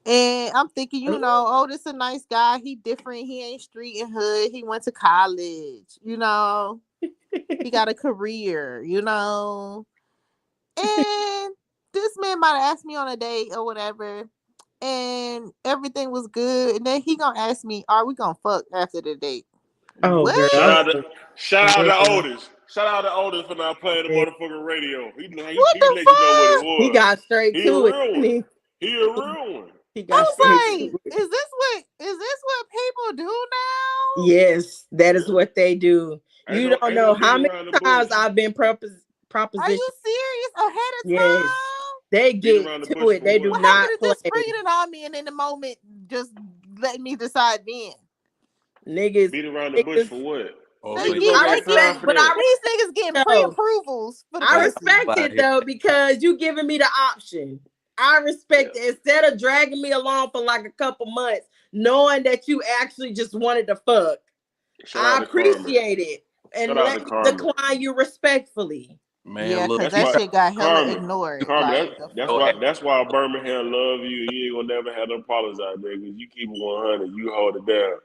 Speaker 15: And I'm thinking, you know, oh, this a nice guy. He different. He ain't street and hood. He went to college. You know, he got a career. You know, and this man might have asked me on a date or whatever, and everything was good. And then he gonna ask me, "Are we gonna fuck after the date?"
Speaker 7: Oh,
Speaker 15: What?
Speaker 7: girl.
Speaker 16: Shout out to
Speaker 7: Girl.
Speaker 16: Otis. Shout out to Otis for not playing the motherfucking radio. He
Speaker 15: What the
Speaker 16: let you know what it
Speaker 15: fuck?
Speaker 7: He
Speaker 16: was.
Speaker 7: got straight
Speaker 16: He a
Speaker 7: to it.
Speaker 16: real
Speaker 7: Didn't
Speaker 16: one.
Speaker 7: he?
Speaker 16: He a real one.
Speaker 7: He
Speaker 15: I
Speaker 7: got straight
Speaker 15: was like,
Speaker 7: to it.
Speaker 15: is this what people do now?
Speaker 7: Yes, that is what they do. You don't
Speaker 16: Ain't no
Speaker 7: know how
Speaker 16: beating
Speaker 7: many
Speaker 16: around the
Speaker 7: times
Speaker 16: bush.
Speaker 7: I've been
Speaker 15: Are
Speaker 7: propositioned.
Speaker 15: you serious? Ahead of
Speaker 7: Yes,
Speaker 15: time?
Speaker 7: they
Speaker 16: Beat
Speaker 7: get
Speaker 16: around the
Speaker 7: to
Speaker 16: bush
Speaker 7: it.
Speaker 16: for
Speaker 7: They do
Speaker 16: what?
Speaker 15: What happened
Speaker 7: not
Speaker 15: to just
Speaker 7: play.
Speaker 15: springing it on me and in the moment just letting me decide then?
Speaker 7: Niggas,
Speaker 16: Beat around the bush for what?
Speaker 11: Oh, so
Speaker 15: They
Speaker 11: you
Speaker 16: Niggas don't
Speaker 15: get
Speaker 7: I
Speaker 15: they
Speaker 16: got
Speaker 15: get
Speaker 16: time
Speaker 7: respect,
Speaker 16: for
Speaker 7: but
Speaker 16: that.
Speaker 15: these niggas getting
Speaker 7: though.
Speaker 15: pre-approvals for the
Speaker 7: I
Speaker 15: pussy.
Speaker 7: respect
Speaker 11: out
Speaker 7: it
Speaker 11: here.
Speaker 7: though because you giving me the option. I respect it instead of dragging me along for like a couple months, knowing that you actually just wanted to fuck.
Speaker 16: Shout
Speaker 7: I
Speaker 16: out to Carmen.
Speaker 7: appreciate it and
Speaker 16: Shout out to
Speaker 7: let me
Speaker 16: Carmen.
Speaker 7: decline you respectfully.
Speaker 11: Man,
Speaker 15: Yeah,
Speaker 11: look,
Speaker 15: because
Speaker 16: That's
Speaker 15: that
Speaker 16: why
Speaker 15: shit got hella
Speaker 16: Carmen.
Speaker 15: ignored.
Speaker 16: Carmen,
Speaker 15: Like the fuck?
Speaker 16: that's why Birmingham love you. You ain't gonna never have no problems out there because you keep it 100. You hold it down.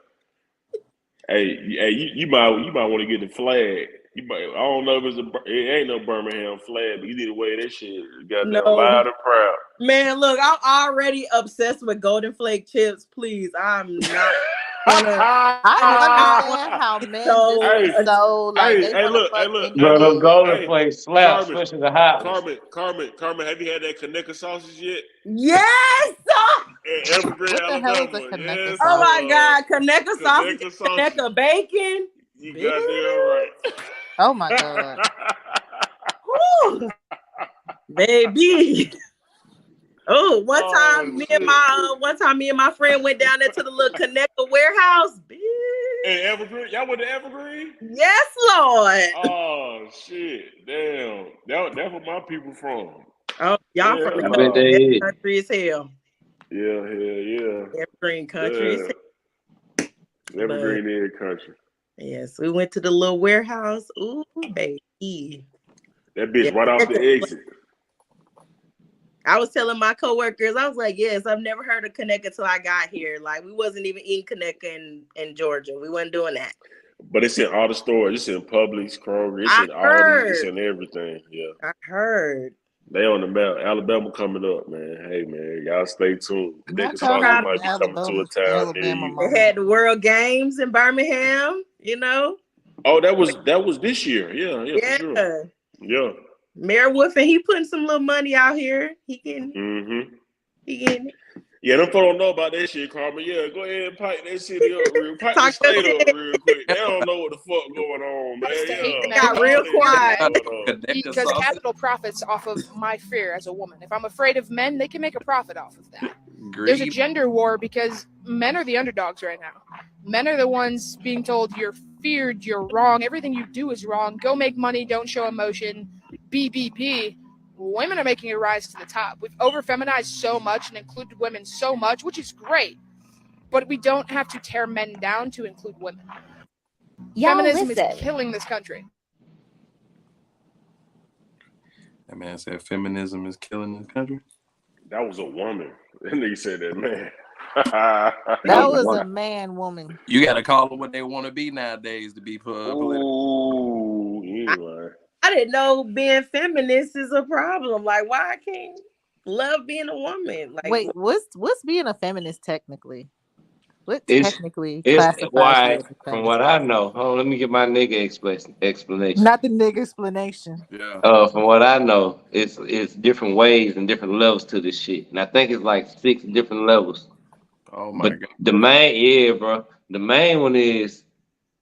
Speaker 16: you might want to get the flag. I don't know if it ain't no Birmingham flag, but you need to wear that shit. Goddamn loud and proud.
Speaker 7: Man, look, I'm already obsessed with Golden Flake chips. Please, I'm not.
Speaker 15: I understand how men just so like they want to fuck
Speaker 10: Bro, the
Speaker 15: anything.
Speaker 10: Golden Flake slaps, especially the hot ones.
Speaker 16: Carmen, have you had that Kaneka sausage yet?
Speaker 7: Yes.
Speaker 16: Evergreen,
Speaker 15: What the hell is a
Speaker 16: Alabama.
Speaker 15: Kaneka
Speaker 16: Yes,
Speaker 7: Oh my God, Kaneka sausage, Kaneka bacon.
Speaker 16: You goddamn right.
Speaker 15: Oh my God.
Speaker 7: Woo. Baby. Oh, one time me and my friend went down there to the little Kaneka warehouse.
Speaker 16: Hey, Evergreen, y'all went to Evergreen?
Speaker 7: Yes, Lord.
Speaker 16: Oh shit, damn. That's where my people from.
Speaker 7: Oh, y'all from
Speaker 10: I bet they is.
Speaker 7: country as hell.
Speaker 16: Yeah.
Speaker 7: Evergreen country as hell.
Speaker 16: Evergreen is country.
Speaker 7: Yes, we went to the little warehouse. Ooh, baby.
Speaker 16: That bitch right off the exit.
Speaker 7: I was telling my coworkers, I was like, yes, I've never heard of Kaneka till I got here. Like, we wasn't even eating Kaneka in Georgia. We wasn't doing that.
Speaker 16: But it's in all the stores. It's in Publix, Kroger. It's in Aldi. It's in everything. Yeah.
Speaker 7: I heard.
Speaker 16: They on the map. Alabama coming up, man. Hey, man, y'all stay tuned. Kaneka
Speaker 15: talking
Speaker 16: sausage
Speaker 15: about
Speaker 16: might be coming to a town near you.
Speaker 7: They had the World Games in Birmingham, you know.
Speaker 16: Oh, that was this year. Yeah, for sure. Yeah.
Speaker 7: Mayor Wolfen, he putting some little money out here. He getting it.
Speaker 16: Yeah, them folks don't know about that shit, Carmen. Yeah, go ahead and pipe that city up real quick. Pipe the state up real quick. They don't know what the fuck going on, man.
Speaker 7: It got real quiet.
Speaker 17: Because capital profits off of my fear as a woman. If I'm afraid of men, they can make a profit off of that. There's a gender war because men are the underdogs right now. Men are the ones being told you're feared, you're wrong, everything you do is wrong. Go make money, don't show emotion. BBP. Women are making a rise to the top. We've over-feminized so much and included women so much, which is great. But we don't have to tear men down to include women. Feminism is killing this country.
Speaker 6: That man said feminism is killing this country.
Speaker 16: That was a woman. That nigga said that, man.
Speaker 15: That was a man, woman.
Speaker 6: You got to call them what they want to be nowadays to be political.
Speaker 16: Ooh, anyway.
Speaker 7: I didn't know being feminist is a problem. Like, why I can't love being a woman? Like,
Speaker 15: wait, what's being a feminist technically? What
Speaker 10: It's
Speaker 15: classifies
Speaker 10: why,
Speaker 15: you as a
Speaker 10: from
Speaker 15: feminist?
Speaker 10: what I know. Hold on, let me get my nigga explanation.
Speaker 15: Not the nigga explanation.
Speaker 6: Yeah.
Speaker 10: From what I know, it's different ways and different levels to this shit, and I think it's like 6 different levels.
Speaker 6: Oh my God.
Speaker 10: The main one is,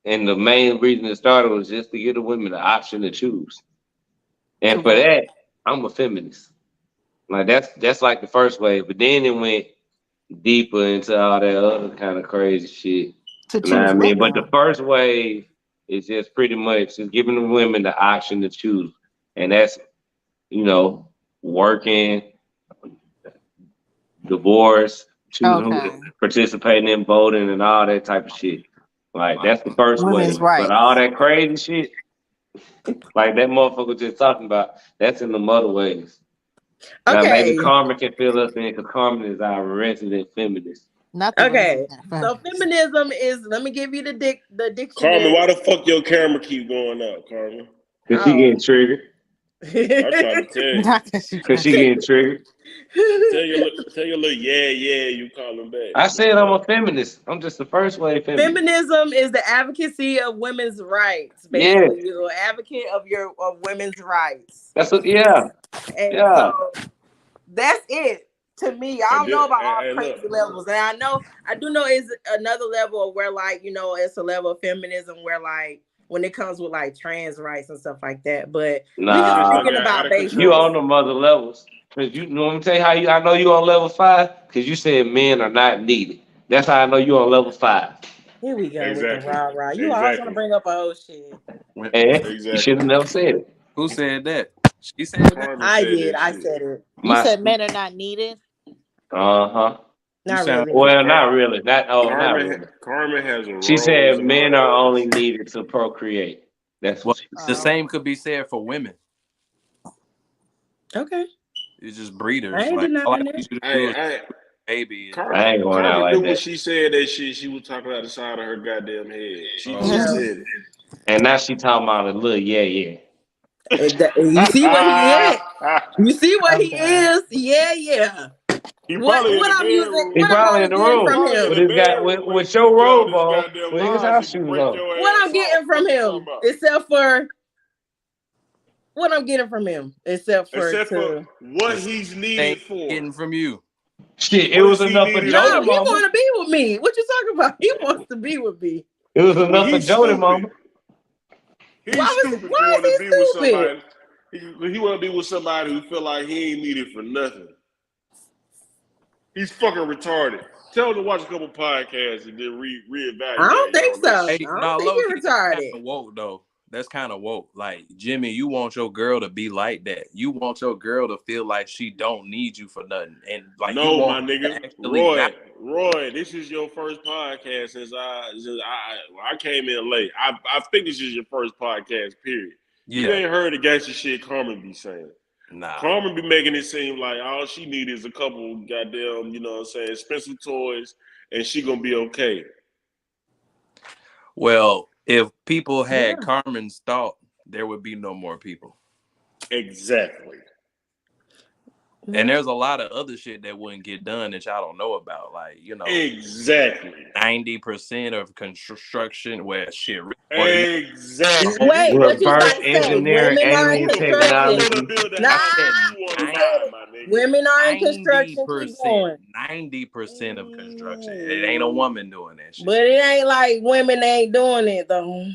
Speaker 10: and the main reason it started was just to give the women the option to choose. And for that, I'm a feminist. Like that's like the first wave, but then it went deeper into all that other kind of crazy shit. You know what I mean? But the first wave is just pretty much just giving the women the option to choose. And that's, working, divorce, choosing, participating in voting and all that type of shit. Like that's the first wave. But all that crazy shit, like that motherfucker just talking about, that's in the other ways. Now maybe Carmen can fill us in because Carmen is our resident feminist.
Speaker 7: So feminism is, let me give you the dictionary.
Speaker 16: Carmen, why the fuck your camera keep going out, Carmen?
Speaker 10: Because she getting triggered.
Speaker 16: I'm trying to tell you.
Speaker 10: Because she getting triggered.
Speaker 16: Tell your little you call him back.
Speaker 10: I said I'm a feminist. I'm just the first wave feminist.
Speaker 7: Feminism is the advocacy of women's rights. Basically, you're an advocate of women's rights.
Speaker 10: That's what,
Speaker 7: And so that's it to me. I don't know about all crazy levels, and I do know it's another level of where, like, it's a level of feminism where, like, when it comes with like trans rights and stuff like that. But we just thinking about basics.
Speaker 10: You on them other levels. Cause you know, let me tell you how I know you on level 5, because you said men are not needed. That's how I know you on level 5.
Speaker 7: Here we go with the rah-rah. You always want to bring up a whole shit.
Speaker 10: You should have never said it.
Speaker 6: Who said that? She said that?
Speaker 7: I did. I said it.
Speaker 15: You said men are not needed?
Speaker 10: Uh-huh.
Speaker 7: Not really.
Speaker 10: Well, not really. Not really.
Speaker 16: Carmen has a
Speaker 10: She said men are only needed to procreate. That's what
Speaker 6: the same could be said for women.
Speaker 7: Okay.
Speaker 6: It's just breeders.
Speaker 16: Hey,
Speaker 11: baby.
Speaker 10: I ain't going out like
Speaker 16: Carmen knew
Speaker 10: that.
Speaker 16: when she said that shit, she was talking out the side of her goddamn head. She
Speaker 7: Yeah.
Speaker 16: said it.
Speaker 10: And now she talking about a little yeah.
Speaker 7: You see what he is? You see what he is? Yeah.
Speaker 16: He
Speaker 7: What
Speaker 16: probably in the
Speaker 7: I'm using?
Speaker 16: bedroom.
Speaker 10: He
Speaker 7: What I'm
Speaker 10: probably in the
Speaker 7: getting
Speaker 10: room
Speaker 7: from
Speaker 16: Probably in
Speaker 7: him?
Speaker 10: with
Speaker 16: the
Speaker 10: his guy
Speaker 16: bedroom when
Speaker 10: with
Speaker 16: he
Speaker 10: your
Speaker 16: get out
Speaker 10: robe
Speaker 16: this
Speaker 10: on,
Speaker 16: goddamn
Speaker 10: with his
Speaker 16: closet
Speaker 10: house
Speaker 16: and
Speaker 10: shoes
Speaker 16: break
Speaker 10: on.
Speaker 16: your
Speaker 7: What
Speaker 16: ass
Speaker 7: I'm getting
Speaker 16: off.
Speaker 7: from
Speaker 16: What you
Speaker 7: him,
Speaker 16: talking about?
Speaker 7: except for what I'm getting from him, except for
Speaker 16: what he's needed for.
Speaker 11: Getting from you.
Speaker 10: Shit, it
Speaker 16: What
Speaker 10: was
Speaker 16: is he
Speaker 10: enough for
Speaker 16: needed
Speaker 7: no,
Speaker 10: Jody,
Speaker 16: for?
Speaker 7: he
Speaker 10: mama.
Speaker 7: want to be with me. What you talking about? He wants to be with me.
Speaker 10: It was
Speaker 16: Well,
Speaker 10: enough for
Speaker 16: he's
Speaker 10: Jody,
Speaker 16: stupid.
Speaker 10: mama.
Speaker 16: He's
Speaker 7: Why
Speaker 16: stupid to
Speaker 7: is
Speaker 16: want to
Speaker 7: he
Speaker 16: be with
Speaker 7: stupid?
Speaker 16: somebody. He want to be with somebody who feel like he ain't needed for nothing. He's fucking retarded. Tell him to watch a couple podcasts and then reevaluate.
Speaker 7: I don't think
Speaker 16: on this
Speaker 7: so.
Speaker 16: shit.
Speaker 11: Hey,
Speaker 7: I
Speaker 11: no,
Speaker 7: don't think
Speaker 11: low
Speaker 7: he
Speaker 11: key, that's kind
Speaker 7: retarded.
Speaker 11: of woke though. That's kind of woke. Like Jimmy, you want your girl to be like that. You want your girl to feel like she don't need you for nothing, and like you
Speaker 16: No, my
Speaker 11: want her to
Speaker 16: nigga,
Speaker 11: actually
Speaker 16: Roy, this is your first podcast since I came in late. I think this is your first podcast. Period. You
Speaker 11: Yeah.
Speaker 16: ain't heard the gangster shit Carmen be saying.
Speaker 11: Nah.
Speaker 16: Carmen be making it seem like all she need is a couple goddamn, you know what I'm saying, expensive toys, and she gonna be okay.
Speaker 11: Well, if people had Carmen's thought, there would be no more people.
Speaker 16: Exactly.
Speaker 11: And there's a lot of other shit that wouldn't get done that y'all don't know about. Like, you know,
Speaker 16: exactly
Speaker 11: 90% of construction, well, shit.
Speaker 16: Exactly.
Speaker 7: Wait, what you
Speaker 10: Reverse
Speaker 7: about to say?
Speaker 10: engineering,
Speaker 7: Women are in
Speaker 10: alien
Speaker 7: construction.
Speaker 10: technology.
Speaker 7: Nah,
Speaker 11: my nigga.
Speaker 7: women are in construction. Keep going.
Speaker 11: 90% of construction. It ain't a woman doing that shit.
Speaker 7: But it ain't like women ain't doing it though.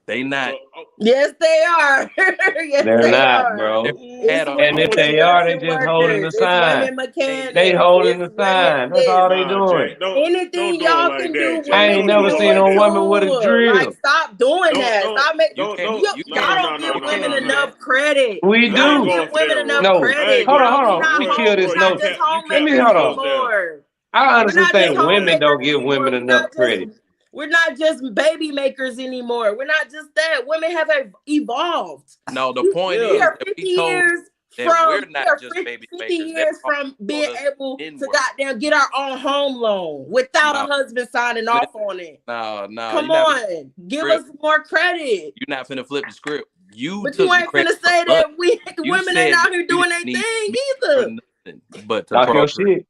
Speaker 11: They not.
Speaker 7: Yes, they are. Yes,
Speaker 10: They're
Speaker 7: they
Speaker 10: not,
Speaker 7: are.
Speaker 10: bro.
Speaker 7: It's
Speaker 10: And if they are, they just holding the
Speaker 7: it's
Speaker 10: sign.
Speaker 7: women mechanics.
Speaker 10: They holding the
Speaker 7: It's women
Speaker 10: sign. That's all they
Speaker 7: this.
Speaker 10: doing.
Speaker 7: Anything y'all can do,
Speaker 10: I
Speaker 7: women
Speaker 10: ain't never
Speaker 7: can
Speaker 10: seen
Speaker 7: do
Speaker 10: a
Speaker 7: it
Speaker 10: woman with a
Speaker 7: too.
Speaker 10: drill.
Speaker 7: Like, stop doing that. Stop making.
Speaker 11: You
Speaker 7: Y'all don't give women enough credit.
Speaker 10: We
Speaker 7: You don't
Speaker 10: do.
Speaker 7: give women enough
Speaker 10: No.
Speaker 7: credit.
Speaker 10: Hold on,
Speaker 7: Bro.
Speaker 10: hold on. Let me kill this
Speaker 7: We're not
Speaker 10: notion.
Speaker 7: just homeless
Speaker 10: Let me hold on.
Speaker 7: anymore.
Speaker 10: I honestly
Speaker 7: We're not just
Speaker 10: think women
Speaker 7: homemakers
Speaker 10: don't give
Speaker 7: anymore.
Speaker 10: women enough credit.
Speaker 7: We're not just baby makers anymore. We're not just that. Women have evolved.
Speaker 11: No, the point
Speaker 7: We
Speaker 11: is
Speaker 7: are
Speaker 11: that
Speaker 7: 50
Speaker 11: we told
Speaker 7: years
Speaker 11: that
Speaker 7: from
Speaker 11: we're not just
Speaker 7: 50
Speaker 11: baby
Speaker 7: 50
Speaker 11: makers.
Speaker 7: years from being
Speaker 11: told us
Speaker 7: able to
Speaker 11: N-word.
Speaker 7: goddamn get our own home loan without
Speaker 11: No.
Speaker 7: a husband signing off on it.
Speaker 11: No,
Speaker 7: Come
Speaker 11: you're not
Speaker 7: on, give us more credit.
Speaker 11: You're not finna flip the script. You
Speaker 7: But
Speaker 11: took
Speaker 7: you
Speaker 11: the
Speaker 7: ain't
Speaker 11: credit
Speaker 7: finna say
Speaker 11: from us.
Speaker 7: that women
Speaker 11: said
Speaker 7: ain't out
Speaker 11: that
Speaker 7: here
Speaker 11: you
Speaker 7: doing
Speaker 11: didn't
Speaker 7: their
Speaker 11: need
Speaker 7: thing
Speaker 11: me
Speaker 7: either.
Speaker 11: for nothing but to
Speaker 10: Talk your
Speaker 11: procreate.
Speaker 10: shit.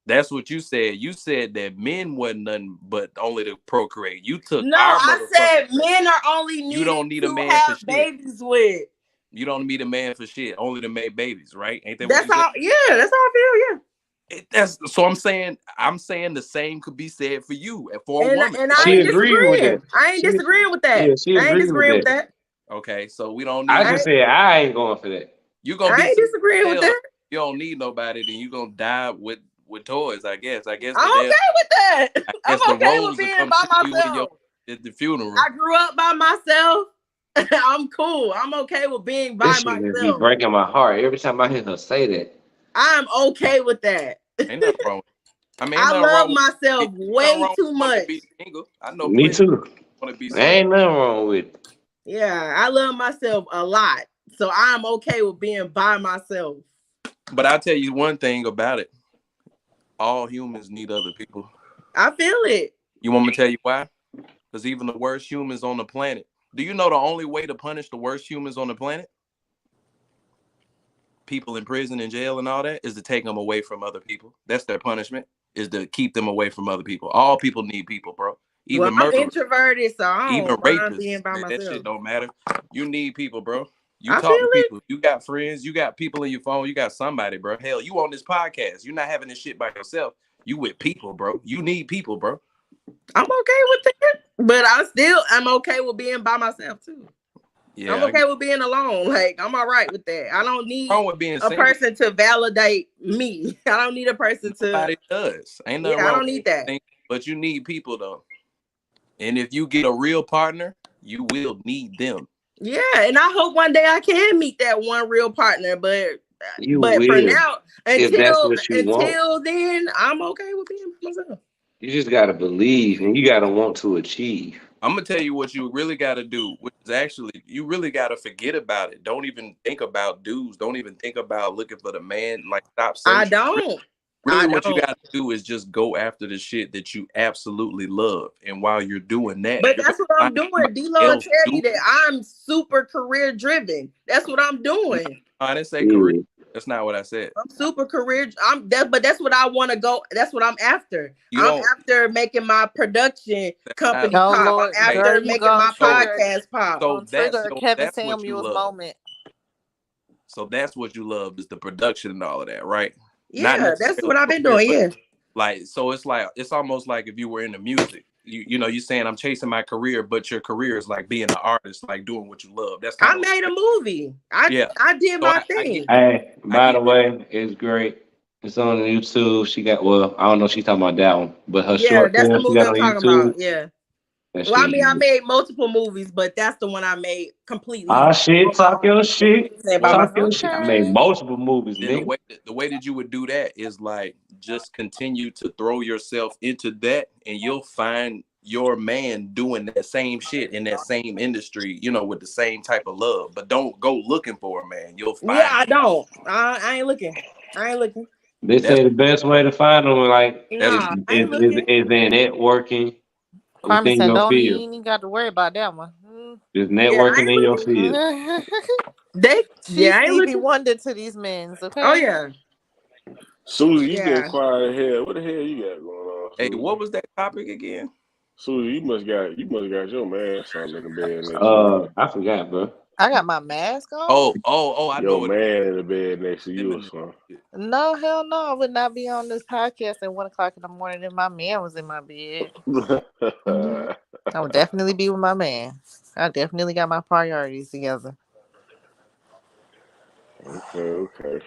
Speaker 11: That's what you said. You said that men wasn't nothing but only to procreate. You took
Speaker 7: No,
Speaker 11: our
Speaker 7: I said men are only
Speaker 11: You
Speaker 7: needed
Speaker 11: don't need a
Speaker 7: to
Speaker 11: man for
Speaker 7: have
Speaker 11: shit.
Speaker 7: babies with.
Speaker 11: You don't need a man for shit, only to make babies, right? Ain't that
Speaker 7: That's
Speaker 11: what you
Speaker 7: how.
Speaker 11: said?
Speaker 7: Yeah, that's how I feel. Yeah.
Speaker 11: I'm saying the same could be said for you and for a
Speaker 7: And
Speaker 11: woman.
Speaker 7: I ain't disagreeing. I ain't disagreeing with that.
Speaker 10: Yeah, she
Speaker 7: I ain't
Speaker 10: agreed
Speaker 7: disagreeing
Speaker 10: with
Speaker 7: with that.
Speaker 11: Okay, so we don't need.
Speaker 10: I just said I ain't going for that.
Speaker 11: You gonna
Speaker 7: I
Speaker 11: be
Speaker 7: ain't disagreeing with that.
Speaker 11: You don't need nobody, then you gonna die with toys. I guess.
Speaker 7: I'm okay with that. I'm
Speaker 11: the
Speaker 7: okay
Speaker 11: Rose
Speaker 7: with
Speaker 11: will
Speaker 7: being
Speaker 11: come
Speaker 7: by
Speaker 11: see you
Speaker 7: myself.
Speaker 11: at the funeral.
Speaker 7: I grew up by myself. I'm cool. I'm okay with being by
Speaker 10: This shit just be
Speaker 7: myself.
Speaker 10: breaking my heart every time I hear her say that.
Speaker 7: I'm okay with that.
Speaker 11: Ain't nothing wrong. I mean,
Speaker 7: I love myself way too much.
Speaker 11: I know.
Speaker 10: Me too.
Speaker 11: Want to be
Speaker 10: ain't nothing wrong with it.
Speaker 7: Yeah, I love myself a lot. So I'm okay with being by myself.
Speaker 11: But I'll tell you one thing about it. All humans need other people.
Speaker 7: I feel it.
Speaker 11: You want me to tell you why? Because even the worst humans on the planet. Do you know the only way to punish the worst humans on the planet? People in prison and jail and all that is to take them away from other people. That's their punishment, is to keep them away from other people. All people need people, bro. Even
Speaker 7: I'm
Speaker 11: murderers,
Speaker 7: introverted, so I
Speaker 11: even
Speaker 7: don't mind
Speaker 11: rapists.
Speaker 7: being by
Speaker 11: Man, that
Speaker 7: myself.
Speaker 11: shit don't matter. You need people, bro. You
Speaker 7: I
Speaker 11: talk to
Speaker 7: feel it.
Speaker 11: people. You got friends. You got people in your phone. You got somebody, bro. Hell, you on this podcast. You're not having this shit by yourself. You with people, bro. You need people, bro.
Speaker 7: I'm okay with that, but I'm okay with being by myself too.
Speaker 11: Yeah,
Speaker 7: I'm okay with being alone. Like, I'm all right with that. I don't need
Speaker 11: wrong with being
Speaker 7: a
Speaker 11: single.
Speaker 7: person to validate me. I don't need a person to.
Speaker 11: Nobody does. Ain't nothing
Speaker 7: Yeah, I
Speaker 11: wrong
Speaker 7: don't need that.
Speaker 11: But you need people though. And if you get a real partner, you will need them.
Speaker 7: Yeah, and I hope one day I can meet that one real partner. But
Speaker 10: You
Speaker 7: for
Speaker 10: will,
Speaker 7: now,
Speaker 10: if that's what you want.
Speaker 7: until then, I'm okay with being myself.
Speaker 10: You just gotta believe and you gotta want to achieve.
Speaker 11: I'm gonna tell you what you really gotta do, which is actually you really gotta forget about it. Don't even think about dudes. Don't even think about looking for the man. Like stop searching.
Speaker 7: I don't.
Speaker 11: Really, what you got to do is just go after the shit that you absolutely love, and while you're doing that,
Speaker 7: But that's what I'm doing. D-Lo tell you that I'm super career driven. That's what I'm doing.
Speaker 11: I didn't say career. That's not what I said.
Speaker 7: I'm super career. But that's what I want to go. That's what I'm after. I'm after making my production company pop.
Speaker 15: Lord,
Speaker 7: I'm after making my podcast pop.
Speaker 11: So
Speaker 15: Trigger Kevin Samuels moment.
Speaker 11: So that's what you love, is the production and all of that, right?
Speaker 7: Yeah, that's what I've been doing. Yeah.
Speaker 11: Like, so it's almost like if you were into music, you know, you're saying I'm chasing my career, but your career is like being an artist, like doing what you love. That's
Speaker 7: I made a movie. I did my thing.
Speaker 10: Hey, by the way, it's great. It's on YouTube. She got, well, I don't know if she's talking about that one, but her short
Speaker 7: that's the
Speaker 10: film she
Speaker 7: movie
Speaker 10: got
Speaker 7: I'm
Speaker 10: on
Speaker 7: talking
Speaker 10: YouTube.
Speaker 7: about. Yeah.
Speaker 10: That
Speaker 7: Well, I
Speaker 10: shit
Speaker 7: mean, I
Speaker 10: is-
Speaker 7: made multiple movies, but that's the one I made completely.
Speaker 10: Ah, shit, talk your shit.
Speaker 7: About
Speaker 10: Talk your
Speaker 7: myself.
Speaker 10: shit. I made multiple movies,
Speaker 11: Then
Speaker 10: nigga.
Speaker 11: the way that you would do that is like just continue to throw yourself into that, and you'll find your man doing that same shit in that same industry, you know, with the same type of love. But don't go looking for a man. You'll find
Speaker 7: I don't. I ain't looking. I ain't looking.
Speaker 10: They say the best way to find them, like,
Speaker 7: Nah, I ain't
Speaker 10: is
Speaker 7: looking.
Speaker 10: in networking
Speaker 15: Carmen
Speaker 10: within your
Speaker 15: Sandoni, you
Speaker 10: field.
Speaker 15: ain't even got to worry about that one.
Speaker 10: Just networking in your field.
Speaker 15: She's
Speaker 7: I ain't
Speaker 15: Stevie
Speaker 7: looking.
Speaker 15: Wonder to these men. Okay.
Speaker 7: Oh yeah.
Speaker 16: Susie, you
Speaker 7: Yeah.
Speaker 16: getting quiet as hell. What the hell you got going on?
Speaker 11: Hey,
Speaker 16: Susie?
Speaker 11: what was that topic again?
Speaker 16: Susie, you must got your man something in the bed next to you.
Speaker 10: I forgot, bro.
Speaker 15: I got my mask on.
Speaker 11: I know
Speaker 16: your man in the bed next to you or something.
Speaker 15: No, hell no. I would not be on this podcast at 1 o'clock in the morning if my man was in my bed. I would definitely be with my man. I definitely got my priorities together.
Speaker 16: Okay.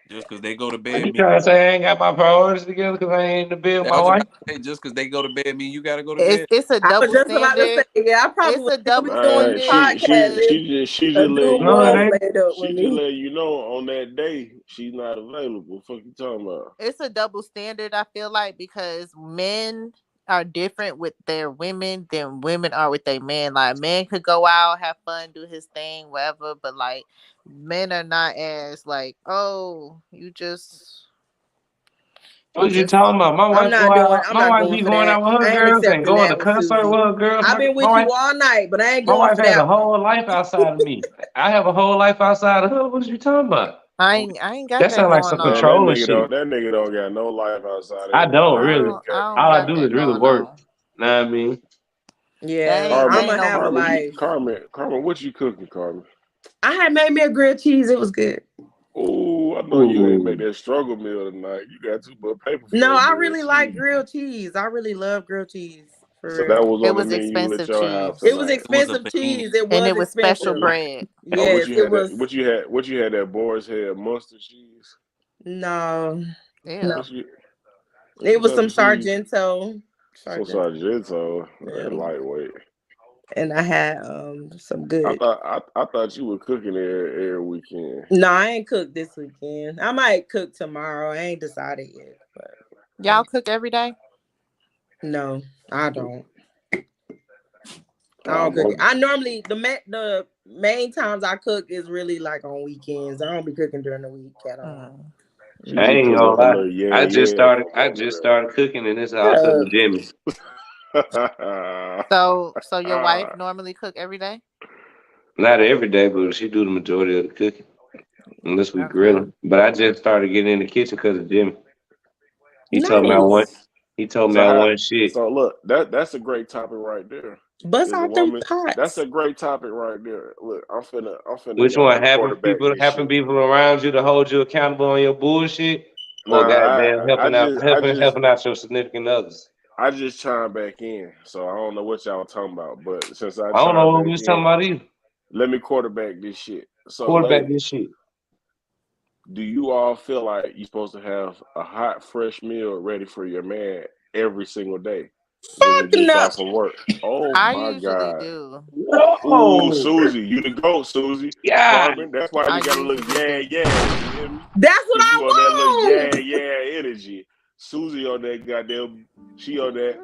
Speaker 11: Just because they go to
Speaker 10: You
Speaker 11: bed,
Speaker 10: trying to say I ain't got my priorities together because I ain't in the bed with my wife?
Speaker 11: just because they go to bed mean you gotta go to bed.
Speaker 15: It's a double
Speaker 7: just about to
Speaker 15: standard.
Speaker 7: say, yeah, I probably
Speaker 15: It's a double
Speaker 16: Man,
Speaker 15: standard.
Speaker 16: she just let you
Speaker 10: No, it
Speaker 16: know.
Speaker 10: ain't.
Speaker 16: She just let you know on that day she's not available. Fuck you talking about?
Speaker 15: It's a double standard, I feel like, because men are different with their women than women are with their men. Like, men could go out, have fun, do his thing, whatever, but like men are not as like, oh, you just
Speaker 10: What you talking about? My wife
Speaker 7: not
Speaker 10: go
Speaker 7: doing.
Speaker 10: out.
Speaker 7: I'm
Speaker 10: My
Speaker 7: not
Speaker 10: wife
Speaker 7: going
Speaker 10: be
Speaker 7: for
Speaker 10: going
Speaker 7: that.
Speaker 10: out with
Speaker 7: I
Speaker 10: her
Speaker 7: ain't
Speaker 10: girls and
Speaker 7: accepting
Speaker 10: going to
Speaker 7: that with
Speaker 10: concert
Speaker 7: Susie.
Speaker 10: with her girls.
Speaker 7: I've been with
Speaker 10: My
Speaker 7: you
Speaker 10: wife,
Speaker 7: all night, but I ain't
Speaker 10: my
Speaker 7: going
Speaker 10: wife
Speaker 7: for
Speaker 10: has a
Speaker 7: that.
Speaker 10: whole life outside of me. I have a whole life outside of her. What you talking about?
Speaker 15: I ain't got
Speaker 10: That
Speaker 15: that
Speaker 10: sounds like
Speaker 15: going
Speaker 10: some
Speaker 15: on.
Speaker 10: controlling shit.
Speaker 16: That nigga don't got no life outside of
Speaker 10: I
Speaker 16: him.
Speaker 10: don't
Speaker 15: I
Speaker 10: really.
Speaker 15: don't
Speaker 10: All I
Speaker 15: got
Speaker 10: do
Speaker 15: that
Speaker 10: is really
Speaker 15: going
Speaker 10: work.
Speaker 15: on.
Speaker 10: Know what I mean?
Speaker 7: Yeah,
Speaker 15: That
Speaker 7: I'm
Speaker 15: ain't
Speaker 7: gonna have a
Speaker 15: no
Speaker 7: life.
Speaker 16: Carmen, what you cooking, Carmen?
Speaker 7: I had made me a grilled cheese. It was good.
Speaker 16: Oh, I know you ain't make that struggle meal tonight. You got too much paper for
Speaker 7: No,
Speaker 16: that
Speaker 7: I
Speaker 16: grilled
Speaker 7: really
Speaker 16: cheese.
Speaker 7: like grilled cheese. I really love grilled cheese. For
Speaker 16: So
Speaker 7: real.
Speaker 16: that was
Speaker 15: It
Speaker 16: on the
Speaker 15: was
Speaker 16: menu at
Speaker 15: expensive
Speaker 16: your
Speaker 15: cheese.
Speaker 16: house
Speaker 7: It was
Speaker 16: tonight.
Speaker 7: expensive cheese. It was
Speaker 15: And it was
Speaker 7: expensive.
Speaker 15: special bread.
Speaker 16: Oh,
Speaker 7: Yes, it was.
Speaker 16: What you had that Boar's Head mustard cheese?
Speaker 7: No,
Speaker 15: Yeah.
Speaker 7: no.
Speaker 16: What you-
Speaker 7: It was
Speaker 16: what
Speaker 7: some
Speaker 16: type of cheese?
Speaker 7: Sargento.
Speaker 16: Some Sargento. That
Speaker 7: Yeah.
Speaker 16: lightweight.
Speaker 7: And I had some
Speaker 16: I
Speaker 7: good.
Speaker 16: thought you were cooking every weekend.
Speaker 7: No, I ain't cooked this weekend. I might cook tomorrow. I ain't decided yet. But
Speaker 15: Y'all cook every day?
Speaker 7: no, I don't. I don't cook. I normally the main times I cook is really like on weekends. I don't be cooking during the week at all.
Speaker 10: I ain't gonna lie. I just started cooking in this house at the Jimmy's.
Speaker 15: So your wife normally cook every day?
Speaker 10: Not every day, but she do the majority of the cooking. Unless we grilling. But I just started getting in the kitchen because of Jimmy. He told me I want shit.
Speaker 16: So look, that's a great topic right there.
Speaker 7: Bust out them pots.
Speaker 16: That's a great topic right there. Look, I'm finna.
Speaker 10: Which one? Having people around you to hold you accountable on your bullshit, or goddamn helping out your significant others?
Speaker 16: I just chimed back in, so I don't know what y'all talking about. But since I
Speaker 10: don't know what we was talking about either.
Speaker 16: Let me quarterback this shit. So
Speaker 10: this shit.
Speaker 16: Do you all feel like you're supposed to have a hot, fresh meal ready for your man every single day? When he gets off from work. Oh my God.
Speaker 15: Do.
Speaker 16: Oh, Susie, you the GOAT, Susie.
Speaker 10: Yeah.
Speaker 16: Carmen, that's why you gotta look yeah. You hear me?
Speaker 7: That's what I
Speaker 16: want.
Speaker 7: want.
Speaker 16: That yeah energy. Susie on that goddamn. She on that.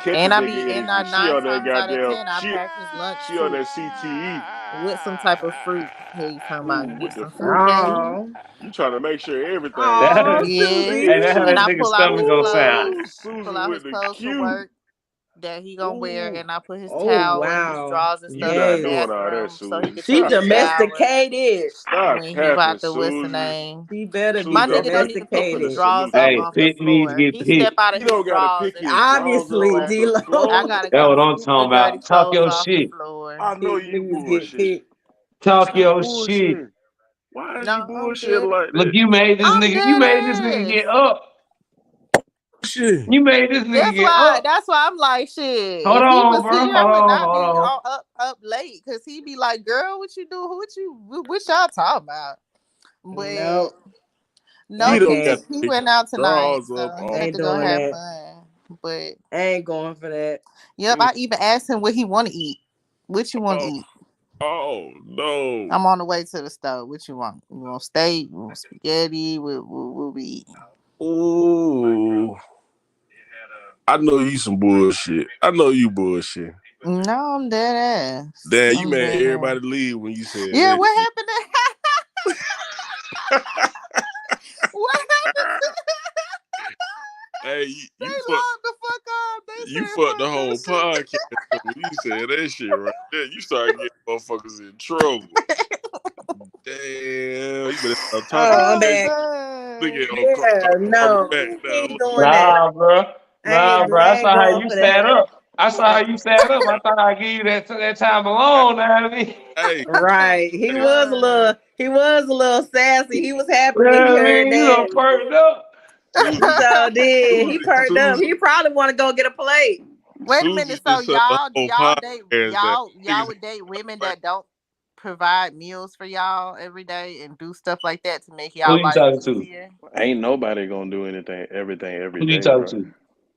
Speaker 16: catch
Speaker 5: And
Speaker 16: a
Speaker 5: I
Speaker 16: nigga
Speaker 5: be
Speaker 16: in
Speaker 5: and
Speaker 16: it.
Speaker 5: I
Speaker 16: She
Speaker 5: 9
Speaker 16: on that
Speaker 5: times out of
Speaker 16: goddamn
Speaker 5: 10 I
Speaker 16: she
Speaker 5: pack his lunch
Speaker 16: she on
Speaker 5: too
Speaker 16: that CTE.
Speaker 5: with some type of fruit. Hey, you talking about?
Speaker 16: Ooh,
Speaker 5: Give me
Speaker 16: with the
Speaker 5: some
Speaker 16: fruit
Speaker 5: fruit, daddy.
Speaker 16: too.
Speaker 7: Oh,
Speaker 16: You trying to make sure everything
Speaker 7: oh,
Speaker 16: good.
Speaker 7: Susie.
Speaker 10: Hey, that's how
Speaker 5: Yeah, and
Speaker 10: that
Speaker 5: I
Speaker 10: nigga's
Speaker 5: pull out his
Speaker 10: stomach gonna
Speaker 5: clothes,
Speaker 10: sound.
Speaker 16: Ooh, Susie
Speaker 5: pull out his
Speaker 16: with the
Speaker 5: clothes for
Speaker 16: Q.
Speaker 5: work that he gonna wear,
Speaker 16: Ooh,
Speaker 5: and I put his
Speaker 7: Oh,
Speaker 5: towel and his
Speaker 7: wow.
Speaker 5: drawers and
Speaker 16: you
Speaker 5: stuff in the
Speaker 16: not
Speaker 7: Yes.
Speaker 16: doing all that,
Speaker 5: bathroom so he
Speaker 16: Susie.
Speaker 5: could
Speaker 7: She
Speaker 5: take
Speaker 16: Stop
Speaker 5: a
Speaker 16: capping.
Speaker 5: shower
Speaker 7: domesticated.
Speaker 16: Stop
Speaker 5: when he
Speaker 16: capping,
Speaker 5: about to what's the
Speaker 16: Susie.
Speaker 5: name.
Speaker 7: She better be
Speaker 5: My
Speaker 16: Susie,
Speaker 5: nigga don't even pick
Speaker 16: I'm
Speaker 5: his
Speaker 16: finna
Speaker 7: domesticated.
Speaker 5: drawers
Speaker 16: salute
Speaker 5: up
Speaker 10: Hey,
Speaker 16: you.
Speaker 5: off the
Speaker 10: fit needs to
Speaker 5: floor.
Speaker 10: get
Speaker 5: He
Speaker 10: picked.
Speaker 5: step out of
Speaker 16: You
Speaker 5: his
Speaker 16: don't gotta
Speaker 5: drawers
Speaker 16: pick
Speaker 5: and
Speaker 16: his
Speaker 5: sweep the
Speaker 16: drawers up
Speaker 7: Obviously,
Speaker 5: floor.
Speaker 16: off the
Speaker 5: I
Speaker 7: D-Lo.
Speaker 16: floor.
Speaker 5: gotta
Speaker 10: That's
Speaker 5: come
Speaker 10: what I'm
Speaker 5: sweep the
Speaker 10: talking
Speaker 5: dirty
Speaker 10: about. Talk
Speaker 5: clothes
Speaker 10: your
Speaker 5: off the
Speaker 10: shit.
Speaker 5: floor.
Speaker 16: I know
Speaker 7: She
Speaker 16: you
Speaker 7: needs to get
Speaker 16: bullshit.
Speaker 7: picked.
Speaker 10: Talk
Speaker 16: Stop
Speaker 10: your shit.
Speaker 16: bullshitting. Why is you
Speaker 5: No, I'm
Speaker 16: bullshitting
Speaker 5: dead.
Speaker 16: like
Speaker 10: Look,
Speaker 16: that?
Speaker 10: you made this
Speaker 5: I'm
Speaker 10: nigga. You
Speaker 5: dead
Speaker 10: made this nigga
Speaker 5: ass.
Speaker 10: get up.
Speaker 16: Shit.
Speaker 10: You made this nigga get up.
Speaker 5: That's why I'm like, shit.
Speaker 10: Hold
Speaker 5: If he
Speaker 10: on,
Speaker 5: was
Speaker 10: bro.
Speaker 5: here, I
Speaker 10: Hold
Speaker 5: would
Speaker 10: on.
Speaker 5: not
Speaker 10: Hold
Speaker 5: be
Speaker 10: on.
Speaker 5: up late because he be like, girl, what you do? What y'all talking about? But
Speaker 7: Nope.
Speaker 5: no,
Speaker 16: He don't
Speaker 7: Okay.
Speaker 16: got to
Speaker 5: he
Speaker 16: pick
Speaker 5: went
Speaker 16: his
Speaker 5: out tonight,
Speaker 16: drawers
Speaker 5: so
Speaker 16: up
Speaker 5: he
Speaker 16: off
Speaker 5: had
Speaker 7: Ain't
Speaker 5: to
Speaker 16: the
Speaker 5: go
Speaker 7: doing
Speaker 5: have
Speaker 7: that.
Speaker 5: fun. But
Speaker 7: Ain't going for that.
Speaker 5: yep, I even asked him what he want to eat. What you want to
Speaker 16: Oh,
Speaker 5: eat?
Speaker 16: oh no.
Speaker 5: I'm on the way to the store. What you want? You want steak? You want spaghetti? What we eat?
Speaker 16: Ooh. I know you some bullshit. I know you bullshit.
Speaker 5: No, I'm dead ass.
Speaker 16: Damn, you
Speaker 5: I'm
Speaker 16: made
Speaker 5: dead
Speaker 16: everybody
Speaker 5: ass.
Speaker 16: leave when you said
Speaker 5: Yeah,
Speaker 16: that
Speaker 5: what
Speaker 16: shit.
Speaker 5: happened to what happened to
Speaker 16: Hey,
Speaker 5: they
Speaker 16: you
Speaker 5: locked the fuck up. They
Speaker 16: You
Speaker 5: said
Speaker 16: fucked the
Speaker 5: fuck
Speaker 16: whole
Speaker 5: that shit.
Speaker 16: podcast up when you said that shit right there. You started getting motherfuckers in trouble. Damn, you better stop talking
Speaker 7: Oh, I'm
Speaker 16: like
Speaker 7: back.
Speaker 16: that. Look at old
Speaker 7: Yeah,
Speaker 16: Carmen
Speaker 7: no.
Speaker 16: back
Speaker 7: I
Speaker 16: now.
Speaker 7: ain't
Speaker 16: Look.
Speaker 7: doing that.
Speaker 10: Nah, bro. Nah, bro. I
Speaker 7: I ain't
Speaker 10: saw how
Speaker 7: going
Speaker 10: you
Speaker 7: for
Speaker 10: sat
Speaker 7: that.
Speaker 10: up. I saw how you sat up. I thought I'd give you that time alone. Know what I mean?
Speaker 16: Hey,
Speaker 7: Right. He was a little sassy. He was happy when he
Speaker 10: Yeah, I
Speaker 7: heard
Speaker 10: mean, you done
Speaker 7: that.
Speaker 10: perked up.
Speaker 7: He so did. He perked up.
Speaker 16: Susie,
Speaker 7: He probably want to go get a plate.
Speaker 5: Wait a
Speaker 16: Susie
Speaker 5: minute. So
Speaker 16: just shut the whole
Speaker 5: date
Speaker 16: podcast down.
Speaker 5: y'all would date women that don't provide meals for y'all every day and do stuff like that to make
Speaker 10: Who
Speaker 5: y'all
Speaker 10: you
Speaker 5: life
Speaker 10: talking to?
Speaker 5: easier?
Speaker 18: Ain't nobody gonna do everything every
Speaker 10: Who you
Speaker 18: day,
Speaker 10: talking
Speaker 18: bro.
Speaker 10: to?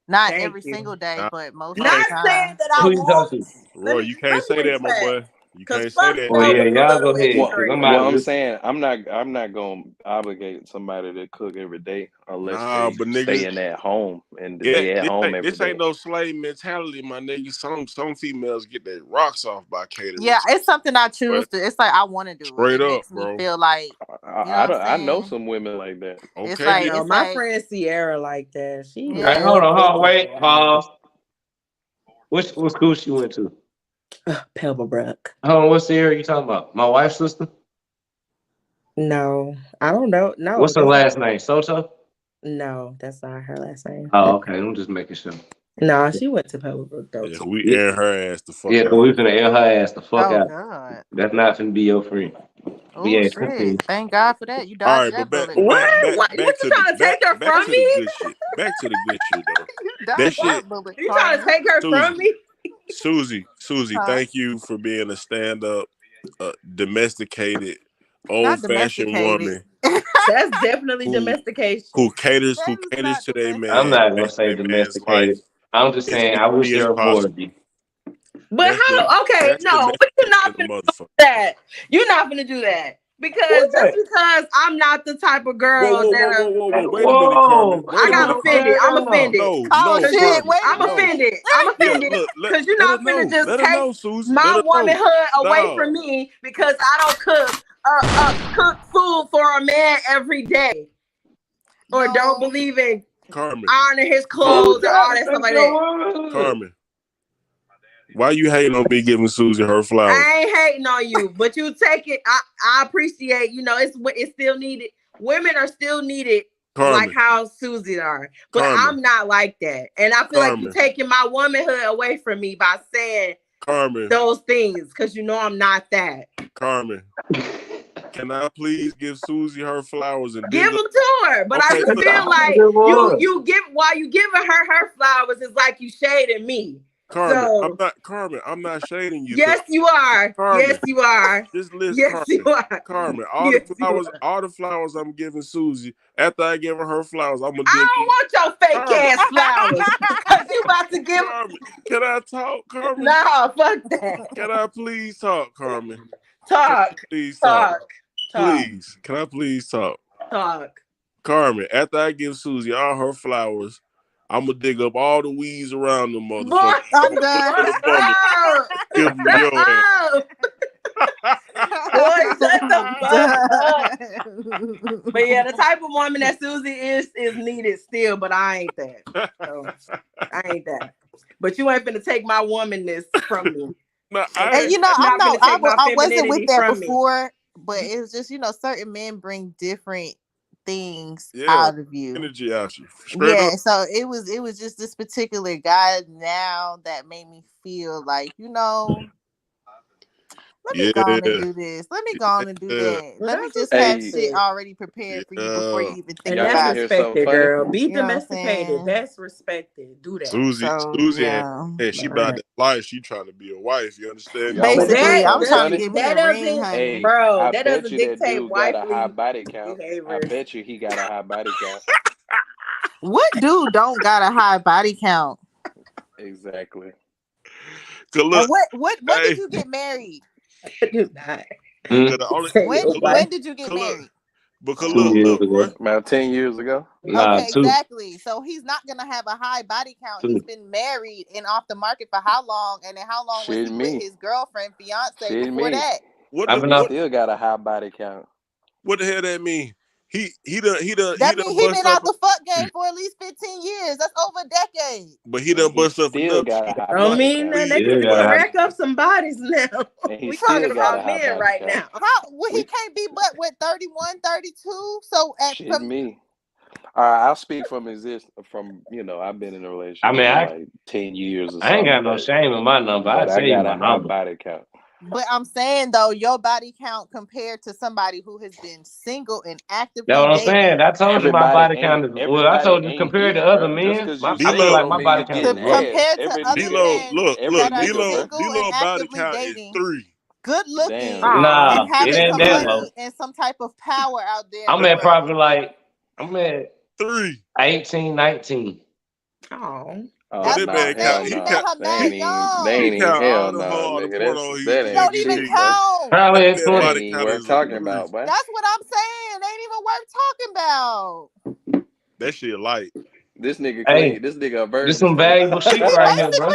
Speaker 5: Not
Speaker 7: Thank
Speaker 5: every
Speaker 7: you.
Speaker 5: single day,
Speaker 16: Nah,
Speaker 5: but most
Speaker 16: you
Speaker 5: of the
Speaker 7: Not
Speaker 16: can't,
Speaker 7: saying
Speaker 5: time.
Speaker 7: that I
Speaker 10: Who you
Speaker 7: won't.
Speaker 10: talking to?
Speaker 16: Roy, you can't say that, my boy. You
Speaker 7: Cause
Speaker 16: can't say
Speaker 7: fuck
Speaker 16: that.
Speaker 10: Well,
Speaker 7: y'all
Speaker 10: yeah,
Speaker 7: is a
Speaker 10: y'all go
Speaker 7: little
Speaker 10: ahead, because I'm
Speaker 7: extreme.
Speaker 10: out
Speaker 18: Well,
Speaker 10: of
Speaker 18: I'm
Speaker 10: this.
Speaker 18: saying I'm not gonna obligate somebody to cook every day unless
Speaker 16: Nah,
Speaker 18: they
Speaker 16: but niggas,
Speaker 18: staying at home and
Speaker 16: yeah,
Speaker 18: they at home every
Speaker 16: this ain't
Speaker 18: day.
Speaker 16: no slave mentality, my nigga. Some females get their rocks off by catering.
Speaker 5: Yeah, it's something I choose
Speaker 16: But
Speaker 5: to. It's like I want to do it.
Speaker 16: straight
Speaker 5: It
Speaker 16: up,
Speaker 5: makes me
Speaker 16: bro.
Speaker 5: feel like, you know what I'm
Speaker 18: I know
Speaker 5: saying?
Speaker 18: some women like that.
Speaker 16: Okay,
Speaker 7: No, my friend Sierra like that. She
Speaker 10: Hey,
Speaker 5: yeah.
Speaker 10: hold on,
Speaker 7: love
Speaker 10: wait,
Speaker 7: cooking.
Speaker 10: pause. What school she went to?
Speaker 7: Pebblebrook.
Speaker 10: Hold on, what Sierra you talking about? My wife's sister?
Speaker 7: No, I don't know. No,
Speaker 10: What's her
Speaker 7: that's
Speaker 10: last name? Soto?
Speaker 7: no, that's not her last name.
Speaker 10: Oh, okay. I'm just making sure.
Speaker 7: No, she went to Pebblebrook though
Speaker 16: yeah,
Speaker 7: too.
Speaker 16: we air her ass the fuck
Speaker 10: Yeah,
Speaker 16: out.
Speaker 10: we finna air her ass the fuck
Speaker 5: Oh
Speaker 10: out.
Speaker 5: God.
Speaker 10: That's not finna be your friend.
Speaker 5: Oh
Speaker 10: Yeah,
Speaker 5: shit.
Speaker 10: continue.
Speaker 5: Thank God for that. You
Speaker 16: All
Speaker 5: dodged
Speaker 16: right, but
Speaker 5: that bullet.
Speaker 7: What? What? What
Speaker 16: back
Speaker 7: you
Speaker 16: to
Speaker 7: trying to take her
Speaker 16: back
Speaker 7: from
Speaker 16: to
Speaker 7: me?
Speaker 16: the good shit. Back to the good shit though.
Speaker 5: You
Speaker 16: That
Speaker 5: dodged
Speaker 16: shit,
Speaker 5: that bullet,
Speaker 7: You trying to
Speaker 5: Carmen.
Speaker 7: take her from me?
Speaker 16: Susie,
Speaker 5: Huh?
Speaker 16: thank you for being a stand-up, domesticated,
Speaker 5: Not
Speaker 16: old-fashioned
Speaker 5: domesticated.
Speaker 16: woman
Speaker 7: That's definitely
Speaker 16: who
Speaker 7: domestication.
Speaker 16: caters
Speaker 5: That is not
Speaker 16: to their
Speaker 10: I'm
Speaker 16: man,
Speaker 5: domesticated.
Speaker 10: not gonna say
Speaker 16: man's life
Speaker 10: domesticated. I'm just
Speaker 16: as
Speaker 10: saying I wish
Speaker 16: easily as
Speaker 10: there were more of
Speaker 16: possible.
Speaker 10: you.
Speaker 7: But how? Okay,
Speaker 16: That's
Speaker 7: no, but you're not
Speaker 16: domesticated,
Speaker 7: finna do
Speaker 16: motherfucker.
Speaker 7: that. You're not finna do that because just because I'm not the type of girl that
Speaker 16: Wait a minute, Carmen. Wait
Speaker 7: I
Speaker 16: a
Speaker 7: got
Speaker 16: minute,
Speaker 7: offended. I'm
Speaker 16: Carmen.
Speaker 7: offended.
Speaker 16: No,
Speaker 5: Oh
Speaker 16: no,
Speaker 5: shit!
Speaker 16: Carmen.
Speaker 5: Wait a
Speaker 7: I'm
Speaker 5: minute.
Speaker 16: No.
Speaker 7: offended. I'm
Speaker 16: Yeah,
Speaker 7: offended
Speaker 16: look,
Speaker 7: because you're
Speaker 16: let her
Speaker 7: not finna
Speaker 16: know.
Speaker 7: just
Speaker 16: Let her
Speaker 7: take
Speaker 16: know, Susie.
Speaker 7: my
Speaker 16: Let her know.
Speaker 7: womanhood away
Speaker 16: No.
Speaker 7: from me because I don't cook food for a man every day or don't believe in
Speaker 16: Carmen.
Speaker 7: honor his clothes and all that stuff like that.
Speaker 16: Carmen. Why you hating on me giving Susie her flowers?
Speaker 7: I ain't hating on you, but you take it. I appreciate. You know, it's still needed. Women are still needed,
Speaker 16: Carmen.
Speaker 7: like how Susie are. But
Speaker 16: Carmen.
Speaker 7: I'm not like that, and I feel like
Speaker 16: Carmen.
Speaker 7: you're taking my womanhood away from me by saying
Speaker 16: Carmen.
Speaker 7: those things because you know I'm not that.
Speaker 16: Carmen. Can I please give Susie her flowers and
Speaker 7: Give them to her, but I
Speaker 16: Okay,
Speaker 7: just
Speaker 16: look.
Speaker 7: feel like you give while you giving her flowers, it's like you shading me.
Speaker 16: Carmen,
Speaker 7: So
Speaker 16: I'm not shading you.
Speaker 7: yes, you are.
Speaker 16: Carmen,
Speaker 7: Yes, you are.
Speaker 16: Just listen,
Speaker 7: Yes,
Speaker 16: Carmen.
Speaker 7: you are.
Speaker 16: Carmen,
Speaker 7: Yes, you are.
Speaker 16: all the flowers I'm giving Susie, after I give her flowers, I'm gonna
Speaker 7: I don't want your fake
Speaker 16: Carmen.
Speaker 7: ass flowers because you about to give.
Speaker 16: Carmen, can I talk, Carmen?
Speaker 7: Nah, fuck that.
Speaker 16: Can I please talk, Carmen?
Speaker 7: Talk.
Speaker 16: Please
Speaker 7: talk.
Speaker 16: Please, can I please talk?
Speaker 7: Talk.
Speaker 16: Carmen, after I give Susie all her flowers,
Speaker 9: I'm gonna dig up all the weeds around them
Speaker 7: Boy,
Speaker 9: motherfuckers.
Speaker 15: I'm done.
Speaker 9: Give them to your ass.
Speaker 7: Boy, shut the fuck up. But yeah, the type of woman that Susie is needed still, but I ain't that. So, I ain't that. But you ain't finna take my womanness from me.
Speaker 9: No,
Speaker 15: And you know, I know I wasn't with that before, but it was just, you know, certain men bring different things out of you.
Speaker 9: Energy out you. Straight
Speaker 15: Yeah,
Speaker 9: up.
Speaker 15: so it was just this particular guy now that made me feel like, you know, let me go on and do this. Let me go on and do that. Let me just have shit already prepared for you before you even think
Speaker 7: And that's
Speaker 15: about it.
Speaker 7: respected, girl. Be
Speaker 15: You know what I'm
Speaker 7: domesticated.
Speaker 15: saying?
Speaker 7: That's respected. Do that.
Speaker 9: Susie,
Speaker 15: yeah.
Speaker 9: and she about that life. She trying to be a wife. You understand?
Speaker 15: Basically, I'm trying to get me
Speaker 7: that
Speaker 15: a ring,
Speaker 7: doesn't,
Speaker 15: honey.
Speaker 7: bro.
Speaker 18: I
Speaker 7: That
Speaker 18: bet
Speaker 7: doesn't
Speaker 18: you that
Speaker 7: dictate
Speaker 18: dude got a high
Speaker 7: wifely
Speaker 18: body count.
Speaker 7: behavior.
Speaker 18: I bet you he got a high body count.
Speaker 15: What dude don't got a high body count?
Speaker 18: Exactly.
Speaker 15: And when did you get married?
Speaker 7: I do not.
Speaker 15: When did you get married?
Speaker 9: Because
Speaker 18: 2 years
Speaker 9: look,
Speaker 18: ago. About 10 years ago.
Speaker 15: Okay, exactly. So he's not gonna have a high body count. He's been married and off the market for how long? And then how long was he with his girlfriend, fiance before that?
Speaker 18: Still got a high body count.
Speaker 9: What the hell that mean? He done
Speaker 15: That means he been out the fuck game for at least 15 years. That's over a decade.
Speaker 9: But he done bust up
Speaker 18: Still got a high
Speaker 7: I
Speaker 18: body
Speaker 7: mean,
Speaker 18: count.
Speaker 7: they can rack up some bodies now.
Speaker 18: And he
Speaker 7: We
Speaker 18: still
Speaker 7: talking
Speaker 18: got a
Speaker 7: about
Speaker 18: high
Speaker 7: men
Speaker 18: body
Speaker 7: right
Speaker 18: count.
Speaker 7: now.
Speaker 15: He can't be but with 31, 32. So
Speaker 18: Shit me. I'll speak from you know, I've been in a relationship
Speaker 10: I mean,
Speaker 18: for like 10 years or
Speaker 10: I ain't got
Speaker 18: something,
Speaker 10: no shame in my number. I
Speaker 18: but
Speaker 10: tell
Speaker 18: I
Speaker 10: you
Speaker 18: got
Speaker 10: my
Speaker 18: a high
Speaker 10: number.
Speaker 18: body count.
Speaker 15: But I'm saying though, your body count compared to somebody who has been single and actively
Speaker 10: That's what I'm
Speaker 15: dating.
Speaker 10: saying. I told you my body count is. Well, I told you
Speaker 18: ain't
Speaker 10: compared to
Speaker 18: eat,
Speaker 10: other
Speaker 18: bro. Just
Speaker 10: men,
Speaker 18: because you
Speaker 10: I
Speaker 18: single
Speaker 10: feel like
Speaker 18: don't
Speaker 10: my
Speaker 18: mean
Speaker 10: body
Speaker 18: you
Speaker 10: count is
Speaker 18: getting
Speaker 10: low.
Speaker 15: Compared to
Speaker 18: every
Speaker 15: other
Speaker 18: nigga,
Speaker 15: men
Speaker 9: look,
Speaker 15: that are
Speaker 9: D-Lo
Speaker 15: single and
Speaker 9: body
Speaker 15: actively
Speaker 9: count
Speaker 15: dating,
Speaker 9: is 3.
Speaker 15: good looking,
Speaker 10: Nah,
Speaker 15: and
Speaker 10: it
Speaker 15: having
Speaker 10: ain't
Speaker 15: some
Speaker 10: that low.
Speaker 15: money and some type of power out there.
Speaker 10: I'm at probably like, I'm at
Speaker 9: 3,
Speaker 10: 18, 19.
Speaker 7: Oh.
Speaker 15: That's what I'm saying. He met her mad young.
Speaker 18: They ain't even hell no, nigga. That
Speaker 15: It don't even count.
Speaker 10: Probably at
Speaker 18: That
Speaker 10: 20.
Speaker 18: ain't worth talking about, boy.
Speaker 15: That's what I'm saying. It ain't even worth talking about.
Speaker 9: That shit light.
Speaker 18: This nigga
Speaker 10: Hey,
Speaker 18: clean. This nigga a virgin.
Speaker 10: this some valuable shit right here, bro.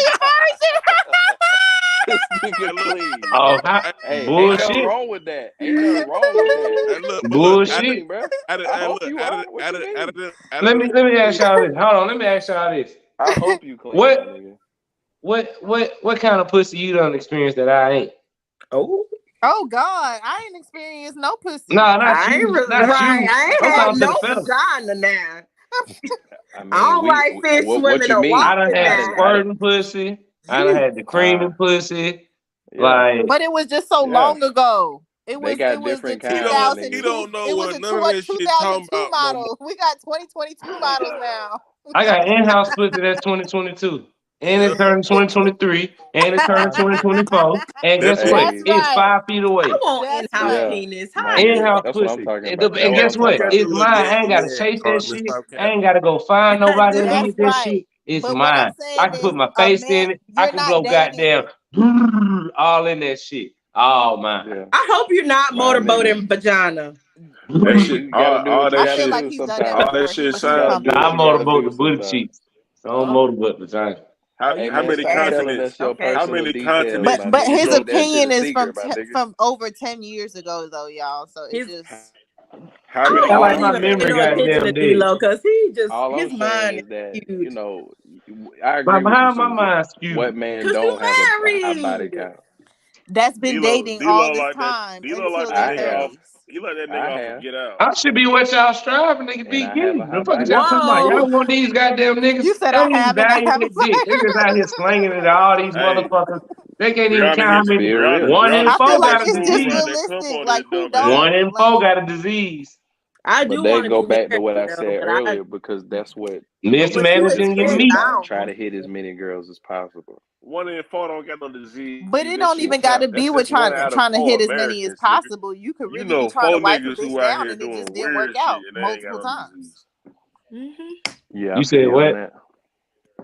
Speaker 18: This nigga clean.
Speaker 10: Oh,
Speaker 18: Hey,
Speaker 10: bullshit.
Speaker 18: ain't nothing wrong with that. Ain't nothing wrong with that.
Speaker 9: Hey, look,
Speaker 10: Bullshit.
Speaker 18: bro. I hope you are. What you mean?
Speaker 10: Let me ask y'all this. Hold on, let me ask y'all this.
Speaker 18: I hope you clean, my nigga.
Speaker 10: What kind of pussy you done experienced that I ain't?
Speaker 15: Oh God, I ain't experienced no pussy.
Speaker 10: Nah, not
Speaker 7: I
Speaker 10: you.
Speaker 7: ain't really
Speaker 10: Not
Speaker 7: right.
Speaker 10: you.
Speaker 7: I ain't
Speaker 10: I'm
Speaker 7: had
Speaker 10: talking to
Speaker 7: no
Speaker 10: the fellas.
Speaker 7: vagina now.
Speaker 18: I mean,
Speaker 7: I don't like fish swimming or
Speaker 10: I
Speaker 7: walking
Speaker 10: done had
Speaker 7: now.
Speaker 10: squirting pussy. I done had the creaming pussy. Like,
Speaker 15: But it was just so long ago. It was
Speaker 18: got
Speaker 15: it was the
Speaker 18: different kinds,
Speaker 15: 2002.
Speaker 9: He don't know
Speaker 15: It was
Speaker 9: what
Speaker 15: the
Speaker 9: none of that shit talking
Speaker 15: 2002
Speaker 9: about no
Speaker 15: model. We got 2022 models now.
Speaker 10: I got in-house pussy that's 2022. And it turned 2023. And it turned 2024. And guess what?
Speaker 15: That's
Speaker 10: It's
Speaker 15: right.
Speaker 10: 5 feet away.
Speaker 7: I want
Speaker 15: That's
Speaker 7: in-house
Speaker 15: right.
Speaker 7: penis.
Speaker 18: My
Speaker 7: How
Speaker 18: nigga,
Speaker 10: In-house
Speaker 18: that's what I'm
Speaker 10: pussy.
Speaker 18: talking
Speaker 10: And,
Speaker 18: about.
Speaker 10: and guess what? It's mine. I ain't gotta chase that shit. I ain't gotta go find nobody to
Speaker 15: That's
Speaker 10: get that
Speaker 15: right.
Speaker 10: shit. It's
Speaker 15: But what I'm
Speaker 10: mine.
Speaker 15: saying
Speaker 10: I can put
Speaker 15: is,
Speaker 10: my
Speaker 15: a
Speaker 10: face
Speaker 15: man,
Speaker 10: in it. I
Speaker 15: you're
Speaker 10: can
Speaker 15: not
Speaker 10: blow
Speaker 15: dating.
Speaker 10: goddamn all in that shit. All mine.
Speaker 7: I hope you're not motorboating vagina.
Speaker 16: That shit,
Speaker 18: You gotta do
Speaker 16: all
Speaker 18: what you
Speaker 16: that
Speaker 15: I
Speaker 18: gotta
Speaker 15: feel
Speaker 16: shit,
Speaker 15: like
Speaker 18: do
Speaker 15: he's done that
Speaker 18: sometimes.
Speaker 16: all that
Speaker 15: before.
Speaker 16: shit
Speaker 15: He was
Speaker 18: You gotta
Speaker 16: sound
Speaker 18: do
Speaker 10: Nah, I
Speaker 18: what you gotta
Speaker 10: motorboat
Speaker 18: do
Speaker 10: the booty
Speaker 18: sometimes.
Speaker 10: cheeks. I don't motorboat the vagina.
Speaker 18: Hey
Speaker 9: how
Speaker 18: man,
Speaker 9: many
Speaker 18: stop telling
Speaker 9: continents?
Speaker 18: us your
Speaker 7: Okay.
Speaker 9: How
Speaker 18: personal
Speaker 9: many
Speaker 18: details,
Speaker 9: continents
Speaker 18: my
Speaker 15: But
Speaker 18: nigga.
Speaker 15: his
Speaker 18: Keep that shit
Speaker 15: opinion
Speaker 18: a
Speaker 15: is
Speaker 18: secret, my nigga.
Speaker 15: from over 10 years ago though, y'all. So it
Speaker 7: His
Speaker 15: just
Speaker 9: How
Speaker 7: I
Speaker 9: many?
Speaker 10: I
Speaker 7: don't
Speaker 10: like
Speaker 7: want
Speaker 10: my
Speaker 7: you to pay
Speaker 10: memory
Speaker 7: no attention to
Speaker 10: goddamn dead.
Speaker 7: D-Lo because he just
Speaker 18: All I'm
Speaker 7: his
Speaker 18: saying
Speaker 7: mind
Speaker 18: is that,
Speaker 7: is
Speaker 18: you
Speaker 7: huge.
Speaker 18: know, I agree with you,
Speaker 10: Behind my
Speaker 18: Susie.
Speaker 10: mind
Speaker 18: What
Speaker 10: skewed.
Speaker 18: man
Speaker 7: Cause you
Speaker 18: don't have a high body
Speaker 7: married.
Speaker 18: count?
Speaker 15: that's been dating all
Speaker 9: D-Lo
Speaker 15: this
Speaker 9: like that.
Speaker 15: time
Speaker 9: D-Lo like
Speaker 15: until
Speaker 9: that
Speaker 15: their
Speaker 18: I
Speaker 9: nigga
Speaker 18: have.
Speaker 9: off.
Speaker 15: 30s.
Speaker 9: He let that
Speaker 18: I
Speaker 9: nigga off and
Speaker 18: have.
Speaker 9: get out.
Speaker 10: I should be what y'all striving, nigga,
Speaker 18: And
Speaker 10: be
Speaker 18: I have a
Speaker 10: getting.
Speaker 18: high
Speaker 10: The fuck is
Speaker 18: body
Speaker 10: y'all
Speaker 18: count.
Speaker 10: talking about?
Speaker 7: Whoa.
Speaker 10: Y'all want these goddamn niggas?
Speaker 15: You said
Speaker 10: They
Speaker 15: I
Speaker 10: don't even
Speaker 15: have and I
Speaker 10: value
Speaker 15: haven't.
Speaker 10: their dick. They just out here slinging it at all these
Speaker 9: Hey,
Speaker 10: motherfuckers. They can't even
Speaker 9: Brianna
Speaker 10: count how
Speaker 9: hit
Speaker 10: many.
Speaker 18: Be real.
Speaker 10: One in
Speaker 15: I feel
Speaker 10: four
Speaker 15: like
Speaker 10: got a
Speaker 15: it's
Speaker 9: smooth
Speaker 15: just
Speaker 10: disease.
Speaker 9: right that cup
Speaker 15: realistic.
Speaker 9: on
Speaker 15: Like
Speaker 9: this
Speaker 15: who
Speaker 9: dumb ass.
Speaker 10: One
Speaker 15: don't?
Speaker 10: in four got a disease.
Speaker 7: I
Speaker 18: But
Speaker 7: do
Speaker 18: they
Speaker 7: want to
Speaker 18: go
Speaker 7: get
Speaker 18: back to
Speaker 7: married
Speaker 18: what I
Speaker 7: though,
Speaker 18: said
Speaker 7: but
Speaker 18: earlier because that's what
Speaker 7: what you
Speaker 10: Mismanaging your
Speaker 18: it's
Speaker 7: expect,
Speaker 10: meat.
Speaker 7: I
Speaker 18: about.
Speaker 7: don't
Speaker 18: Try
Speaker 7: want
Speaker 18: to hit as many girls as possible.
Speaker 9: 1 in 4 don't got no disease.
Speaker 15: But it
Speaker 9: That
Speaker 15: don't
Speaker 9: shit
Speaker 15: even got
Speaker 9: cap.
Speaker 15: to be with
Speaker 9: That's 1
Speaker 15: trying
Speaker 9: out of
Speaker 15: trying to
Speaker 9: 4
Speaker 15: hit as many as
Speaker 9: Americans, nigga.
Speaker 15: possible. You could
Speaker 9: You
Speaker 15: really be
Speaker 9: know
Speaker 15: trying to
Speaker 9: 4
Speaker 15: wipe a
Speaker 9: niggas
Speaker 15: bitch
Speaker 9: who out
Speaker 15: down
Speaker 9: here
Speaker 15: and it
Speaker 9: doing
Speaker 15: just didn't work
Speaker 9: weird shit
Speaker 15: out
Speaker 9: and they ain't got
Speaker 15: multiple
Speaker 9: no
Speaker 15: times.
Speaker 9: disease.
Speaker 18: Yeah, I
Speaker 10: You
Speaker 18: feel
Speaker 10: said
Speaker 18: you on
Speaker 10: what?
Speaker 18: that.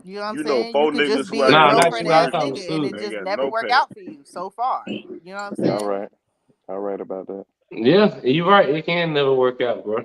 Speaker 15: You know what I'm
Speaker 9: You know
Speaker 15: saying? You
Speaker 9: 4
Speaker 15: could
Speaker 9: niggas
Speaker 15: just
Speaker 9: who
Speaker 15: be
Speaker 9: out
Speaker 15: a
Speaker 9: here
Speaker 10: Nah,
Speaker 9: doing
Speaker 10: not
Speaker 15: girlfriend
Speaker 10: you. I
Speaker 9: weird
Speaker 15: ass
Speaker 10: talking
Speaker 9: shit
Speaker 10: to
Speaker 15: nigga and it
Speaker 10: Susan.
Speaker 9: ain't
Speaker 15: just
Speaker 9: got
Speaker 15: never
Speaker 9: no
Speaker 15: work
Speaker 9: pay.
Speaker 15: out for you so far. You know what I'm saying?
Speaker 18: All right. All right about that.
Speaker 10: Yeah, you right. It can never work out, bro.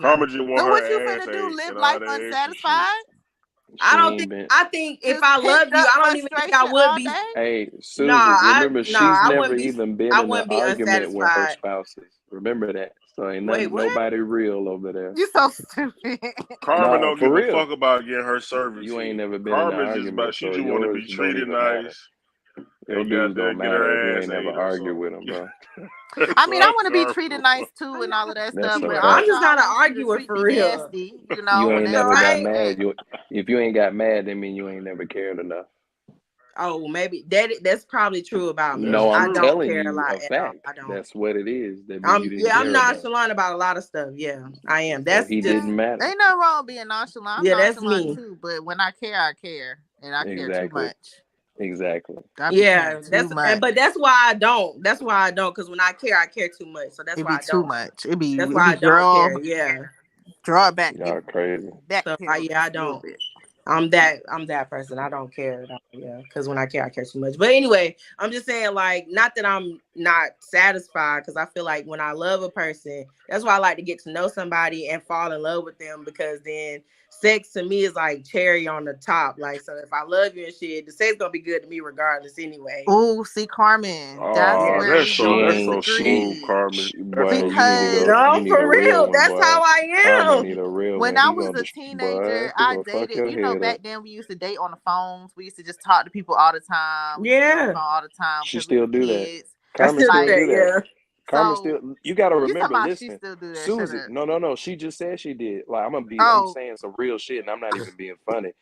Speaker 9: Karma just want
Speaker 15: So
Speaker 9: her
Speaker 15: what you
Speaker 9: ass
Speaker 15: finna do?
Speaker 9: ate
Speaker 15: Live
Speaker 9: and all
Speaker 15: life
Speaker 9: that extra
Speaker 15: unsatisfied?
Speaker 7: I don't think. I think if I love you, I don't even think I would be.
Speaker 18: Hey, Susan,
Speaker 7: Nah,
Speaker 18: remember she's
Speaker 7: I
Speaker 18: never
Speaker 7: wouldn't be.
Speaker 18: even been
Speaker 7: I
Speaker 18: in an
Speaker 7: wouldn't be
Speaker 18: argument with her
Speaker 7: unsatisfied.
Speaker 18: spouses. Remember that. So ain't
Speaker 7: Wait,
Speaker 18: nothing,
Speaker 7: what?
Speaker 18: nobody real over there.
Speaker 15: You so stupid.
Speaker 9: Karma
Speaker 18: Nah,
Speaker 9: don't
Speaker 18: for
Speaker 9: give a
Speaker 18: real.
Speaker 9: fuck about getting her service.
Speaker 18: You ain't
Speaker 9: here.
Speaker 18: never been in an
Speaker 9: Karma's just about
Speaker 18: argument,
Speaker 9: she
Speaker 18: so
Speaker 9: just want to be
Speaker 18: yours don't
Speaker 9: treated
Speaker 18: even matter.
Speaker 9: nice
Speaker 18: Your
Speaker 9: and
Speaker 18: dudes
Speaker 9: got to
Speaker 18: don't
Speaker 9: get
Speaker 18: matter if
Speaker 9: her
Speaker 18: you
Speaker 9: ass
Speaker 18: ain't never
Speaker 9: ate or
Speaker 18: argue with
Speaker 9: something.
Speaker 18: them, bro.
Speaker 15: I mean, I want to be treated nice too and all of that
Speaker 18: That's
Speaker 15: stuff,
Speaker 18: a
Speaker 15: but
Speaker 18: fact.
Speaker 7: I'm
Speaker 15: also
Speaker 7: just not
Speaker 15: I
Speaker 7: an
Speaker 15: want you to
Speaker 7: arguer
Speaker 15: treat
Speaker 7: for
Speaker 15: me
Speaker 7: real.
Speaker 15: nasty, you
Speaker 18: You
Speaker 15: know.
Speaker 18: ain't
Speaker 15: And
Speaker 18: never
Speaker 15: that's
Speaker 18: got
Speaker 15: like,
Speaker 18: mad. If you ain't got mad, that mean you ain't never cared enough.
Speaker 7: Oh, maybe that's probably true about me.
Speaker 18: No,
Speaker 7: I
Speaker 18: I'm
Speaker 7: don't
Speaker 18: telling
Speaker 7: care a
Speaker 18: you
Speaker 7: lot
Speaker 18: a
Speaker 7: at all.
Speaker 18: fact.
Speaker 7: I don't.
Speaker 18: That's what it is. That means you didn't
Speaker 7: I'm
Speaker 18: care about.
Speaker 7: nonchalant about a lot of stuff. Yeah, I am.
Speaker 18: So
Speaker 7: That's
Speaker 18: he
Speaker 7: just
Speaker 18: didn't matter.
Speaker 15: Ain't nothing wrong with being nonchalant. I'm
Speaker 7: yeah, that's
Speaker 15: nonchalant
Speaker 7: me.
Speaker 15: too, but when I care, and I care too
Speaker 18: Exactly.
Speaker 15: much.
Speaker 18: Exactly.
Speaker 15: I be
Speaker 7: Yeah,
Speaker 15: caring too much.
Speaker 7: but that's why I don't. That's why I don't. Because when I care too much. So that's
Speaker 15: It
Speaker 7: why
Speaker 15: be
Speaker 7: I
Speaker 15: too
Speaker 7: don't.
Speaker 15: much.
Speaker 7: That's why I don't care. Yeah.
Speaker 15: Draw it back.
Speaker 18: Y'all crazy.
Speaker 15: Back
Speaker 7: So
Speaker 15: pedal
Speaker 7: I
Speaker 15: just a little
Speaker 7: don't.
Speaker 15: bit.
Speaker 7: I'm that person. I don't care at all. Yeah, because when I care too much. But anyway, I'm just saying, like, not that I'm not satisfied, because I feel like when I love a person, that's why I like to get to know somebody and fall in love with them, because then sex to me is like cherry on the top. Like, so if I love you and shit, the sex gonna be good to me regardless anyway.
Speaker 15: Oh, see, Carmen, that's
Speaker 16: Oh,
Speaker 15: where we
Speaker 16: that's
Speaker 15: don't
Speaker 16: so
Speaker 15: disagree.
Speaker 16: smooth, Carmen.
Speaker 18: Boy, you need
Speaker 15: Because
Speaker 7: No, for real. That's how I
Speaker 18: Carmen
Speaker 7: am.
Speaker 18: need a real
Speaker 15: when
Speaker 18: one.
Speaker 15: I
Speaker 18: He
Speaker 15: was
Speaker 18: gonna
Speaker 15: a teenager,
Speaker 18: he
Speaker 15: I
Speaker 18: gonna fuck
Speaker 15: dated.
Speaker 18: your
Speaker 15: You know,
Speaker 18: head
Speaker 15: back
Speaker 18: up.
Speaker 15: then we used to date on the phones. We used to just talk to people all the time. We used to be on the phone all the time
Speaker 18: She
Speaker 15: because we
Speaker 18: still
Speaker 15: were
Speaker 18: do that.
Speaker 15: kids.
Speaker 18: Carmen still do that. Carmen
Speaker 15: So
Speaker 18: still. You gotta
Speaker 15: you talking
Speaker 18: remember.
Speaker 15: about she
Speaker 18: Listen,
Speaker 15: still do that?
Speaker 18: Susie.
Speaker 15: Shut up.
Speaker 18: No. She just said she did. Like I'm
Speaker 15: Oh,
Speaker 18: saying some real shit, and I'm not even being funny.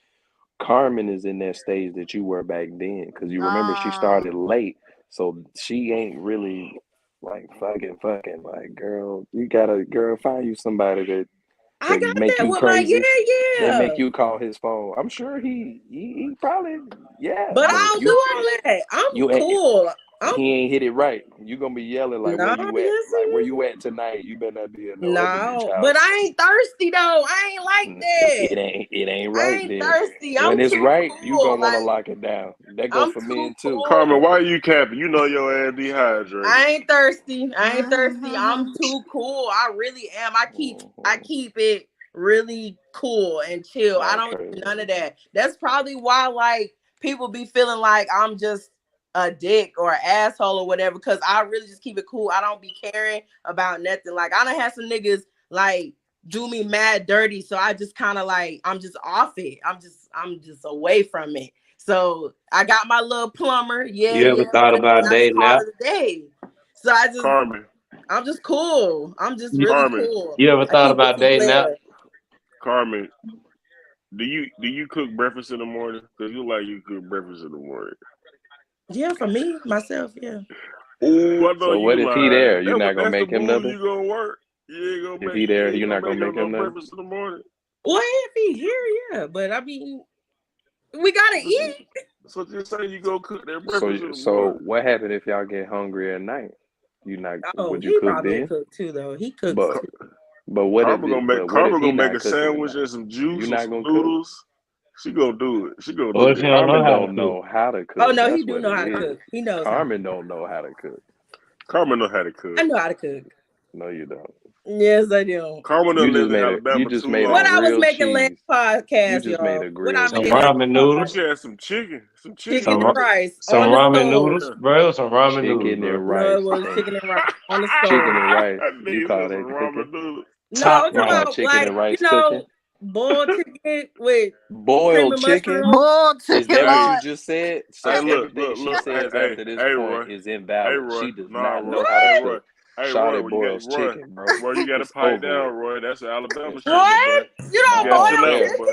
Speaker 18: Carmen is in that stage that you were back then, because you remember she started late, so she ain't really like fucking. Like, girl, you gotta find you somebody that make
Speaker 7: that
Speaker 18: you
Speaker 7: with my
Speaker 18: crazy. They
Speaker 7: yeah.
Speaker 18: make you call his phone. I'm sure he probably
Speaker 7: But I don't do all that. I'm cool.
Speaker 18: He ain't hit it right. You gonna be yelling like, where you at? Like, where you at tonight? You better not be in no other beach house.
Speaker 7: But I ain't thirsty though. I ain't like that.
Speaker 18: It ain't
Speaker 7: I
Speaker 18: right
Speaker 7: ain't
Speaker 18: then.
Speaker 7: thirsty.
Speaker 18: When
Speaker 7: I'm
Speaker 18: it's
Speaker 7: too
Speaker 18: right,
Speaker 7: cool.
Speaker 18: you gonna want to
Speaker 7: Like,
Speaker 18: lock it down. That go
Speaker 7: I'm
Speaker 18: for
Speaker 7: too
Speaker 18: men too.
Speaker 16: Carmen, why are you capping? You know your ass dehydrated.
Speaker 7: I ain't thirsty. I'm too cool. I really am. I keep it really cool and chill. I don't do none of that. That's probably why like people be feeling like I'm just a dick or an asshole or whatever, because I really just keep it cool. I don't be caring about nothing. Like, I done had some niggas like do me mad dirty, so I just kind of like, I'm just off it. I'm just away from it. So I got my little plumber.
Speaker 4: You ever thought about dating
Speaker 7: call
Speaker 4: now?
Speaker 7: it a day. So I just
Speaker 16: Carmen.
Speaker 7: I'm just cool. I'm just really cool.
Speaker 4: You ever thought about dating now?
Speaker 16: Carmen, do you cook breakfast in the morning? Because you like you cook breakfast in the morning.
Speaker 7: Yeah, for me, myself, yeah.
Speaker 16: Oh, I know
Speaker 18: So
Speaker 16: you
Speaker 18: what if he there? You're not gonna
Speaker 16: that's
Speaker 18: make
Speaker 16: the
Speaker 18: him
Speaker 16: move
Speaker 18: nothing?
Speaker 16: you gonna work. You ain't gonna
Speaker 18: If he there, you're not gonna make him
Speaker 16: no
Speaker 18: nothing?
Speaker 16: breakfast in the morning.
Speaker 7: Well, if he here, yeah. But I mean, we gotta eat.
Speaker 16: So just say you go cook that breakfast in the
Speaker 18: So
Speaker 16: morning.
Speaker 18: what happened if y'all get hungry at night? Would you
Speaker 7: He
Speaker 18: cook
Speaker 7: probably
Speaker 18: then?
Speaker 7: cook too, though. He cooks too.
Speaker 18: But what
Speaker 16: Carmen
Speaker 18: if he
Speaker 16: gonna make
Speaker 18: not
Speaker 16: a
Speaker 18: cooking
Speaker 16: sandwich
Speaker 18: tonight?
Speaker 16: and some juice
Speaker 18: You
Speaker 16: or
Speaker 18: not
Speaker 16: some
Speaker 18: gonna
Speaker 16: noodles. She gonna do it. She gonna
Speaker 4: What
Speaker 16: do
Speaker 4: if
Speaker 16: it.
Speaker 4: you don't know
Speaker 18: Carmen
Speaker 4: how to
Speaker 18: don't
Speaker 4: cook?
Speaker 18: know how to cook.
Speaker 7: Oh no, he
Speaker 18: That's
Speaker 7: do
Speaker 18: what
Speaker 7: know
Speaker 18: it
Speaker 7: how to
Speaker 18: is.
Speaker 7: cook. He knows.
Speaker 18: Carmen don't know how to cook.
Speaker 16: Carmen know how to cook.
Speaker 7: I know how to cook.
Speaker 18: No, you don't.
Speaker 7: Yes, I do.
Speaker 16: Carmen done lived in Alabama
Speaker 18: You just
Speaker 16: too
Speaker 18: made
Speaker 16: long.
Speaker 7: What I was
Speaker 18: grilled
Speaker 7: making last
Speaker 18: cheese.
Speaker 7: podcast,
Speaker 18: You just made
Speaker 7: y'all.
Speaker 18: a
Speaker 7: What I
Speaker 18: grilled
Speaker 4: Some
Speaker 7: made
Speaker 18: cheese.
Speaker 7: last
Speaker 4: ramen
Speaker 16: What
Speaker 4: noodles.
Speaker 16: you had? Some chicken and
Speaker 7: chicken
Speaker 16: rice.
Speaker 7: and rice
Speaker 4: Some
Speaker 7: on the
Speaker 4: ramen
Speaker 7: stove.
Speaker 4: noodles, bro. Some ramen noodles,
Speaker 18: Chicken
Speaker 4: bro.
Speaker 18: and
Speaker 7: No,
Speaker 18: rice.
Speaker 7: it was chicken and rice on the stove.
Speaker 18: Chicken and rice.
Speaker 16: Nigga
Speaker 18: You
Speaker 16: said
Speaker 18: call
Speaker 16: some
Speaker 18: that
Speaker 16: ramen
Speaker 18: cooking?
Speaker 16: noodles.
Speaker 7: No,
Speaker 4: Top
Speaker 7: I'm talking
Speaker 18: You call
Speaker 7: about
Speaker 18: chicken and
Speaker 7: like,
Speaker 18: rice cooking?
Speaker 7: boiled chicken with cream
Speaker 18: Boiled
Speaker 7: and
Speaker 18: chicken?
Speaker 7: mushroom.
Speaker 15: Bull
Speaker 18: Is
Speaker 15: chicken,
Speaker 18: that what you
Speaker 15: Lord.
Speaker 18: just said? So
Speaker 16: Hey,
Speaker 18: everything she
Speaker 16: look.
Speaker 18: says after this
Speaker 16: Hey,
Speaker 18: point
Speaker 16: Roy.
Speaker 18: is
Speaker 16: Hey,
Speaker 18: invalid.
Speaker 16: Roy.
Speaker 18: She does
Speaker 16: Nah,
Speaker 18: not
Speaker 16: Roy.
Speaker 18: know how to
Speaker 16: Hey,
Speaker 18: cook.
Speaker 16: Roy. Hey,
Speaker 18: Shawty
Speaker 16: Roy.
Speaker 18: boils
Speaker 16: Roy.
Speaker 18: chicken, bro.
Speaker 16: Roy, you got to
Speaker 18: It's
Speaker 16: pipe
Speaker 18: over
Speaker 16: down,
Speaker 18: with.
Speaker 16: Roy. That's an Alabama shit,
Speaker 7: What?
Speaker 16: boy.
Speaker 7: You don't
Speaker 16: You got to
Speaker 7: boil
Speaker 16: chill out,
Speaker 7: chicken?
Speaker 16: boy.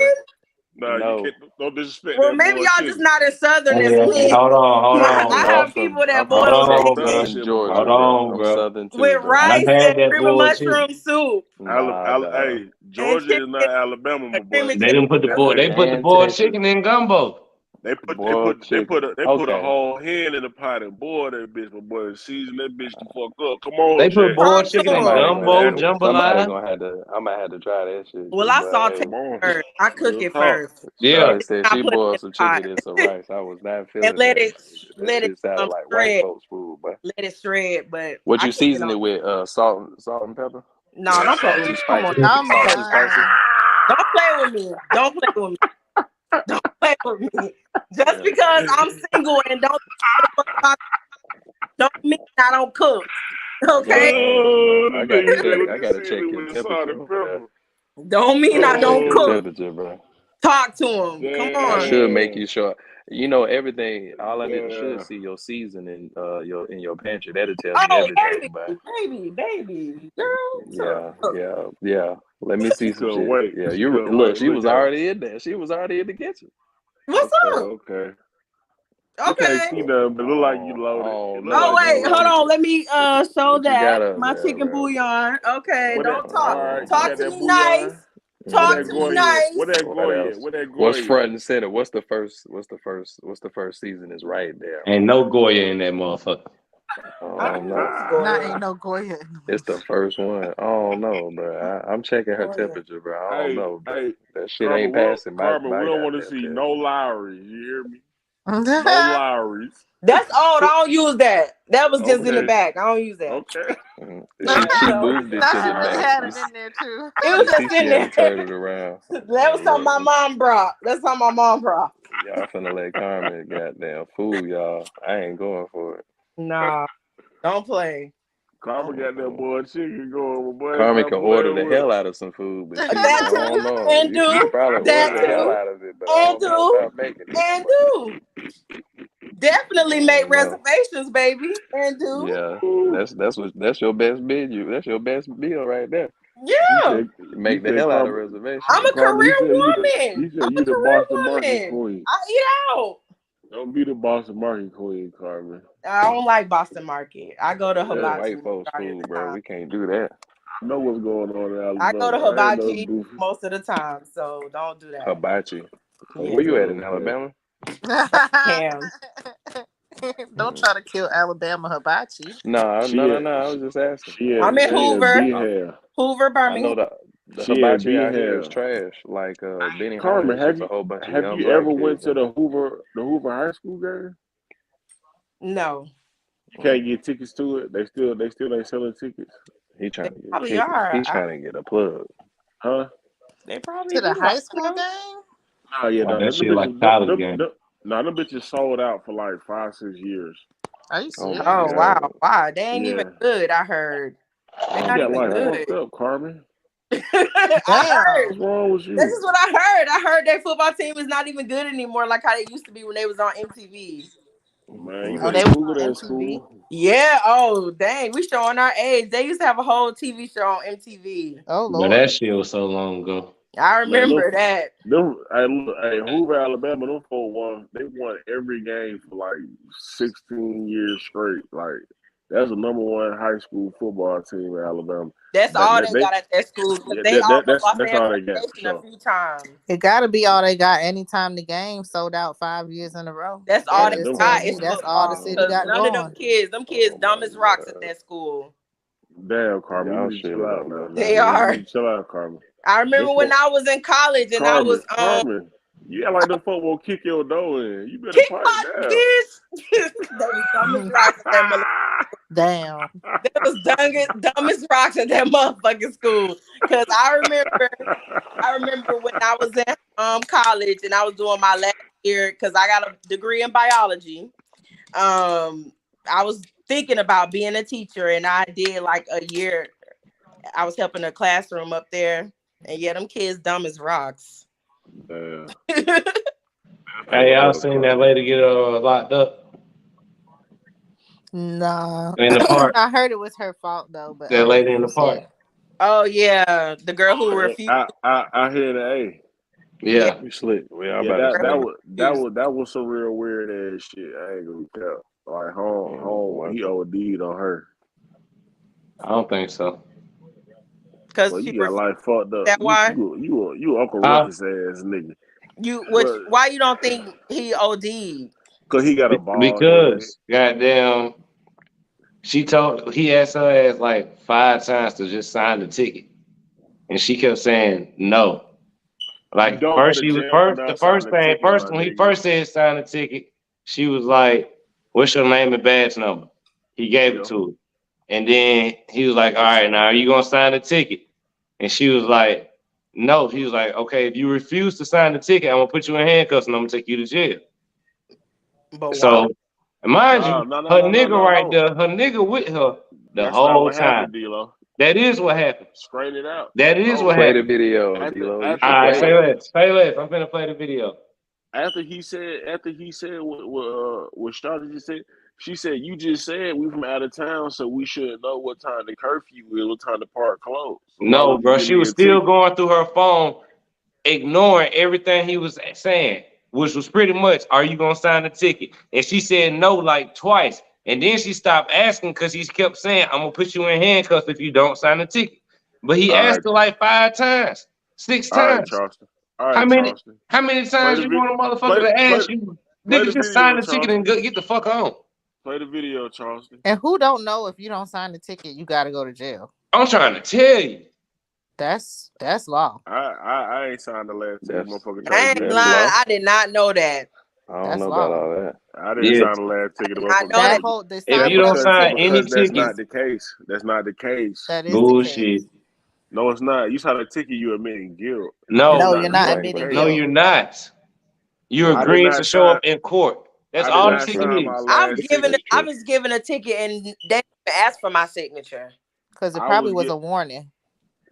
Speaker 16: Nah,
Speaker 18: No.
Speaker 16: you can't. Don't disrespect
Speaker 7: Well,
Speaker 16: that
Speaker 7: maybe
Speaker 16: boiled
Speaker 7: y'all
Speaker 16: chicken.
Speaker 7: just not as southern as
Speaker 4: Hey,
Speaker 7: me.
Speaker 4: hold on,
Speaker 7: I
Speaker 18: I'm
Speaker 7: have people
Speaker 18: from
Speaker 7: that
Speaker 4: hold
Speaker 7: boil
Speaker 4: on,
Speaker 7: chicken
Speaker 4: bro.
Speaker 18: Southern Georgia,
Speaker 4: Hold
Speaker 18: bro.
Speaker 4: on,
Speaker 18: I'm
Speaker 4: bro.
Speaker 18: Southern too,
Speaker 7: with
Speaker 18: bro.
Speaker 7: rice
Speaker 4: I've had
Speaker 7: and
Speaker 4: that
Speaker 7: cream and
Speaker 4: bullshit.
Speaker 7: mushroom soup
Speaker 18: Nah, dog.
Speaker 16: Hey, Georgia is not Alabama, my
Speaker 7: cream
Speaker 16: boy.
Speaker 7: and
Speaker 4: They didn't put the
Speaker 16: That's
Speaker 4: boiled. They put the
Speaker 18: And
Speaker 4: boiled
Speaker 18: Texas.
Speaker 4: chicken in gumbo.
Speaker 16: They
Speaker 18: Boiled
Speaker 16: put
Speaker 18: chicken.
Speaker 16: a
Speaker 18: Okay.
Speaker 16: whole hen in the pot and boil that bitch, my boy. Season that bitch the fuck up. Come on,
Speaker 4: They put
Speaker 16: Jack.
Speaker 4: boiled chicken in
Speaker 18: Somebody
Speaker 4: gumbo,
Speaker 18: gonna
Speaker 4: jambalaya.
Speaker 18: have to. I might have to try that shit.
Speaker 7: Well, I saute
Speaker 18: Hey,
Speaker 16: Come on.
Speaker 7: it first. I cook
Speaker 16: Real
Speaker 7: it
Speaker 16: talk.
Speaker 7: first.
Speaker 4: Yeah.
Speaker 18: Shawty said
Speaker 7: I
Speaker 18: she
Speaker 7: put it in
Speaker 18: boiled
Speaker 7: the
Speaker 18: some
Speaker 7: pot
Speaker 18: chicken and some rice. I was not
Speaker 7: and
Speaker 18: feeling
Speaker 7: let
Speaker 18: that.
Speaker 7: it
Speaker 18: That shit sounded like white
Speaker 7: shred.
Speaker 18: folks food, but
Speaker 7: Let it shred, but
Speaker 18: what
Speaker 7: I
Speaker 18: you
Speaker 7: cook it
Speaker 18: season
Speaker 7: on.
Speaker 18: it with? Salt and pepper.
Speaker 7: No, don't play with
Speaker 18: Too
Speaker 7: me. Come on,
Speaker 18: spicy.
Speaker 15: I'm
Speaker 18: Salt too spicy.
Speaker 15: done.
Speaker 7: don't play with me. Don't play with me. Don't play with me. Just because I'm single and don't mean I don't cook. Okay.
Speaker 18: I gotta check your temperature over there.
Speaker 7: Don't mean I don't
Speaker 18: Check your
Speaker 7: cook.
Speaker 18: temperature, bro.
Speaker 7: Talk to him. Come
Speaker 18: I
Speaker 7: on.
Speaker 18: should make you sure. You know everything. All I need should see your seasoning, your pantry. That'll tell me
Speaker 7: Oh,
Speaker 18: everything, but
Speaker 7: baby, girl.
Speaker 18: yeah. Let me see
Speaker 16: She
Speaker 18: some
Speaker 16: couldn't
Speaker 18: shit.
Speaker 16: wait.
Speaker 18: Yeah,
Speaker 16: She
Speaker 18: you
Speaker 16: couldn't
Speaker 18: look.
Speaker 16: wait.
Speaker 18: She was
Speaker 16: Look at her.
Speaker 18: already in there. She was already in the kitchen.
Speaker 7: What's up?
Speaker 16: Okay.
Speaker 7: Okay.
Speaker 16: You can't see nothing, but it look like you loaded.
Speaker 7: Oh wait, hold on. Let me show that my chicken bouillon. Okay, don't talk. Talk to me nice. Talk to me nice.
Speaker 16: What that goy at? What that goy?
Speaker 11: What's front and center? What's the first season is right there.
Speaker 10: Ain't no Goya in that motherfucker.
Speaker 11: Oh no.
Speaker 15: Not ain't no Goya.
Speaker 11: It's the first one. I don't know, bro. I'm checking her temperature, bro. I don't know, bro. That shit ain't passing.
Speaker 16: Carmen, we don't want to see no Lowry. You hear me? No Lowrys.
Speaker 7: That's old. I don't use that. That was just in the back. I don't use that.
Speaker 16: Okay.
Speaker 11: She moved it to the back.
Speaker 15: It in there too.
Speaker 7: It was just in there.
Speaker 11: Turn it around.
Speaker 7: That was something my mom brought. That's something my mom brought.
Speaker 11: Y'all finna let Carmen goddamn fool y'all. I ain't going for it.
Speaker 7: Nah, don't play.
Speaker 16: Carmen got that boy chicken going. Boy,
Speaker 11: Carmen can order the hell out of some food, but I don't know.
Speaker 7: And
Speaker 11: You
Speaker 7: do
Speaker 11: probably
Speaker 7: that
Speaker 11: order the hell
Speaker 7: too.
Speaker 11: out of it, but I
Speaker 7: And
Speaker 11: don't know
Speaker 7: do
Speaker 11: about making it.
Speaker 7: and do. Definitely make reservations, baby. And do.
Speaker 11: Yeah, that's your best menu. That's your best meal right there.
Speaker 7: Yeah.
Speaker 11: Make the hell out of reservations.
Speaker 7: I'm a career woman.
Speaker 16: You said you the Boston market queen.
Speaker 7: I eat out.
Speaker 16: Don't be the Boston market queen, Carmen.
Speaker 7: I don't like Boston Market. I go to
Speaker 11: That's
Speaker 7: Hibachi.
Speaker 11: white folks food, bro. We can't do that.
Speaker 16: I know what's going on in Alabama.
Speaker 7: I go to Hibachi most of the time, so don't do that.
Speaker 11: Hibachi.
Speaker 7: Yeah.
Speaker 11: Where you at in Alabama?
Speaker 7: Damn.
Speaker 15: Don't try to kill Alabama Hibachi.
Speaker 11: No. I was just asking.
Speaker 7: I'm in Hoover. Hoover, Birmingham.
Speaker 11: I know the hibachi out here is trash. Like Benny
Speaker 16: Carmen,
Speaker 11: Hines, a whole bunch of
Speaker 16: have
Speaker 11: young
Speaker 16: you
Speaker 11: black
Speaker 16: ever went
Speaker 11: kids
Speaker 16: to the Hoover High School game?
Speaker 7: No.
Speaker 16: You can't get tickets to it. They still ain't selling tickets.
Speaker 11: He trying to get
Speaker 7: probably
Speaker 11: tickets.
Speaker 7: are.
Speaker 11: He's trying to get a plug.
Speaker 16: Huh?
Speaker 7: They probably
Speaker 15: To the
Speaker 7: do.
Speaker 15: high school game?
Speaker 16: Oh yeah,
Speaker 10: that shit like college game.
Speaker 16: No, them bitches sold out for like 5-6 years.
Speaker 15: Are you serious?
Speaker 7: Oh wow. They ain't even
Speaker 16: Yeah.
Speaker 7: good, I heard. They're
Speaker 16: You
Speaker 7: not
Speaker 16: got
Speaker 7: even
Speaker 16: like
Speaker 7: good.
Speaker 16: fucked up, Carmen.
Speaker 7: I heard.
Speaker 16: What's wrong with you?
Speaker 7: This is what I heard. I heard their football team is not even good anymore, like how they used to be when they was on MTV.
Speaker 16: Man, you
Speaker 15: Oh,
Speaker 16: better
Speaker 15: they was
Speaker 16: Google
Speaker 15: on
Speaker 16: that
Speaker 15: MTV?
Speaker 16: school.
Speaker 7: Yeah. Oh, dang. We showing our age. They used to have a whole TV show on MTV.
Speaker 15: Oh
Speaker 10: But
Speaker 15: Lord.
Speaker 10: that shit was so long ago.
Speaker 7: I remember that.
Speaker 16: Hey, Hoover, Alabama, them folks they won every game for like 16 years straight. Like that's the #1 high school football team in Alabama.
Speaker 7: That's all they got at that school. They almost lost
Speaker 16: that's
Speaker 7: their
Speaker 16: all they got.
Speaker 7: accreditation a few times.
Speaker 15: It gotta be all they got. Anytime the game sold out 5 years in a row.
Speaker 7: That's all
Speaker 15: That
Speaker 7: they
Speaker 15: just
Speaker 7: got.
Speaker 15: tells me
Speaker 7: It's
Speaker 15: that's all the
Speaker 7: football.
Speaker 15: city got
Speaker 7: None of
Speaker 15: going.
Speaker 7: them kids dumb as rocks at that school.
Speaker 16: Damn, Carmen,
Speaker 11: Y'all
Speaker 16: you need to chill out now.
Speaker 7: They
Speaker 16: You
Speaker 7: are.
Speaker 16: need to chill out, Carmen.
Speaker 7: I remember when I was in college and I was
Speaker 16: Carmen, you act like them folks will kick your door in. You better
Speaker 7: kick
Speaker 16: pipe
Speaker 7: my
Speaker 16: down.
Speaker 7: bitch. That was dumb as rocks at that
Speaker 15: Damn.
Speaker 7: That was dumb as rocks at that motherfucking school. Cause I remember when I was in college and I was doing my last year because I got a degree in biology. I was thinking about being a teacher and I did like a year. I was helping a classroom up there, and yeah, them kids dumb as rocks.
Speaker 16: Damn.
Speaker 10: Hey, y'all seen that lady get locked up
Speaker 15: No.
Speaker 10: in the park?
Speaker 15: I heard it was her fault though, but
Speaker 10: That lady in the park.
Speaker 7: Oh yeah, the girl who refused.
Speaker 16: I hear the A.
Speaker 10: Yeah,
Speaker 11: we slick. Well,
Speaker 16: that was some real weird ass shit. I ain't gonna tell. Like home, he OD'd on her.
Speaker 10: I don't think so.
Speaker 7: Cause
Speaker 16: well, you got life fucked up.
Speaker 7: That why
Speaker 16: you Uncle Ruckus ass nigga.
Speaker 7: Why you don't think he OD'd?
Speaker 16: Cause he got a ball.
Speaker 10: Because goddamn, he asked her ass like 5 times to just sign the ticket, and she kept saying no. Like first when he first said sign the ticket, she was like, "What's your name and badge number?" He gave it to her, and then he was like, "All right, now are you gonna sign the ticket?" And she was like, "No." He was like, "Okay, if you refuse to sign the ticket, I'm gonna put you in handcuffs and I'm gonna take you to jail." So, mind you, her nigga with her the whole time. That is what happened.
Speaker 16: Straighten it out.
Speaker 10: That is what
Speaker 11: play
Speaker 10: happened.
Speaker 11: the video.
Speaker 10: All right, say less. I'm finna play the video.
Speaker 16: After he said what Shawty just said, she said, "You just said we from out of town, so we should know what time the curfew is, what time the park closed."
Speaker 10: No,
Speaker 16: So
Speaker 10: bro, she was still going through her phone, ignoring everything he was saying.
Speaker 4: which was pretty much, are you gonna sign the ticket? And she said no like twice. And then she stopped asking because he kept saying, I'm gonna put you in handcuffs if you don't sign the ticket. But he asked her like 5 times, 6 times.
Speaker 16: All right, Charleston. All right, Charleston.
Speaker 4: How many times you want a motherfucker to ask you? Nigga, just sign the ticket and get the fuck on.
Speaker 16: Play the video, Charleston.
Speaker 15: And who don't know if you don't sign the ticket, you gotta go to jail.
Speaker 4: I'm trying to tell you.
Speaker 15: That's law.
Speaker 16: I ain't signed the last ticket, motherfucker.
Speaker 7: I ain't lying. I did not know that.
Speaker 18: I don't know about all that.
Speaker 16: I didn't sign the last ticket.
Speaker 7: I know that.
Speaker 4: If you don't sign any
Speaker 16: that's
Speaker 4: tickets,
Speaker 16: not the case. That's not the case.
Speaker 15: That is
Speaker 4: bullshit.
Speaker 16: No, it's not. You sign a ticket, you admitting guilt.
Speaker 4: No,
Speaker 15: you're not admitting guilt.
Speaker 4: No, you're not. You're agreeing to show up in court. That's all the ticket is.
Speaker 7: I was given a ticket and they asked for my signature
Speaker 15: because it probably was a warning.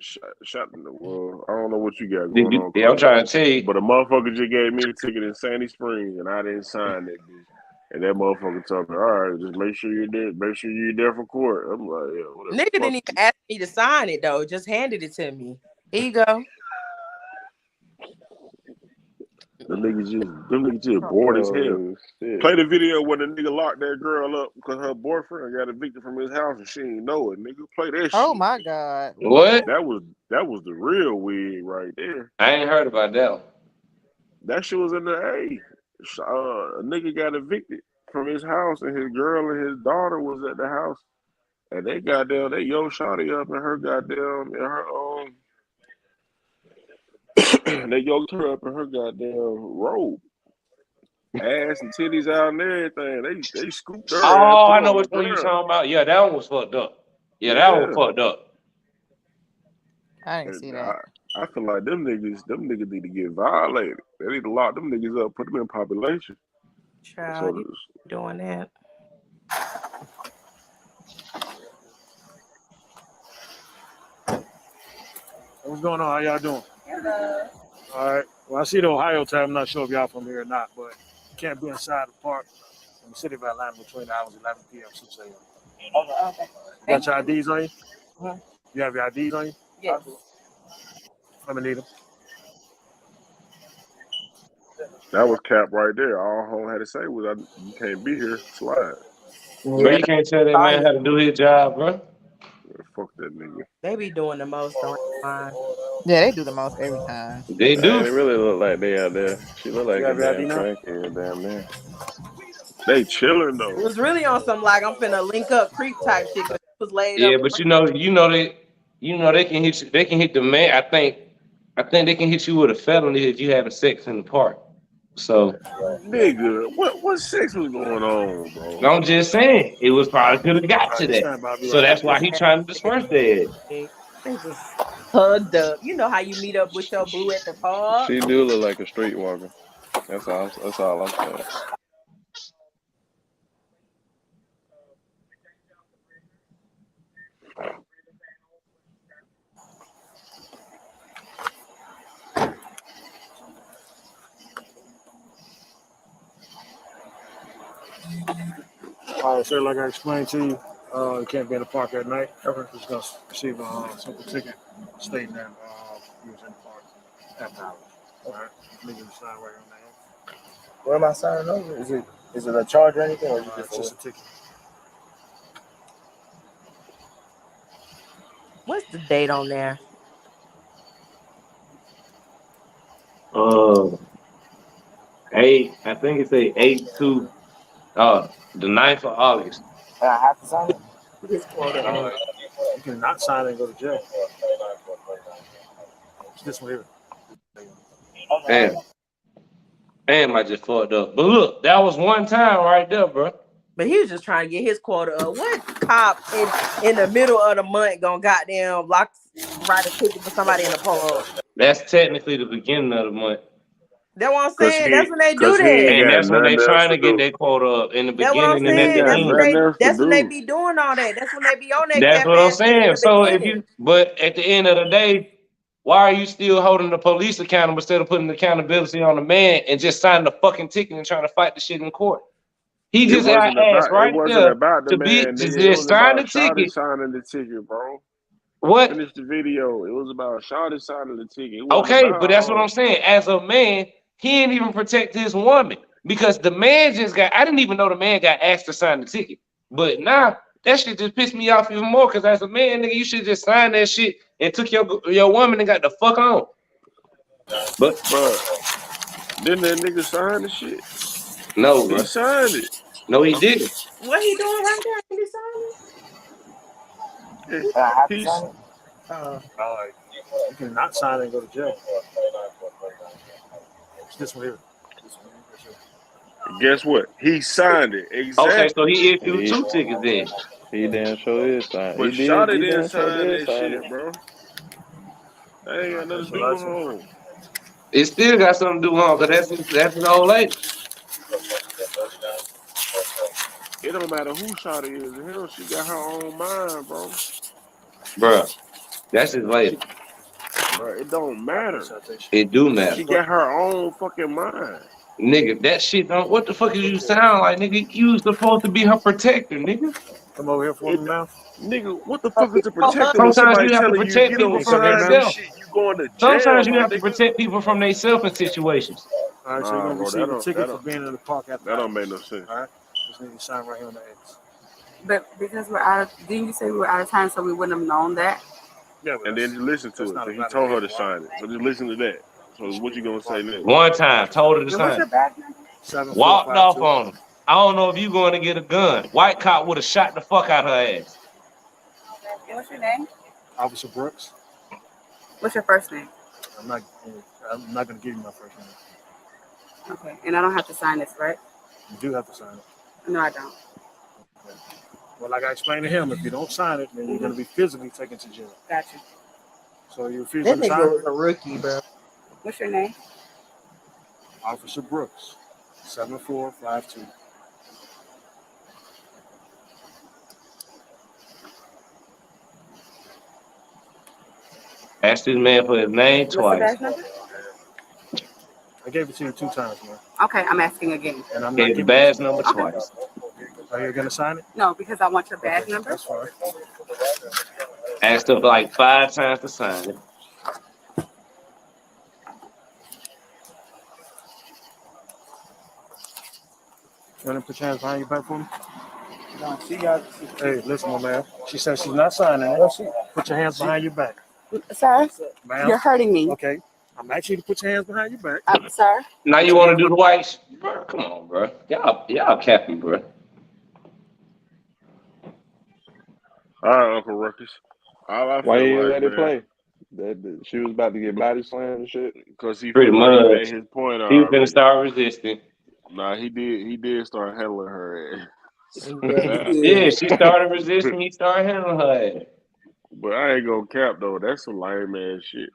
Speaker 16: Shut in the world. I don't know what you got going on.
Speaker 4: Yeah, I'm trying to tell you.
Speaker 16: But a motherfucker just gave me a ticket in Sandy Springs and I didn't sign that bitch. And that motherfucker told me, all right, just make sure you're there. Make sure you're there for court. I'm like, yeah, whatever.
Speaker 7: Nigga didn't even ask me to sign it though. Just handed it to me. Here you go.
Speaker 16: Them niggas just bored as hell. Play the video when the nigga locked that girl up because her boyfriend got evicted from his house and she didn't know it. Nigga, play that shit.
Speaker 15: Oh my God.
Speaker 4: What?
Speaker 16: That was the real wig right there.
Speaker 4: I ain't heard about that one.
Speaker 16: That shit was in the A. A nigga got evicted from his house and his girl and his daughter was at the house. And they goddamn, they yo shawty up in her goddamn, in her they yoked her up in her goddamn robe. Ass and titties out and everything. They scooped her.
Speaker 4: Oh, I know which one you talking about. Yeah, that one was fucked up. Yeah, that one was fucked up.
Speaker 15: I didn't see that.
Speaker 16: I feel like them niggas need to get violated. They need to lock them niggas up, put them in population.
Speaker 7: Child, you doing that.
Speaker 19: What's going on? How y'all doing? Hello. All right. Well, I see the Ohio time. I'm not sure if y'all from here or not, but you can't be inside the park in the city of Atlanta between the hours 11 p.m. 6 a.m. Okay. You got your IDs on you? Uh-huh. You have your IDs on you?
Speaker 7: Yes.
Speaker 19: Let me need them.
Speaker 16: That was cap right there. All Home had to say was, you can't be here, slide.
Speaker 4: Bro, you can't tell that man how to do his job, bro.
Speaker 16: Fuck that nigga.
Speaker 7: They be doing the most on mine.
Speaker 15: Yeah, they do the most every time.
Speaker 4: They do.
Speaker 18: They really look like they out there. She look like a damn crackhead down there.
Speaker 16: They chilling though.
Speaker 7: It was really on some like I'm finna link up creep type shit. But it was laid
Speaker 4: Yeah,
Speaker 7: up.
Speaker 4: but they can hit you. They can hit the man. I think they can hit you with a felony if you having sex in the park. So,
Speaker 16: nigga, what sex was going on, bro?
Speaker 4: I'm just saying it was probably could have got to that. So that's why he trying to disperse that.
Speaker 7: They just hugged up. You know how you meet up with your boo at the park.
Speaker 18: She do look like a streetwalker. That's all I'm saying.
Speaker 19: All right, sir, like I explained to you, you can't be in the park at night. You're just going to receive a simple ticket stating that you was in the park at the hour. All right, leave you to sign right on that.
Speaker 20: Where am I signing over? Is it a charge or anything? Or
Speaker 19: It's just a ticket.
Speaker 7: What's the date on there?
Speaker 4: I think it's a 8/2. The 9th of August.
Speaker 20: I have to sign it.
Speaker 19: You cannot sign it and go to jail. It's this one here.
Speaker 4: Damn, I just fucked up. But look, that was one time right there, bro.
Speaker 7: But he was just trying to get his quota up. What cop in the middle of the month gonna goddamn write a ticket for somebody in the pub?
Speaker 4: That's technically the beginning of the month.
Speaker 7: That's what I'm saying. That's when they do that.
Speaker 4: And that's when they trying to get their quota up in the beginning and at the end.
Speaker 7: That's when they be doing all that. That's when they be on that.
Speaker 4: That's what I'm saying. So but at the end of the day, why are you still holding the police accountable instead of putting accountability on the man and just signing the fucking ticket and trying to fight the shit in court? He just got asked right there to just sign the ticket.
Speaker 16: Signing the ticket, bro.
Speaker 4: What?
Speaker 16: Finish the video. It was about Shawty signing the ticket.
Speaker 4: Okay, but that's what I'm saying. As a man,
Speaker 10: he ain't even protect his woman because the man just got. I didn't even know the man got asked to sign the ticket, but now that shit just pissed me off even more because as a man, nigga, you should just sign that shit and took your woman and got the fuck on. But
Speaker 16: bro, didn't that nigga sign the shit?
Speaker 10: No,
Speaker 16: he
Speaker 10: bro.
Speaker 16: signed it.
Speaker 10: No, he didn't.
Speaker 7: What he doing right there? Can he sign it?
Speaker 16: He's
Speaker 19: You can not sign it and go to jail. It's this one here.
Speaker 16: guess what? He signed it. Exactly.
Speaker 10: Okay, so he issued 2 tickets then.
Speaker 18: He damn sure is signed.
Speaker 16: But Shawty didn't sign that shit, bro. That ain't got nothing to do with home.
Speaker 10: It still got something to do with home because that's an old lady.
Speaker 16: It don't matter who Shawty is. Hell, she got her own mind, bro.
Speaker 10: Bro, that's his lady.
Speaker 16: Bro, it don't matter.
Speaker 10: It do matter.
Speaker 16: She got her own fucking mind.
Speaker 10: Nigga, that shit don't. What the fuck is you sound like, nigga? You supposed to be her protector, nigga.
Speaker 19: Come over here for me now.
Speaker 16: Nigga, what the fuck is a protector?
Speaker 10: Sometimes you have to protect people from themselves.
Speaker 16: You going to jail,
Speaker 10: Sometimes you have to protect people from themselves in situations.
Speaker 19: All right, so you're going to receive a ticket for being in the park at the
Speaker 16: That don't make no sense.
Speaker 19: All right, just need to sign right here on the X.
Speaker 21: But because we're out of, didn't you say we were out of time, so we wouldn't have known that?
Speaker 16: Yeah, and then you listen to it. So he told her to sign it. So just listen to that. So what you gonna say next?
Speaker 10: One time, told her to sign it. Walked off on him. I don't know if you going to get a gun. White cop would have shot the fuck out her ass.
Speaker 21: What's your name?
Speaker 19: Officer Brooks.
Speaker 21: What's your first name?
Speaker 19: I'm not going to give you my first name.
Speaker 21: Okay, and I don't have to sign this, right?
Speaker 19: You do have to sign it.
Speaker 21: No, I don't.
Speaker 19: Okay. Well, like I explained to him, if you don't sign it, then you're going to be physically taken to jail.
Speaker 21: Gotcha.
Speaker 19: So you refuse to sign it?
Speaker 7: a rookie, bro.
Speaker 21: What's your name?
Speaker 19: Officer Brooks, 7452.
Speaker 10: Ask this man for his name
Speaker 21: What's the
Speaker 10: twice.
Speaker 21: badge number?
Speaker 19: I gave it to you 2 times, man.
Speaker 21: Okay, I'm asking again.
Speaker 19: And I'm
Speaker 10: Gave
Speaker 19: not
Speaker 10: the
Speaker 19: giving
Speaker 10: badge
Speaker 19: it
Speaker 10: number
Speaker 21: Okay.
Speaker 10: twice.
Speaker 19: Are you going to sign it?
Speaker 21: No, because I want your badge number.
Speaker 19: That's fine.
Speaker 10: Asked her like 5 times to sign it.
Speaker 19: You want to put your hands behind your back for me? No, she got. Hey, listen, my man. She said she's not signing it. Put your hands behind your back.
Speaker 21: Sir,
Speaker 19: Ma'am.
Speaker 21: you're hurting me.
Speaker 19: Okay. I'm asking you to put your hands behind your back.
Speaker 21: Sir.
Speaker 10: Now you want to do the whites? Bro, come on, bro. Y'all capping, bro.
Speaker 16: All right, Uncle Ruckus. All I
Speaker 18: Why
Speaker 16: feel
Speaker 18: you
Speaker 16: like,
Speaker 18: let it
Speaker 16: man,
Speaker 18: play? That she was about to get body slammed and shit.
Speaker 16: because he
Speaker 10: Pretty
Speaker 16: feel like he
Speaker 10: much.
Speaker 16: made his point
Speaker 10: He was gonna
Speaker 16: already.
Speaker 10: start resisting.
Speaker 16: Nah, he did start handling her ass.
Speaker 10: Yeah, she started resisting. He started handling her ass.
Speaker 16: But I ain't gonna cap though. That's some lame ass shit.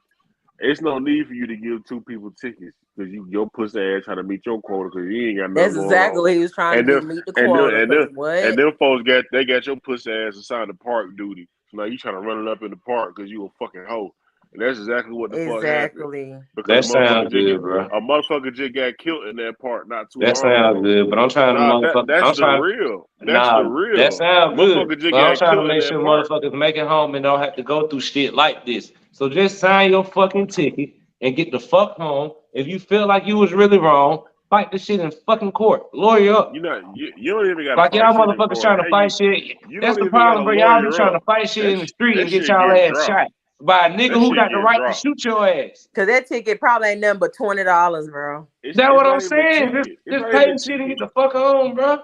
Speaker 16: It's no need for you to give 2 people tickets because your pussy ass trying to meet your quota because you ain't got nothing
Speaker 7: That's
Speaker 16: going
Speaker 7: exactly
Speaker 16: on.
Speaker 7: what he was trying
Speaker 16: And
Speaker 7: to
Speaker 16: them,
Speaker 7: do, meet the
Speaker 16: and
Speaker 7: quota.
Speaker 16: them, and
Speaker 7: Because
Speaker 16: them,
Speaker 7: what?
Speaker 16: and them folks got your pussy ass assigned to park duty. So now you trying to run it up in the park because you a fucking hoe. And that's exactly what the fuck happened.
Speaker 7: Exactly.
Speaker 10: That sounds good, bro.
Speaker 16: A motherfucker just got killed in that park not too
Speaker 10: That
Speaker 16: long
Speaker 10: sounds
Speaker 16: ago.
Speaker 10: good, but I'm trying to
Speaker 16: Nah, that's
Speaker 10: I'm
Speaker 16: the
Speaker 10: trying.
Speaker 16: real. That's
Speaker 10: Nah,
Speaker 16: the real.
Speaker 10: that sounds
Speaker 16: Motherfucker
Speaker 10: good.
Speaker 16: just
Speaker 10: But I'm
Speaker 16: got
Speaker 10: trying to
Speaker 16: killed in
Speaker 10: make
Speaker 16: that
Speaker 10: sure
Speaker 16: park.
Speaker 10: motherfuckers make it home and don't have to go through shit like this. So just sign your fucking ticket and get the fuck home. If you feel like you was really wrong, fight the shit in fucking court. Lawyer up.
Speaker 16: You don't even got
Speaker 10: Like
Speaker 16: to
Speaker 10: y'all
Speaker 16: fight shit in
Speaker 10: motherfuckers
Speaker 16: court.
Speaker 10: trying to
Speaker 16: Hey,
Speaker 10: fight shit.
Speaker 16: you
Speaker 10: That's
Speaker 16: don't
Speaker 10: the
Speaker 16: even got
Speaker 10: problem,
Speaker 16: to
Speaker 10: bro. Y'all be
Speaker 16: lawyer
Speaker 10: trying to
Speaker 16: up.
Speaker 10: fight shit in the street
Speaker 16: That
Speaker 10: and get
Speaker 16: shit
Speaker 10: y'all
Speaker 16: get
Speaker 10: ass
Speaker 16: dropped.
Speaker 10: shot by a nigga
Speaker 16: That
Speaker 10: who
Speaker 16: shit
Speaker 10: got the
Speaker 16: get
Speaker 10: right to
Speaker 16: dropped.
Speaker 10: shoot your ass.
Speaker 7: Because that ticket probably ain't nothing but $20, bro.
Speaker 16: It's
Speaker 10: That's what I'm
Speaker 16: not even a
Speaker 10: saying.
Speaker 16: ticket. It's
Speaker 10: Just
Speaker 16: not
Speaker 10: pay
Speaker 16: even a
Speaker 10: the shit and
Speaker 16: ticket.
Speaker 10: get the fuck home, bro.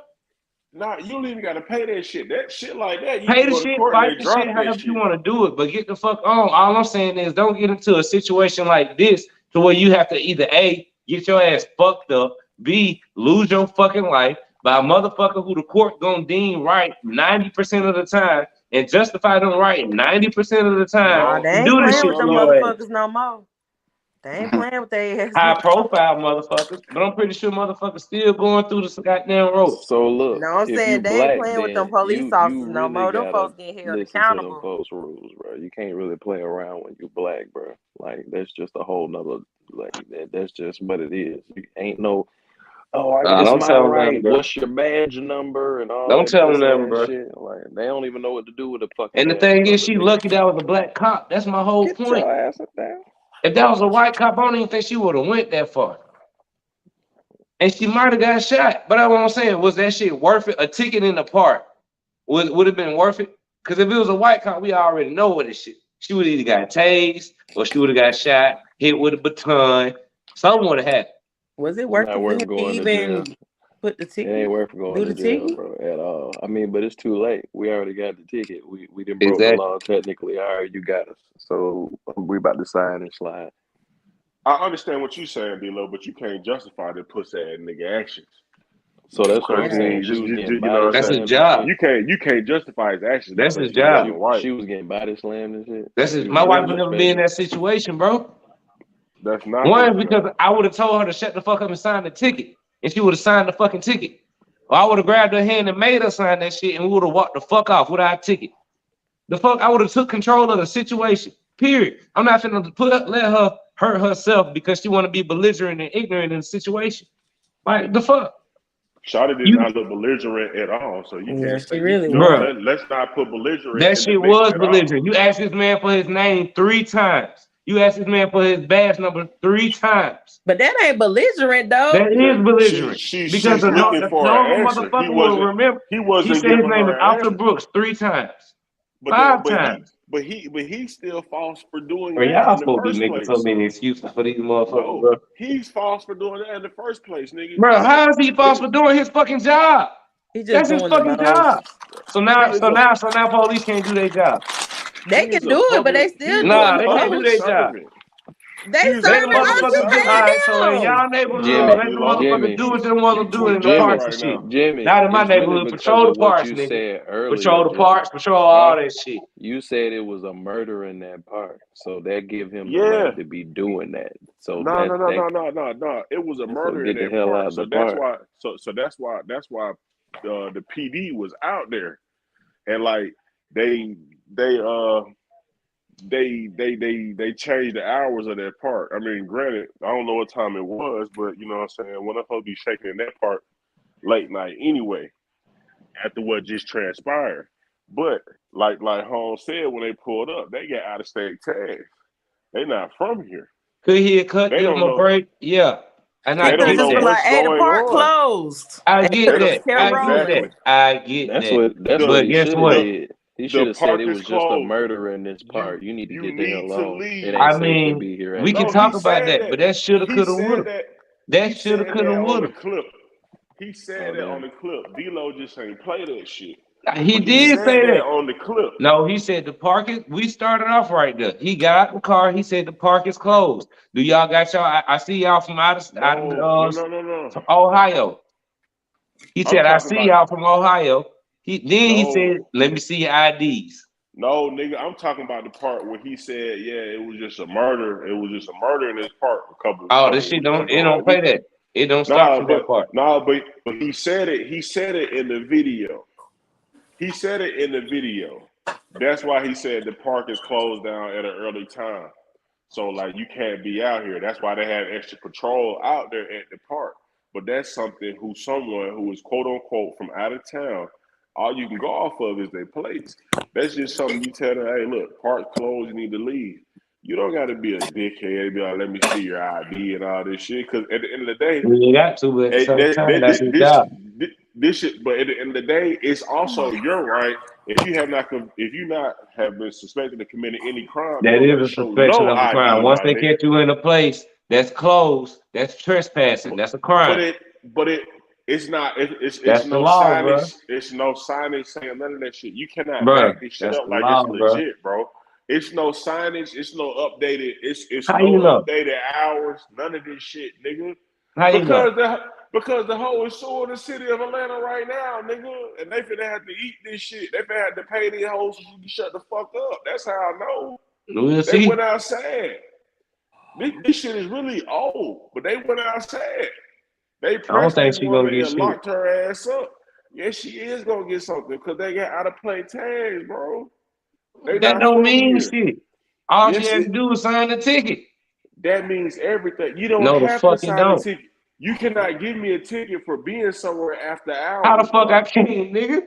Speaker 16: Nah, you don't even got to pay that shit. That shit like that, you
Speaker 10: Pay
Speaker 16: can
Speaker 10: the
Speaker 16: go to
Speaker 10: shit,
Speaker 16: court
Speaker 10: fight
Speaker 16: and they
Speaker 10: the shit,
Speaker 16: drop that
Speaker 10: however you
Speaker 16: shit.
Speaker 10: want to do it, but get the fuck on. All I'm saying is don't get into a situation like this to where you have to either A, get your ass fucked up, B, lose your fucking life by a motherfucker who the court gonna deem right 90% of the time and justify them right 90% of the time.
Speaker 7: Nah, they
Speaker 10: And
Speaker 7: ain't
Speaker 10: do this
Speaker 7: playing
Speaker 10: shit
Speaker 7: with
Speaker 10: to
Speaker 7: them
Speaker 10: your ass.
Speaker 7: motherfuckers no more. They ain't playing with their ass
Speaker 10: High
Speaker 7: no more.
Speaker 10: profile motherfuckers, but I'm pretty sure motherfuckers still going through this goddamn road.
Speaker 18: So look,
Speaker 7: No, I'm
Speaker 18: if
Speaker 7: saying
Speaker 18: you
Speaker 7: they ain't
Speaker 18: black,
Speaker 7: playing with them
Speaker 18: then
Speaker 7: police
Speaker 18: you
Speaker 7: officers no
Speaker 18: really
Speaker 7: more. Them
Speaker 18: gotta
Speaker 7: folks get held
Speaker 18: listen to them
Speaker 7: accountable.
Speaker 18: folks' rules, bro. You can't really play around when you black, bro. Like that's just a whole nother that's just what it is. You ain't no it's
Speaker 10: Don't
Speaker 18: my
Speaker 10: tell them
Speaker 18: right.
Speaker 10: nothing, bro.
Speaker 18: What's your badge number and all
Speaker 10: Don't
Speaker 18: that
Speaker 10: tell them
Speaker 18: pussy
Speaker 10: nothing,
Speaker 18: ass
Speaker 10: bro.
Speaker 18: shit? Like they don't even know what to do with a fucking
Speaker 10: And the
Speaker 18: badge
Speaker 10: thing is,
Speaker 18: number,
Speaker 10: she
Speaker 18: nigga.
Speaker 10: lucky that was a black cop. That's my whole
Speaker 18: Get
Speaker 10: point.
Speaker 18: your ass up there.
Speaker 10: If that was a white cop, I don't even think she would have went that far. and she might have got shot. But that's what I'm saying, was that shit worth it? A ticket in the park would have been worth it? Because if it was a white cop, we already know what this shit. She would have either got tased or she would have got shot, hit with a baton. Something would have happened.
Speaker 7: Was it worth it for him to even put the ticket?
Speaker 18: It ain't worth going to jail, bro, at all. I mean, but it's too late. We already got the ticket. We didn't broke the law technically. All right, you got us. So we about to sign and slide.
Speaker 16: I understand what you're saying, D-Lo, but you can't justify the pussy ass nigga actions.
Speaker 18: So that's what I'm saying.
Speaker 10: That's his job.
Speaker 16: You can't justify his actions.
Speaker 10: That's his job.
Speaker 18: She was getting body slammed and shit.
Speaker 10: That's his. My wife would never be in that situation, bro.
Speaker 16: That's not
Speaker 10: one because I would have told her to shut the fuck up and sign the ticket, and she would have signed the fucking ticket. Or I would have grabbed her hand and made her sign that shit, and we would have walked the fuck off without a ticket. The fuck, I would have took control of the situation. Period. I'm not finna let her hurt herself because she want to be belligerent and ignorant in the situation. Like the fuck.
Speaker 16: Shawty did not look belligerent at all, so you can't say,
Speaker 7: really
Speaker 16: let's not put belligerent.
Speaker 10: That shit was belligerent. You asked this man for his name 3 times. You asked this man for his badge number 3 times.
Speaker 7: But that ain't belligerent, though.
Speaker 10: That is belligerent. Because the
Speaker 16: looking for an answer.
Speaker 10: motherfucker will remember.
Speaker 16: He wasn't
Speaker 10: He said his name is Arthur Brooks 3 times. 5 times.
Speaker 16: But he's still false for doing
Speaker 10: Bro,
Speaker 16: that.
Speaker 10: Y'all supposed to be making so many excuses for these motherfuckers, bro.
Speaker 16: He's false for doing that in the first place, nigga.
Speaker 10: Bro, how is he false for doing his fucking job? That's his fucking job. So now police can't do their job.
Speaker 7: They can do it, but they still
Speaker 10: they can't do their job.
Speaker 7: They serving us too.
Speaker 10: So in y'all neighborhood, let the motherfuckers do what they want to do in the parks and shit.
Speaker 18: Jimmy,
Speaker 10: not in my neighborhood. Patrol the parks, nigga. Patrol the parks, patrol all that shit.
Speaker 18: You said it was a murder in that park, so that give him the right to be doing that. So
Speaker 16: no. It was a murder in that park. So that's why the PD was out there, and like they changed the hours of that park. I mean, granted, I don't know what time it was, but you know what I'm saying, when I'm supposed to be shaking in that park late night anyway, after what just transpired. But like Holmes said, when they pulled up, they got out of state tags. They not from here.
Speaker 10: Could he have cut them a break? Yeah. And I get that.
Speaker 7: Like, hey, the park closed.
Speaker 10: I get that. I get that. But guess what?
Speaker 18: He should have said it was just a murder in this part. You need to get the hell on.
Speaker 10: I mean, we can talk about that, but that shoulda, coulda, woulda. That shoulda, coulda, woulda.
Speaker 16: He said that on the clip. D-Lo just ain't play that shit.
Speaker 10: He did say that
Speaker 16: on the clip.
Speaker 10: No, he said the park is. We started off right there. He got out the car. He said the park is closed. Do y'all got y'all? I see y'all from
Speaker 16: No.
Speaker 10: From Ohio. He said, I see y'all from Ohio. He said, let me see your IDs.
Speaker 16: No, nigga, I'm talking about the part where he said, yeah, it was just a murder. It was just a murder in this park.
Speaker 10: This shit don't play that. It don't stop from that part.
Speaker 16: No, but he said it. He said it in the video. That's why he said the park is closed down at an early time. So like you can't be out here. That's why they have extra patrol out there at the park. But that's something someone who is quote unquote from out of town, all you can go off of is their plates. That's just something you tell them, hey, look, park closed, you need to leave. You don't got to be a dickhead and be like, let me see your ID and all this shit. Because at the end of the day,
Speaker 10: you got to, but that's his job.
Speaker 16: This shit, but at the end of the day, it's also your right. If you have been suspected of committing any crime,
Speaker 10: that is a suspicion of a crime. Once they catch you in a place that's closed, that's trespassing. That's a crime.
Speaker 16: But it's not. It's no
Speaker 10: law,
Speaker 16: signage.
Speaker 10: Bro.
Speaker 16: It's no signage saying none of that shit. You cannot back this shit up like it's legit, bro. It's no signage. It's no updated. It's no updated hours. None of this shit, nigga. Because the whole is suing the city of Atlanta right now, nigga, and they finna have to eat this shit. They finna have to pay these hoes so you can shut the fuck up. That's how I know. They went outside. This shit is really old, but they went outside. They pressed this woman and locked her ass up. Yeah, she is gonna get something because they got out of play tags, bro.
Speaker 10: That don't mean shit. All she had to do was sign the ticket.
Speaker 16: That means everything. You don't have to sign a ticket. You cannot give me a ticket for being somewhere after hours.
Speaker 10: How the fuck I came, nigga?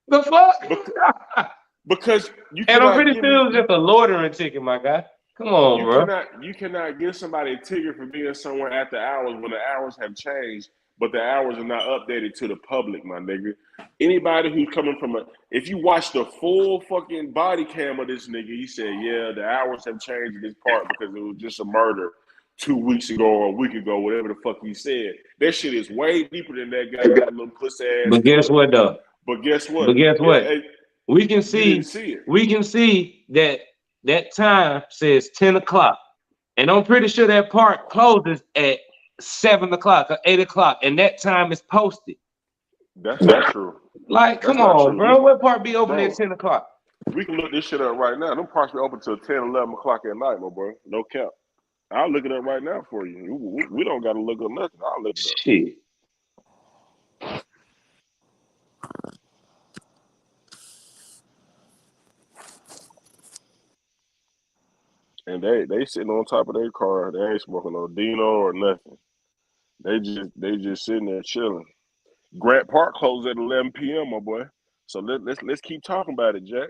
Speaker 10: The fuck?
Speaker 16: Because you
Speaker 10: and I'm pretty sure it was just a loitering ticket, my guy. Come on, bro.
Speaker 16: You cannot give somebody a ticket for being somewhere after hours when the hours have changed but the hours are not updated to the public, my nigga. Anybody who's coming from if you watch the full fucking body cam of this nigga, he said, yeah, the hours have changed in this part because it was just a murder 2 weeks ago or a week ago, whatever the fuck he said. That shit is way deeper than that guy got little pussy ass.
Speaker 10: But guess what though?
Speaker 16: But guess what?
Speaker 10: But guess what?
Speaker 16: Yeah,
Speaker 10: we can see that time says 10 o'clock. And I'm pretty sure that park closes at 7 o'clock or 8 o'clock, and that time is posted.
Speaker 16: That's not true.
Speaker 10: Like, come on, bro. What part be open at 10 o'clock?
Speaker 16: We can look this shit up right now. Them parks be open till 10, 11 o'clock at night, my boy. No cap. I'll look it up right now for you. We don't got to look up nothing. I'll look it up.
Speaker 10: Shit.
Speaker 16: And they sitting on top of their car. They ain't smoking no Dino or nothing. They just sitting there chilling. Grant Park closed at 11 p.m., my boy. So let's keep talking about it, Jack.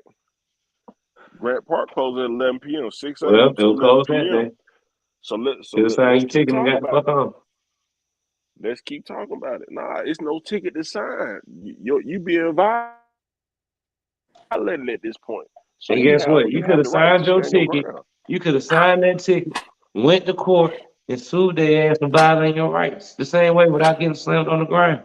Speaker 16: Grant Park closed at 11 p.m. 6 a.m. to 11 p.m. So let's keep talking about it. Let's keep talking about it. Nah, it's no ticket to sign. You being violated at this point. So
Speaker 10: and guess what? You could have signed your ticket. You could have signed that ticket, went to court, and sued their ass for violating your rights. The same way without getting slammed on the ground.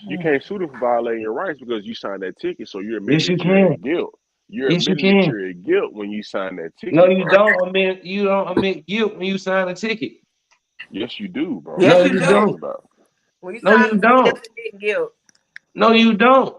Speaker 16: You can't sue them for violating your rights because you signed that ticket, so you're admitting
Speaker 10: yes, you
Speaker 16: guilt. You're admitting that you're at guilt when you sign that ticket.
Speaker 10: No, you don't admit guilt when you sign a ticket.
Speaker 16: Yes, you do, bro.
Speaker 10: Yes, you don't. No, you don't. No, you don't.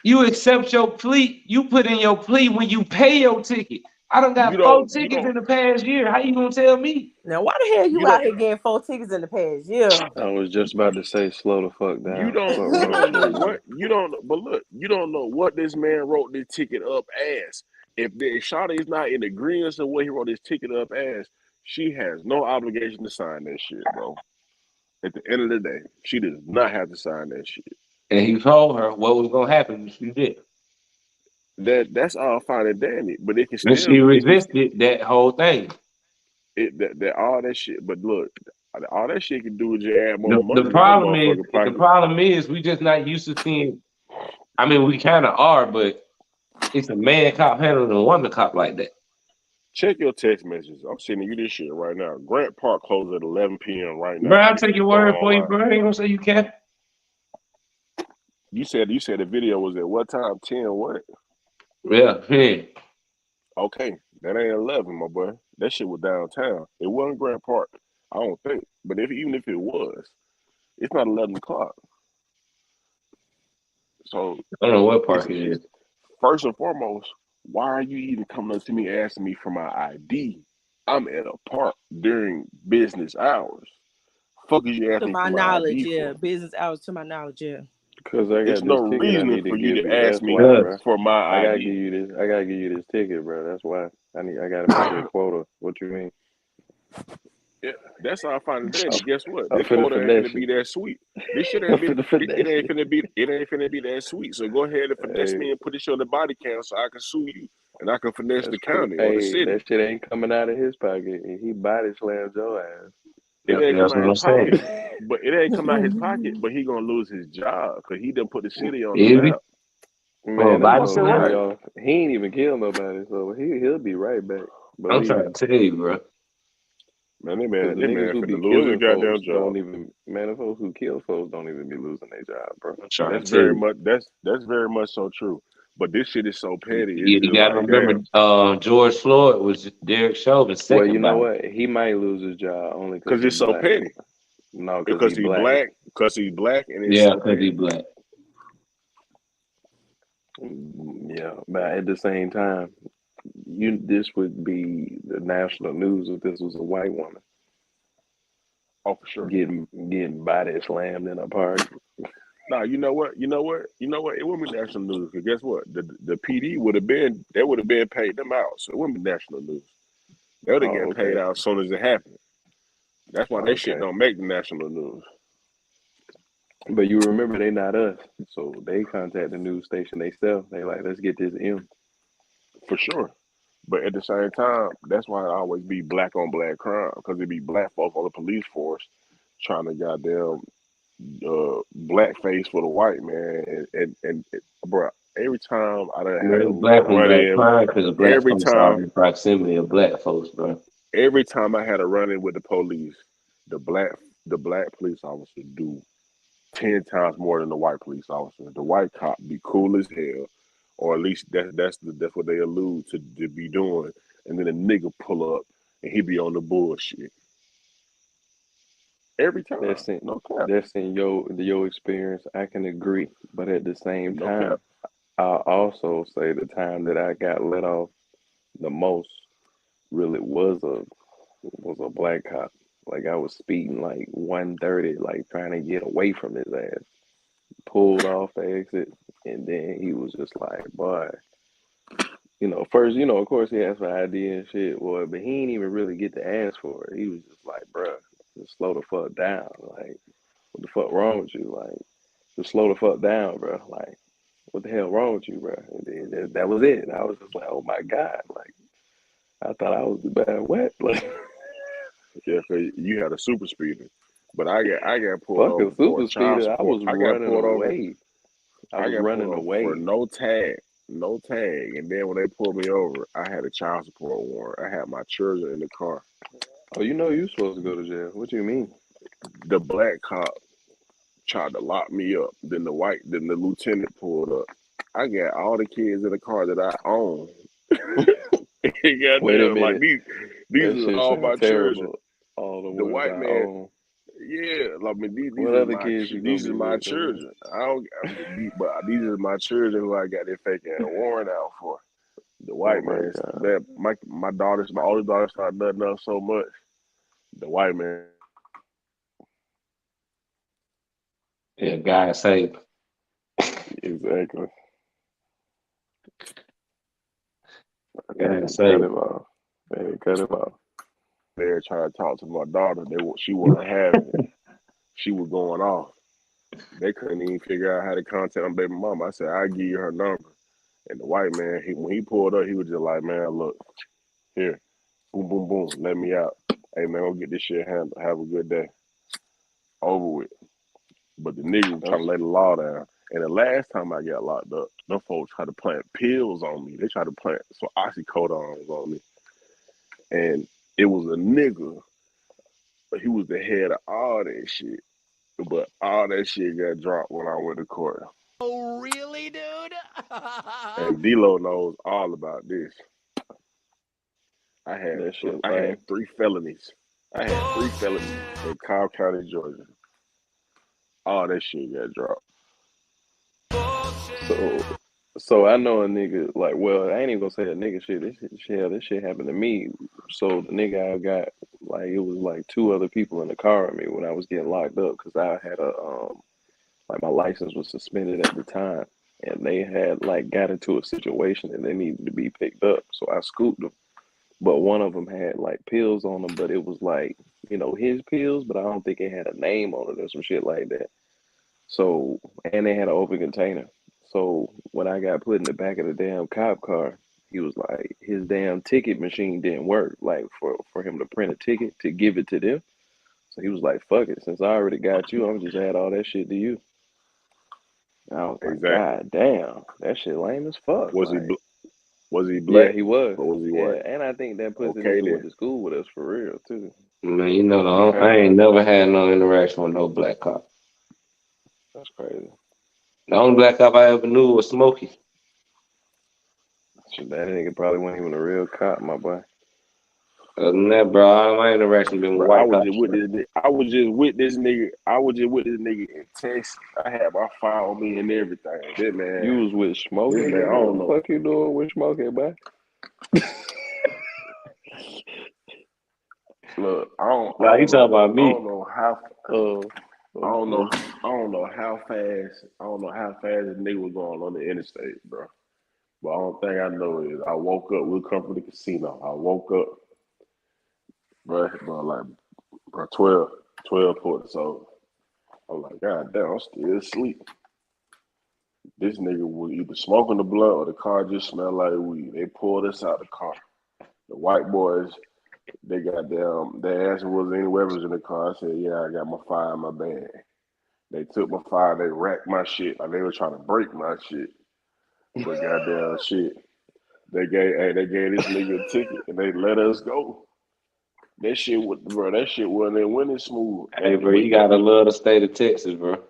Speaker 10: You accept your plea. You put in your plea when you pay your ticket. I done got 4 tickets in the past year. How you gonna tell me?
Speaker 7: Now, why the hell you out here getting 4 tickets in the past year?
Speaker 18: I was just about to say, slow the fuck down.
Speaker 16: You don't know what you don't know, but look, you don't know what this man wrote this ticket up as. If Shawty is not in agreement with what he wrote this ticket up as, she has no obligation to sign that shit, bro. At the end of the day, she does not have to sign that shit.
Speaker 10: And he told her what was gonna happen if she did.
Speaker 16: That's all fine and dandy, but it can still.
Speaker 10: And she resisted that whole thing.
Speaker 16: That all that shit, but look, all that shit can do is just add more money.
Speaker 10: The problem is we just not used to seeing. I mean, we kind of are, but it's a man cop handling a woman cop like that.
Speaker 16: Check your text messages. I'm sending you this shit right now. Grant Park closes at 11 p.m. right now.
Speaker 10: Bro, I'll take your word for you, bro. I ain't gonna say you can't.
Speaker 16: You said the video was at what time? 10 what?
Speaker 10: Yeah.
Speaker 16: Okay, that ain't 11, my boy. That shit was downtown. It wasn't Grant Park, I don't think. But even if it was, it's not 11 o'clock. So
Speaker 10: I don't know what park it is.
Speaker 16: First and foremost, why are you even coming up to me asking me for my ID? I'm at a park during business hours. Fuck is you asking
Speaker 7: to my
Speaker 16: for
Speaker 7: knowledge,
Speaker 16: ID
Speaker 7: yeah.
Speaker 16: for?
Speaker 7: Business hours to my knowledge, yeah.
Speaker 18: Because I got
Speaker 16: There's no reason for you to ask me for my
Speaker 18: I gotta
Speaker 16: ID.
Speaker 18: give you this. I gotta give you this ticket, bro. That's why I gotta make your quota. What you mean?
Speaker 16: Yeah, that's all fine and dandy. Guess what?
Speaker 18: I'm
Speaker 16: This
Speaker 18: finna
Speaker 16: quota ain't
Speaker 18: finesse
Speaker 16: gonna be
Speaker 18: you.
Speaker 16: that sweet. This shit
Speaker 18: I'm
Speaker 16: ain't
Speaker 18: finna finesse
Speaker 16: it ain't finna be that sweet. So go ahead and finesse me and put this shit on the body cam so I can sue you and I can finesse the
Speaker 18: That's cool.
Speaker 16: county or the
Speaker 18: Hey,
Speaker 16: city.
Speaker 18: that shit ain't coming out of his pocket, and he body slams your ass.
Speaker 16: It ain't
Speaker 10: That's
Speaker 16: come out
Speaker 10: what
Speaker 16: his
Speaker 10: I'm saying.
Speaker 16: pocket, but it ain't come out his pocket. But he gonna lose his job because he done put the city on
Speaker 10: Is
Speaker 16: the
Speaker 10: he?
Speaker 16: map.
Speaker 18: Man, that
Speaker 10: body
Speaker 18: motherfucker
Speaker 10: slam?
Speaker 18: be off. He ain't even killed nobody, so he'll be right back.
Speaker 10: I'm
Speaker 18: Believe
Speaker 10: trying
Speaker 18: me.
Speaker 10: to tell you, bro.
Speaker 16: Man, that
Speaker 18: Because
Speaker 16: man,
Speaker 18: the
Speaker 16: that
Speaker 18: niggas
Speaker 16: man
Speaker 18: who be
Speaker 16: finna lose his
Speaker 18: killing
Speaker 16: goddamn
Speaker 18: folks
Speaker 16: job.
Speaker 18: don't even, man, the folks who kill folks don't even be losing their job, bro.
Speaker 10: I'm trying
Speaker 16: That's
Speaker 10: to tell
Speaker 16: very
Speaker 10: you.
Speaker 16: much that's very much so true. But this shit is so petty. It's
Speaker 10: You
Speaker 16: just
Speaker 10: gotta
Speaker 16: like,
Speaker 10: remember,
Speaker 16: damn,
Speaker 10: George Floyd was Derek Chauvin's
Speaker 18: Well,
Speaker 10: second
Speaker 18: you know
Speaker 10: body.
Speaker 18: what? He might lose his job only because
Speaker 16: because
Speaker 18: he
Speaker 16: it's so
Speaker 18: black.
Speaker 16: petty.
Speaker 18: No, because
Speaker 16: Because
Speaker 18: he
Speaker 16: he's
Speaker 18: black.
Speaker 16: because he's black, and it's
Speaker 10: Yeah,
Speaker 16: so
Speaker 10: because he
Speaker 16: petty.
Speaker 10: black.
Speaker 18: Yeah, but at the same time, this would be the national news if this was a white woman
Speaker 16: Oh, for sure.
Speaker 18: getting body slammed in a park.
Speaker 16: Nah, you know what? It wouldn't be national news. Because guess what? The PD would have been paid them out, so it wouldn't be national news. They would have
Speaker 18: Oh,
Speaker 16: getting paid
Speaker 18: okay.
Speaker 16: out as soon as it happened. That's why that shit
Speaker 18: Okay.
Speaker 16: don't make the national news.
Speaker 18: But you remember they not us, so they contact the news station themselves. They like, let's get this in.
Speaker 16: For sure. But at the same time, that's why it always be black on black crime, because it be black folk on the police force trying to goddamn blackface for the white man, and bro, every time I done had a
Speaker 4: Black ones
Speaker 16: run
Speaker 4: ain't
Speaker 16: in,
Speaker 4: crime because black
Speaker 16: every
Speaker 4: folks are
Speaker 16: time,
Speaker 4: in proximity of black folks, bro.
Speaker 16: every time I had a run in with the police, the black police officer do 10 times more than the white police officer. The white cop be cool as hell, or at least that's what they allude to be doing. And then a nigga pull up and he be on the bullshit every time. No cap.
Speaker 18: That's in your experience. I can agree, but at the same
Speaker 16: No
Speaker 18: time,
Speaker 16: cap.
Speaker 18: I'll also say the time that I got let off the most really was a black cop. Like I was speeding like 130, like trying to get away from his ass. Pulled off the exit, and then he was just like, boy, first, of course he asked for ID and shit, boy, but he didn't even really get to ask for it. He was just like, bruh, just slow the fuck down. Like, what the fuck wrong with you? Like, just slow the fuck down, bro. Like, what the hell wrong with you, bro? And then that was it. And I was just like, oh my God. Like, I thought I was bad wet. Like,
Speaker 16: yeah, cause you had a super speeder, but I got pulled
Speaker 18: fucking
Speaker 16: over for
Speaker 18: super
Speaker 16: child
Speaker 18: speeder. I
Speaker 16: support.
Speaker 18: was
Speaker 16: I got
Speaker 18: running
Speaker 16: pulled over.
Speaker 18: away.
Speaker 16: I got pulled over for no tag, and then when they pulled me over, I had a child support warrant. I had my children in the car.
Speaker 18: Oh, you're supposed to go to jail. What do you mean?
Speaker 16: The black cop tried to lock me up. Then the lieutenant pulled up. I got all the kids in the car that I own.
Speaker 18: Wait a minute.
Speaker 16: Like these are all my children.
Speaker 18: All the
Speaker 16: white
Speaker 18: I
Speaker 16: man.
Speaker 18: own.
Speaker 16: Yeah, like these
Speaker 18: What
Speaker 16: are
Speaker 18: other kids you
Speaker 16: these
Speaker 18: gonna
Speaker 16: are
Speaker 18: be
Speaker 16: my
Speaker 18: with,
Speaker 16: children. But these are my children who I got their fake a warrant out for. The white man, that my oldest daughter started nutting up so much. The white man.
Speaker 4: Yeah, God save.
Speaker 16: Exactly.
Speaker 4: God save.
Speaker 16: Cut it off. They were trying to talk to my daughter. She wasn't having it. She was going off. They couldn't even figure out how to contact my baby mama. I said, I'll give you her number. And the white man, when he pulled up, he was just like, man, look, here, boom, boom, boom, let me out. Hey, man, go get this shit handled. Have a good day. Over with. But the nigga was trying to lay the law down. And the last time I got locked up, them folks tried to plant pills on me. They tried to plant some oxycodone on me. And it was a nigga, but he was the head of all that shit. But all that shit got dropped when I went to court.
Speaker 14: Oh, really, dude?
Speaker 16: And D-Lo knows all about this. I had 3 felonies. I had 3 felonies in Cobb County, Georgia. All that shit got dropped.
Speaker 18: So I know a nigga, like, well, I ain't even gonna say a nigga shit. This shit happened to me. So the nigga I got, like, it was like 2 other people in the car with me when I was getting locked up because I had like my license was suspended at the time, and they had like got into a situation and they needed to be picked up. So I scooped them, but one of them had like pills on them, but it was like, his pills, but I don't think it had a name on it or some shit like that. So, and they had an open container. So when I got put in the back of the damn cop car, he was like, his damn ticket machine didn't work, like for him to print a ticket to give it to them. So he was like, fuck it, since I already got you, I'm just add all that shit to you. And I was like, God damn, that shit lame as fuck.
Speaker 16: Was
Speaker 18: like,
Speaker 16: he black?
Speaker 18: Yeah, he was.
Speaker 16: Or was he white?
Speaker 18: And I think that pussy
Speaker 16: Okay,
Speaker 18: nigga went to school with us for real too.
Speaker 4: Man, I ain't never had no interaction with no black cop.
Speaker 18: That's crazy.
Speaker 4: The only black cop I ever knew was Smokey.
Speaker 18: Shit, that nigga probably wasn't even a real cop, my boy.
Speaker 4: Other than that, bro, my interaction been with white cops.
Speaker 16: I was just with this nigga in Texas. I had my file on me and everything. That man.
Speaker 18: You was with Smokey?
Speaker 16: Man, I don't know.
Speaker 18: What the fuck you doing with Smokey, boy?
Speaker 16: Look, I don't
Speaker 4: you talking about me?
Speaker 16: I don't know how. I don't know how fast. I don't know how fast this nigga was going on the interstate, bro. But the only thing I know is I woke up. We come from the casino. I woke up, bro, 12:40. So I'm like, God damn, I'm still asleep. This nigga was either smoking the blunt or the car just smelled like weed. They pulled us out the car. The white boys, they asked me was there any weapons in the car. I said, yeah, I got my fire in my bag. They took my file, they wrecked my shit. Like they were trying to break my shit. But goddamn shit. They gave this nigga a ticket and they let us go. That shit wasn't that winning smooth.
Speaker 10: Hey, bro, you gotta love the state of Texas, bro.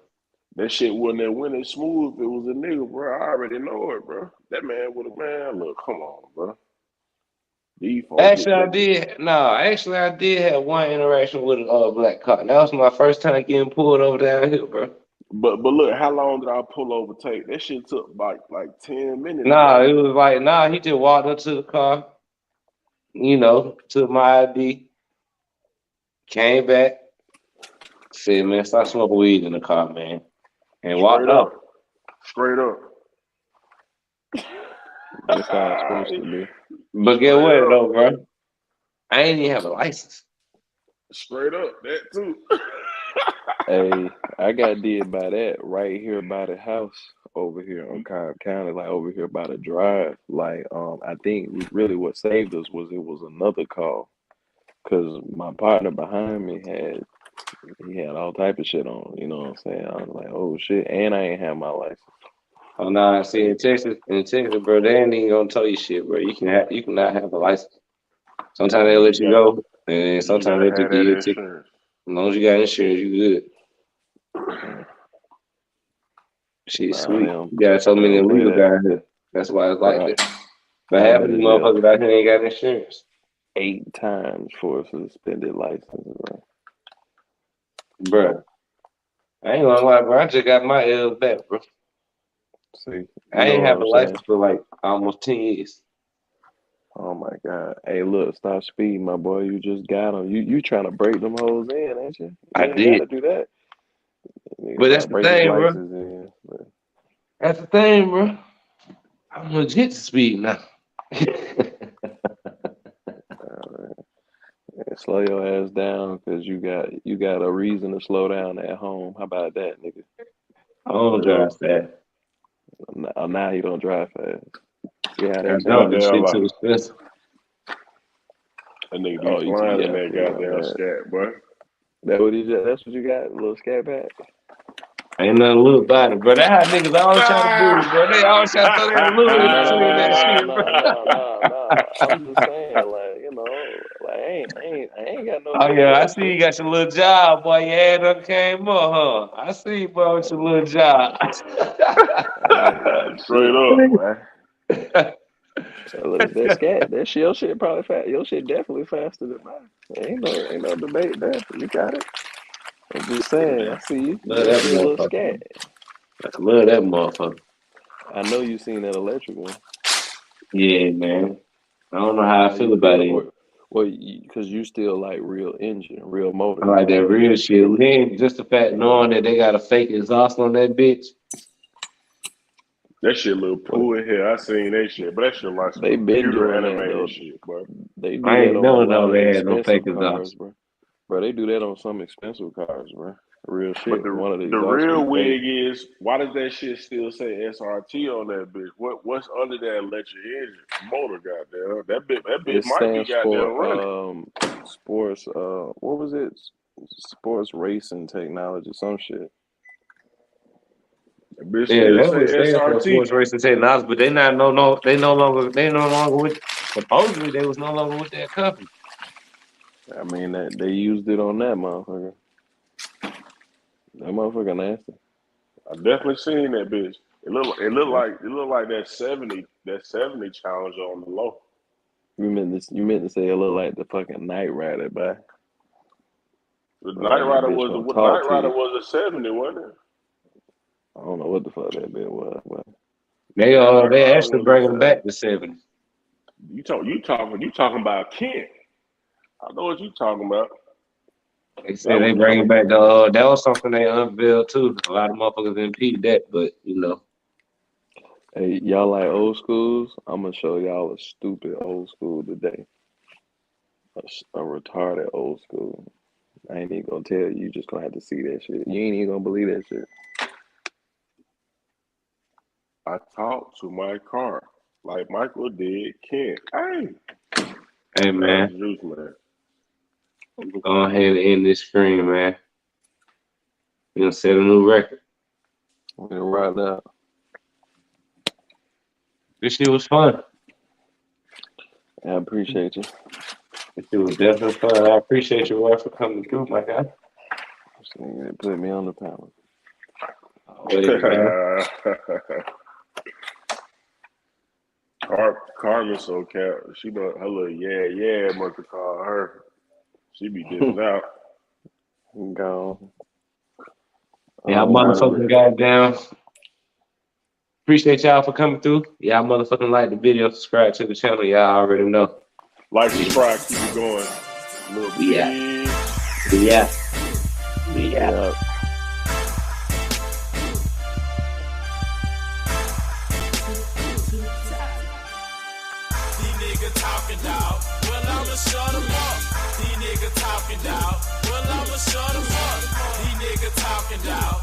Speaker 16: That shit wasn't that winning smooth. If it was a nigga, bro, I already know it, bro. That man would have, man, look, come on, bro.
Speaker 10: Actually, I did have one interaction with a black cop. That was my first time getting pulled over down here, bro.
Speaker 16: But look, how long did our pullover take? That shit took like 10 minutes.
Speaker 10: Nah,
Speaker 16: bro.
Speaker 10: it was like, he just walked up to the car, took my ID, came back, said, man, stop smoking weed in the car, man. And walked off.
Speaker 16: Straight up.
Speaker 18: That's how it's supposed to be.
Speaker 10: But get what though, bro? I ain't even have a license.
Speaker 16: Straight up, that too.
Speaker 18: Hey, I got did by that right here by the house over here on Cobb County, like over here by the drive. Like, I think really what saved us was it was another call, cause my partner behind me had all type of shit on. You know what I'm saying? I was like, oh shit, and I ain't have my license.
Speaker 10: Oh no, see in Texas, bro, they ain't even gonna tell you shit, bro. You cannot have a license. Sometimes they'll let you go, and sometimes they just give you a ticket. As long as you got insurance, you good. Shit, sweet. You got so many illegal guys here. That's why it's like that. But half of these motherfuckers out here ain't got insurance.
Speaker 18: 8 times for a suspended license,
Speaker 10: bro. I ain't gonna lie, bro. I just got my L's back, bro.
Speaker 18: See,
Speaker 10: I ain't have a license for like almost 10 years.
Speaker 18: Oh my God. Hey, look, stop speeding, my boy. You just got them. You trying to break them hoes in, ain't you?
Speaker 10: I
Speaker 18: did.
Speaker 10: Gotta
Speaker 18: do that.
Speaker 10: But that's the thing, bro. That's the thing, bro. I'm legit to speed now.
Speaker 18: Slow your ass down because you got a reason to slow down at home. How about that, nigga?
Speaker 10: I don't drive fast.
Speaker 18: Now you don't drive fast. Yeah,
Speaker 10: I don't. This shit too expensive.
Speaker 16: That nigga be flying in that goddamn scat, boy.
Speaker 18: That's what you got, a little scat pack.
Speaker 10: Ain't nothing to look about it, bro. That's how niggas always try to do, bro. They always try to throw that little in between that shit, bro.
Speaker 18: I'm just saying, like, I ain't got no.
Speaker 10: Oh yeah, I see you got your little job, boy. Your head done came up, huh? I see you, boy, with your little job.
Speaker 16: Straight up, man.
Speaker 18: Look, that scat, your shit probably fast. Your shit definitely faster than mine. Ain't no debate there. You got it. I'm just saying. I see you.
Speaker 10: Love that
Speaker 18: little
Speaker 10: motherfucker.
Speaker 18: scat.
Speaker 10: I love that motherfucker.
Speaker 18: I know you seen that electric one.
Speaker 10: Yeah, man. I don't know how I feel about it.
Speaker 18: Well, because you still like real engine, real motor.
Speaker 10: I like that real shit. Then just the fact knowing that they got a fake exhaust on that bitch.
Speaker 16: That shit look cool in here. I seen that shit, but that shit like some
Speaker 18: they been
Speaker 16: computer
Speaker 18: doing
Speaker 16: animated
Speaker 18: that,
Speaker 16: shit, bro.
Speaker 18: They do
Speaker 10: I ain't
Speaker 18: that
Speaker 10: never
Speaker 18: on a lot
Speaker 10: know
Speaker 18: of
Speaker 10: they had no fake
Speaker 18: expensive cars,
Speaker 10: exhaust.
Speaker 18: bro. They do that on some expensive cars, bro. Real shit.
Speaker 16: But the real wig is, why does that shit still say SRT on that bitch? What's under that electric engine motor? Goddamn, that bitch
Speaker 18: It
Speaker 16: might be
Speaker 18: stands
Speaker 16: goddamn running.
Speaker 18: for sports. What was it? Sports racing technology, some shit.
Speaker 10: Yeah, that's what it stands for, sports racing technology. But they no longer with. Supposedly they was no longer with that company.
Speaker 18: I mean that they used it on that motherfucker. That motherfucker nasty.
Speaker 16: I definitely seen that bitch. It looked like that 70 Challenger on the low.
Speaker 18: You meant to say it looked like the fucking Knight Rider, but
Speaker 16: The Knight Rider was a 70, wasn't it?
Speaker 18: I don't know what the fuck that bit was, but
Speaker 10: they actually bringing back the 70s.
Speaker 16: You talking about Kent? I know what you talking about.
Speaker 10: They said they bringing back the that was something they unveiled too. A lot of motherfuckers didn't peep that, but you know.
Speaker 18: Hey, y'all like old schools? I'm gonna show y'all a stupid old school today. A retarded old school. I ain't even gonna tell you. You just gonna have to see that shit. You ain't even gonna believe that shit.
Speaker 16: I talked to my car like Michael did Kent.
Speaker 10: Hey man.
Speaker 16: Juice, man.
Speaker 10: Go ahead and end this stream, man.
Speaker 4: You'll set a new record.
Speaker 18: Right now.
Speaker 4: This shit was fun.
Speaker 18: I appreciate you.
Speaker 4: This shit was definitely fun. I appreciate you all for coming through, my guy.
Speaker 18: It put me on the panel.
Speaker 16: Carmen so cat. She know her little yeah must have called her. She be dipping out.
Speaker 18: Gone.
Speaker 4: Yeah, motherfucking goddamn. Appreciate y'all for coming through. Y'all motherfucking like the video, subscribe to the channel. Y'all already know.
Speaker 16: Like, subscribe, keep it going. Little
Speaker 4: Yeah.
Speaker 2: These niggas talking, dog. Well, I'ma shut them up. These niggas talking, dog. Well, I'ma shut them up. These niggas talking, dog.